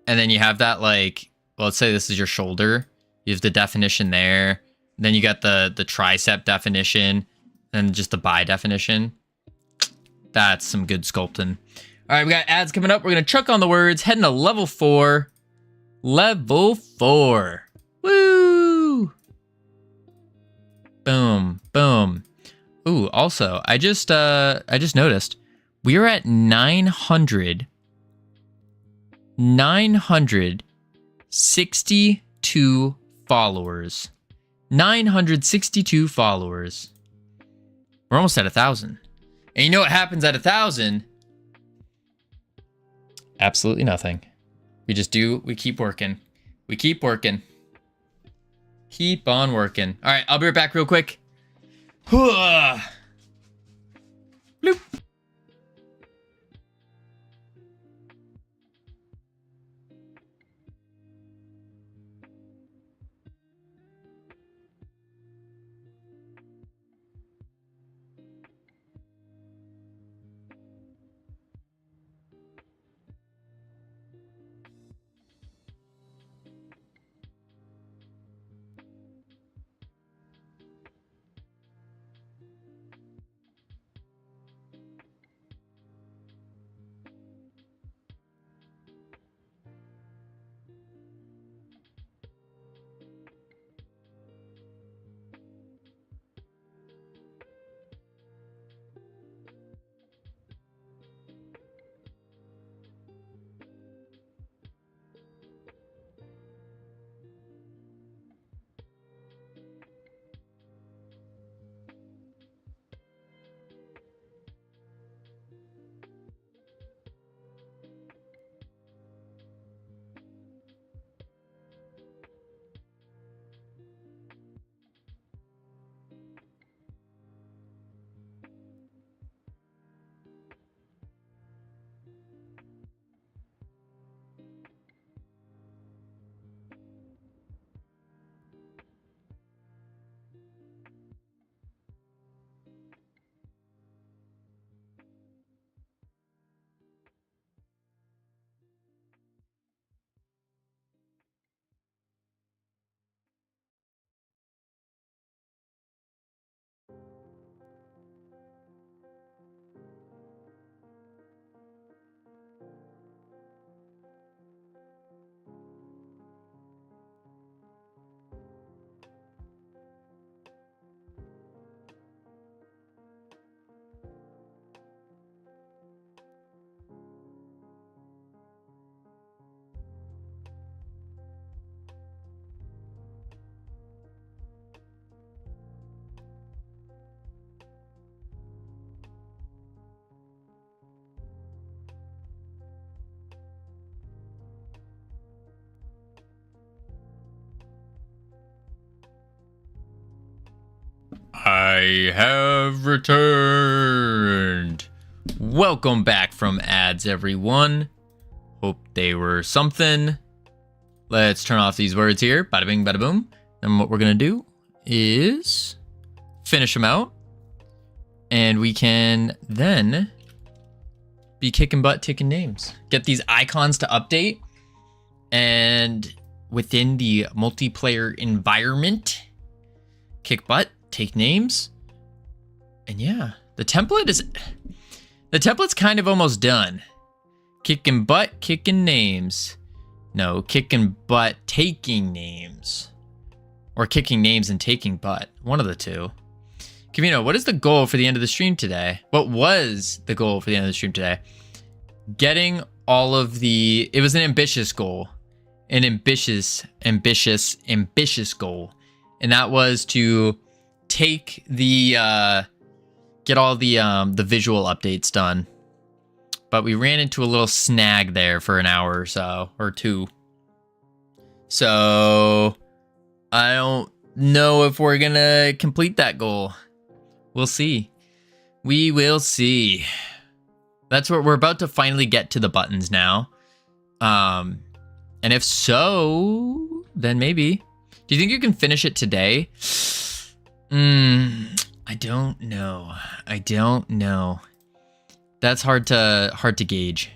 Speaker 1: and then you have that like, well, let's say this is your shoulder. You have the definition there. Then you got the tricep definition, and just the bi definition. That's some good sculpting. All right, we got ads coming up. We're gonna chuck on the words. Heading to level 4. Level 4. Woo! Boom, boom. Ooh, also, I just noticed we are at 962 followers. 962 followers. We're almost at 1,000. And you know what happens at 1,000? Absolutely nothing. We keep working. We keep working. Keep on working. All right, I'll be right back real quick. Bloop. I have returned. Welcome back from ads, everyone. Hope they were something. Let's turn off these words here. Bada bing, bada boom. And what we're going to do is finish them out. And we can then be kicking butt, taking names. Get these icons to update. And within the multiplayer environment, kick butt, take names. And yeah, the template's kind of almost done. Kicking butt, kicking names. No, kicking butt, taking names. Or kicking names and taking butt. One of the two. Covino, what is the goal for the end of the stream today? What was the goal for the end of the stream today? Getting all of the... It was an ambitious goal. An ambitious goal. And that was to take the... get all the visual updates done. But we ran into a little snag there for an hour or so, or two. So I don't know if we're gonna complete that goal. We'll see. We will see. That's what we're about to finally get to the buttons now. And if so, then maybe. Do you think you can finish it today? I don't know. I don't know. That's hard to gauge.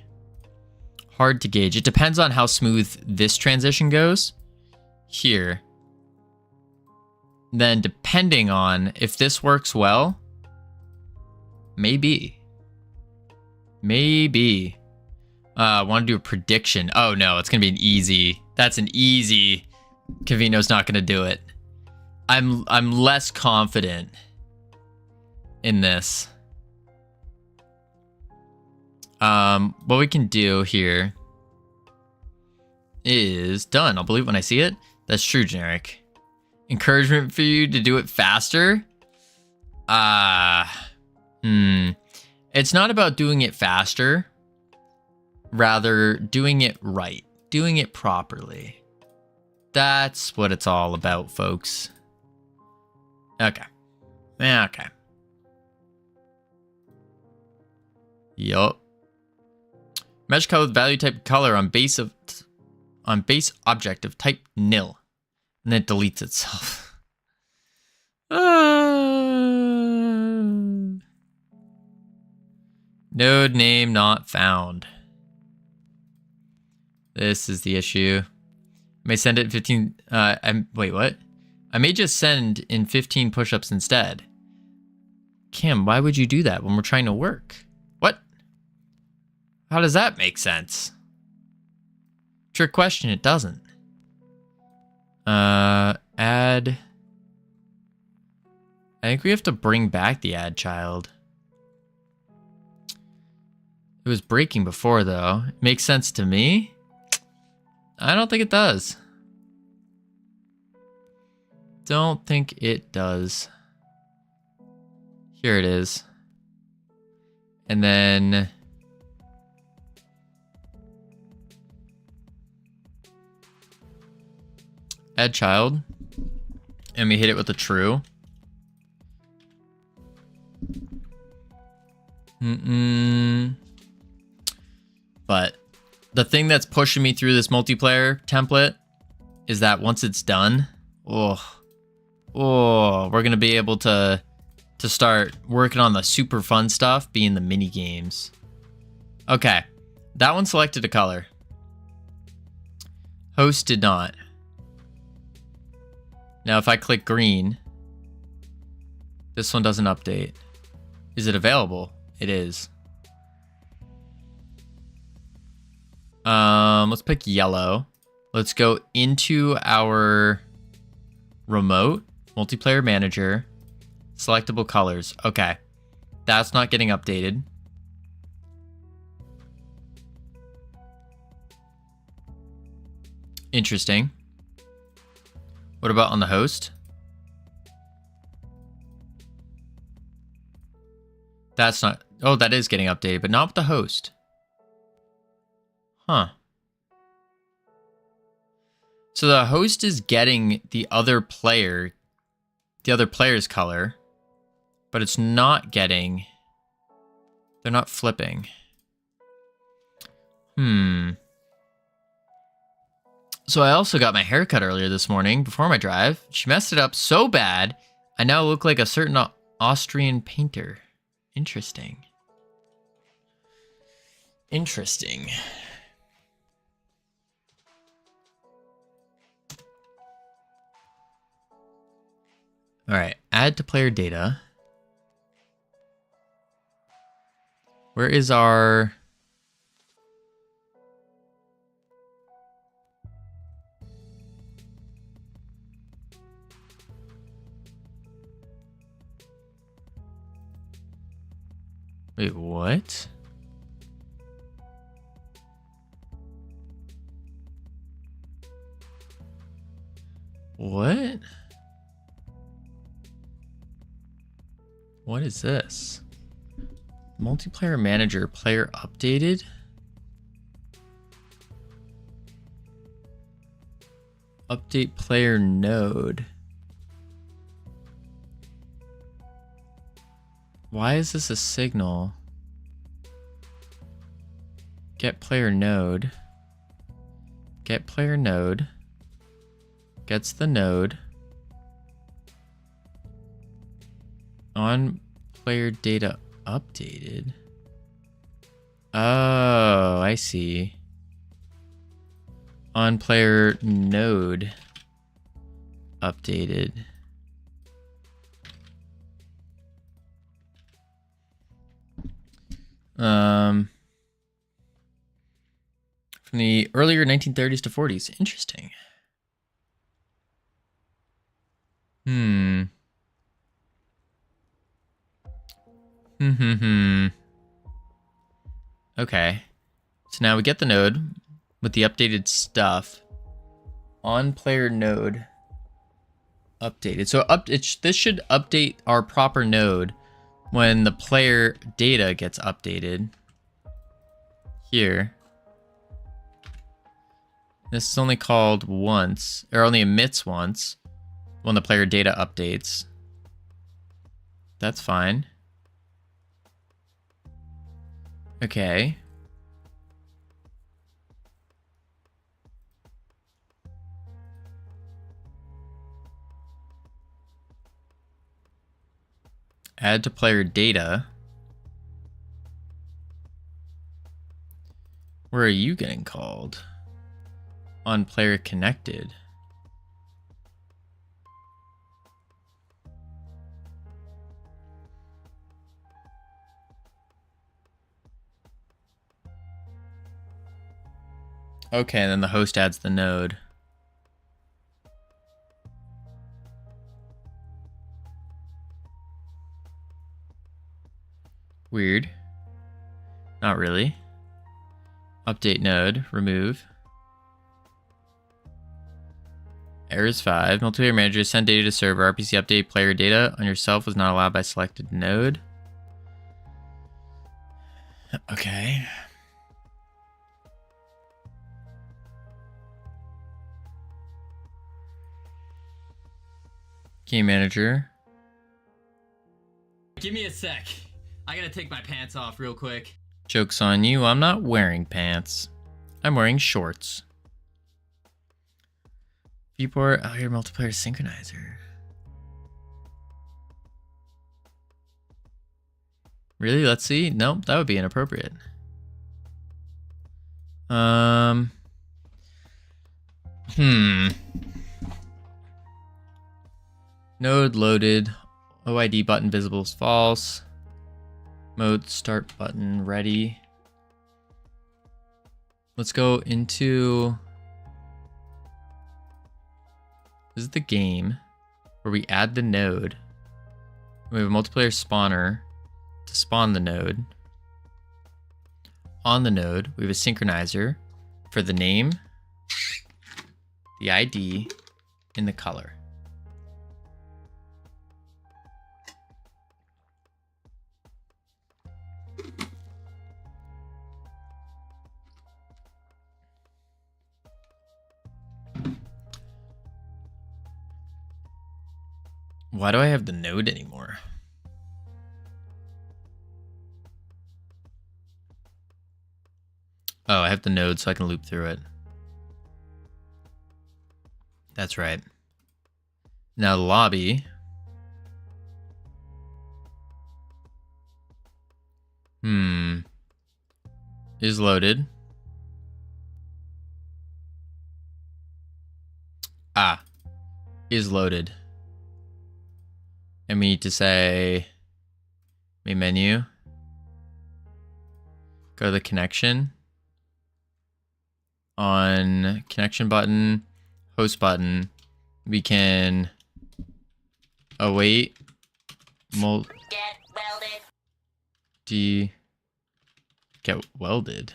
Speaker 1: Hard to gauge. It depends on how smooth this transition goes here. Then depending on if this works well, maybe. Maybe. I want to do a prediction. Oh no, it's going to be an easy. That's an easy. Covino's not going to do it. I'm less confident. in this. What we can do here is done. I'll believe when I see it. That's true, generic. Encouragement for you to do it faster. It's not about doing it faster, rather doing it right, doing it properly. That's what it's all about, folks. Okay. Okay. Yup. Mesh color with value type color on base object of type nil, and then it deletes itself. Node name not found. This is the issue. I may send it in 15. Wait, what? I may just send in 15 push-ups instead. Kim, why would you do that when we're trying to work? What? How does that make sense? Trick question, it doesn't. Add. I think we have to bring back the add child. It was breaking before, though. It makes sense to me. I don't think it does. Don't think it does. Here it is. And then add child. And we hit it with a true. But the thing that's pushing me through this multiplayer template is that once it's done, we're gonna be able to start working on the super fun stuff, being the mini games. Okay, that one selected a color. Host did not. Now if I click green, this one doesn't update. Is it available? It is. Let's pick yellow. Let's go into our remote multiplayer manager, selectable colors. Okay, that's not getting updated. Interesting. What about on the host? That's not, oh, that is getting updated, but not with the host. Huh. So the host is getting the other player's color, but it's not getting, they're not flipping. So I also got my haircut earlier this morning before my drive. She messed it up so bad, I now look like a certain Austrian painter. Interesting. Interesting. All right, add to player data. Where is our... Wait, what? What? What is this? Multiplayer manager, player updated? Update player node. Why is this a signal? Get player node. Get player node. Gets the node. On player data updated. Oh, I see. On player node updated. From the earlier 1930s to 40s. Interesting. Okay. So now we get the node with the updated stuff. On player node updated. So this should update our proper node when the player data gets updated. Here. This is only called once, or only emits once when the player data updates. That's fine. Okay. Add to player data. Where are you getting called? On player connected. Okay, and then the host adds the node. Weird. Not really. Update node, remove. Errors 5. Multiplayer manager send data to server. RPC update player data on yourself was not allowed by selected node. Okay. Game manager. Give me a sec. I gotta take my pants off real quick. Joke's on you. I'm not wearing pants. I'm wearing shorts. Viewport. Oh, your multiplayer synchronizer. Really? Let's see. Nope, that would be inappropriate. Node loaded. OID button visible is false. Mode start button ready. Let's go into... This is the game where we add the node. We have a multiplayer spawner to spawn the node. On the node, we have a synchronizer for the name, the ID, and the color. Why do I have the node anymore? Oh, I have the node so I can loop through it. That's right. Now the lobby. Is loaded. Is loaded. And we need to say main menu. Go to the connection. On connection button, host button, we can await get welded. Get welded.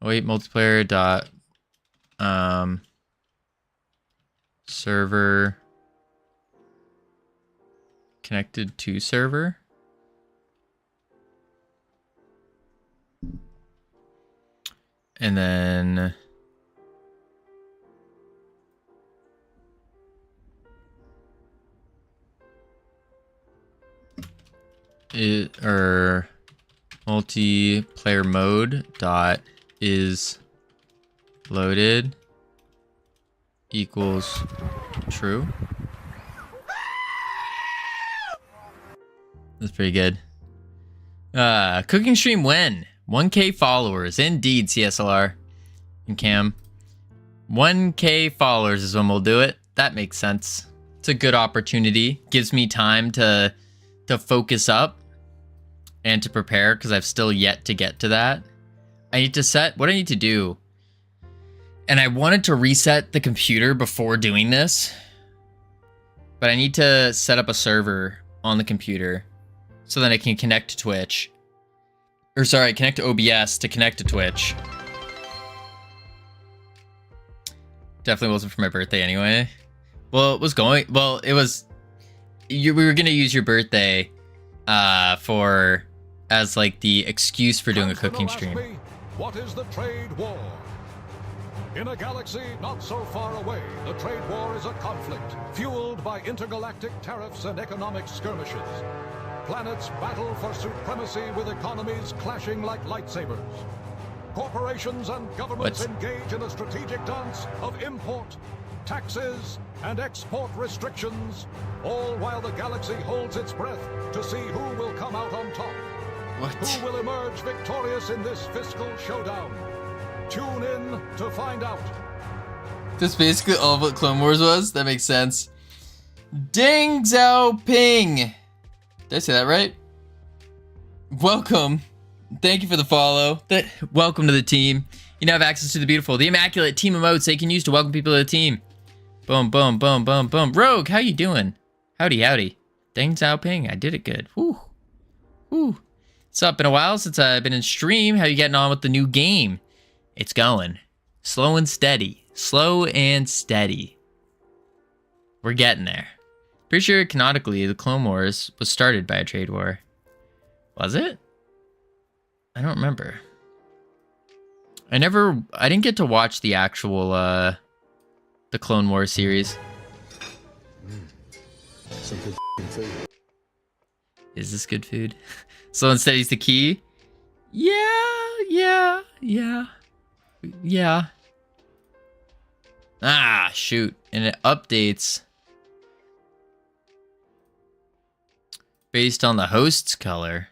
Speaker 1: Await multiplayer dot server connected to server. And then multiplayer mode dot is loaded equals true. That's pretty good. Cooking stream when? 1K followers. Indeed, CSLR and Cam. 1K followers is when we'll do it. That makes sense. It's a good opportunity. Gives me time to focus up and to prepare because I've still yet to get to that. I need to set what I need to do. And I wanted to reset the computer before doing this, but I need to set up a server on the computer so then I can connect to Twitch. Or sorry, connect to OBS to connect to Twitch. Definitely wasn't for my birthday anyway. Well, it was going. Well, it was. We were gonna use your birthday, for as like the excuse for doing a cooking stream.
Speaker 4: What is the trade war? In a galaxy not so far away, the trade war is a conflict fueled by intergalactic tariffs and economic skirmishes. Planets battle for supremacy with economies clashing like lightsabers. Corporations and governments engage in a strategic dance of import, taxes, and export restrictions, all while the galaxy holds its breath to see who will come out on top.
Speaker 1: What?
Speaker 4: Who will emerge victorious in this fiscal showdown? Tune in to find out.
Speaker 1: That's basically all of what Clone Wars was? That makes sense. Deng Xiaoping! Did I say that right? Welcome. Thank you for the follow. Welcome to the team. You now have access to the beautiful, the immaculate team emotes that you can use to welcome people to the team. Boom, boom, boom, boom, boom. Rogue, how you doing? Howdy, howdy. Deng Xiaoping, I did it good. Woo. Woo. What's up? Been a while since I've been in stream. How you getting on with the new game? It's going. Slow and steady. Slow and steady. We're getting there. Pretty sure canonically the Clone Wars was started by a trade war. Was it? I don't remember. I didn't get to watch the actual, the Clone Wars series.
Speaker 5: Some good food.
Speaker 1: Is this good food? Slow and steady's the key? Yeah. Ah, shoot. And it updates based on the host's color.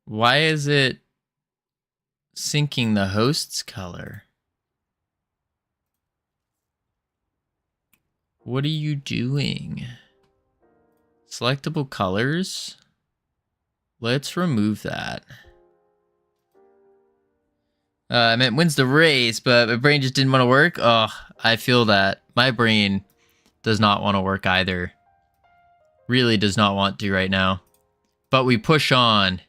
Speaker 1: Why is it syncing the host's color? What are you doing? Selectable colors? Let's remove that. I meant wins the race, but my brain just didn't want to work. Oh, I feel that. My brain does not want to work either. Really does not want to right now. But we push on.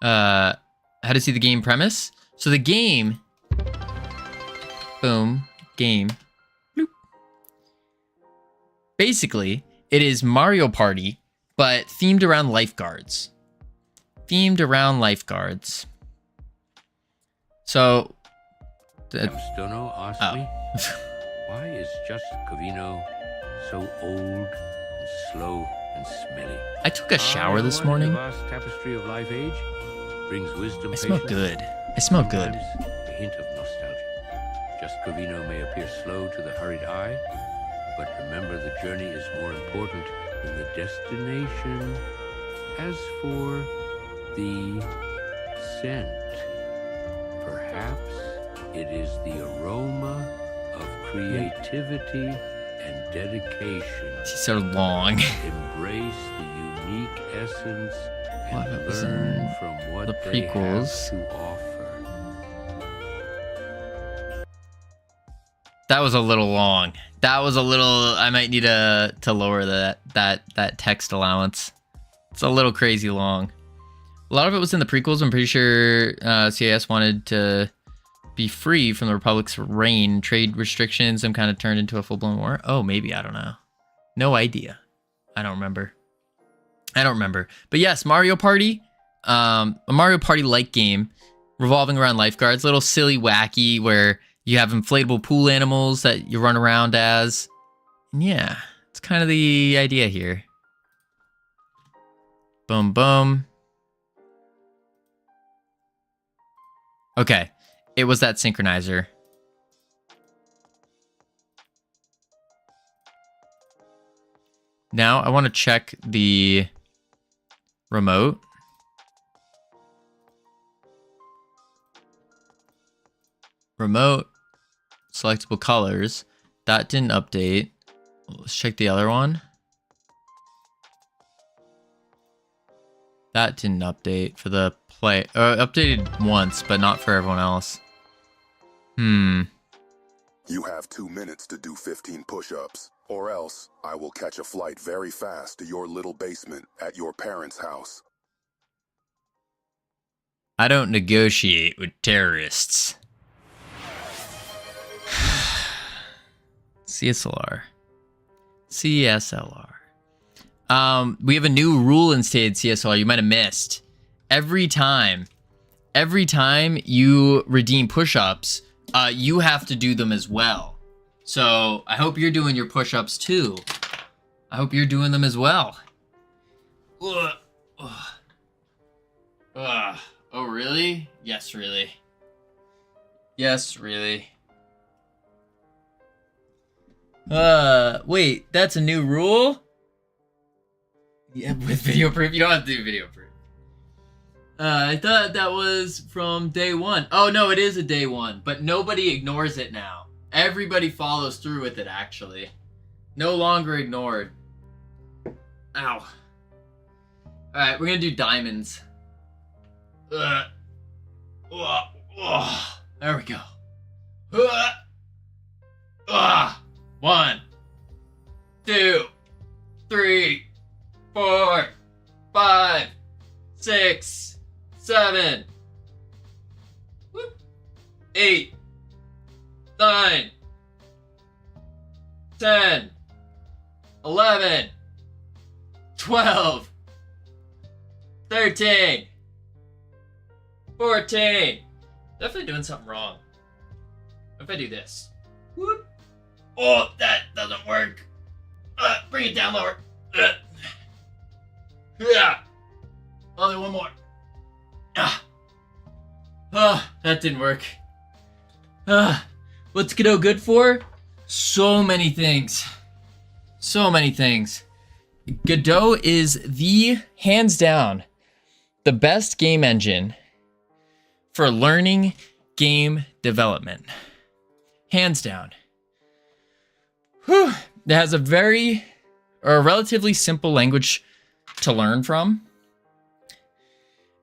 Speaker 1: How to see the game premise? So the game... Boom. Game. Bloop. Basically, it is Mario Party, but themed around lifeguards. So...
Speaker 6: Stono asked me, why is just Covino so old and slow and smelly?
Speaker 1: I took a shower this morning.
Speaker 6: The vast tapestry of life age brings wisdom.
Speaker 1: I smell good. I smell good.
Speaker 6: A hint of nostalgia. Just Covino may appear slow to the hurried eye, but remember the journey is more important than the destination. As for the scent, perhaps it is the aroma of creativity and dedication.
Speaker 1: These so long.
Speaker 6: Embrace the unique essence and
Speaker 1: Well, it was
Speaker 6: learn
Speaker 1: in
Speaker 6: from what
Speaker 1: the
Speaker 6: they have
Speaker 1: prequels.
Speaker 6: to offer.
Speaker 1: That was a little long. That was a little. I might need to lower that text allowance. It's a little crazy long. A lot of it was in the prequels. I'm pretty sure CIS wanted to be free from the Republic's reign. Trade restrictions and kind of turned into a full-blown war. Oh, maybe. I don't know. No idea. I don't remember. But yes, Mario Party. A Mario Party-like game revolving around lifeguards. A little silly, wacky, where you have inflatable pool animals that you run around as. And yeah, it's kind of the idea here. Boom, boom. Okay, it was that synchronizer. Now I want to check the remote. Remote, selectable colors. That didn't update. Let's check the other one. That didn't update for the play. Updated once, but not for everyone else.
Speaker 7: You have 2 minutes to do 15 push-ups.
Speaker 3: Or else, I will catch a flight very fast to your little basement at your parents' house.
Speaker 1: I don't negotiate with terrorists. CSLR. CSLR. We have a new rule in stated CSLR you might have missed. Every time you redeem push-ups, you have to do them as well. So I hope you're doing your push-ups too. I hope you're doing them as well. Ugh. Ugh. Ugh. Oh, really? Yes, really. Yes, really. Wait, that's a new rule? Yeah, with video proof? You don't have to do video proof. I thought that was from day one. Oh, no, it is a day one, but nobody ignores it now. Everybody follows through with it, actually. No longer ignored. Ow. Alright, we're gonna do diamonds. There we go. 1, 2, 3, 4, 5, 6, 7, 8, 9, 10, 11, 12, 13, 14. Definitely doing something wrong. What if I do this? Whoop. Oh, that doesn't work. Bring it down lower. Yeah. Only one more. That didn't work. What's Godot good for? So many things. So many things. Godot is the, hands down, the best game engine for learning game development. Hands down. Whew. It has a relatively simple language to learn from.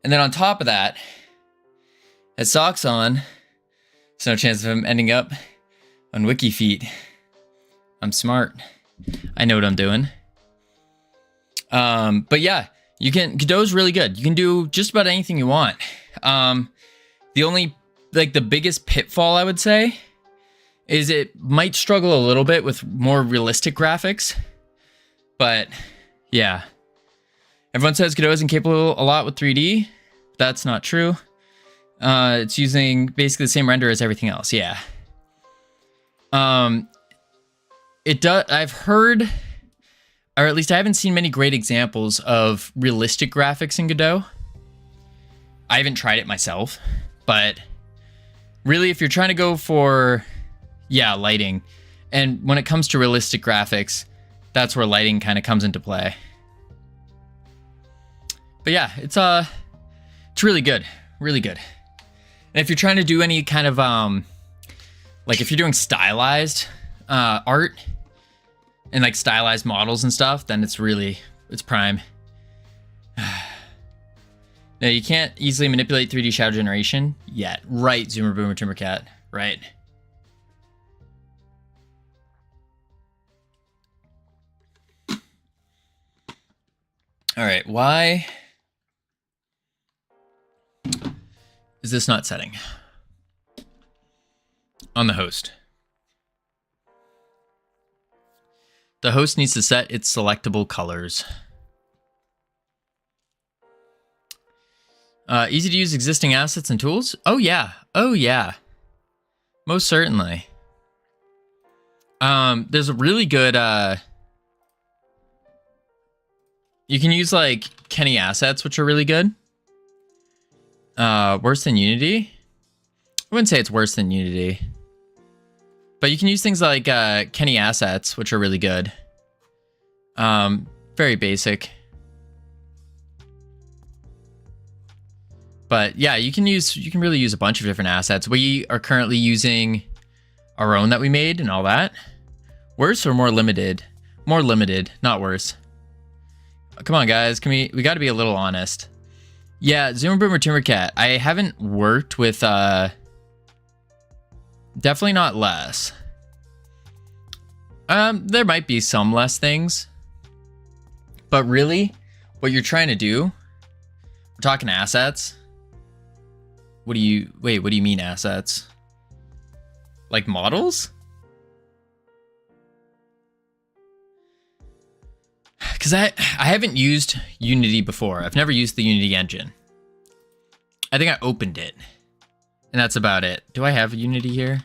Speaker 1: And then on top of that, it has socks on. There's no chance of him ending up on WikiFeet. I'm smart. I know what I'm doing. But yeah, Godot's really good. You can do just about anything you want. The only, the biggest pitfall I would say is it might struggle a little bit with more realistic graphics. But yeah. Everyone says Godot isn't capable a lot with 3D. That's not true. It's using basically the same render as everything else. Yeah. It does. I've heard, or at least I haven't seen many great examples of realistic graphics in Godot. I haven't tried it myself, but really, if you're trying to go for, lighting, and when it comes to realistic graphics, that's where lighting kind of comes into play. But yeah, it's really good, really good. And if you're trying to do any kind of if you're doing stylized art and stylized models and stuff, then it's prime. Now you can't easily manipulate 3D shadow generation yet, right? Zoomer Boomer Timbercat, right? All right, why is this not setting on the host? The host needs to set its selectable colors. Easy to use existing assets and tools? Oh yeah. Oh yeah. Most certainly. There's a really good, you can use Kenny assets, which are really good. Worse than Unity? I wouldn't say it's worse than Unity. But you can use things like Kenny assets, which are really good. Very basic. But yeah, you can really use a bunch of different assets. We are currently using our own that we made and all that. Worse or more limited? More limited, not worse. Come on, guys. We got to be a little honest. Yeah, Zoomer Boomer Timbercat. I haven't worked with, definitely not less. There might be some less things, but really, what you're trying to do, we're talking assets. What do you mean assets? Like models? Because I haven't used Unity before. I've never used the Unity engine. I think I opened it, and that's about it. Do I have Unity here?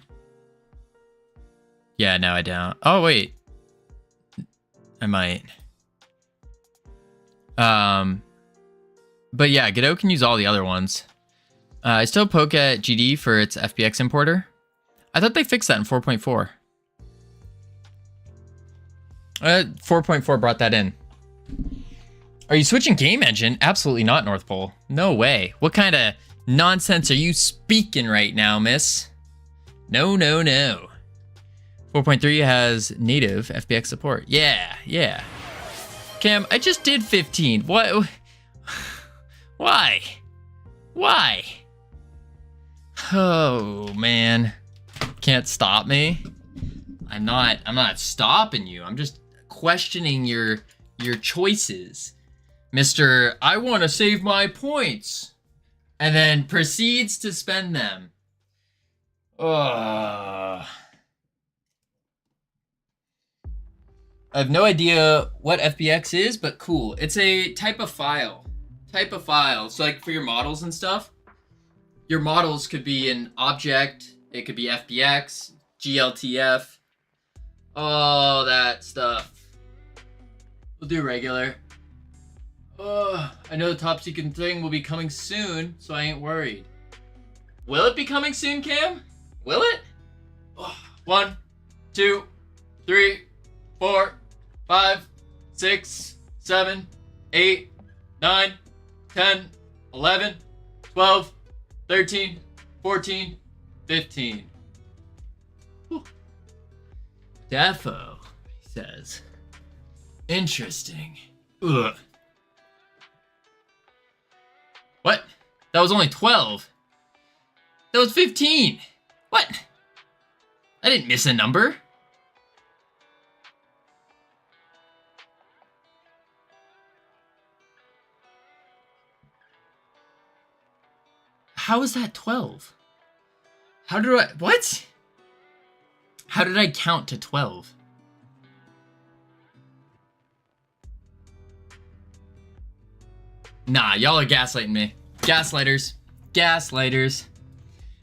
Speaker 1: Yeah, no, I don't. Oh, wait. I might. But yeah, Godot can use all the other ones. I still poke at GD for its FBX importer. I thought they fixed that in 4.4. 4.4 brought that in. Are you switching game engine? Absolutely not, North Pole. No way. What kind of nonsense are you speaking right now, miss? No, no, no. 4.3 has native FBX support. Yeah, yeah. Cam, I just did 15. What? Why? Why? Oh, man. Can't stop me. I'm not stopping you. I'm just questioning your choices. Mr. I want to save my points. And then proceeds to spend them. Ugh. I have no idea what FBX is, but cool. It's a type of file. So like for your models and stuff, your models could be an object. It could be FBX, GLTF, all that stuff. We'll do regular. I know the top secret thing will be coming soon, so I ain't worried. Will it be coming soon, Cam? Will it? 1, 2, 3, 4, 5, 6, 7, 8, 9, 10, 11, 12, 13, 14, 15. Whew. Defo, he says. Interesting. Ugh. What? That was only 12. That was 15. What? I didn't miss a number. How is that 12? How did I... What? How did I count to 12? Nah, y'all are gaslighting me. Gaslighters. Gaslighters.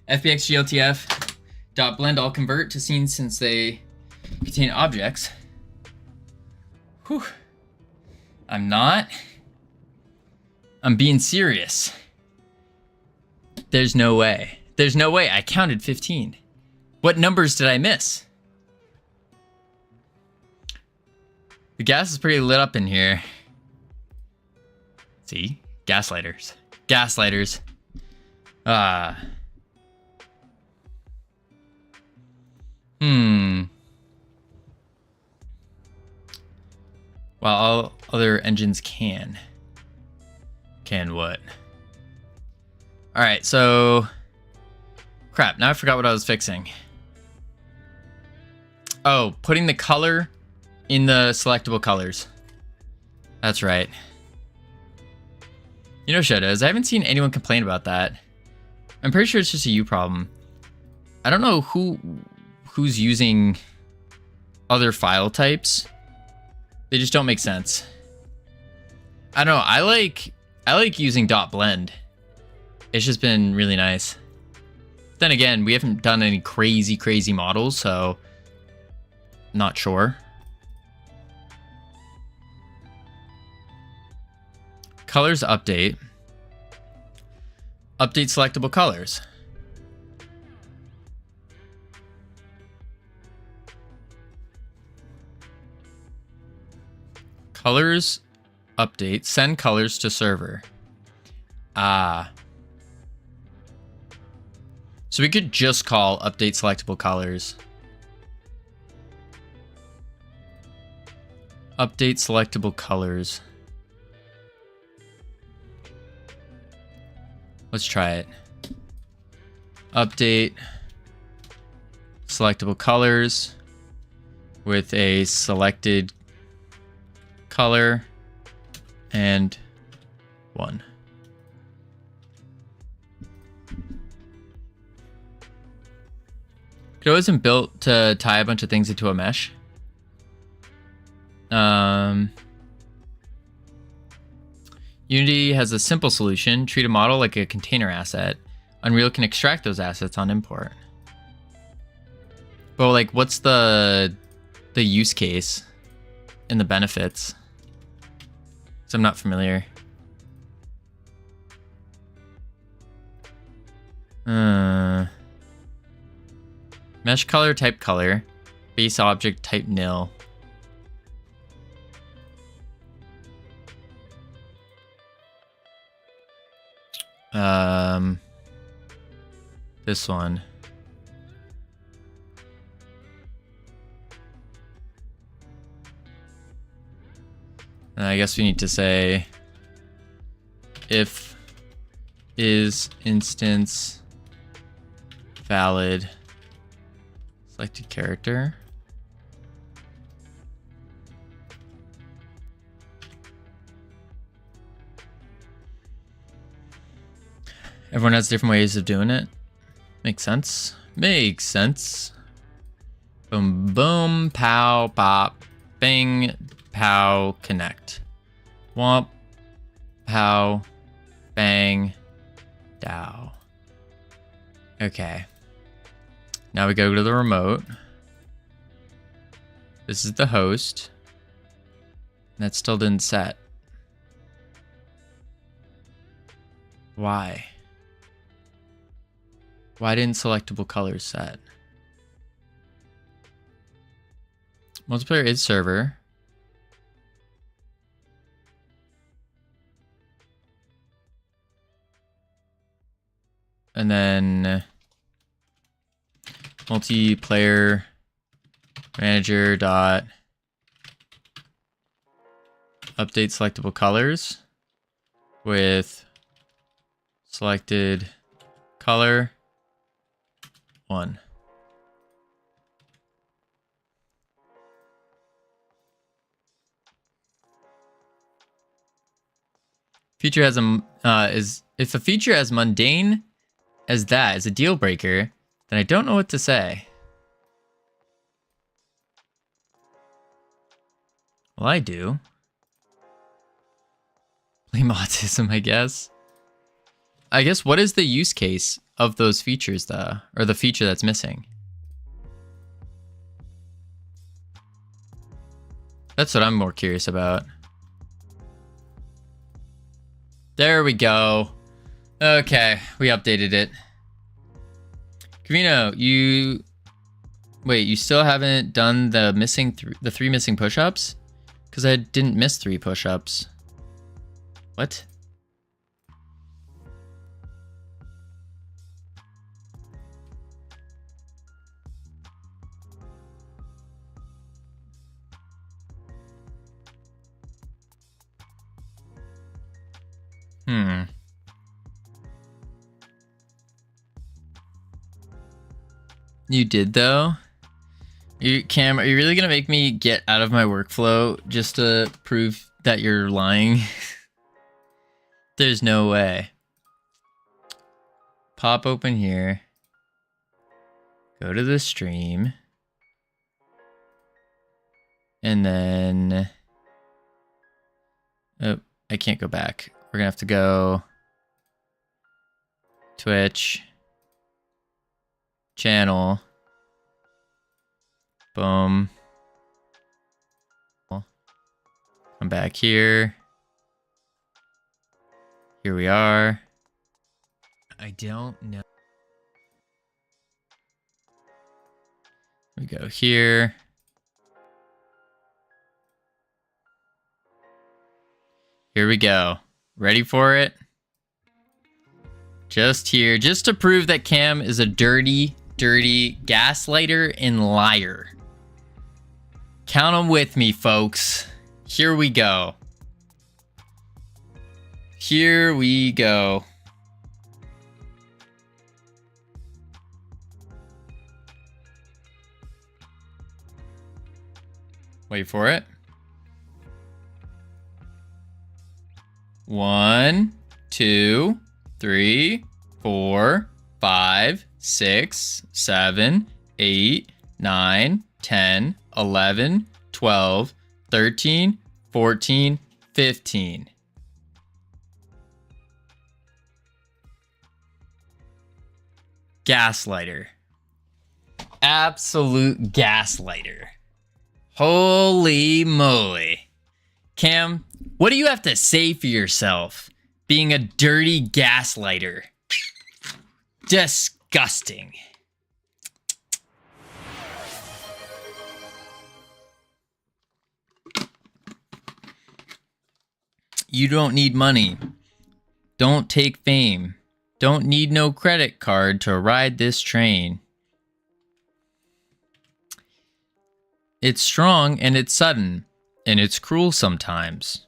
Speaker 1: FBX GLTF dot blend all convert to scenes since they contain objects. Whew. I'm not. I'm being serious. There's no way. There's no way. I counted 15. What numbers did I miss? The gas is pretty lit up in here. See? Gaslighters. Gaslighters. Well, all other engines can. Can what? Alright, so... Crap, now I forgot what I was fixing. Oh, putting the color in the selectable colors. That's right. You know, Shadows, I haven't seen anyone complain about that. I'm pretty sure it's just a you problem. I don't know who's using other file types. They just don't make sense. I don't know, I like using .blend. It's just been really nice. Then again, we haven't done any crazy models, so not sure. Colors update. Update selectable colors. Colors update. Send colors to server. So we could just call update selectable colors. Update selectable colors. Let's try it. Update selectable colors. with a selected color and 1. It wasn't built to tie a bunch of things into a mesh. Unity has a simple solution. Treat a model like a container asset. Unreal can extract those assets on import. But like, what's the use case and the benefits? Because I'm not familiar. Mesh color type color. Base object type nil. This one. I guess we need to say if is instance valid selected character. Everyone has different ways of doing it. Makes sense. Makes sense. Boom, boom, pow, pop, bing, pow, connect. Womp, pow, bang, dow. Okay. Now we go to the remote. This is the host. That still didn't set. Why? Why didn't selectable colors set? Multiplayer is server. And then multiplayer manager dot update selectable colors with selected color 1. Feature has if a feature as mundane as that is a deal breaker, then I don't know what to say. Well, I do. Blame autism, I guess. I guess what is the use case of those features, though, or the feature that's missing? That's what I'm more curious about. There we go. Okay, we updated it. Covino, you still haven't done the the 3 missing push-ups? Because I didn't miss 3 push-ups. What? You did though? Cam, are you really gonna make me get out of my workflow just to prove that you're lying? There's no way. Pop open here. Go to the stream. And then... Oh, I can't go back. We're gonna have to go... Twitch. Channel. Boom. I'm back here. Here we are. I don't know. We go here. Here we go. Ready for it? Just here, just to prove that Cam is a dirty gaslighter and liar. Count them with me, folks. Here we go. Here we go. Wait for it. 1, 2, 3, 4, 5, 6, 7, 8, 9, 10, 11, 12, 13, 14, 15. Gaslighter. Absolute gaslighter. Holy moly. Cam, what do you have to say for yourself being a dirty gaslighter? Disgusting. You don't need money. Don't take fame. Don't need no credit card to ride this train. It's strong and it's sudden, and it's cruel sometimes.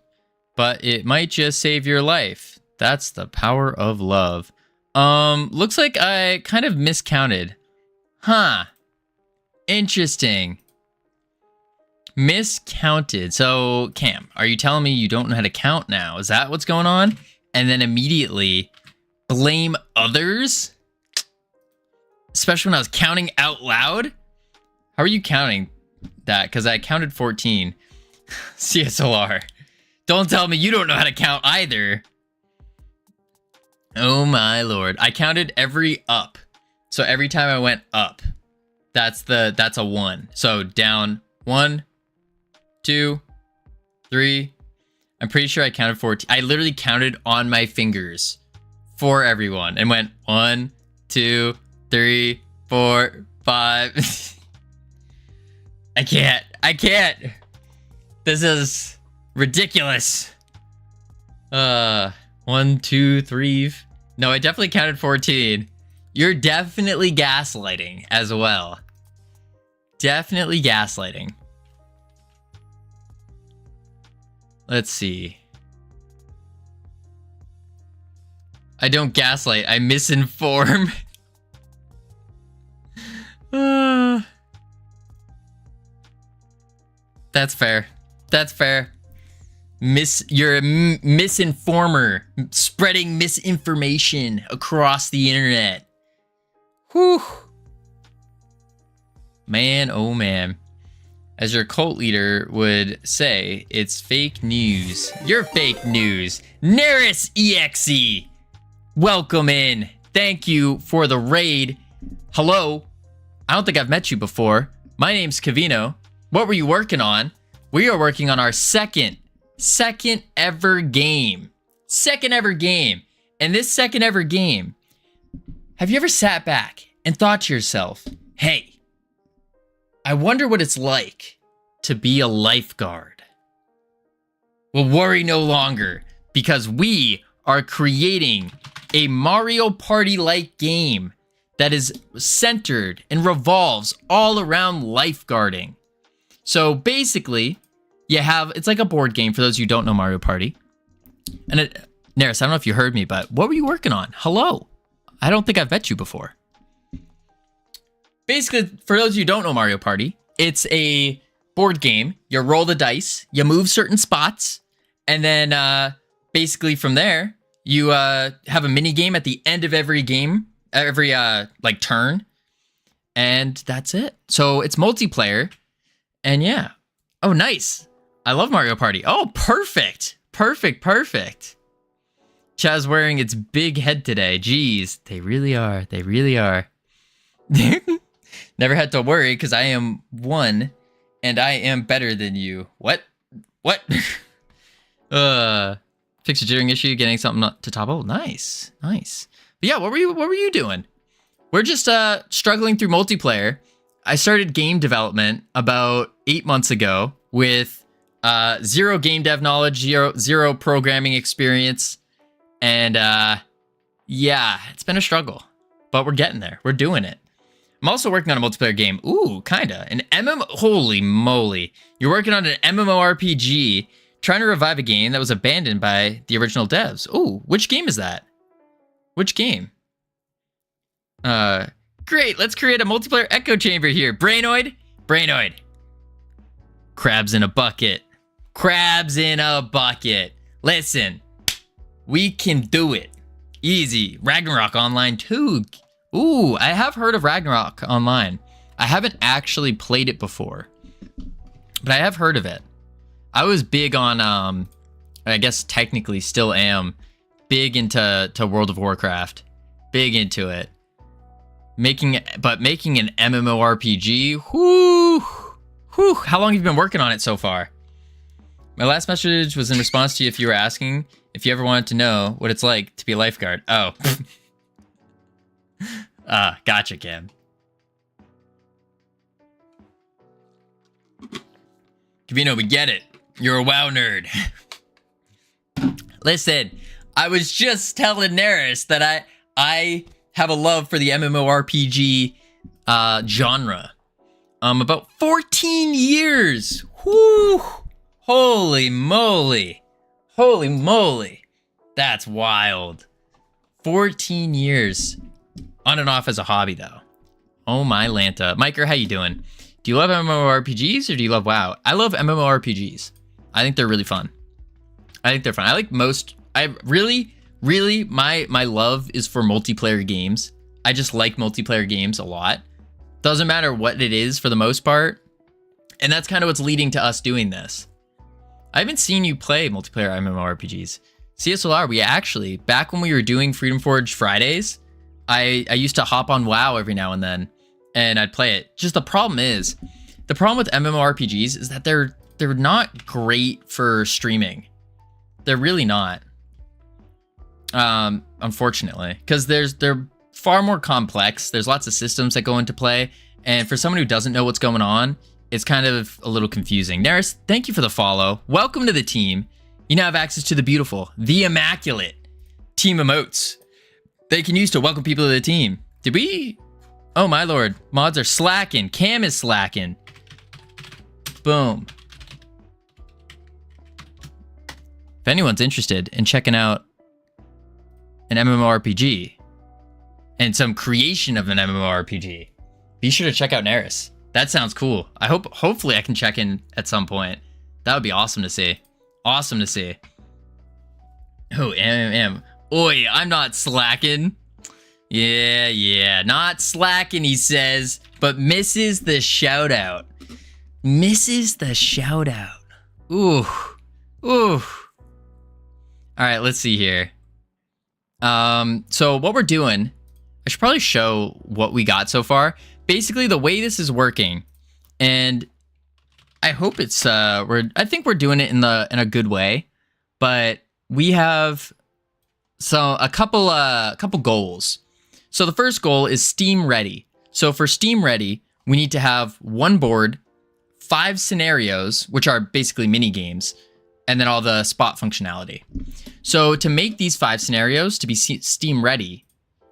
Speaker 1: But it might just save your life. That's the power of love. Looks like I kind of miscounted. Huh. Interesting. Miscounted. So, Cam, are you telling me you don't know how to count now? Is that what's going on? And then immediately blame others? Especially when I was counting out loud? How are you counting that? Because I counted 14. CSLR. Don't tell me you don't know how to count either. Oh my lord. I counted every up. So every time I went up, that's a 1. So down 1, 2, 3. I'm pretty sure I counted 14. I literally counted on my fingers for everyone and went 1, 2, 3, 4, 5. I can't. This is ridiculous. 1, 2, 3. No, I definitely counted 14. You're definitely gaslighting as well. Definitely gaslighting. Let's see. I don't gaslight, I misinform. That's fair. That's fair. You're a misinformer, spreading misinformation across the internet. Whew. Man, oh man. As your cult leader would say, it's fake news. You're fake news. Neris EXE. Welcome in. Thank you for the raid. Hello. I don't think I've met you before. My name's Covino. What were you working on? We are working on our second ever game. Second ever game. And this second ever game, have you ever sat back and thought to yourself, hey, I wonder what it's like to be a lifeguard? Well, worry no longer, because we are creating a Mario Party-like game that is centered and revolves all around lifeguarding. So basically, it's like a board game for those of you who don't know Mario Party. And Neris, I don't know if you heard me, but what were you working on? Hello. I don't think I've met you before. Basically, for those of you who don't know Mario Party, it's a board game. You roll the dice, you move certain spots, and then basically from there, you have a mini game at the end of every game, every turn, and that's it. So it's multiplayer, and yeah. Oh, nice. I love Mario Party. Oh, perfect. Perfect. Chaz wearing its big head today. Jeez, they really are. They really are. Never had to worry because I am 1 and I am better than you. What? Fix a jittering issue, getting something to topple. Nice. But yeah, what were you doing? We're just struggling through multiplayer. I started game development about 8 months ago with zero game dev knowledge, zero programming experience. And yeah, it's been a struggle, but we're getting there. We're doing it. I'm also working on a multiplayer game. Ooh, kinda. An MMO. Holy moly. You're working on an MMORPG, trying to revive a game that was abandoned by the original devs. Ooh, which game is that? Which game? Great. Let's create a multiplayer echo chamber here. Brainoid. Crabs in a bucket. Crabs in a bucket. Listen, we can do it. Easy. Ragnarok Online 2. Ooh, I have heard of Ragnarok Online. I haven't actually played it before, but I have heard of it. I was big on, I guess technically still am, big into World of Warcraft. Big into it. Making an MMORPG, whoo, how long have you been working on it so far? My last message was in response to you if you were asking if you ever wanted to know what it's like to be a lifeguard. Oh. Gotcha, Cam. Covino, we get it. You're a WoW nerd. Listen, I was just telling Neris that I have a love for the MMORPG genre. About 14 years. Whoo! Holy moly. Holy moly. That's wild. 14 years. On and off as a hobby, though. Oh my Lanta. Miker, how you doing? Do you love MMORPGs or do you love WoW? I love MMORPGs. I think they're really fun. I think they're fun. I like most... I really, my love is for multiplayer games. I just like multiplayer games a lot. Doesn't matter what it is for the most part. And that's kind of what's leading to us doing this. I haven't seen you play multiplayer MMORPGs. CSLR, we actually, back when we were doing Freedom Forge Fridays, I used to hop on WoW every now and then, and I'd play it. Just the problem with MMORPGs is that they're not great for streaming. They're really not. Unfortunately, because they're far more complex. There's lots of systems that go into play, and for someone who doesn't know what's going on, it's kind of a little confusing. Neris, thank you for the follow. Welcome to the team. You now have access to the beautiful, the immaculate team emotes they can use to welcome people to the team. Did we? Oh my lord, mods are slacking. Cam is slacking. Boom. If anyone's interested in checking out an MMORPG and some creation of an MMORPG, be sure to check out Neris. That sounds cool. Hopefully I can check in at some point. That would be awesome to see. Awesome to see. Oh, Oi, I'm not slacking. Yeah, not slacking, he says, but misses the shout out. Misses the shout out. Ooh. All right, let's see here. So what we're doing, I should probably show what we got so far. Basically, the way this is working, and I hope it's I think we're doing it in a good way, but we have a couple goals. So the first goal is Steam ready. So for Steam ready, we need to have one board, 5 scenarios, which are basically mini games, and then all the spot functionality. So to make these 5 scenarios to be Steam ready,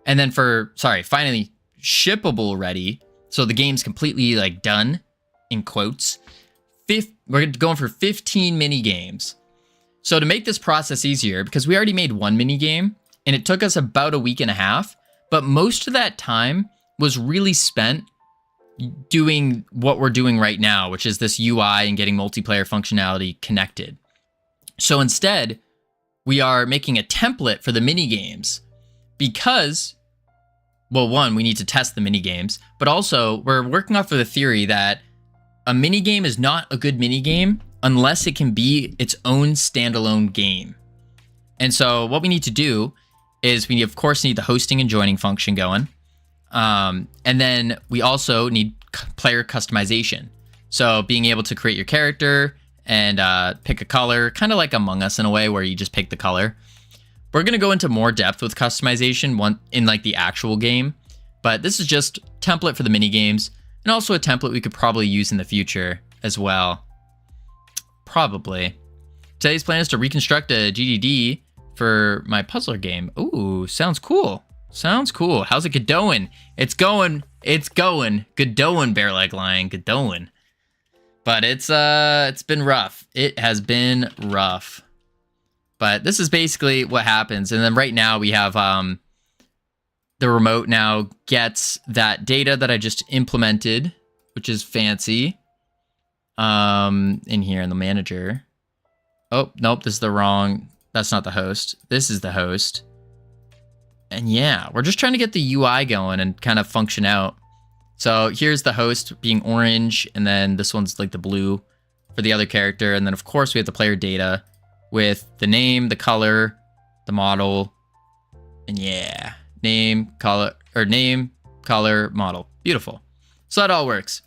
Speaker 1: and then finally shippable ready, so the game's completely like done, in quotes, we're going for 15 mini games. So to make this process easier, because we already made one mini game, and it took us about a week and a half, but most of that time was really spent doing what we're doing right now, which is this UI and getting multiplayer functionality connected. So instead, we are making a template for the mini games because, well, one, we need to test the mini games, but also we're working off of the theory that a mini game is not a good mini game unless it can be its own standalone game. And so what we need to do is we, of course, need the hosting and joining function going. And then we also need player customization. So being able to create your character and pick a color, kind of like Among Us in a way where you just pick the color. We're going to go into more depth with customization in like the actual game, but this is just template for the mini games and also a template we could probably use in the future as well. Probably. Today's plan is to reconstruct a GDD for my puzzler game. Ooh, sounds cool. Sounds cool. How's it going? It's going. Good doing, Bear Like Lion. Good doing. But it's been rough. It has been rough. But this is basically what happens. And then right now we have the remote now gets that data that I just implemented, which is fancy. in here in the manager. Oh, nope, this is the wrong. That's not the host. This is the host. And yeah, we're just trying to get the UI going and kind of function out. So here's the host being orange, and then this one's like the blue for the other character. And then of course we have the player data with the name, the color, the model, and yeah, name, color, model. Beautiful. So that all works.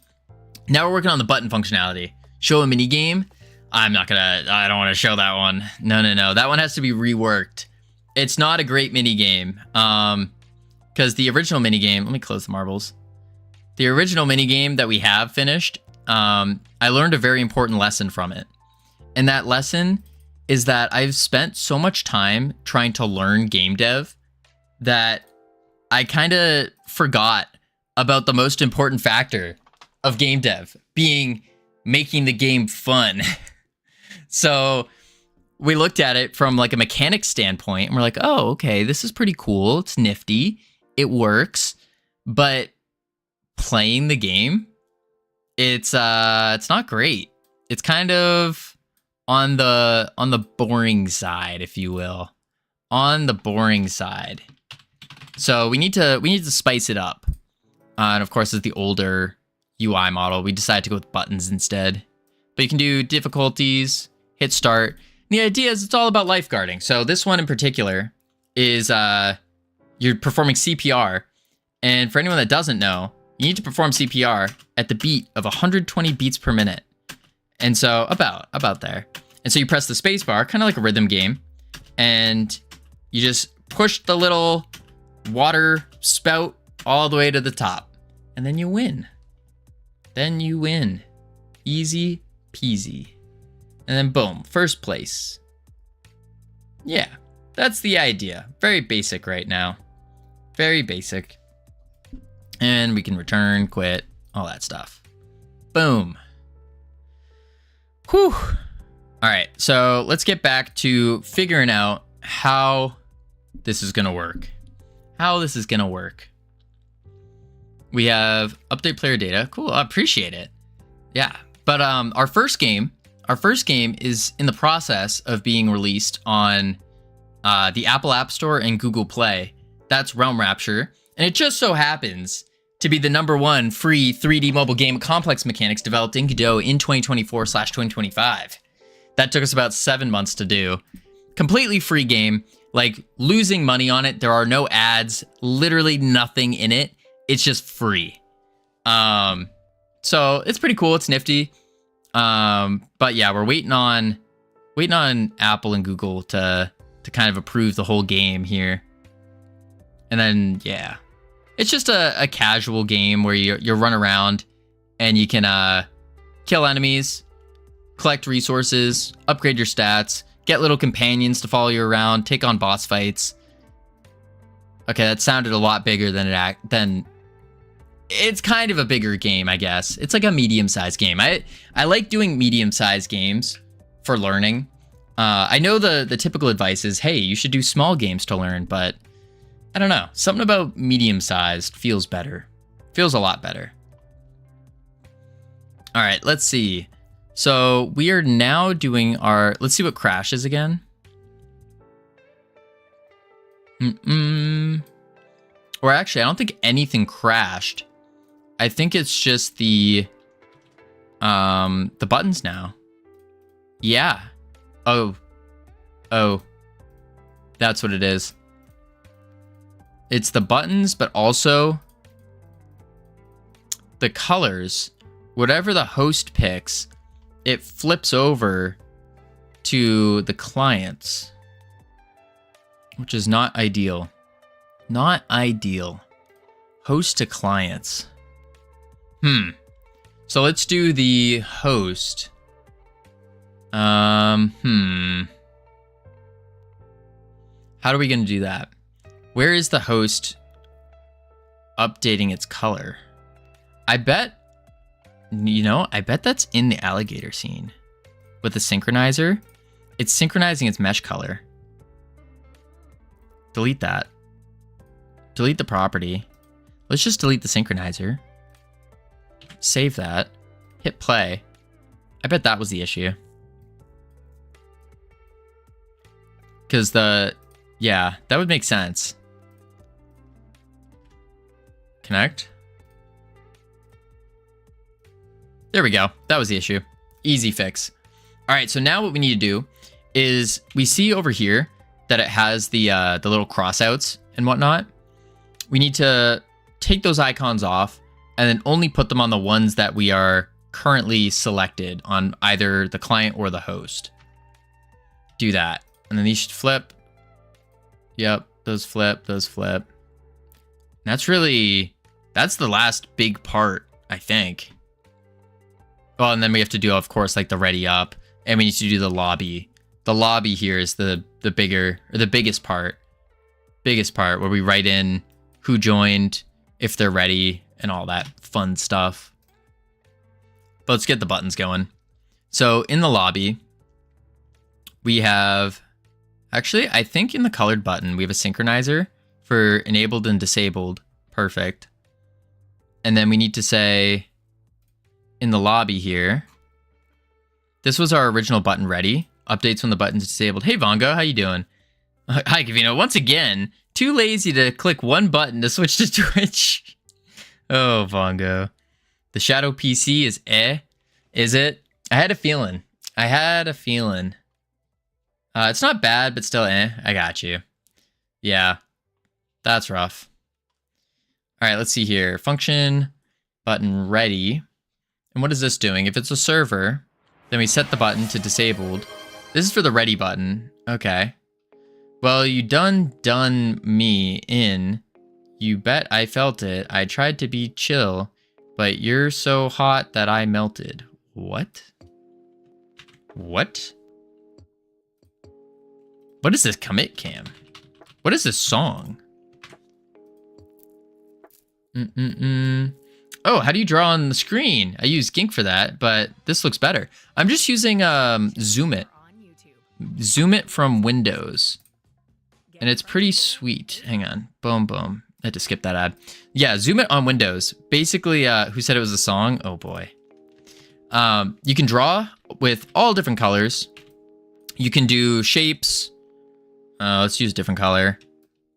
Speaker 1: Now we're working on the button functionality. Show a mini game. I don't want to show that one. No. That one has to be reworked. It's not a great mini game. Because the original mini game, let me close the marbles. The original mini game that we have finished, I learned a very important lesson from it. And that lesson is that I've spent so much time trying to learn game dev that I kind of forgot about the most important factor of game dev, being making the game fun. So we looked at it from like a mechanics standpoint, and we're like, oh, okay, this is pretty cool. It's nifty. It works. But playing the game, it's not great. It's kind of on the boring side, if you will. On the boring side. So we need to spice it up. And of course, it's the older UI model. We decided to go with buttons instead. But you can do difficulties, hit start. And the idea is it's all about lifeguarding. So this one in particular is you're performing CPR. And for anyone that doesn't know, you need to perform CPR at the beat of 120 beats per minute. And so about there. And so you press the space bar, kind of like a rhythm game. And you just push the little water spout all the way to the top. And then you win. Easy peasy. And then boom, first place. Yeah, that's the idea. Very basic right now. Very basic. And we can return, quit, all that stuff. Boom. Whew. All right, so let's get back to figuring out how this is gonna work. We have update player data. Cool, I appreciate it. Yeah, but our first game is in the process of being released on the Apple App Store and Google Play. That's Realm Rapture, and it just so happens to be the #1 free 3D mobile game with complex mechanics developed in Godot in 2024/2025. That took us about 7 months to do. Completely free game, like losing money on it. There are no ads, literally nothing in it. It's just free. So it's pretty cool. It's nifty. But yeah, we're waiting on Apple and Google to kind of approve the whole game here. And then yeah, it's just a casual game where you run around and you can kill enemies, collect resources, upgrade your stats, get little companions to follow you around, take on boss fights. Okay, that sounded a lot bigger than it's kind of a bigger game, I guess. It's like a medium-sized game. I like doing medium-sized games for learning. I know the typical advice is, hey, you should do small games to learn, but I don't know. Something about medium-sized feels better. Feels a lot better. All right, let's see. So we are now doing let's see what crashes again. Or actually, I don't think anything crashed. I think it's just the buttons now. Yeah. Oh, that's what it is. It's the buttons, but also the colors. Whatever the host picks, it flips over to the clients, which is not ideal. Not ideal. Host to clients. So let's do the host. How are we going to do that? Where is the host updating its color? I bet that's in the alligator scene. With the synchronizer, it's synchronizing its mesh color. Delete that. Delete the property. Let's just delete the synchronizer. Save that. Hit play. I bet that was the issue. Because yeah, that would make sense. Connect. There we go. That was the issue. Easy fix. All right, so now what we need to do is we see over here that it has the little crossouts and whatnot. We need to take those icons off and then only put them on the ones that we are currently selected on either the client or the host. Do that. And then these should flip. Yep, those flip, those flip. That's the last big part, I think. Well, and then we have to do, of course, like the ready up, and we need to do the lobby. The lobby here is the biggest part. Biggest part where we write in who joined, if they're ready, and all that fun stuff. But let's get the buttons going. So in the lobby, we have, actually, I think in the colored button, we have a synchronizer for enabled and disabled. Perfect. And then we need to say in the lobby here, this was our original button ready. Updates when the button's disabled. Hey, Vongo, how you doing? Hi, Covino. Once again, too lazy to click one button to switch to Twitch. Oh, Vongo. The Shadow PC is is it? I had a feeling. It's not bad, but still I got you. Yeah, that's rough. All right, let's see here. Function button ready. And what is this doing? If it's a server, then we set the button to disabled. This is for the ready button. Okay. Well, you done me in. You bet I felt it. I tried to be chill, but you're so hot that I melted. What? What? What is this commit cam? What is this song? Oh, how do you draw on the screen? I use GIMP for that, but this looks better. I'm just using Zoom It. Zoom It from Windows. And it's pretty sweet. Hang on. Boom, boom. I had to skip that ad. Yeah, Zoom It on Windows. Basically, who said it was a song? Oh boy. You can draw with all different colors. You can do shapes. Let's use a different color.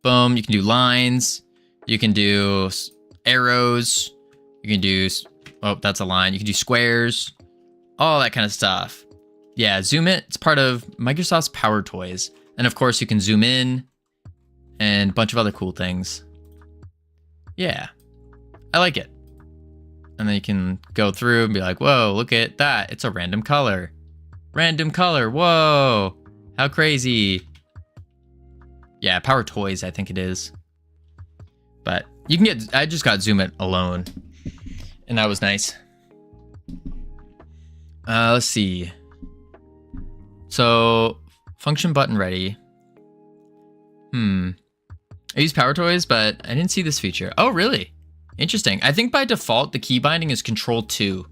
Speaker 1: Boom. You can do lines. You can do arrows. You can do, oh, that's a line. You can do squares. All that kind of stuff. Yeah, Zoom It. It's part of Microsoft's Power Toys. And of course, you can zoom in and a bunch of other cool things. Yeah, I like it. And then you can go through and be like, whoa, look at that. It's a random color. Random color. Whoa, how crazy. Yeah, Power Toys, I think it is. But you can get, I just got Zoom It alone. And that was nice. Let's see. So, function button ready. I use Power Toys, but I didn't see this feature. Oh, really? Interesting. I think by default, the key binding is Control-2.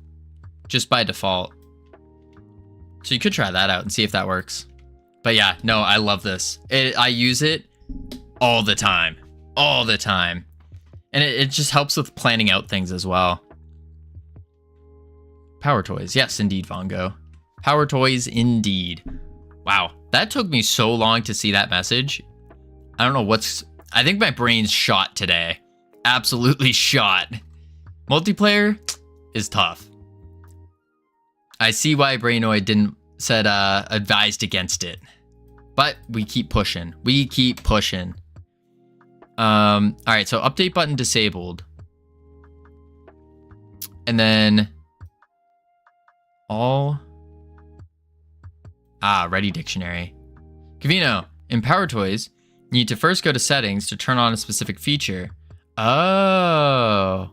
Speaker 1: Just by default. So you could try that out and see if that works. But yeah, no, I love this. I use it all the time. All the time. And it just helps with planning out things as well. Power Toys. Yes, indeed, Vongo. Power Toys, indeed. Wow, that took me so long to see that message. I don't know what's... I think my brain's shot today. Absolutely shot. Multiplayer is tough. I see why Brainoid didn't said advised against it. But we keep pushing. We keep pushing. All right, so update button disabled. And then all... ready dictionary. Covino, in Power Toys, you need to first go to settings to turn on a specific feature. Oh,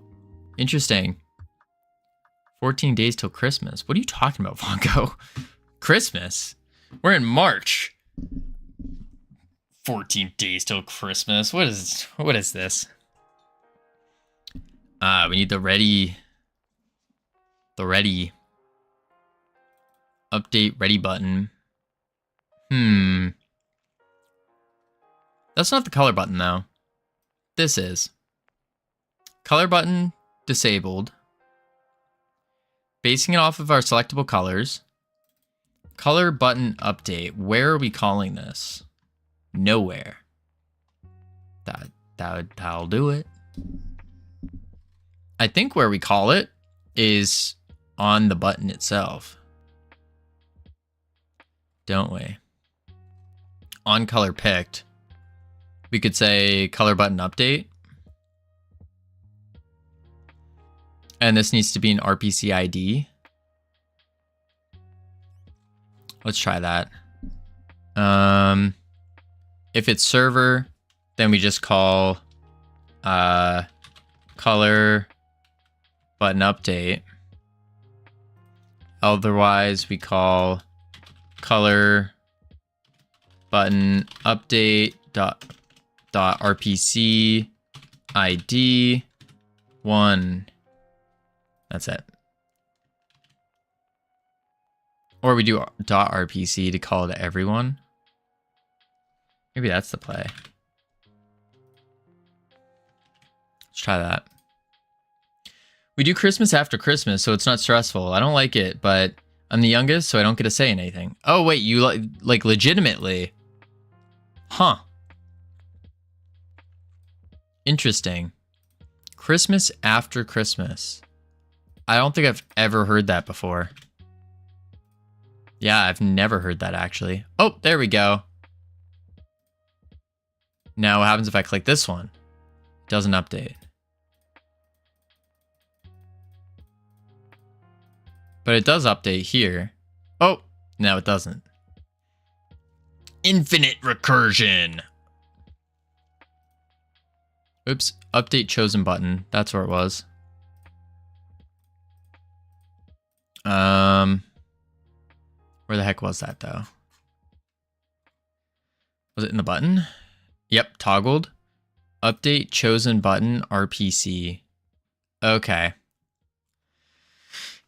Speaker 1: interesting. 14 days till Christmas. What are you talking about, Vongo? Christmas? We're in March. 14 days till Christmas. What is this? We need the ready update ready button. That's not the color button though. This is. Color button disabled. basing it off of our selectable colors. Color button update. Where are we calling this? Nowhere. That'll do it. I think where we call it is on the button itself. Don't we? On color picked. We could say color button update. And this needs to be an RPC ID. Let's try that. If it's server, then we just call color button update. Otherwise, we call color button update dot RPC ID 1. That's it. Or we do .rpc to call it to everyone. Maybe that's the play. Let's try that. We do Christmas after Christmas, so it's not stressful. I don't like it, but I'm the youngest, so I don't get to say anything. Oh, wait, you like legitimately? Huh. Interesting. Christmas after Christmas. I don't think I've ever heard that before. Yeah, I've never heard that actually. Oh, there we go. Now what happens if I click this one? It doesn't update. But it does update here. Oh, no, it doesn't. Infinite recursion. Oops, update chosen button. That's where it was. Where the heck was that though? Was it in the button? Yep, toggled. Update chosen button RPC. Okay.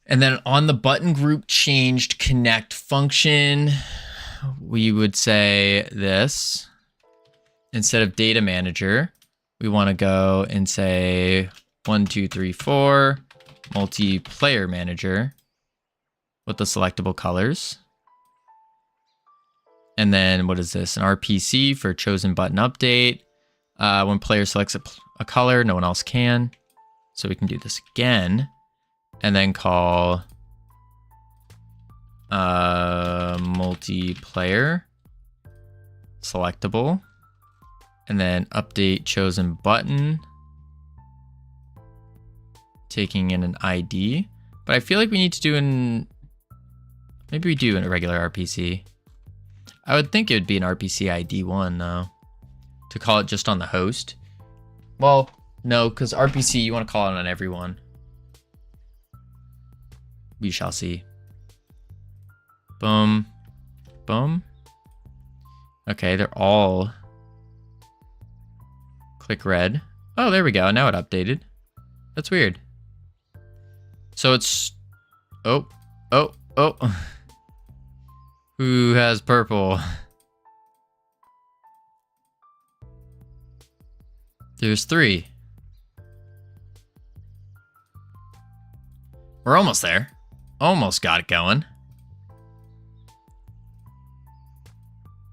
Speaker 1: And then on the button group changed connect function, we would say this. Instead of data manager, we want to go and say 1, 2, 3, 4 multiplayer manager with the selectable colors. And then what is this? An RPC for chosen button update. When player selects a color, no one else can. So we can do this again. And then call multiplayer selectable. And then update chosen button. Taking in an ID. But I feel like we need to do maybe we do in a regular RPC. I would think it would be an RPC ID 1 though. To call it just on the host. Well, no, because RPC you want to call it on everyone. We shall see. Boom. Boom. Okay, they're all click red. Oh, there we go. Now it updated. That's weird. So it's oh. Who has purple? There's 3. We're almost there. Almost got it going.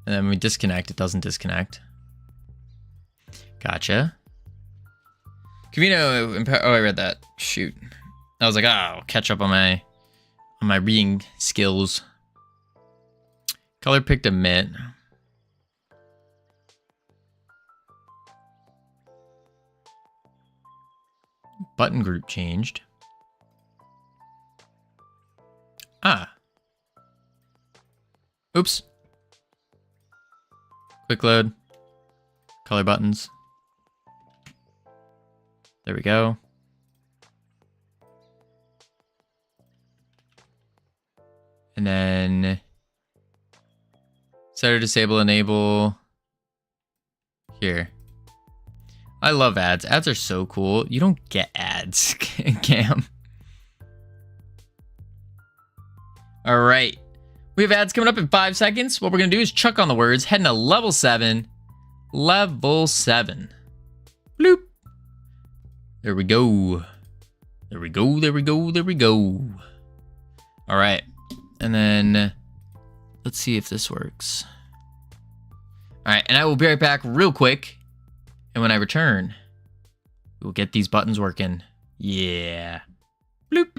Speaker 1: And then when we disconnect, it doesn't disconnect. Gotcha. Covino, oh, I read that. Shoot. I was like, oh, catch up on my reading skills. Color picked emit. Button group changed. Ah. Oops. Quick load. Color buttons. There we go. And then set or disable, enable here. I love ads. Ads are so cool. You don't get ads, Cam. All right. We have ads coming up in 5 seconds. What we're going to do is chuck on the words, heading to level 7. Level 7. Bloop. There we go. There we go. There we go. There we go. All right. And then let's see if this works. All right. And I will be right back real quick. And when I return, we'll get these buttons working. Yeah. Bloop.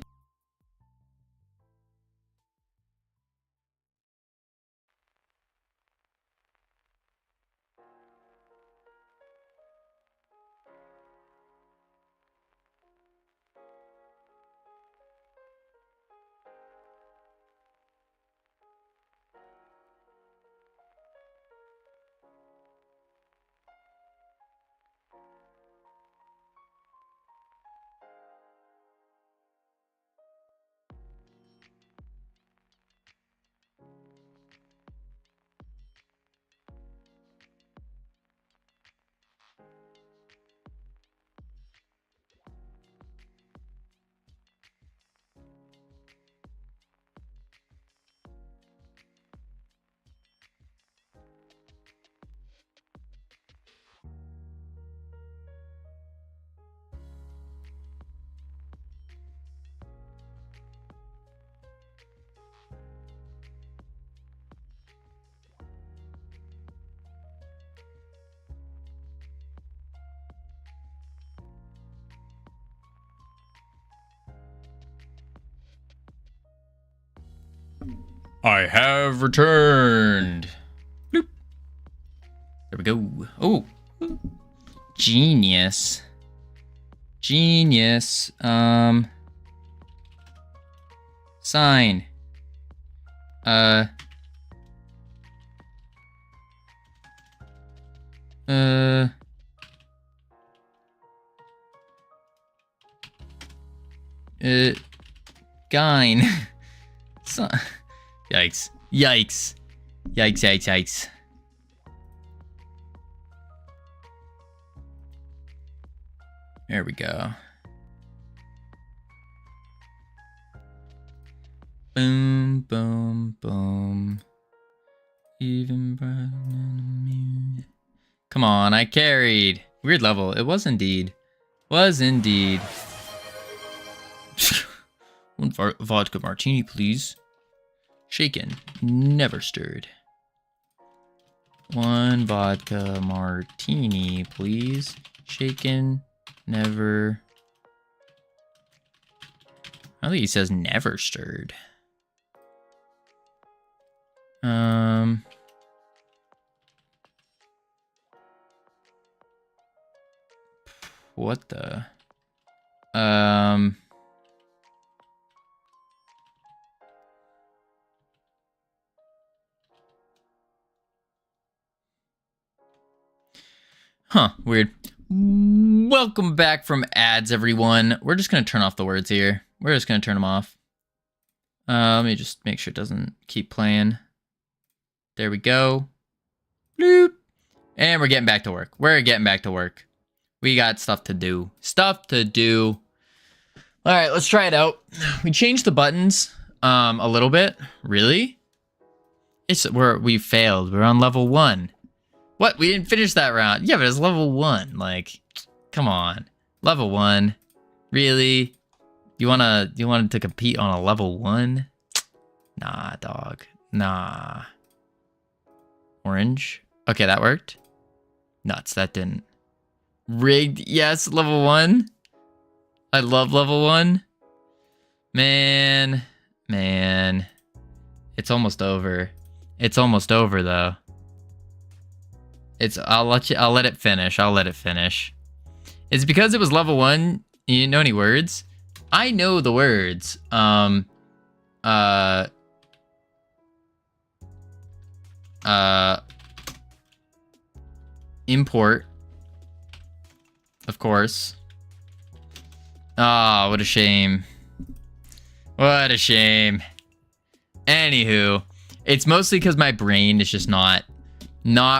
Speaker 1: I have returned. Bloop. There we go. Oh, genius. Genius. Sign. Gine. So, yikes. Yikes. Yikes, yikes, yikes. There we go. Boom, boom, boom. Even brighter than the moon. Come on, I carried. Weird level. It was indeed. Was indeed. One vodka martini, please. Shaken, never stirred. One vodka martini, please. Shaken, never. I think he says never stirred. What the? Huh, weird. Welcome back from ads, everyone. We're just going to turn off the words here. We're just going to turn them off. Let me just make sure it doesn't keep playing. There we go. Bloop. And we're getting back to work. We're getting back to work. We got stuff to do. Stuff to do. All right, let's try it out. We changed the buttons a little bit. Really? We failed. We're on level 1. What? We didn't finish that round. Yeah, but it's level 1. Like, come on. Level 1. Really? You wanted to compete on a level 1? Nah, dog. Nah. Orange. Okay, that worked. Nuts, that didn't. Rigged. Yes, level 1. I love level 1. Man. It's almost over. It's almost over though. I'll let it finish. I'll let it finish. It's because it was level 1. You didn't know any words? I know the words. Import. Of course. Ah, what a shame. What a shame. Anywho, it's mostly because my brain is just not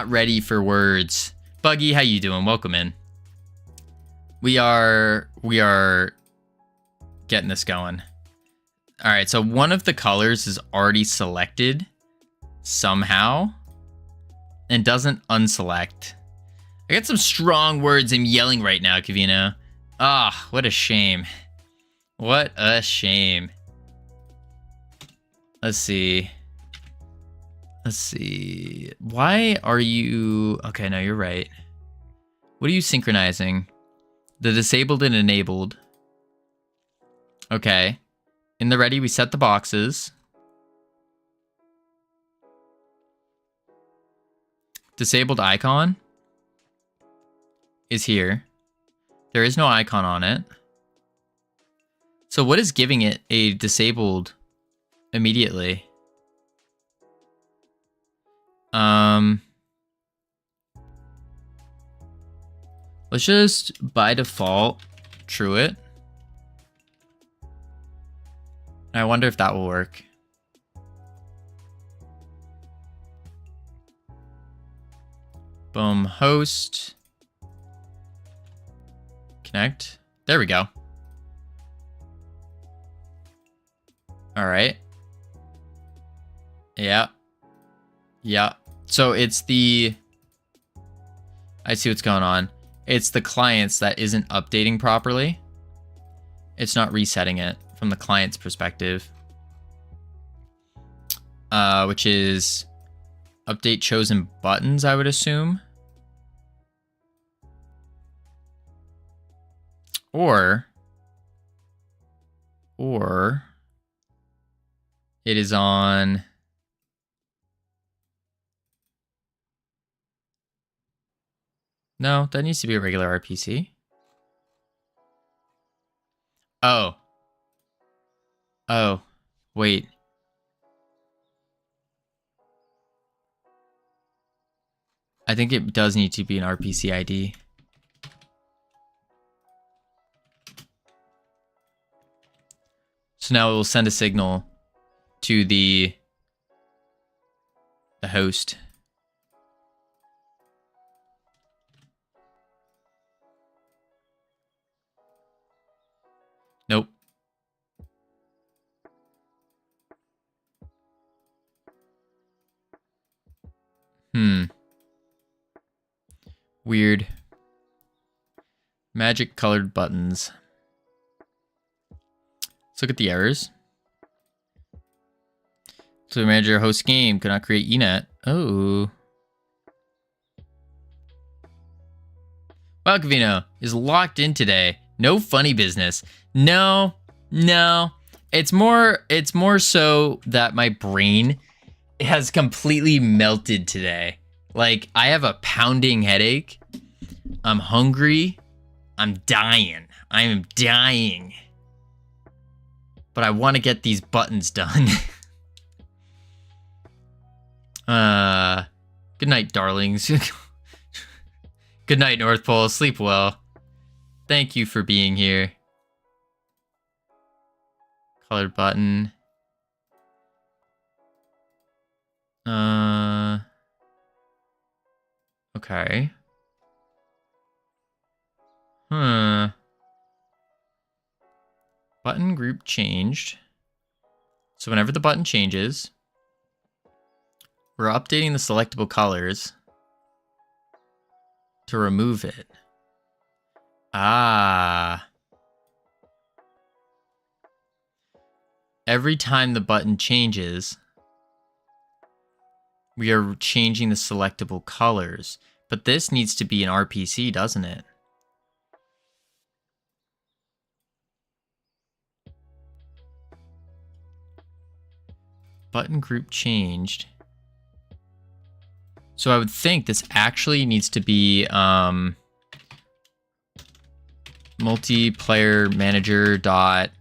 Speaker 1: ready for words. Buggy, how you doing? Welcome in. We are getting this going. All right, so one of the colors is already selected somehow and doesn't unselect. I got some strong words I'm yelling right now, Covino. Ah, what a shame. What a shame. Let's see. Let's see. Why are you... Okay, no, you're right. What are you synchronizing? The disabled and enabled. Okay. In the ready, we set the boxes. Disabled icon is here. There is no icon on it. So what is giving it a disabled immediately? Let's just by default true it. I wonder if that will work. Boom, host. Connect. There we go. All right. Yeah. Yeah. So it's the... I see what's going on. It's the clients that isn't updating properly. It's not resetting it from the client's perspective. Which is update chosen buttons, I would assume. Or it is on... No, that needs to be a regular RPC. Oh. Oh, wait. I think it does need to be an RPC ID. So now it will send a signal to the host. Nope. Weird. Magic colored buttons. Let's look at the errors. So manager host game could not create eNet. Oh. Wow, Covino is locked in today. No funny business. No. It's more so that my brain has completely melted today. Like, I have a pounding headache. I'm hungry. I'm dying. I am dying. But I want to get these buttons done. Good night, darlings. Good night, North Pole. Sleep well. Thank you for being here. Colored button. Okay. Button group changed. So whenever the button changes, we're updating the selectable colors to remove it. Ah. Every time the button changes, we are changing the selectable colors. But this needs to be an RPC, doesn't it? Button group changed. So I would think this actually needs to be multiplayer manager dot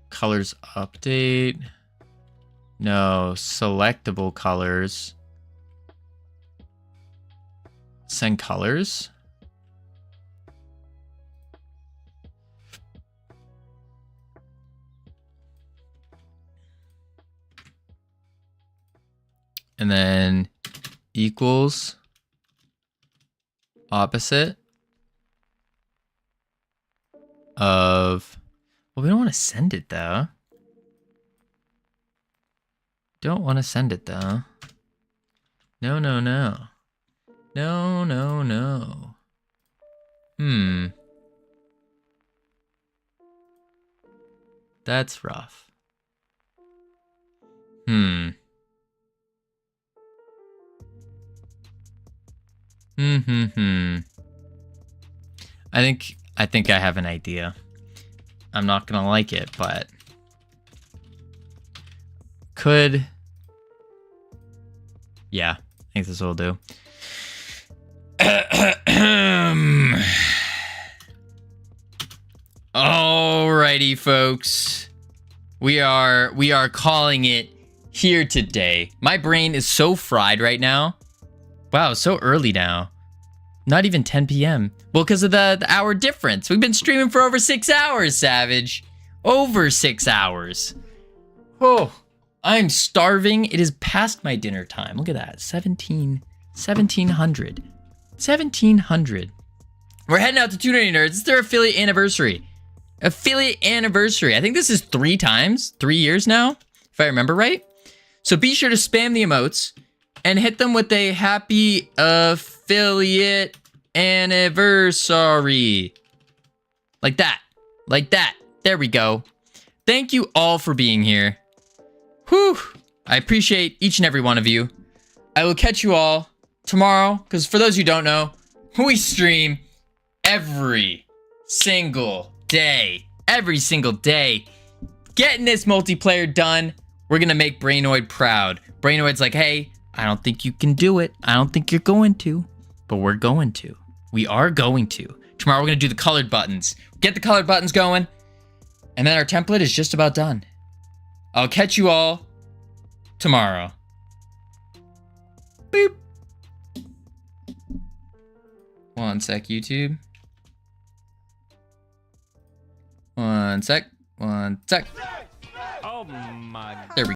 Speaker 1: colors update. No, selectable colors. Send colors. And then equals opposite of, well, we don't want to send it though. Don't want to send it though. No. That's rough. Hmm. I think I have an idea. I'm not gonna like it, but could. Yeah, I think this will do. Alrighty, folks. We are calling it here today. My brain is so fried right now. Wow, so early now. Not even 10 p.m. Well, because of the hour difference. We've been streaming for over 6 hours, Savage. Over 6 hours. Oh, I'm starving. It is past my dinner time. Look at that. 1700. 1700. We're heading out to Tuna Nerds. It's their affiliate anniversary. Affiliate anniversary. I think this is 3 times. 3 years now, if I remember right. So be sure to spam the emotes and hit them with a happy affiliate anniversary. Like that. Like that. There we go. Thank you all for being here. Whew. I appreciate each and every one of you. I will catch you all tomorrow, because for those who don't know, we stream every single day. Every single day. Getting this multiplayer done. We're going to make Brainoid proud. Brainoid's like, hey, I don't think you can do it. I don't think you're going to. But we're going to. We are going to. Tomorrow we're going to do the colored buttons. Get the colored buttons going. And then our template is just about done. I'll catch you all tomorrow. Boop. One sec, YouTube. One sec. One sec.
Speaker 5: Oh my.
Speaker 1: There we go.